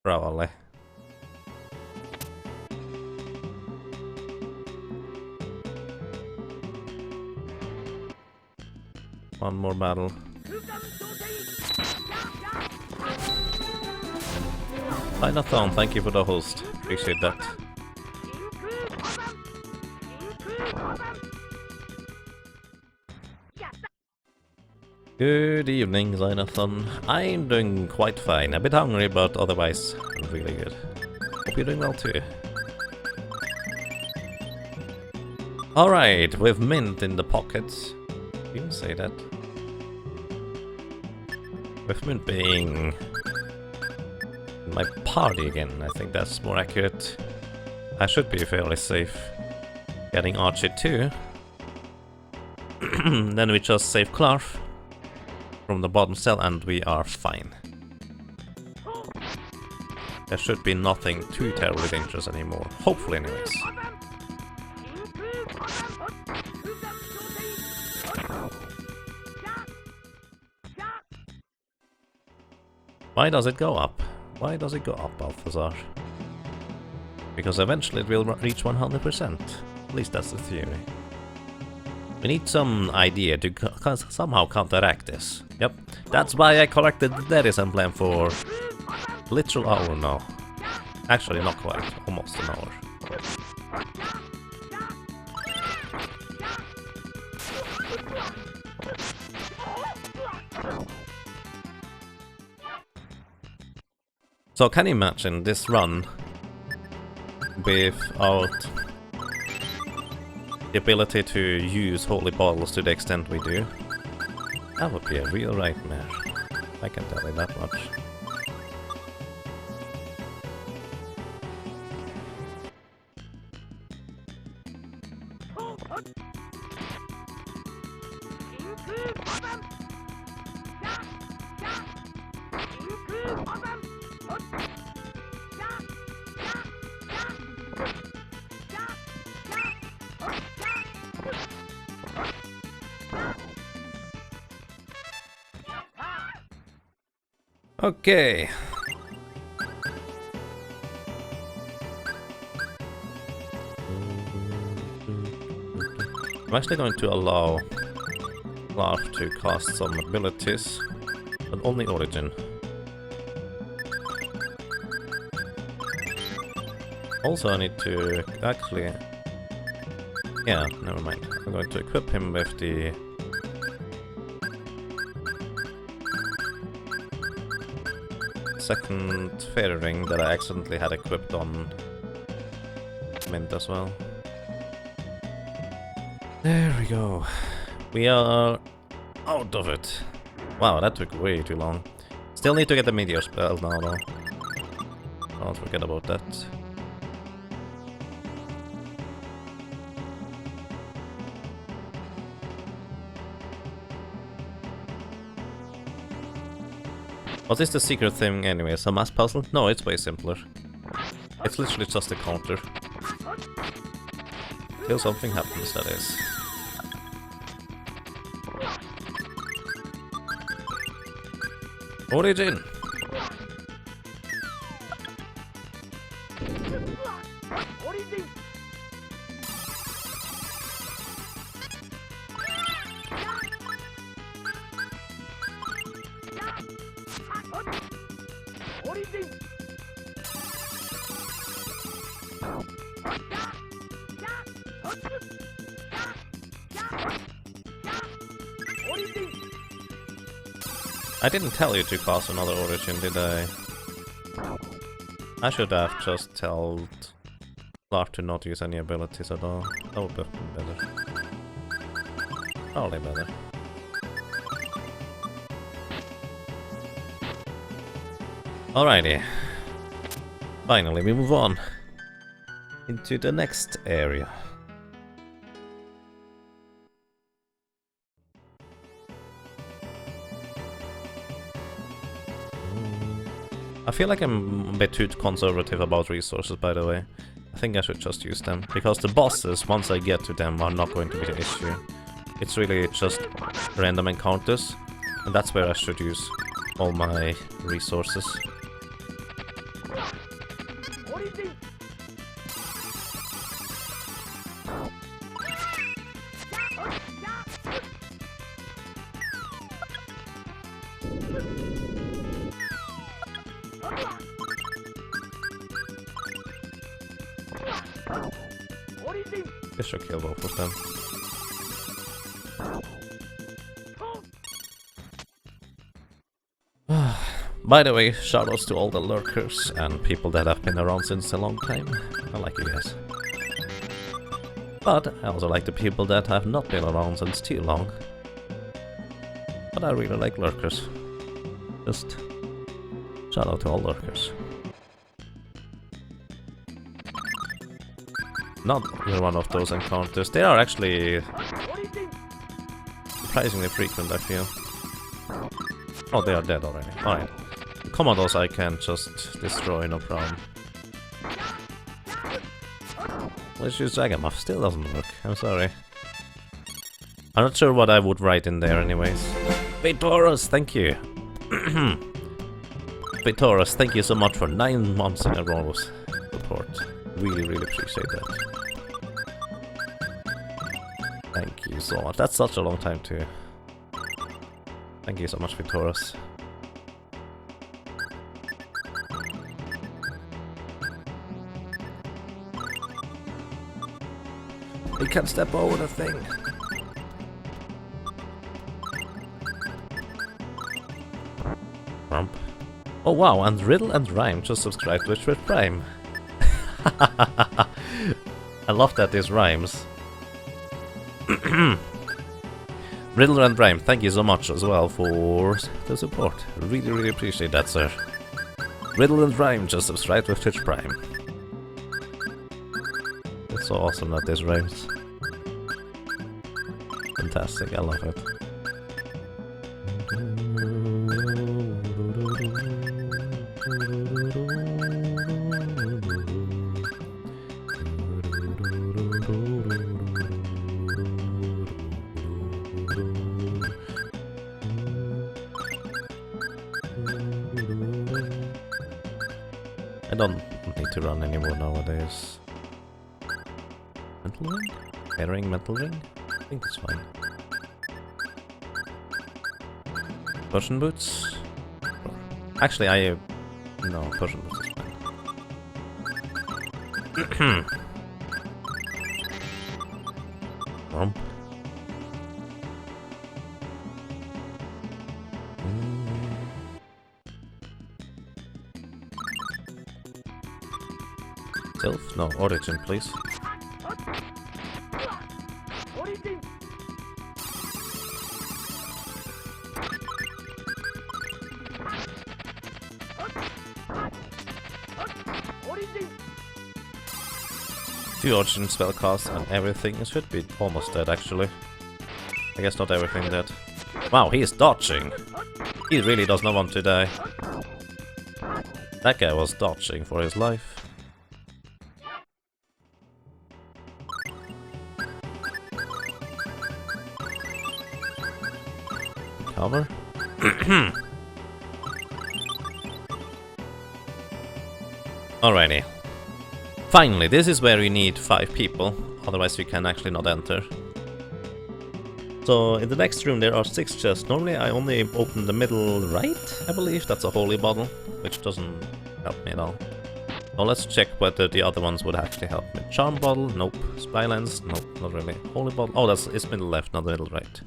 A: probably. One more battle. Dinathon, thank you for the host. Appreciate that. Good evening, Jonathan. I'm doing quite fine. A bit hungry, but otherwise really good. Hope you're doing well too. Alright, with mint in the pockets. You can say that. With mint being in my party again, I think that's more accurate. I should be fairly safe getting Archie too. Then we just save Clarf from the bottom cell and we are fine. There should be nothing too terribly dangerous anymore. Hopefully anyways. Why does it go up? Why does it go up, Balthazar? Because eventually it will reach 100%. At least that's the theory. We need some idea to somehow counteract this. Yep, that's why I collected the Daddy's emblem for a literal hour now. Actually, not quite. Almost an hour. So can you imagine this run without the ability to use holy bottles to the extent we do? That would be a real nightmare. I can tell you that much. Okay. I'm actually going to allow Larf to cast some abilities, but only Origin. Also, I need to actually... Yeah, never mind. I'm going to equip him with the... second fairy ring that I accidentally had equipped on Mint as well. There we go. We are out of it. Wow, that took way too long. Still need to get the meteor spell now though. Don't forget about that. What is the secret thing anyways? A mass puzzle? No, it's way simpler. It's literally just a counter. Till something happens, that is. Origin! I didn't tell you to cast another Origin, did I? I should have just told Larf to not use any abilities at all. That would have been better. Probably better. Alrighty. Finally, we move on into the next area. I feel like I'm a bit too conservative about resources, by the way. I think I should just use them, because the bosses, once I get to them, are not going to be the issue. It's really just random encounters, and that's where I should use all my resources. This should kill both of them. By the way, shoutouts to all the lurkers and people that have been around since a long time. I like you guys. But I also like the people that have not been around since too long. But I really like lurkers. Just shout out to all lurkers. Not even one of those encounters. They are actually surprisingly frequent, I feel. Oh, they are dead already. Alright. Commandos I can just destroy, no problem. Let's use Jagamuff. Still doesn't work. I'm sorry. I'm not sure what I would write in there anyways. Phantasia, thank you. Phantasia, thank you so much for 9 months in a row of support. Really, really appreciate that. Thank you so much. That's such a long time too. Thank you so much, Phantasia. We can step over the thing. Rump. Oh wow, and Riddle and Rhyme just subscribed to Twitch Prime. I love that this rhymes. Riddle and Rhyme, thank you so much as well for the support. Really, really appreciate that, sir. Riddle and Rhyme just subscribed with Twitch Prime. It's so awesome that this rhymes. Fantastic, I love it. I don't need to run anymore nowadays. Mental ring? Herring mental ring? I think it's fine. Potion boots? Actually, no, potion boots is fine. Rump. Self? No, origin, please. Two origin spell casts and everything should be almost dead actually. I guess not everything dead. Wow, he is dodging! He really does not want to die. That guy was dodging for his life. Cover? Alrighty. Finally, this is where we need 5 people, otherwise we can actually not enter. So, in the next room there are 6 chests. Normally I only open the middle right, I believe. That's a holy bottle, which doesn't help me at all. So let's check whether the other ones would actually help me. Charm bottle? Nope. Spy lens? Nope, not really. Holy bottle? Oh, it's middle left, not the middle right.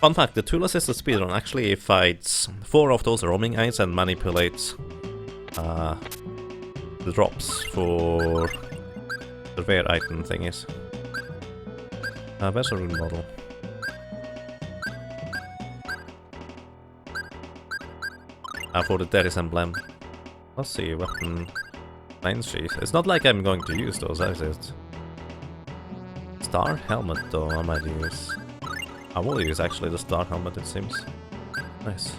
A: Fun fact, the tool-assisted speedrun actually fights 4 of those roaming eyes and manipulates the drops for the rare item thingies. Where's a rune model? For the Deris emblem. Let's see, weapon 9 sheath. It's not like I'm going to use those, is it? Star helmet though, I might use. I will use actually the star helmet, it seems. Nice.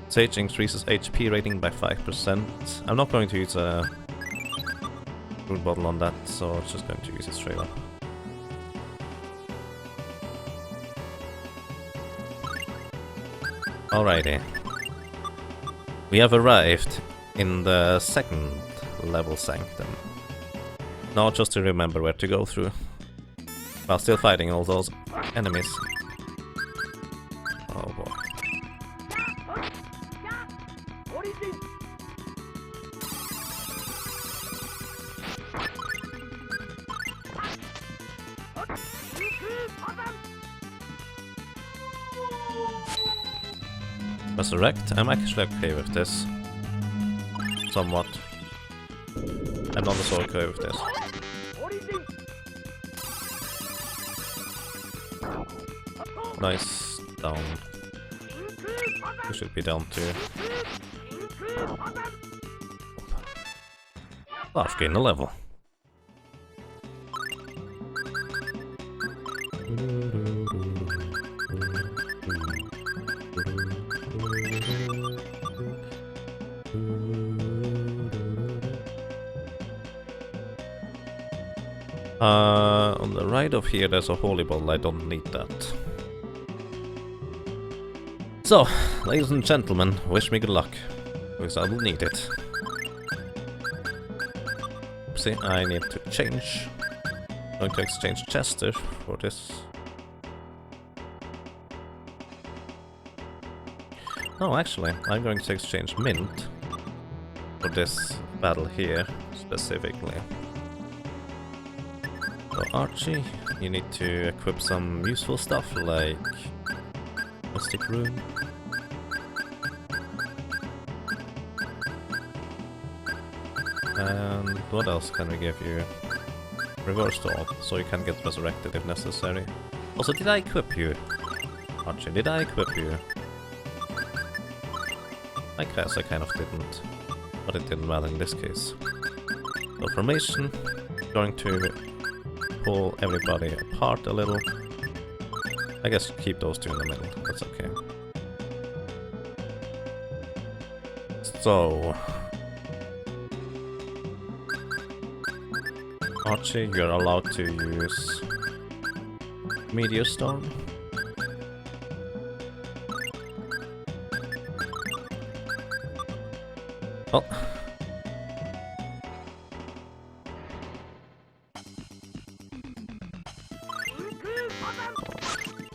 A: Sage increases HP rating by 5%. I'm not going to use a rune bottle on that, so I'm just going to use it straight up. Alrighty. We have arrived in the 2nd level sanctum. Now just to remember where to go through. While still fighting all those enemies. Oh boy. Resurrect? I'm actually okay with this. Somewhat. I'm not so okay with this. Nice. Down. You should be down too. I've gained a level. On the right of here there's a holy ball, I don't need that. So, ladies and gentlemen, wish me good luck, because I will need it. See, I need to change. I'm going to exchange Chester for this. No, actually, I'm going to exchange Mint for this battle here, specifically. So Archie, you need to equip some useful stuff like Mystic Rune. And what else can we give you? Reverse Thought, so you can get resurrected if necessary. Also, did I equip you? Archie, did I equip you? I guess I kind of didn't, but it didn't matter in this case. So formation, going to pull everybody apart a little. I guess keep those two in the middle, that's okay. So... Archie, you're allowed to use Meteor Storm. Oh.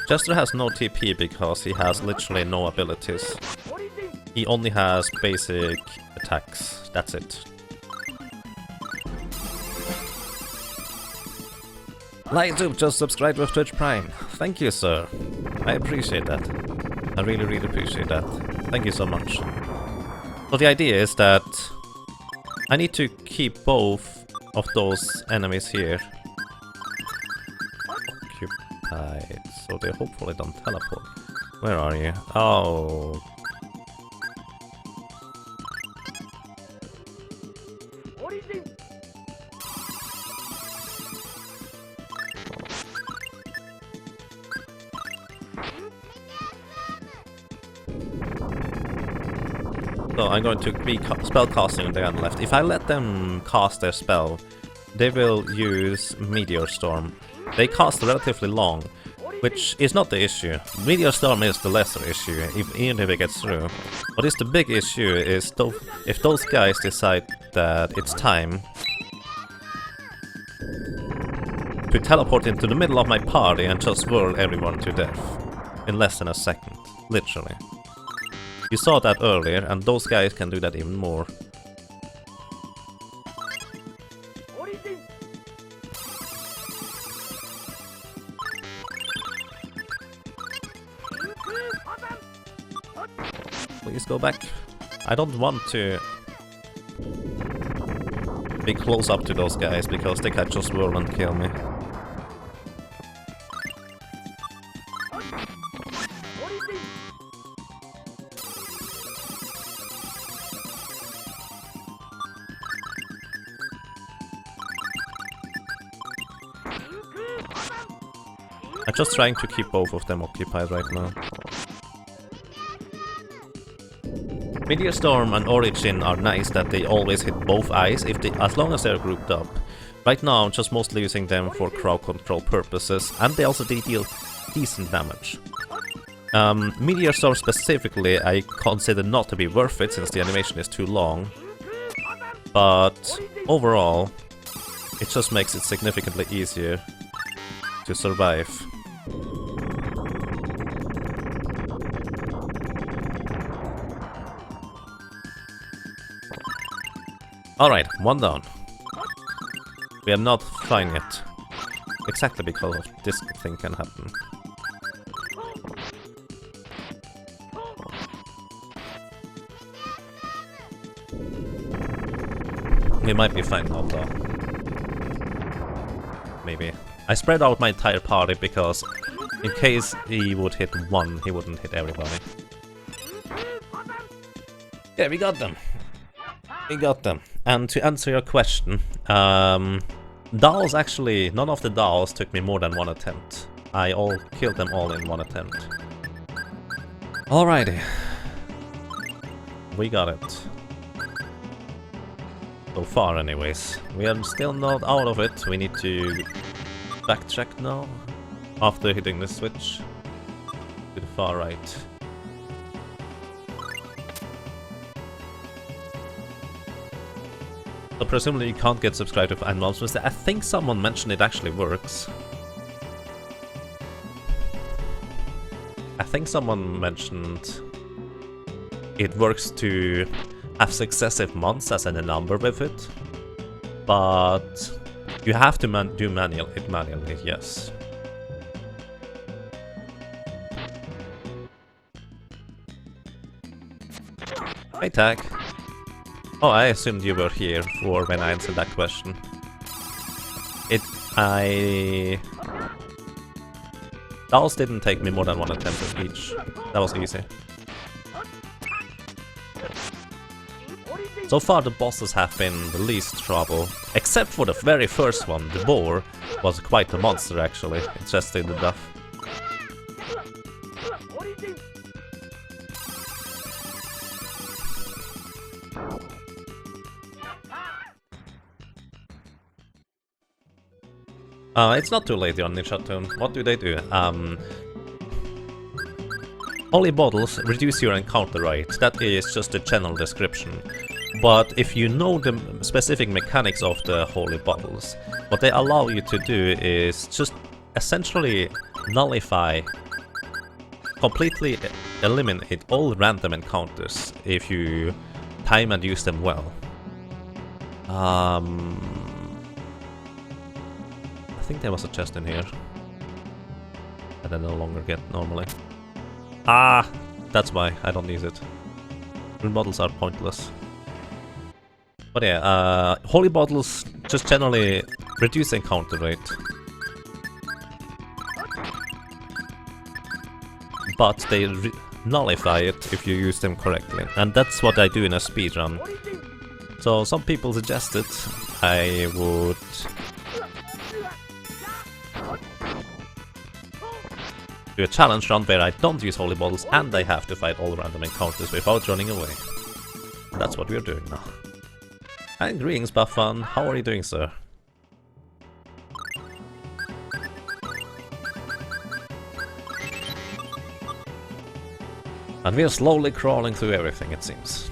A: Chester has no TP because he has literally no abilities. He only has basic attacks, that's it. Lightube just subscribed with Twitch Prime. Thank you, sir. I appreciate that. I really, really appreciate that. Thank you so much. So the idea is that I need to keep both of those enemies here occupied, so they hopefully don't teleport. Where are you? Oh. So I'm going to be spell casting on the end left. If I let them cast their spell, they will use Meteor Storm. They cast relatively long, which is not the issue. Meteor Storm is the lesser issue, even if it gets through. What is the big issue is if those guys decide that it's time to teleport into the middle of my party and just whirl everyone to death in less than a second, literally. You saw that earlier, and those guys can do that even more. Please go back. I don't want to be close up to those guys, because they can just whirl and kill me. I'm just trying to keep both of them occupied right now. Meteor Storm and Origin are nice that they always hit both eyes as long as they're grouped up. Right now I'm just mostly using them for crowd control purposes, and they also deal decent damage. Meteor Storm specifically I consider not to be worth it since the animation is too long, but overall It just makes it significantly easier to survive. Alright, one down. We are not fine yet. Exactly because of this thing can happen. We might be fine now though. Maybe. I spread out my entire party because in case he would hit one, he wouldn't hit everybody. Yeah, we got them. We got them. And to answer your question, dolls actually, none of the dolls took me more than one attempt. I killed them all in one attempt. Alrighty. We got it. So far anyways. We are still not out of it. We need to backtrack now. After hitting the switch. To the far right. So presumably you can't get subscribed to announcements. I think someone mentioned it actually works. I think someone mentioned it works to have successive months as in a number with it, but you have to do it manually, yes. Hey, Tag. Oh, I assumed you were here for when I answered that question. Dolls didn't take me more than one attempt at each. That was easy. So far the bosses have been the least trouble, except for the very first one. The boar was quite a monster actually, it just did the death. It's not too late on Ninja Tune. What do they do? Holy bottles reduce your encounter rate. That is just a general description. But if you know the specific mechanics of the holy bottles, what they allow you to do is just essentially nullify, completely eliminate all random encounters if you time and use them well. I think there was a chest in here that I no longer get normally. Ah, that's why I don't use it. Rune bottles are pointless. But yeah, holy bottles just generally reduce encounter rate. But they nullify it if you use them correctly. And that's what I do in a speedrun. So some people suggested I would do a challenge run where I don't use holy bottles and I have to fight all random encounters without running away. And that's what we're doing now. And greetings, Buffon. How are you doing, sir? And we're slowly crawling through everything, it seems.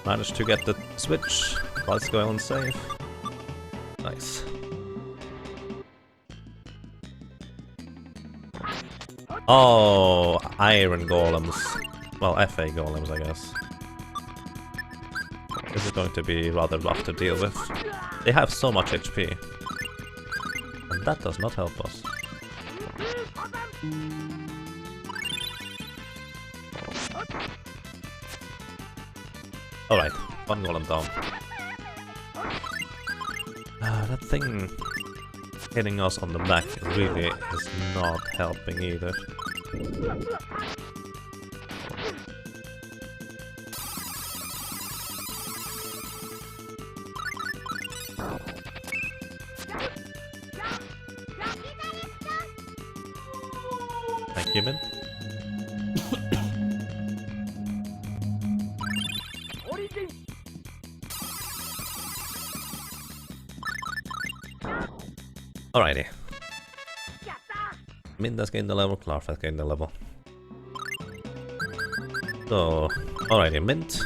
A: Managed to get the switch while it's going on safe. Nice. Oh, iron golems. Well, FA golems, I guess. This is going to be rather rough to deal with. They have so much HP. And that does not help us. Alright, one golem down. That thing hitting us on the back really is not helping either. Thank you, Min. Alrighty. Minda's gained the level, Clarfat gained the level. So, alrighty, Mint,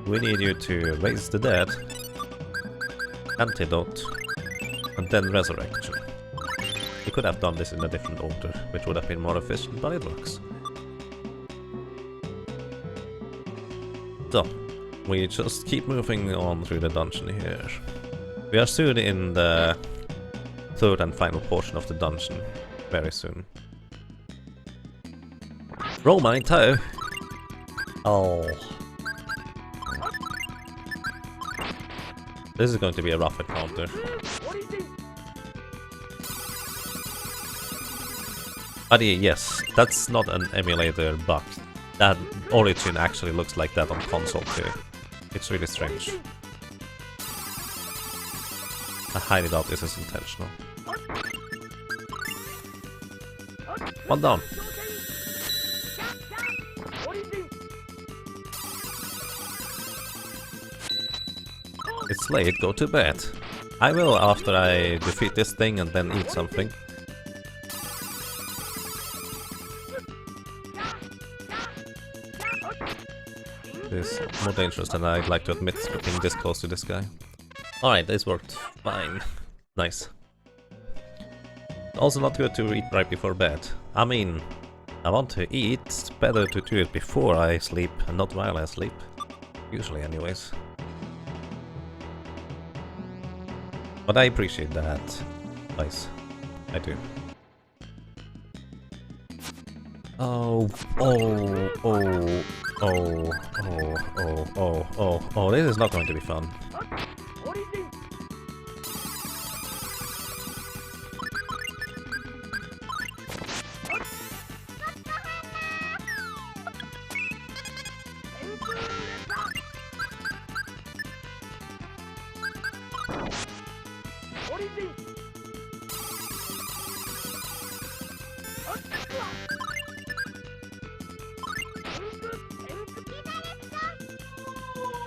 A: we need you to raise the dead. Antidote. and then resurrection. We could have done this in a different order, which would have been more efficient, but it works. So, we just keep moving on through the dungeon here. We are soon in the third and final portion of the dungeon. Very soon. Roll my toe! Oh. This is going to be a rough encounter. But yes, that's not an emulator bug. That Origin actually looks like that on console too. It's really strange. I highly doubt this is intentional. One down. It's late, go to bed. I will after I defeat this thing and then eat something. This is more dangerous than I'd like to admit, being this close to this guy. Alright, this worked fine. Nice. Also not good to eat right before bed. I mean, I want to eat, it's better to do it before I sleep and not while I sleep. Usually anyways. But I appreciate that. Nice. I do. Oh, oh, oh, oh, oh, oh, oh, oh, oh, this is not going to be fun.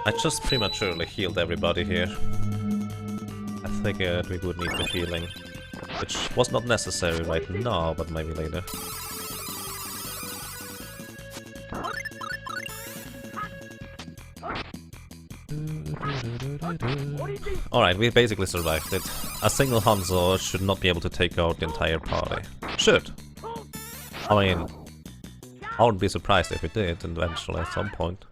A: I just prematurely healed everybody here. I figured we would need the healing, which was not necessary right now, but maybe later. Alright, we basically survived it. A single Hanzo should not be able to take out the entire party. Should! I mean, I wouldn't be surprised if it did eventually at some point.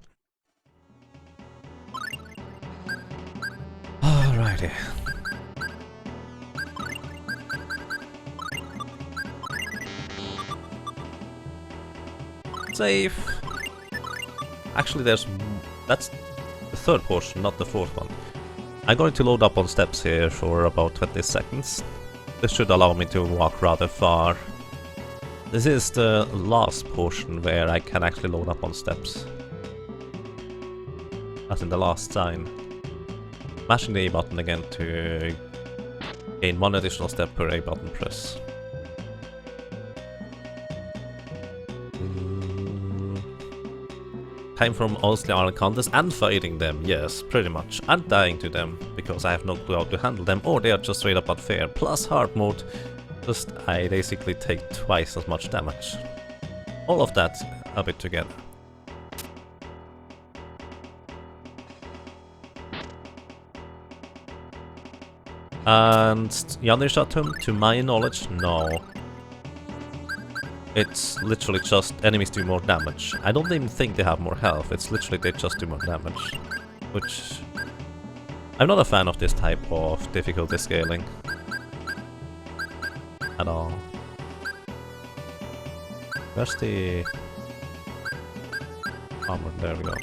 A: Alrighty. Safe. Actually, that's the third portion, not the fourth one. I'm going to load up on steps here for about 20 seconds. This should allow me to walk rather far. This is the last portion where I can actually load up on steps. As in the last sign. Mashing the A button again to gain one additional step per A button press. Time for mostly encounters and fighting them, yes, pretty much. And dying to them, because I have no clue how to handle them, or they are just straight up unfair. Plus hard mode, just I basically take twice as much damage. All of that a bit together. And Yanishatum, to my knowledge, no. It's literally just enemies do more damage. I don't even think they have more health, it's literally they just do more damage. Which... I'm not a fan of this type of difficulty scaling. At all. Where's the... armor? There we go.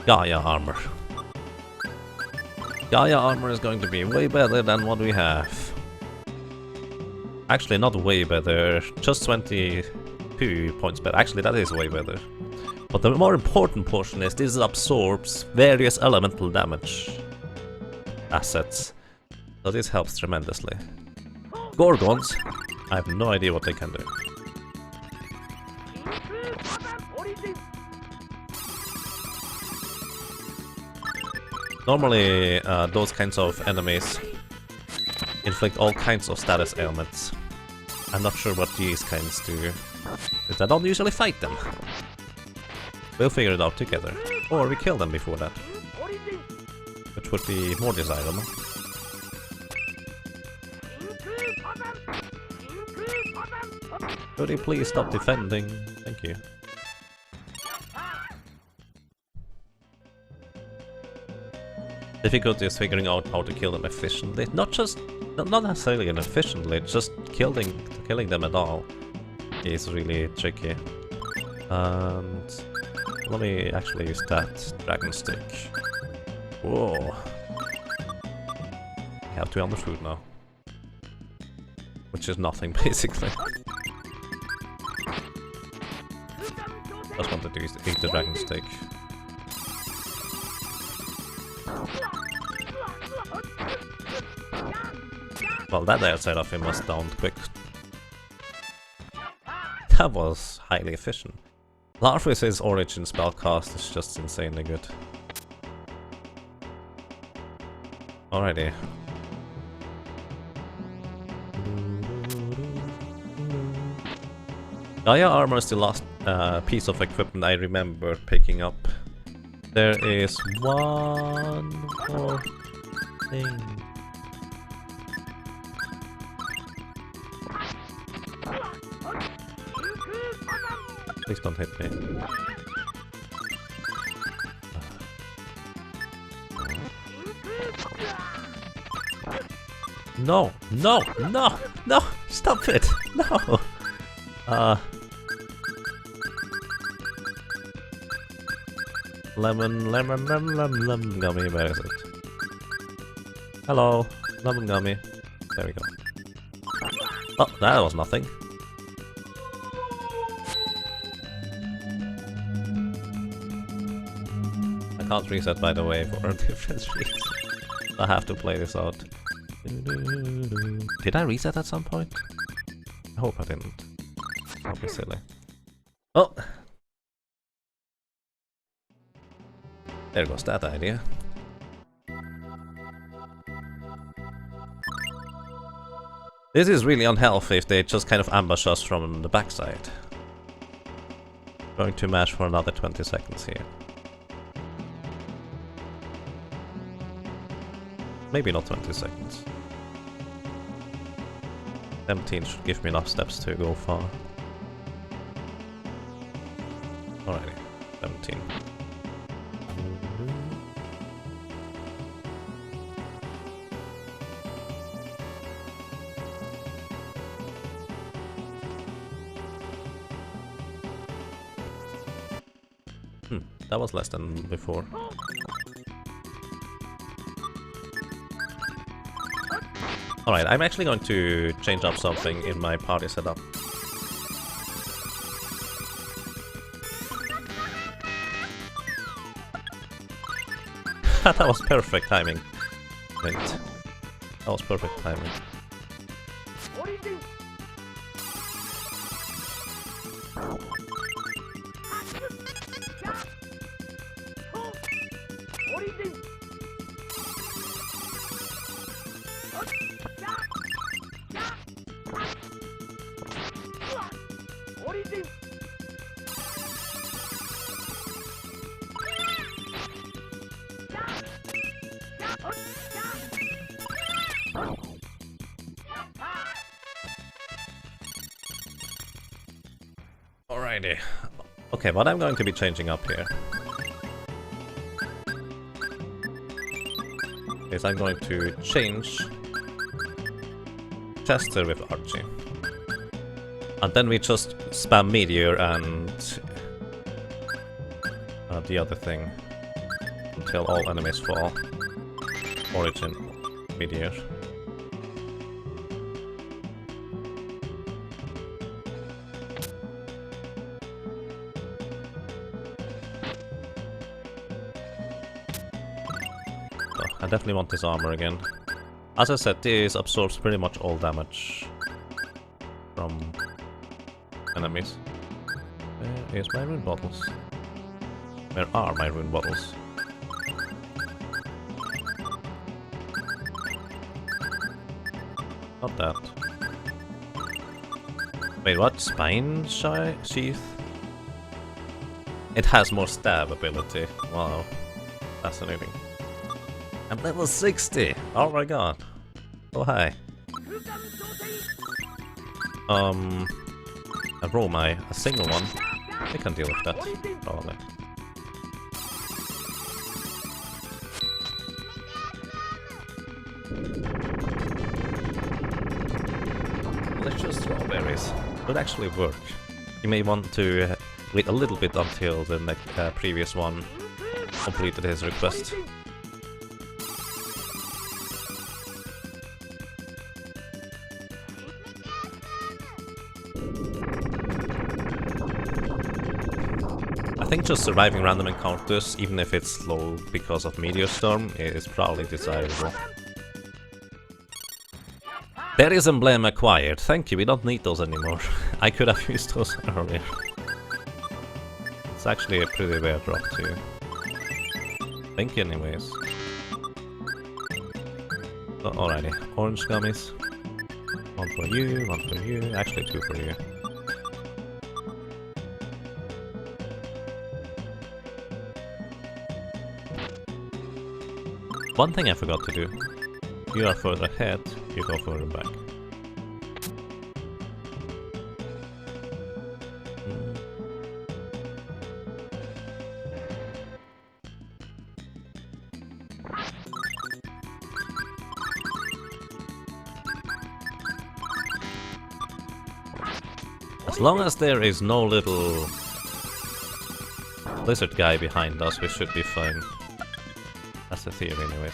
A: Gaia armor. Gaia armor is going to be way better than what we have. Actually, not way better, just 22 points better. Actually, that is way better. But the more important portion is this absorbs various elemental damage assets. So this helps tremendously. Gorgons, I have no idea what they can do. Normally, those kinds of enemies inflict all kinds of status ailments. I'm not sure what these kinds do, because I don't usually fight them. We'll figure it out together. Or we kill them before that. Which would be more desirable. Could you please stop defending? Thank you. Difficulty is figuring out how to kill them efficiently. Not necessarily efficiently, just killing them at all is really tricky. And let me actually use that dragon stick. Whoa. I have 200 food now. Which is nothing, basically. Just wanted to eat the dragon stick. Well, that outside of him was down quick. That was highly efficient. Larvis's origin spellcast is just insanely good. Alrighty. Gaia armor is the last piece of equipment I remember picking up. There is one more thing. Please don't hit me. No, no, no, no! Stop it! No! Lemon gummy, where is it? Hello, lemon gummy. There we go. Oh, that was nothing. I can't reset, by the way, for different reasons. I have to play this out. Did I reset at some point? I hope I didn't. That'll be silly. Oh! There goes that idea. This is really unhealthy if they just kind of ambush us from the backside. Going to mash for another 20 seconds here. Maybe not 20 seconds. 17 should give me enough steps to go far. Alrighty, 17. That was less than before. Alright, I'm actually going to change up something in my party setup. That was perfect timing. Wait. That was perfect timing. Alrighty. Okay, what I'm going to be changing up here is I'm going to change Chester with Archie. And then we just spam Meteor and the other thing until all enemies fall. Origin, Meteor. I definitely want this armor again. As I said, this absorbs pretty much all damage from enemies. Here's my rune bottles. Where are my rune bottles? Not that. Wait, what? Spine sheath? It has more stab ability. Wow. Fascinating. I'm level 60! Oh my god. Oh hi. A Romai, a single one. I can deal with that, probably. Delicious strawberries would actually work. You may want to wait a little bit until the previous one completed his request. I think just surviving random encounters, even if it's slow because of Meteor Storm, is probably desirable. There is emblem acquired. Thank you, we don't need those anymore. I could have used those earlier. It's actually a pretty rare drop too. Thank you anyways. So, alrighty, orange gummies. One for you, actually two for you. One thing I forgot to do. You are further ahead, you go further back. As long as there is no little lizard guy behind us, we should be fine. That's the theory anyways.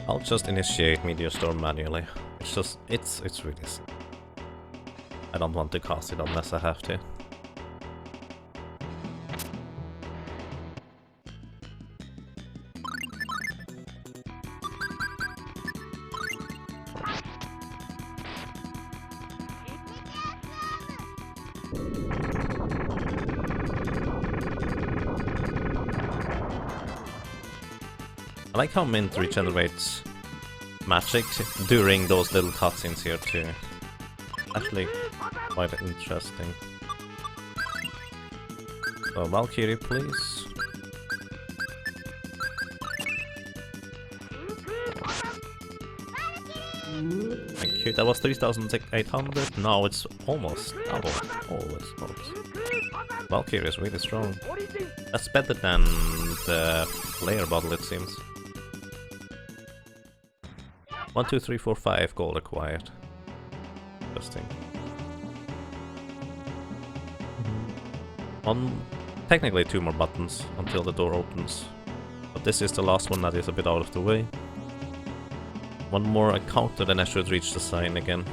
A: I'll just initiate Meteor Storm manually. It's just, it's really... I don't want to cast it unless I have to. I like how Mint regenerates magic during those little cutscenes here too. Actually, quite interesting. So Valkyrie, please. Thank you. That was 3,800. Now it's almost double. Always. Valkyrie is really strong. That's better than the player bottle, it seems. 1, 2, 3, 4, 5 gold acquired. Interesting. Technically 2 more buttons until the door opens. But this is the last one that is a bit out of the way. One more encounter, then I should reach the sign again.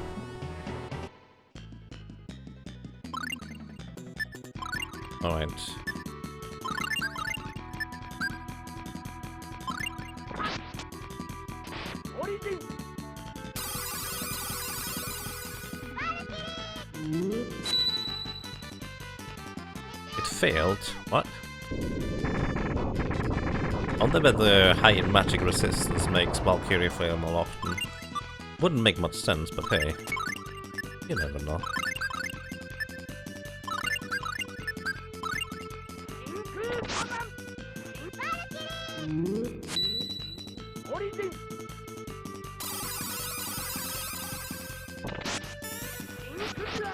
A: Alright. It failed? What? I wonder whether higher magic resistance makes Valkyrie fail more often. Wouldn't make much sense, but hey. You never know.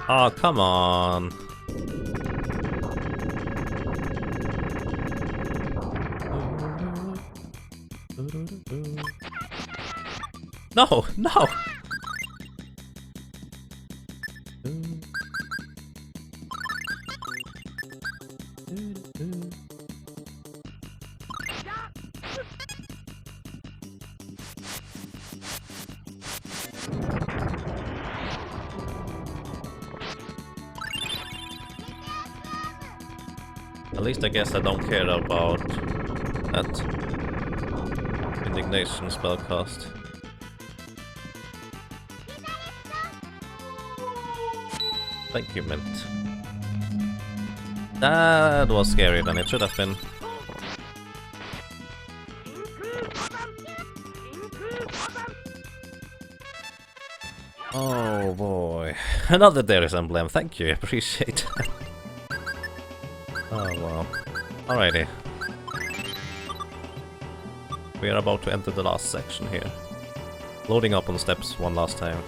A: Oh, come on. No, no. At least I guess I don't care about that indignation spellcast. Thank you, Mint. That was scarier than it should have been. Oh boy. Another Darius emblem, thank you, appreciate that. Oh wow. Alrighty. We are about to enter the last section here. Loading up on steps one last time.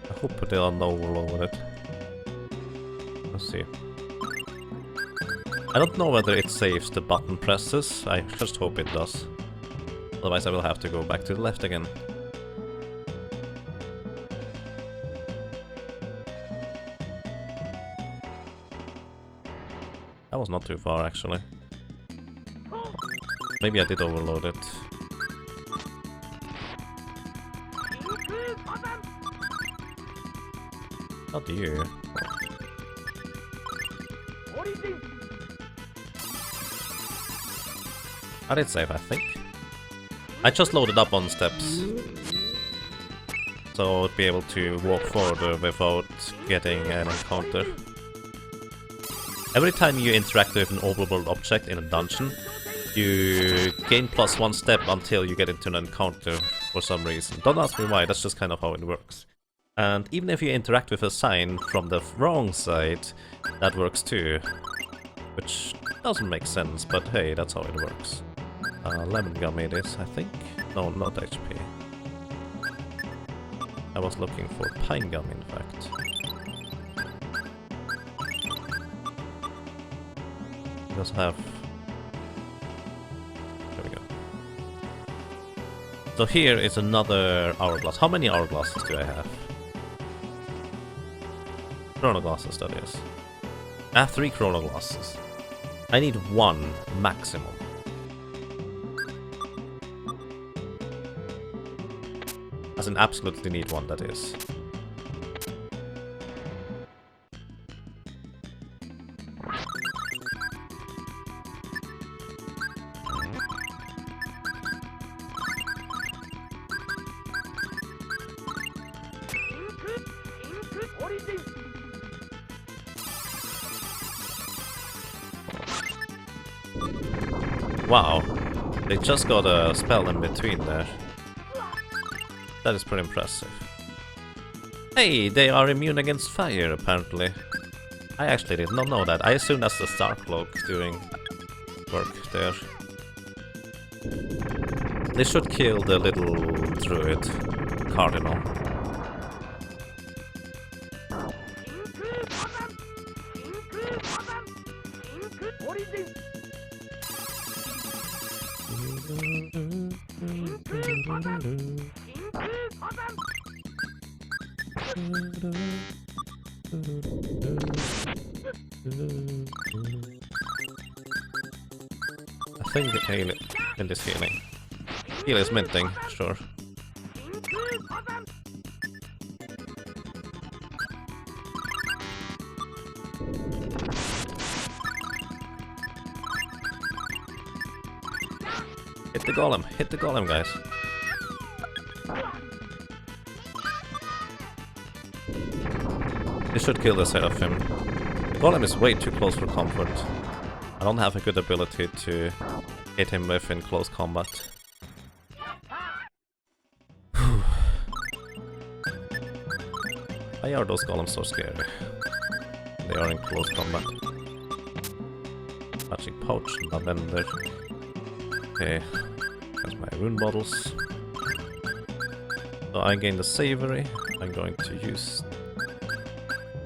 A: I hope they are overloaded. Let's see. I don't know whether it saves the button presses, I just hope it does. Otherwise I will have to go back to the left again. That was not too far actually. Maybe I did overload it. Not you. I did save, I think. I just loaded up on steps. So I'd be able to walk forward without getting an encounter. Every time you interact with an overworld object in a dungeon, you gain +1 step until you get into an encounter for some reason. Don't ask me why, that's just kind of how it works. And even if you interact with a sign from the wrong side, that works too. Which doesn't make sense, but hey, that's how it works. Lemon gum it is, I think. No, not HP. I was looking for pine gum, in fact. It does have... There we go. So here is another hourglass. How many hourglasses do I have? Chrono glasses, that is. I have 3 chrono glasses. I need 1 maximum. As in absolutely need 1, that is. Wow, they just got a spell in between there. That is pretty impressive. Hey, they are immune against fire, apparently. I actually did not know that. I assumed that's the Star Cloak doing work there. They should kill the little druid, Cardinal. I think the heal in this healing. Heal is minting, sure. Hit the golem, guys. This should kill the Seraphim. The golem is way too close for comfort. I don't have a good ability to hit him with in close combat. Why are those golems so scary? They are in close combat. Magic pouch, lavender. Okay, there's my rune bottles. So I gain the savory. I'm going to use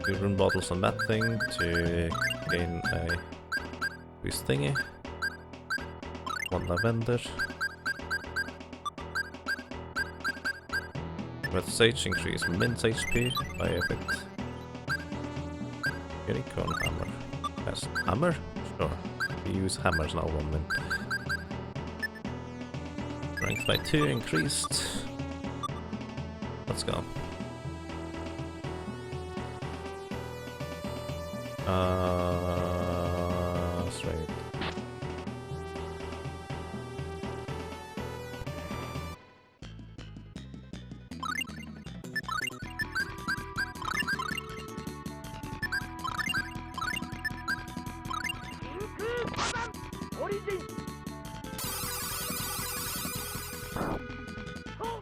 A: the rune bottles on that thing to gain a boost thingy. 1 lavender. Red sage increase mint HP by a bit. Unicorn hammer. Yes, hammer? Sure. We use hammers now, 1 mint. Strength by 2 increased. Let's go. Straight.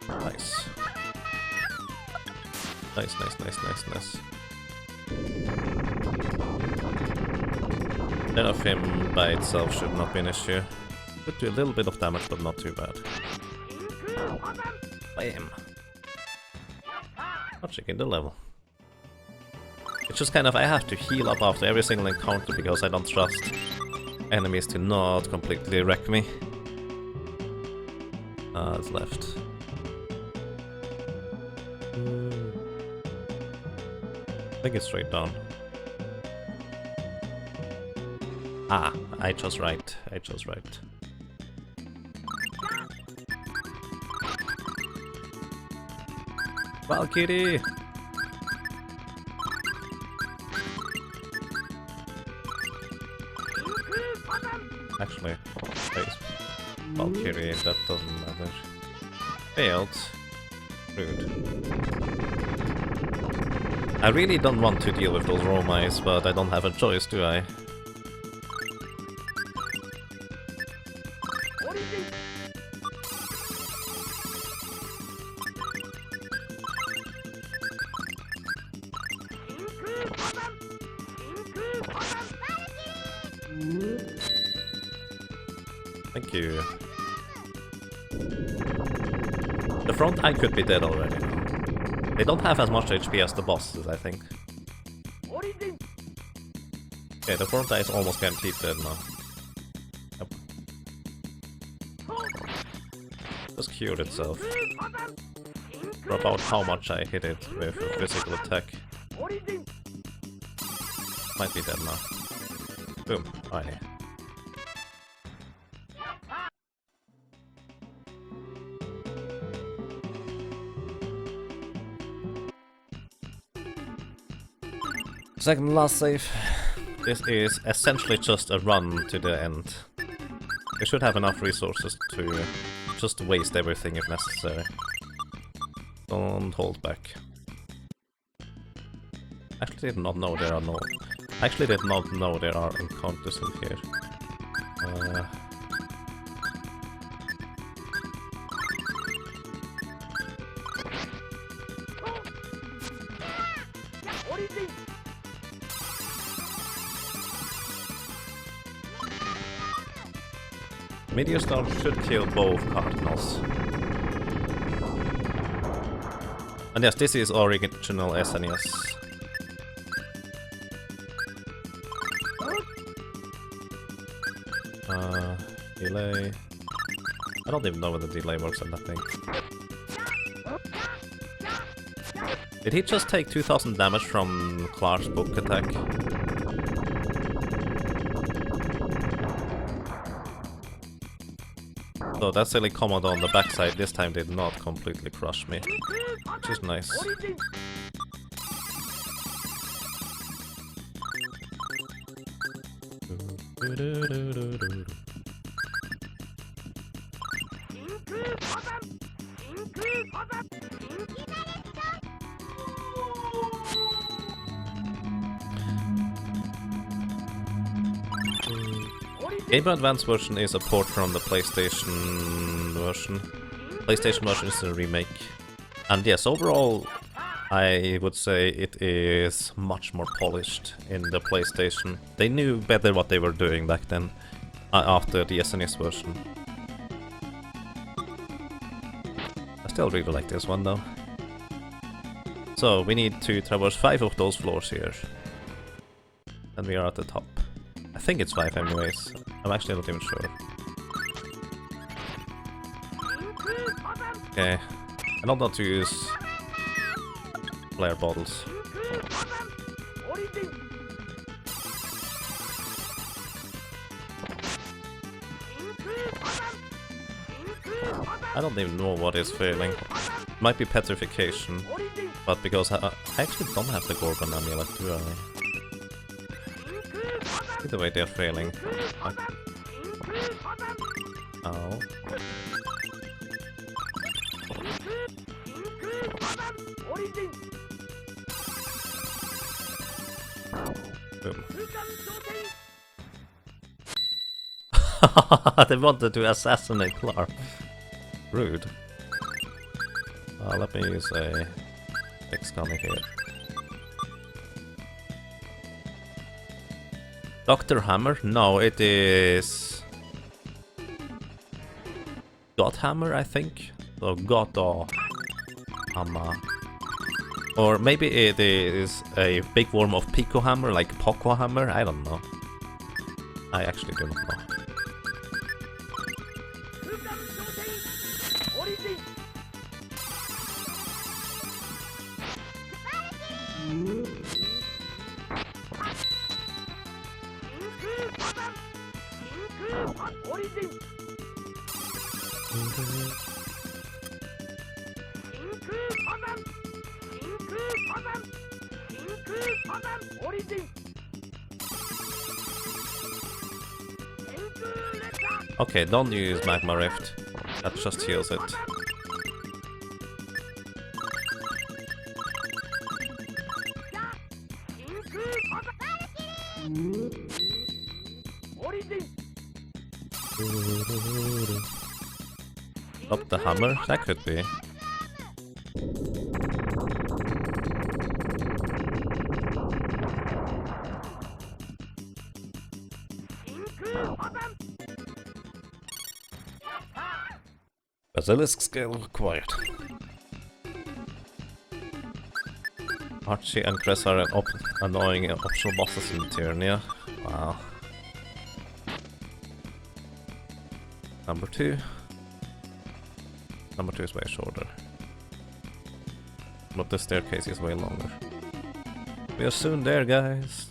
A: Nice. Nice, nice, nice, nice, nice. None of him by itself should not be an issue. Could do a little bit of damage, but not too bad. Bam! Not checking the level. It's just kind of, I have to heal up after every single encounter because I don't trust enemies to not completely wreck me. It's left. I think it's straight down. Ah, I chose right. I chose right. Valkyrie! Actually, space. Valkyrie, that doesn't matter. Failed. Rude. I really don't want to deal with those Romais, but I don't have a choice, do I? Thank you. The front eye could be dead already. They don't have as much HP as the bosses, I think. Okay, the front eye is almost guaranteed dead now. Yep. Just cured itself. For about how much I hit it with a physical attack. Might be dead now. Boom. Aye. Second last save. This is essentially just a run to the end. We should have enough resources to just waste everything if necessary. Don't hold back. Actually did not know there are no... Actually did not know there are encounters in here. Meteor Storm should kill both cardinals. And yes, this is original SNES. Delay. I don't even know what the delay works on that thing. Did he just take 2000 damage from Clark's book attack? So that silly commando on the backside this time did not completely crush me, which is nice. Game Boy Advance version is a port from the PlayStation version. PlayStation version is a remake. And yes, overall, I would say it is much more polished in the PlayStation. They knew better what they were doing back then, after the SNES version. I still really like this one though. So, we need to traverse 5 of those floors here. And we are at the top. I think it's 5 anyways. I'm actually not even sure. Okay. I don't know how to use flare bottles. I don't even know what is failing. Might be petrification, but because I actually don't have the Gorgon amulet, do I? Either way, they're failing. Oh. Boom. They wanted to assassinate Clark. Rude. Let me use a X-Comic here. Dr. Hammer? No, it is... God Hammer, I think. So God or Hammer. Or maybe it is a big form of Pico Hammer, like Poco Hammer, I don't know. I actually do not know. Okay, don't use Magma Rift. That just heals it. Up the hammer? That could be. Basilisk skill required. Archie and Chris are annoying optional bosses in Eternia. Wow. Number 2. Number 2 is way shorter. But the staircase is way longer. We are soon there, guys.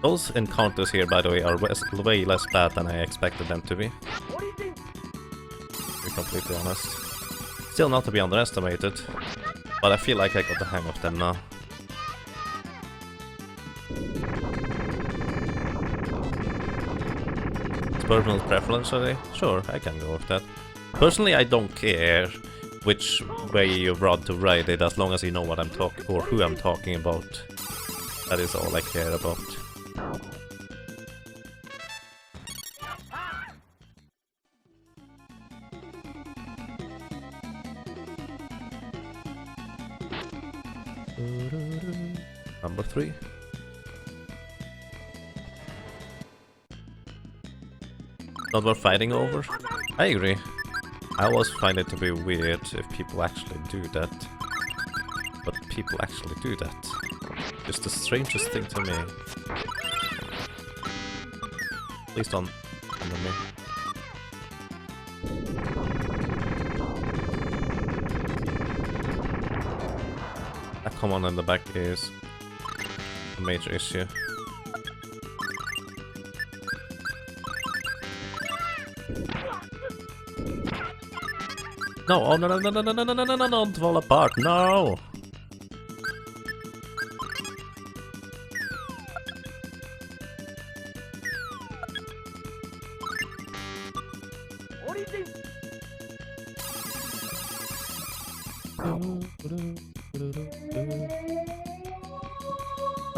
A: Those encounters here, by the way, are way less bad than I expected them to be. To be completely honest. Still not to be underestimated, but I feel like I got the hang of them now. It's personal preference, are they? Sure, I can go with that. Personally, I don't care which way you run to ride it, as long as you know what I'm talking or who I'm talking about. That is all I care about. Number 3. Not worth fighting over? I agree. I always find it to be weird if people actually do that. But people actually do that. It's the strangest thing to me. Please don't under me. That command in the back is a major issue. No, oh no no no no no no no no no no, don't fall apart, no!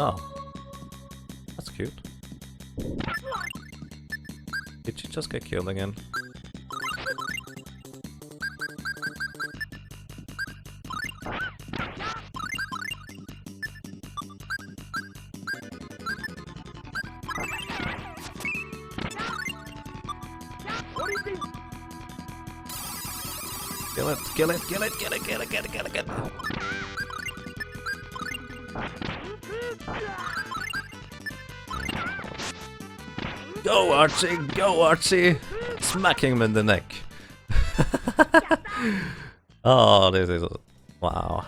A: Oh. That's cute. Did she just get killed again? Kill it, kill it, kill it, kill it, kill it, kill it, kill it, kill it. Go Archie, go Archie! Smack him in the neck. Oh, this is... wow.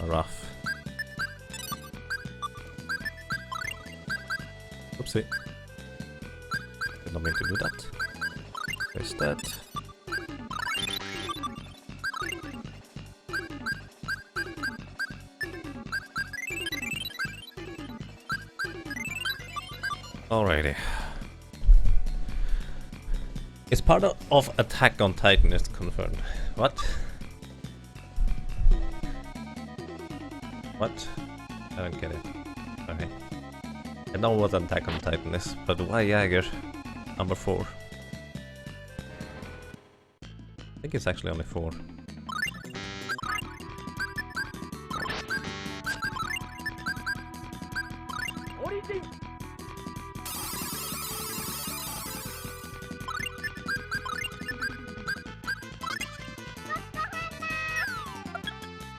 A: Rough. Oopsie. Did not mean to do that. There's that. Alrighty. It's part of Attack on Titan is confirmed. What? What? I don't get it. Okay. I know what Attack on Titan is, but why Jäger? Number 4. I think it's actually only 4.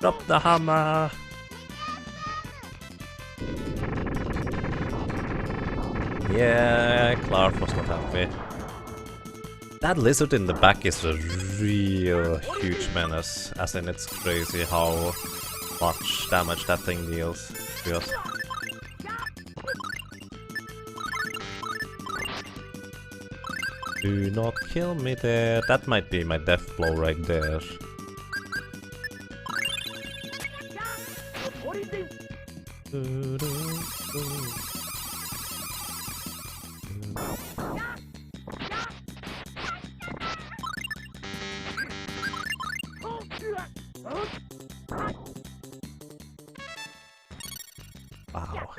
A: Drop the hammer! Yeah, Clark was not happy. That lizard in the back is a real huge menace, as in it's crazy how much damage that thing deals to us. Do not kill me there. That might be my death blow right there. Wow.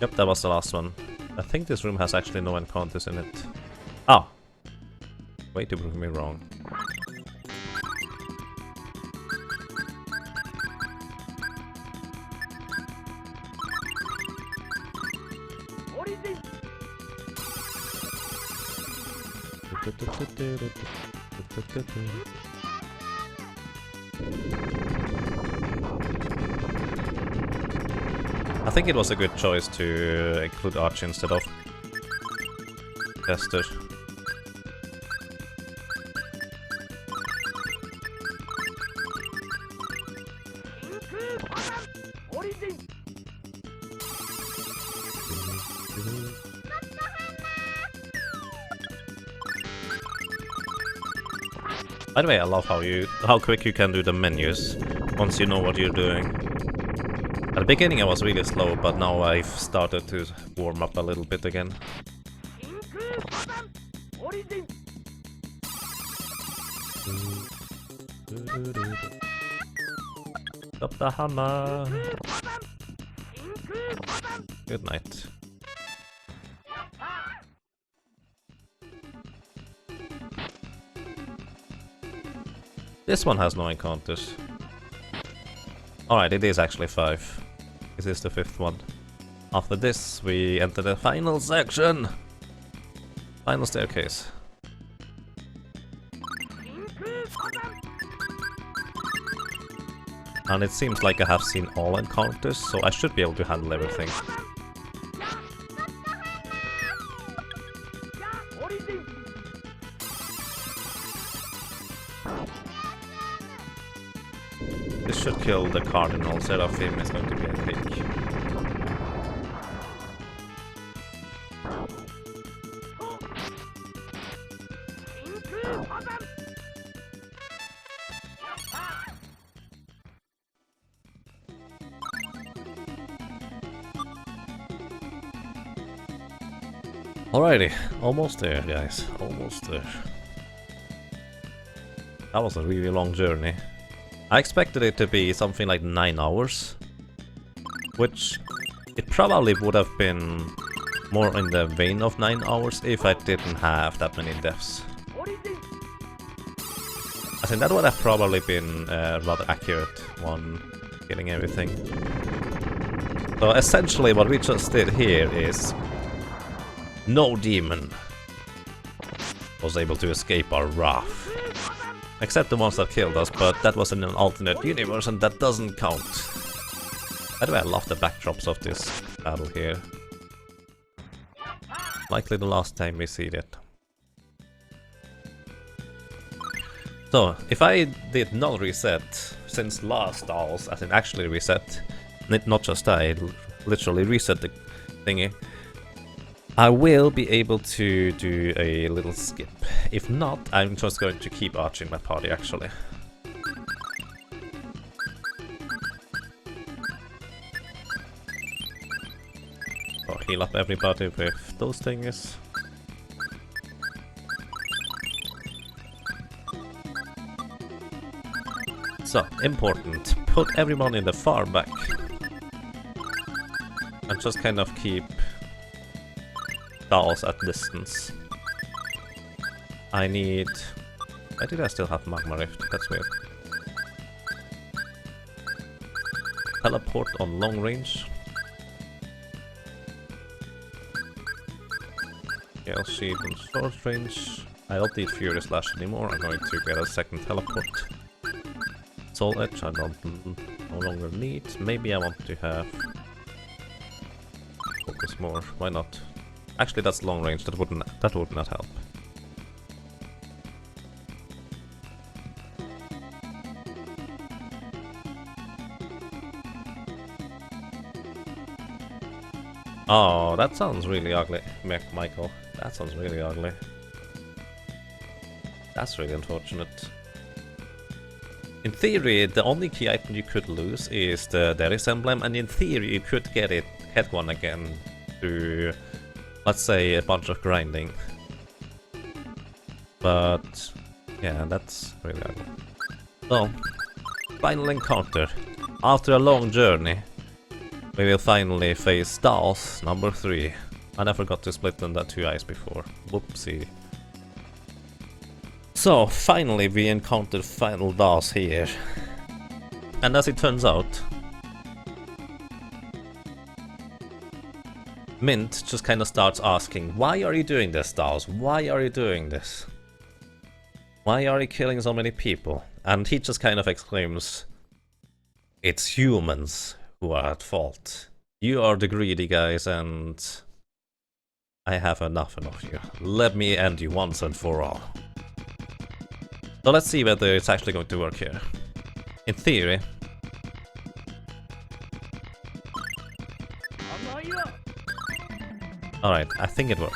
A: Yep, that was the last one. I think this room has actually no encounters in it. Ah! Way to prove me wrong. I think it was a good choice to include Archie instead of Tester. By the way, I love how quick you can do the menus once you know what you're doing. At the beginning I was really slow, but now I've started to warm up a little bit again. Stop the hammer! Good night. This one has no encounters. Alright, it is actually 5. This is the 5th one. After this, we enter the final section! Final staircase. And it seems like I have seen all encounters, so I should be able to handle everything. This should kill the Cardinal, Seraphim is going to be a pick. Alrighty, almost there guys, almost there. That was a really long journey. I expected it to be something like 9 hours, which it probably would have been more in the vein of 9 hours if I didn't have that many deaths. I think that would have probably been a rather accurate one, killing everything. So essentially what we just did here is no demon was able to escape our wrath. Except the ones that killed us, but that was in an alternate universe and that doesn't count. By the way, I love the backdrops of this battle here. Likely the last time we see it. So, if I did not reset since last hours, as in actually reset, not just I literally reset the thingy, I will be able to do a little skip. If not, I'm just going to keep arching my party, actually. Or heal up everybody with those things. So, important. Put everyone in the far back. And just kind of keep dolls at distance. I need... Why did I still have Magma Rift? That's weird. Teleport on long range. Gale Shield on short range. I don't need Fury Slash anymore. I'm going to get a second teleport. Soul Edge I no longer need. Maybe I want to have... Focus more. Why not? Actually, that's long range. That would not help. Oh, that sounds really ugly, Michael. That sounds really ugly. That's really unfortunate. In theory, the only key item you could lose is the Darius emblem, and in theory you could get it head one again through, let's say, a bunch of grinding. But yeah, that's really ugly. So, final encounter. After a long journey, we will finally face dolls number 3. And I forgot to split them that 2 eyes before. Whoopsie. So, finally we encountered final dolls here. And as it turns out, Mint just kind of starts asking, why are you doing this, dolls? Why are you doing this? Why are you killing so many people? And he just kind of exclaims, it's humans who are at fault. You are the greedy guys, and I have enough of you. Let me end you once and for all. So let's see whether it's actually going to work here. In theory. Alright, I think it worked.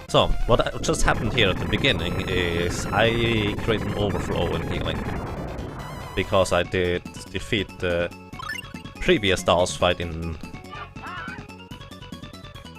A: So, what just happened here at the beginning is I created an overflow in healing. Because I did defeat the previous dolls fight in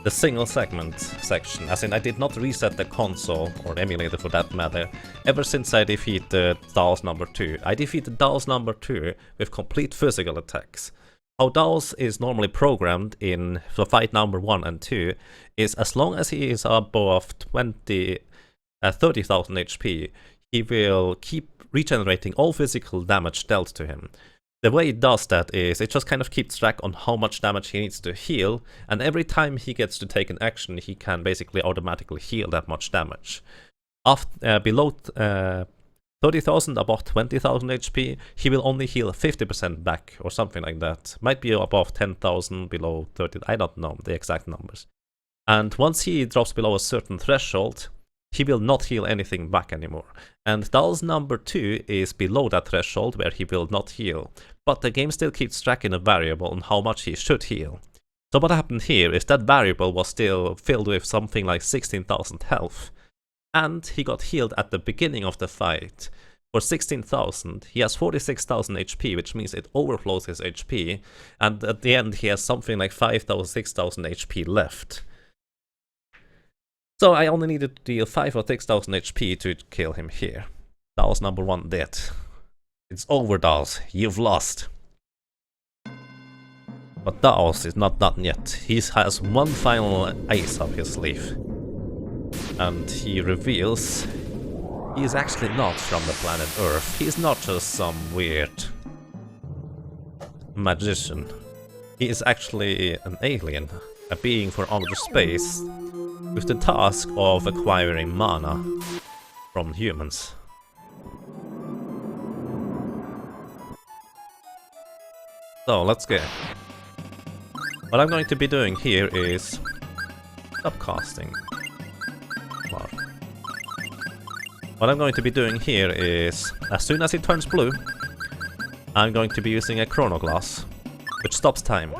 A: the single segment section. As in, I did not reset the console, or emulator for that matter, ever since I defeated dolls number 2. I defeated dolls number 2 with complete physical attacks. How dolls is normally programmed in the fight number 1 and 2 is as long as he is above 30,000 HP, he will keep regenerating all physical damage dealt to him. The way it does that is it just kind of keeps track on how much damage he needs to heal, and every time he gets to take an action, he can basically automatically heal that much damage. Below 30,000, above 20,000 HP, he will only heal 50% back, or something like that. Might be above 10,000, below 30, I don't know the exact numbers. And once he drops below a certain threshold, he will not heal anything back anymore. And dolls number 2 is below that threshold where he will not heal. But the game still keeps track in a variable on how much he should heal. So what happened here is that variable was still filled with something like 16,000 health. And he got healed at the beginning of the fight. For 16,000, he has 46,000 HP, which means it overflows his HP. And at the end, he has something like 5,000, 6,000 HP left. So I only needed to deal 5 or 6,000 HP to kill him here. Dolls number 1 dead. It's over, dolls. You've lost. But Dolls is not done yet. He has one final ace up his sleeve. And he reveals he is actually not from the planet Earth. He's not just some weird magician. He is actually an alien, a being from outer space, with the task of acquiring mana from humans. So let's go. What I'm going to be doing here is stop casting. Wow. What I'm going to be doing here is, as soon as it turns blue, I'm going to be using a chrono glass, which stops time.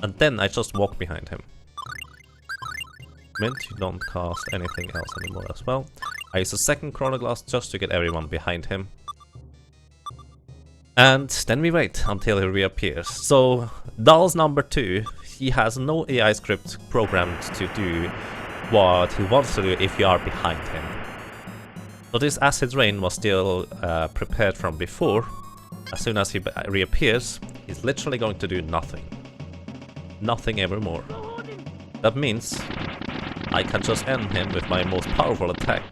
A: And then I just walk behind him. Mint, you don't cast anything else anymore as well. I use a second chrono glass just to get everyone behind him. And then we wait until he reappears. So, Dolls number 2, he has no AI script programmed to do what he wants to do if you are behind him. So this acid rain was still prepared from before. As soon as he reappears, he's literally going to do nothing. Nothing evermore. That means I can just end him with my most powerful attack,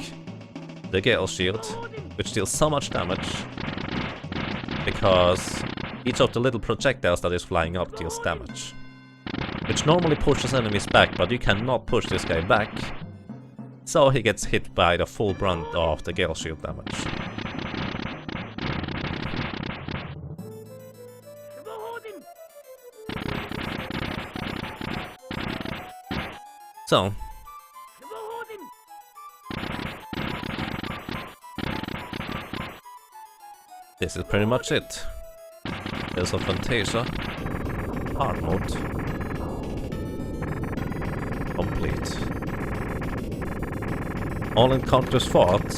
A: the Gale Shield, which deals so much damage, because each of the little projectiles that is flying up deals damage. Which normally pushes enemies back, but you cannot push this guy back, so he gets hit by the full brunt of the Gale Shield damage. So, this is pretty much it. There's a Phantasia, Hardmode, complete. All encounters fought,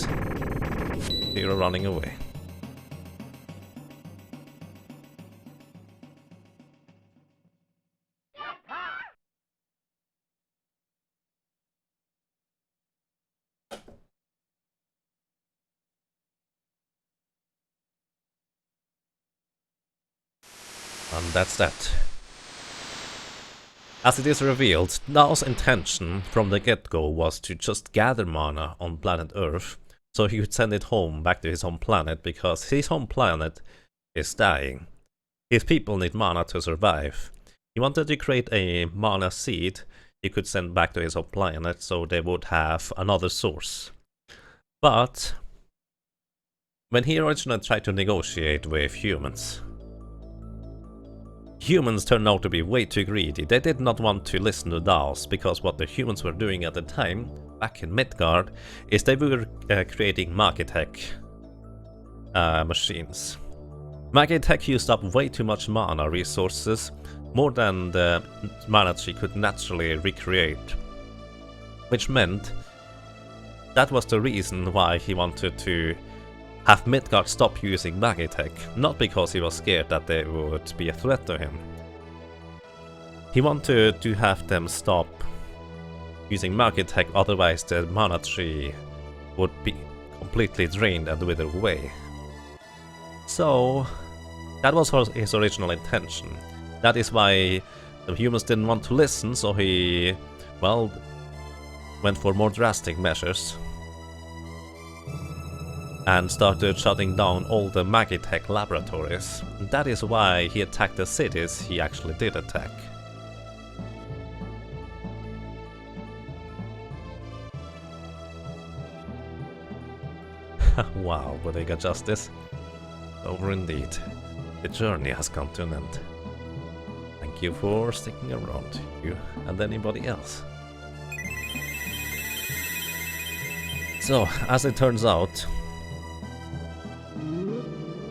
A: zero running away. And that's that. As it is revealed, Dao's intention from the get-go was to just gather mana on planet Earth, so he could send it home back to his home planet, because his home planet is dying. His people need mana to survive. He wanted to create a mana seed he could send back to his home planet, so they would have another source. But when he originally tried to negotiate with humans turned out to be way too greedy. They did not want to listen to Daos, because what the humans were doing at the time, back in Midgard, is they were creating Magitech machines. Magitech used up way too much mana resources, more than the mana she could naturally recreate. Which meant that was the reason why he wanted to have Midgard stop using Magitech, not because he was scared that they would be a threat to him. He wanted to have them stop using Magitech, otherwise the mana tree would be completely drained and wither away. So that was his original intention. That is why the humans didn't want to listen, so he, well, went for more drastic measures and started shutting down all the Magitech laboratories. That is why he attacked the cities he actually did attack. Wow, but they got justice. Over indeed. The journey has come to an end. Thank you for sticking around, you and anybody else. So, as it turns out,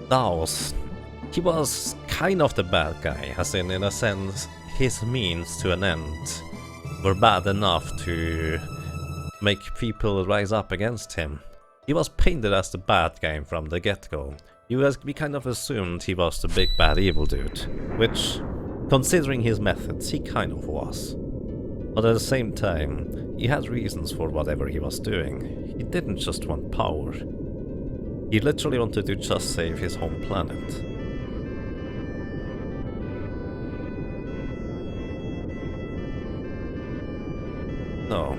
A: Daos, he was kind of the bad guy, as in a sense, his means to an end were bad enough to make people rise up against him. He was painted as the bad guy from the get-go. We kind of assumed he was the big bad evil dude, which, considering his methods, he kind of was. But at the same time, he had reasons for whatever he was doing. He didn't just want power. He literally wanted to just save his home planet. No.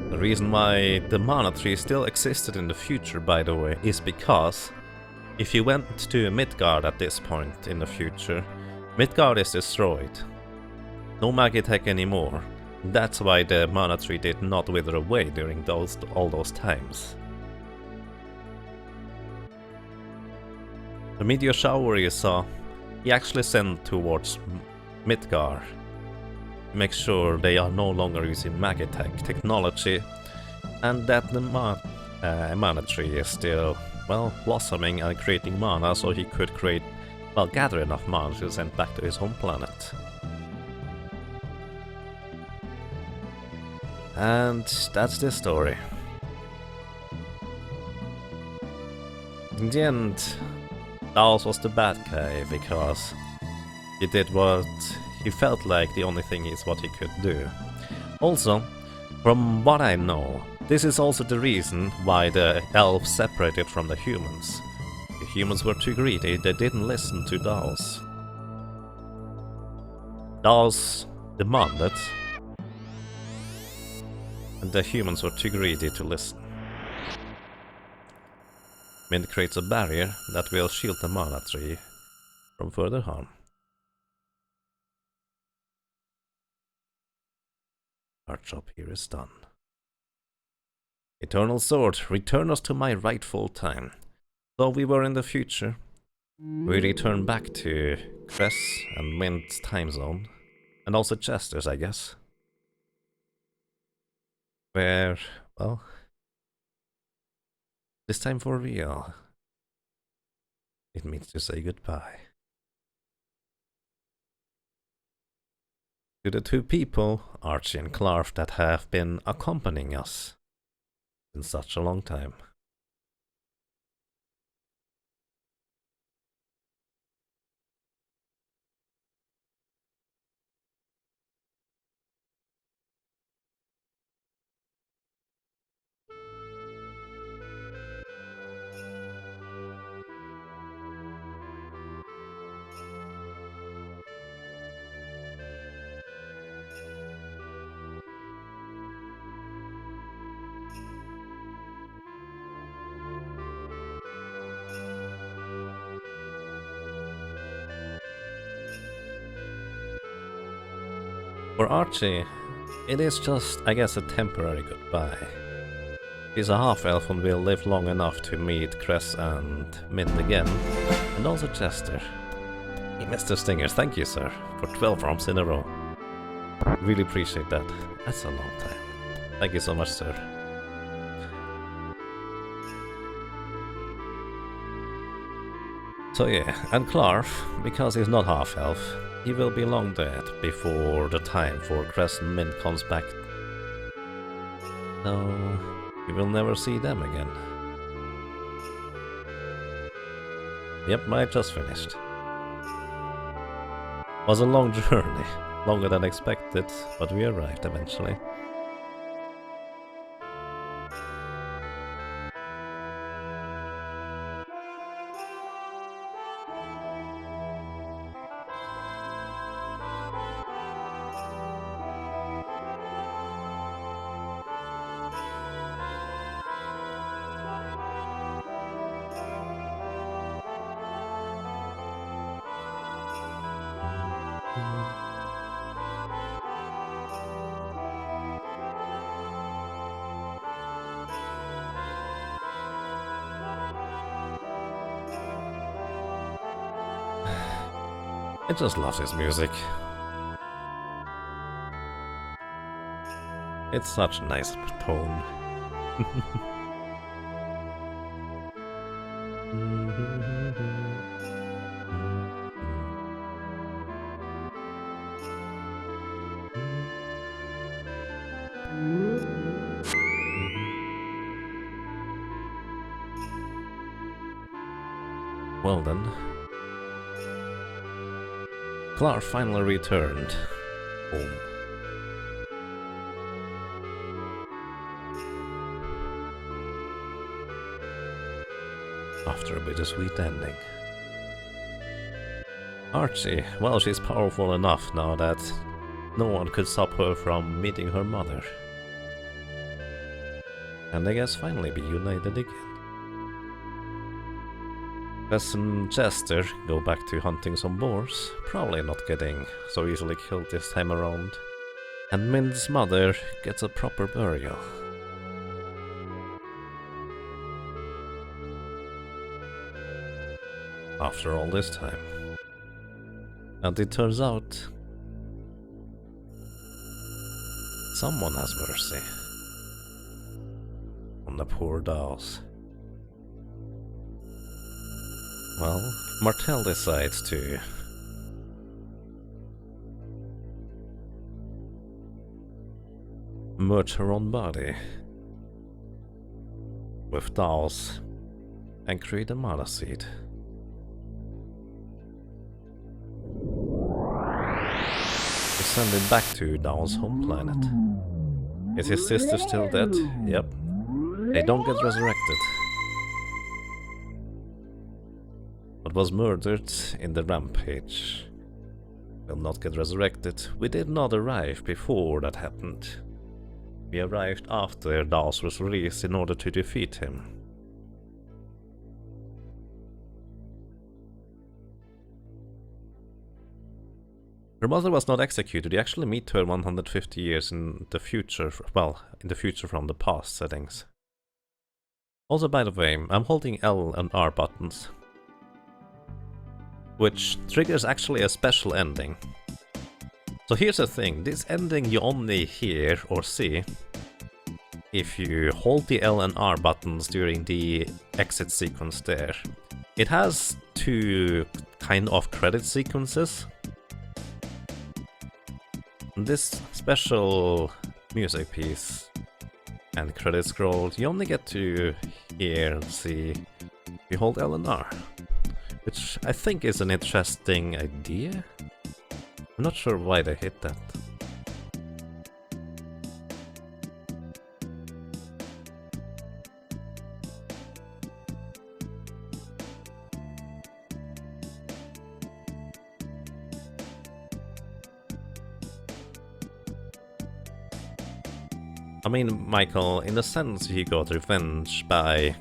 A: The reason why the mana tree still existed in the future, by the way, is because if you went to Midgard at this point in the future, Midgard is destroyed. No Magitech anymore. That's why the mana tree did not wither away during all those times. The meteor shower you saw, he actually sent towards Midgar. Make sure they are no longer using Magitech technology, and that the mana tree is still, well, blossoming and creating mana, so he could create, well, gather enough mana to send back to his home planet. And that's the story. In the end, Daos was the bad guy because he did what he felt like the only thing is what he could do. Also, from what I know, this is also the reason why the elves separated from the humans. The humans were too greedy, they didn't listen to Daos. Daos demanded, and the humans were too greedy to listen. Mint creates a barrier that will shield the mana tree from further harm. Our job here is done. Eternal Sword, return us to my rightful time. Though we were in the future, we return back to Cress and Mint's time zone, and also Chester's, I guess. Where, well, this time for real, it means to say goodbye. To the two people, Archie and Clark, that have been accompanying us in such a long time. For Archie, it is just, I guess, a temporary goodbye. He's a half-elf and will live long enough to meet Cress and Mint again, and also Chester. Hey, Mr. Stingers, thank you, sir, for 12 rounds in a row. Really appreciate that. That's a long time. Thank you so much, sir. So yeah, and Clark, because he's not half-elf, he will be long dead before the time for Cress and Mint comes back. So we will never see them again. Yep, I just finished. Was a long journey, longer than expected, but we arrived eventually. I just love this music. It's such a nice tone. Well then. Clark finally returned home. After a bittersweet ending. Archie, well, she's powerful enough now that no one could stop her from meeting her mother. And I guess finally be united again. Cress and Chester go back to hunting some boars, probably not getting so easily killed this time around. And Mint's mother gets a proper burial. After all this time. And it turns out someone has mercy on the poor dolls. Well, Martel decides to merge her own body with dolls and create a mana seed. We send it back to Dawn's home planet. Is his sister still dead? Yep. They don't get resurrected. But was murdered in the rampage will not get resurrected. We did not arrive before that happened. We arrived after Daws was released in order to defeat him. Her mother was not executed. You actually meet her 150 years in the future, well, in the future from the past settings. Also, by the way, I'm holding L and R buttons, which triggers actually a special ending. So here's the thing, this ending you only hear or see if you hold the L and R buttons during the exit sequence there. It has two kind of credit sequences. This special music piece and credit scroll you only get to hear and see if you hold L and R, which I think is an interesting idea. I'm not sure why they hit that. I mean, Michael, in a sense he got revenge by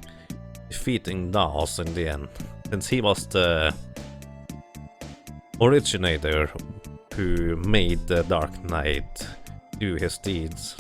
A: defeating Daws in the end, since he was the originator who made the Dark Knight do his deeds.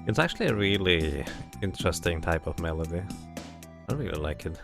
A: It's actually a really interesting type of melody. I really like it.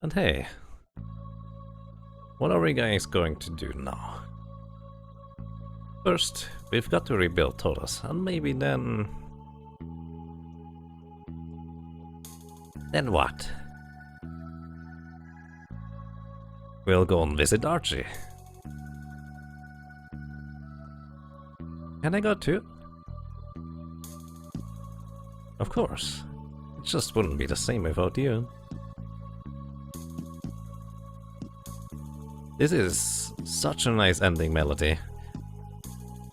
A: And hey, what are we guys going to do now? First, we've got to rebuild Taurus, and maybe then... Then what? We'll go and visit Archie. Can I go too? Of course. It just wouldn't be the same without you. This is such a nice ending melody.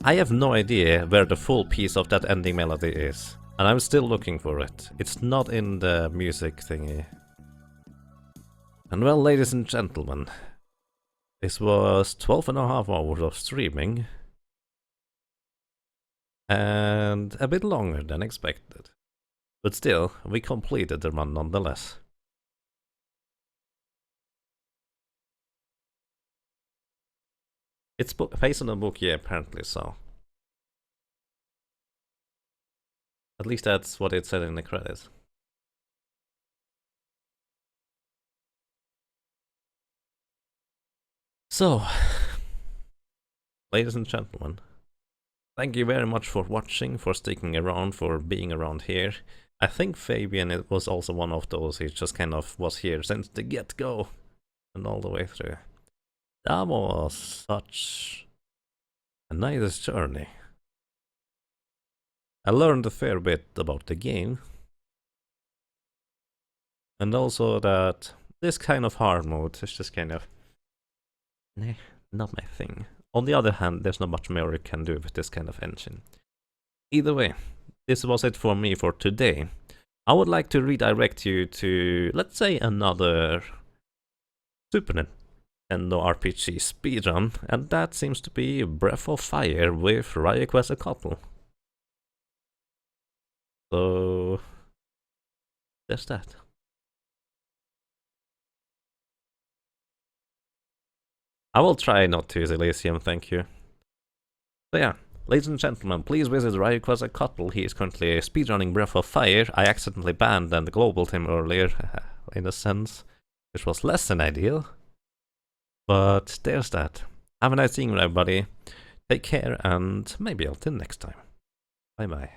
A: I have no idea where the full piece of that ending melody is, and I'm still looking for it. It's not in the music thingy. And well, ladies and gentlemen, this was 12.5 hours of streaming, and a bit longer than expected. But still, we completed the run nonetheless. It's based on a book, yeah, apparently so. At least that's what it said in the credits. So, ladies and gentlemen, thank you very much for watching, for sticking around, for being around here. I think Fabian it was also one of those who just kind of was here since the get-go and all the way through. That was such a nice journey. I learned a fair bit about the game, and also that this kind of hard mode is just kind of not my thing. On the other hand, there's not much more you can do with this kind of engine. Either way, this was it for me for today. I would like to redirect you to, let's say, another Super Nintendo RPG speedrun, and that seems to be Breath of Fire with Rayquaza. So, there's that. I will try not to use Elysium, thank you. So yeah, ladies and gentlemen, please visit Rayquaza. He is currently speedrunning Breath of Fire. I accidentally banned and globaled him earlier, in a sense, which was less than ideal. But there's that. Have a nice evening, everybody. Take care, and maybe until next time. Bye bye.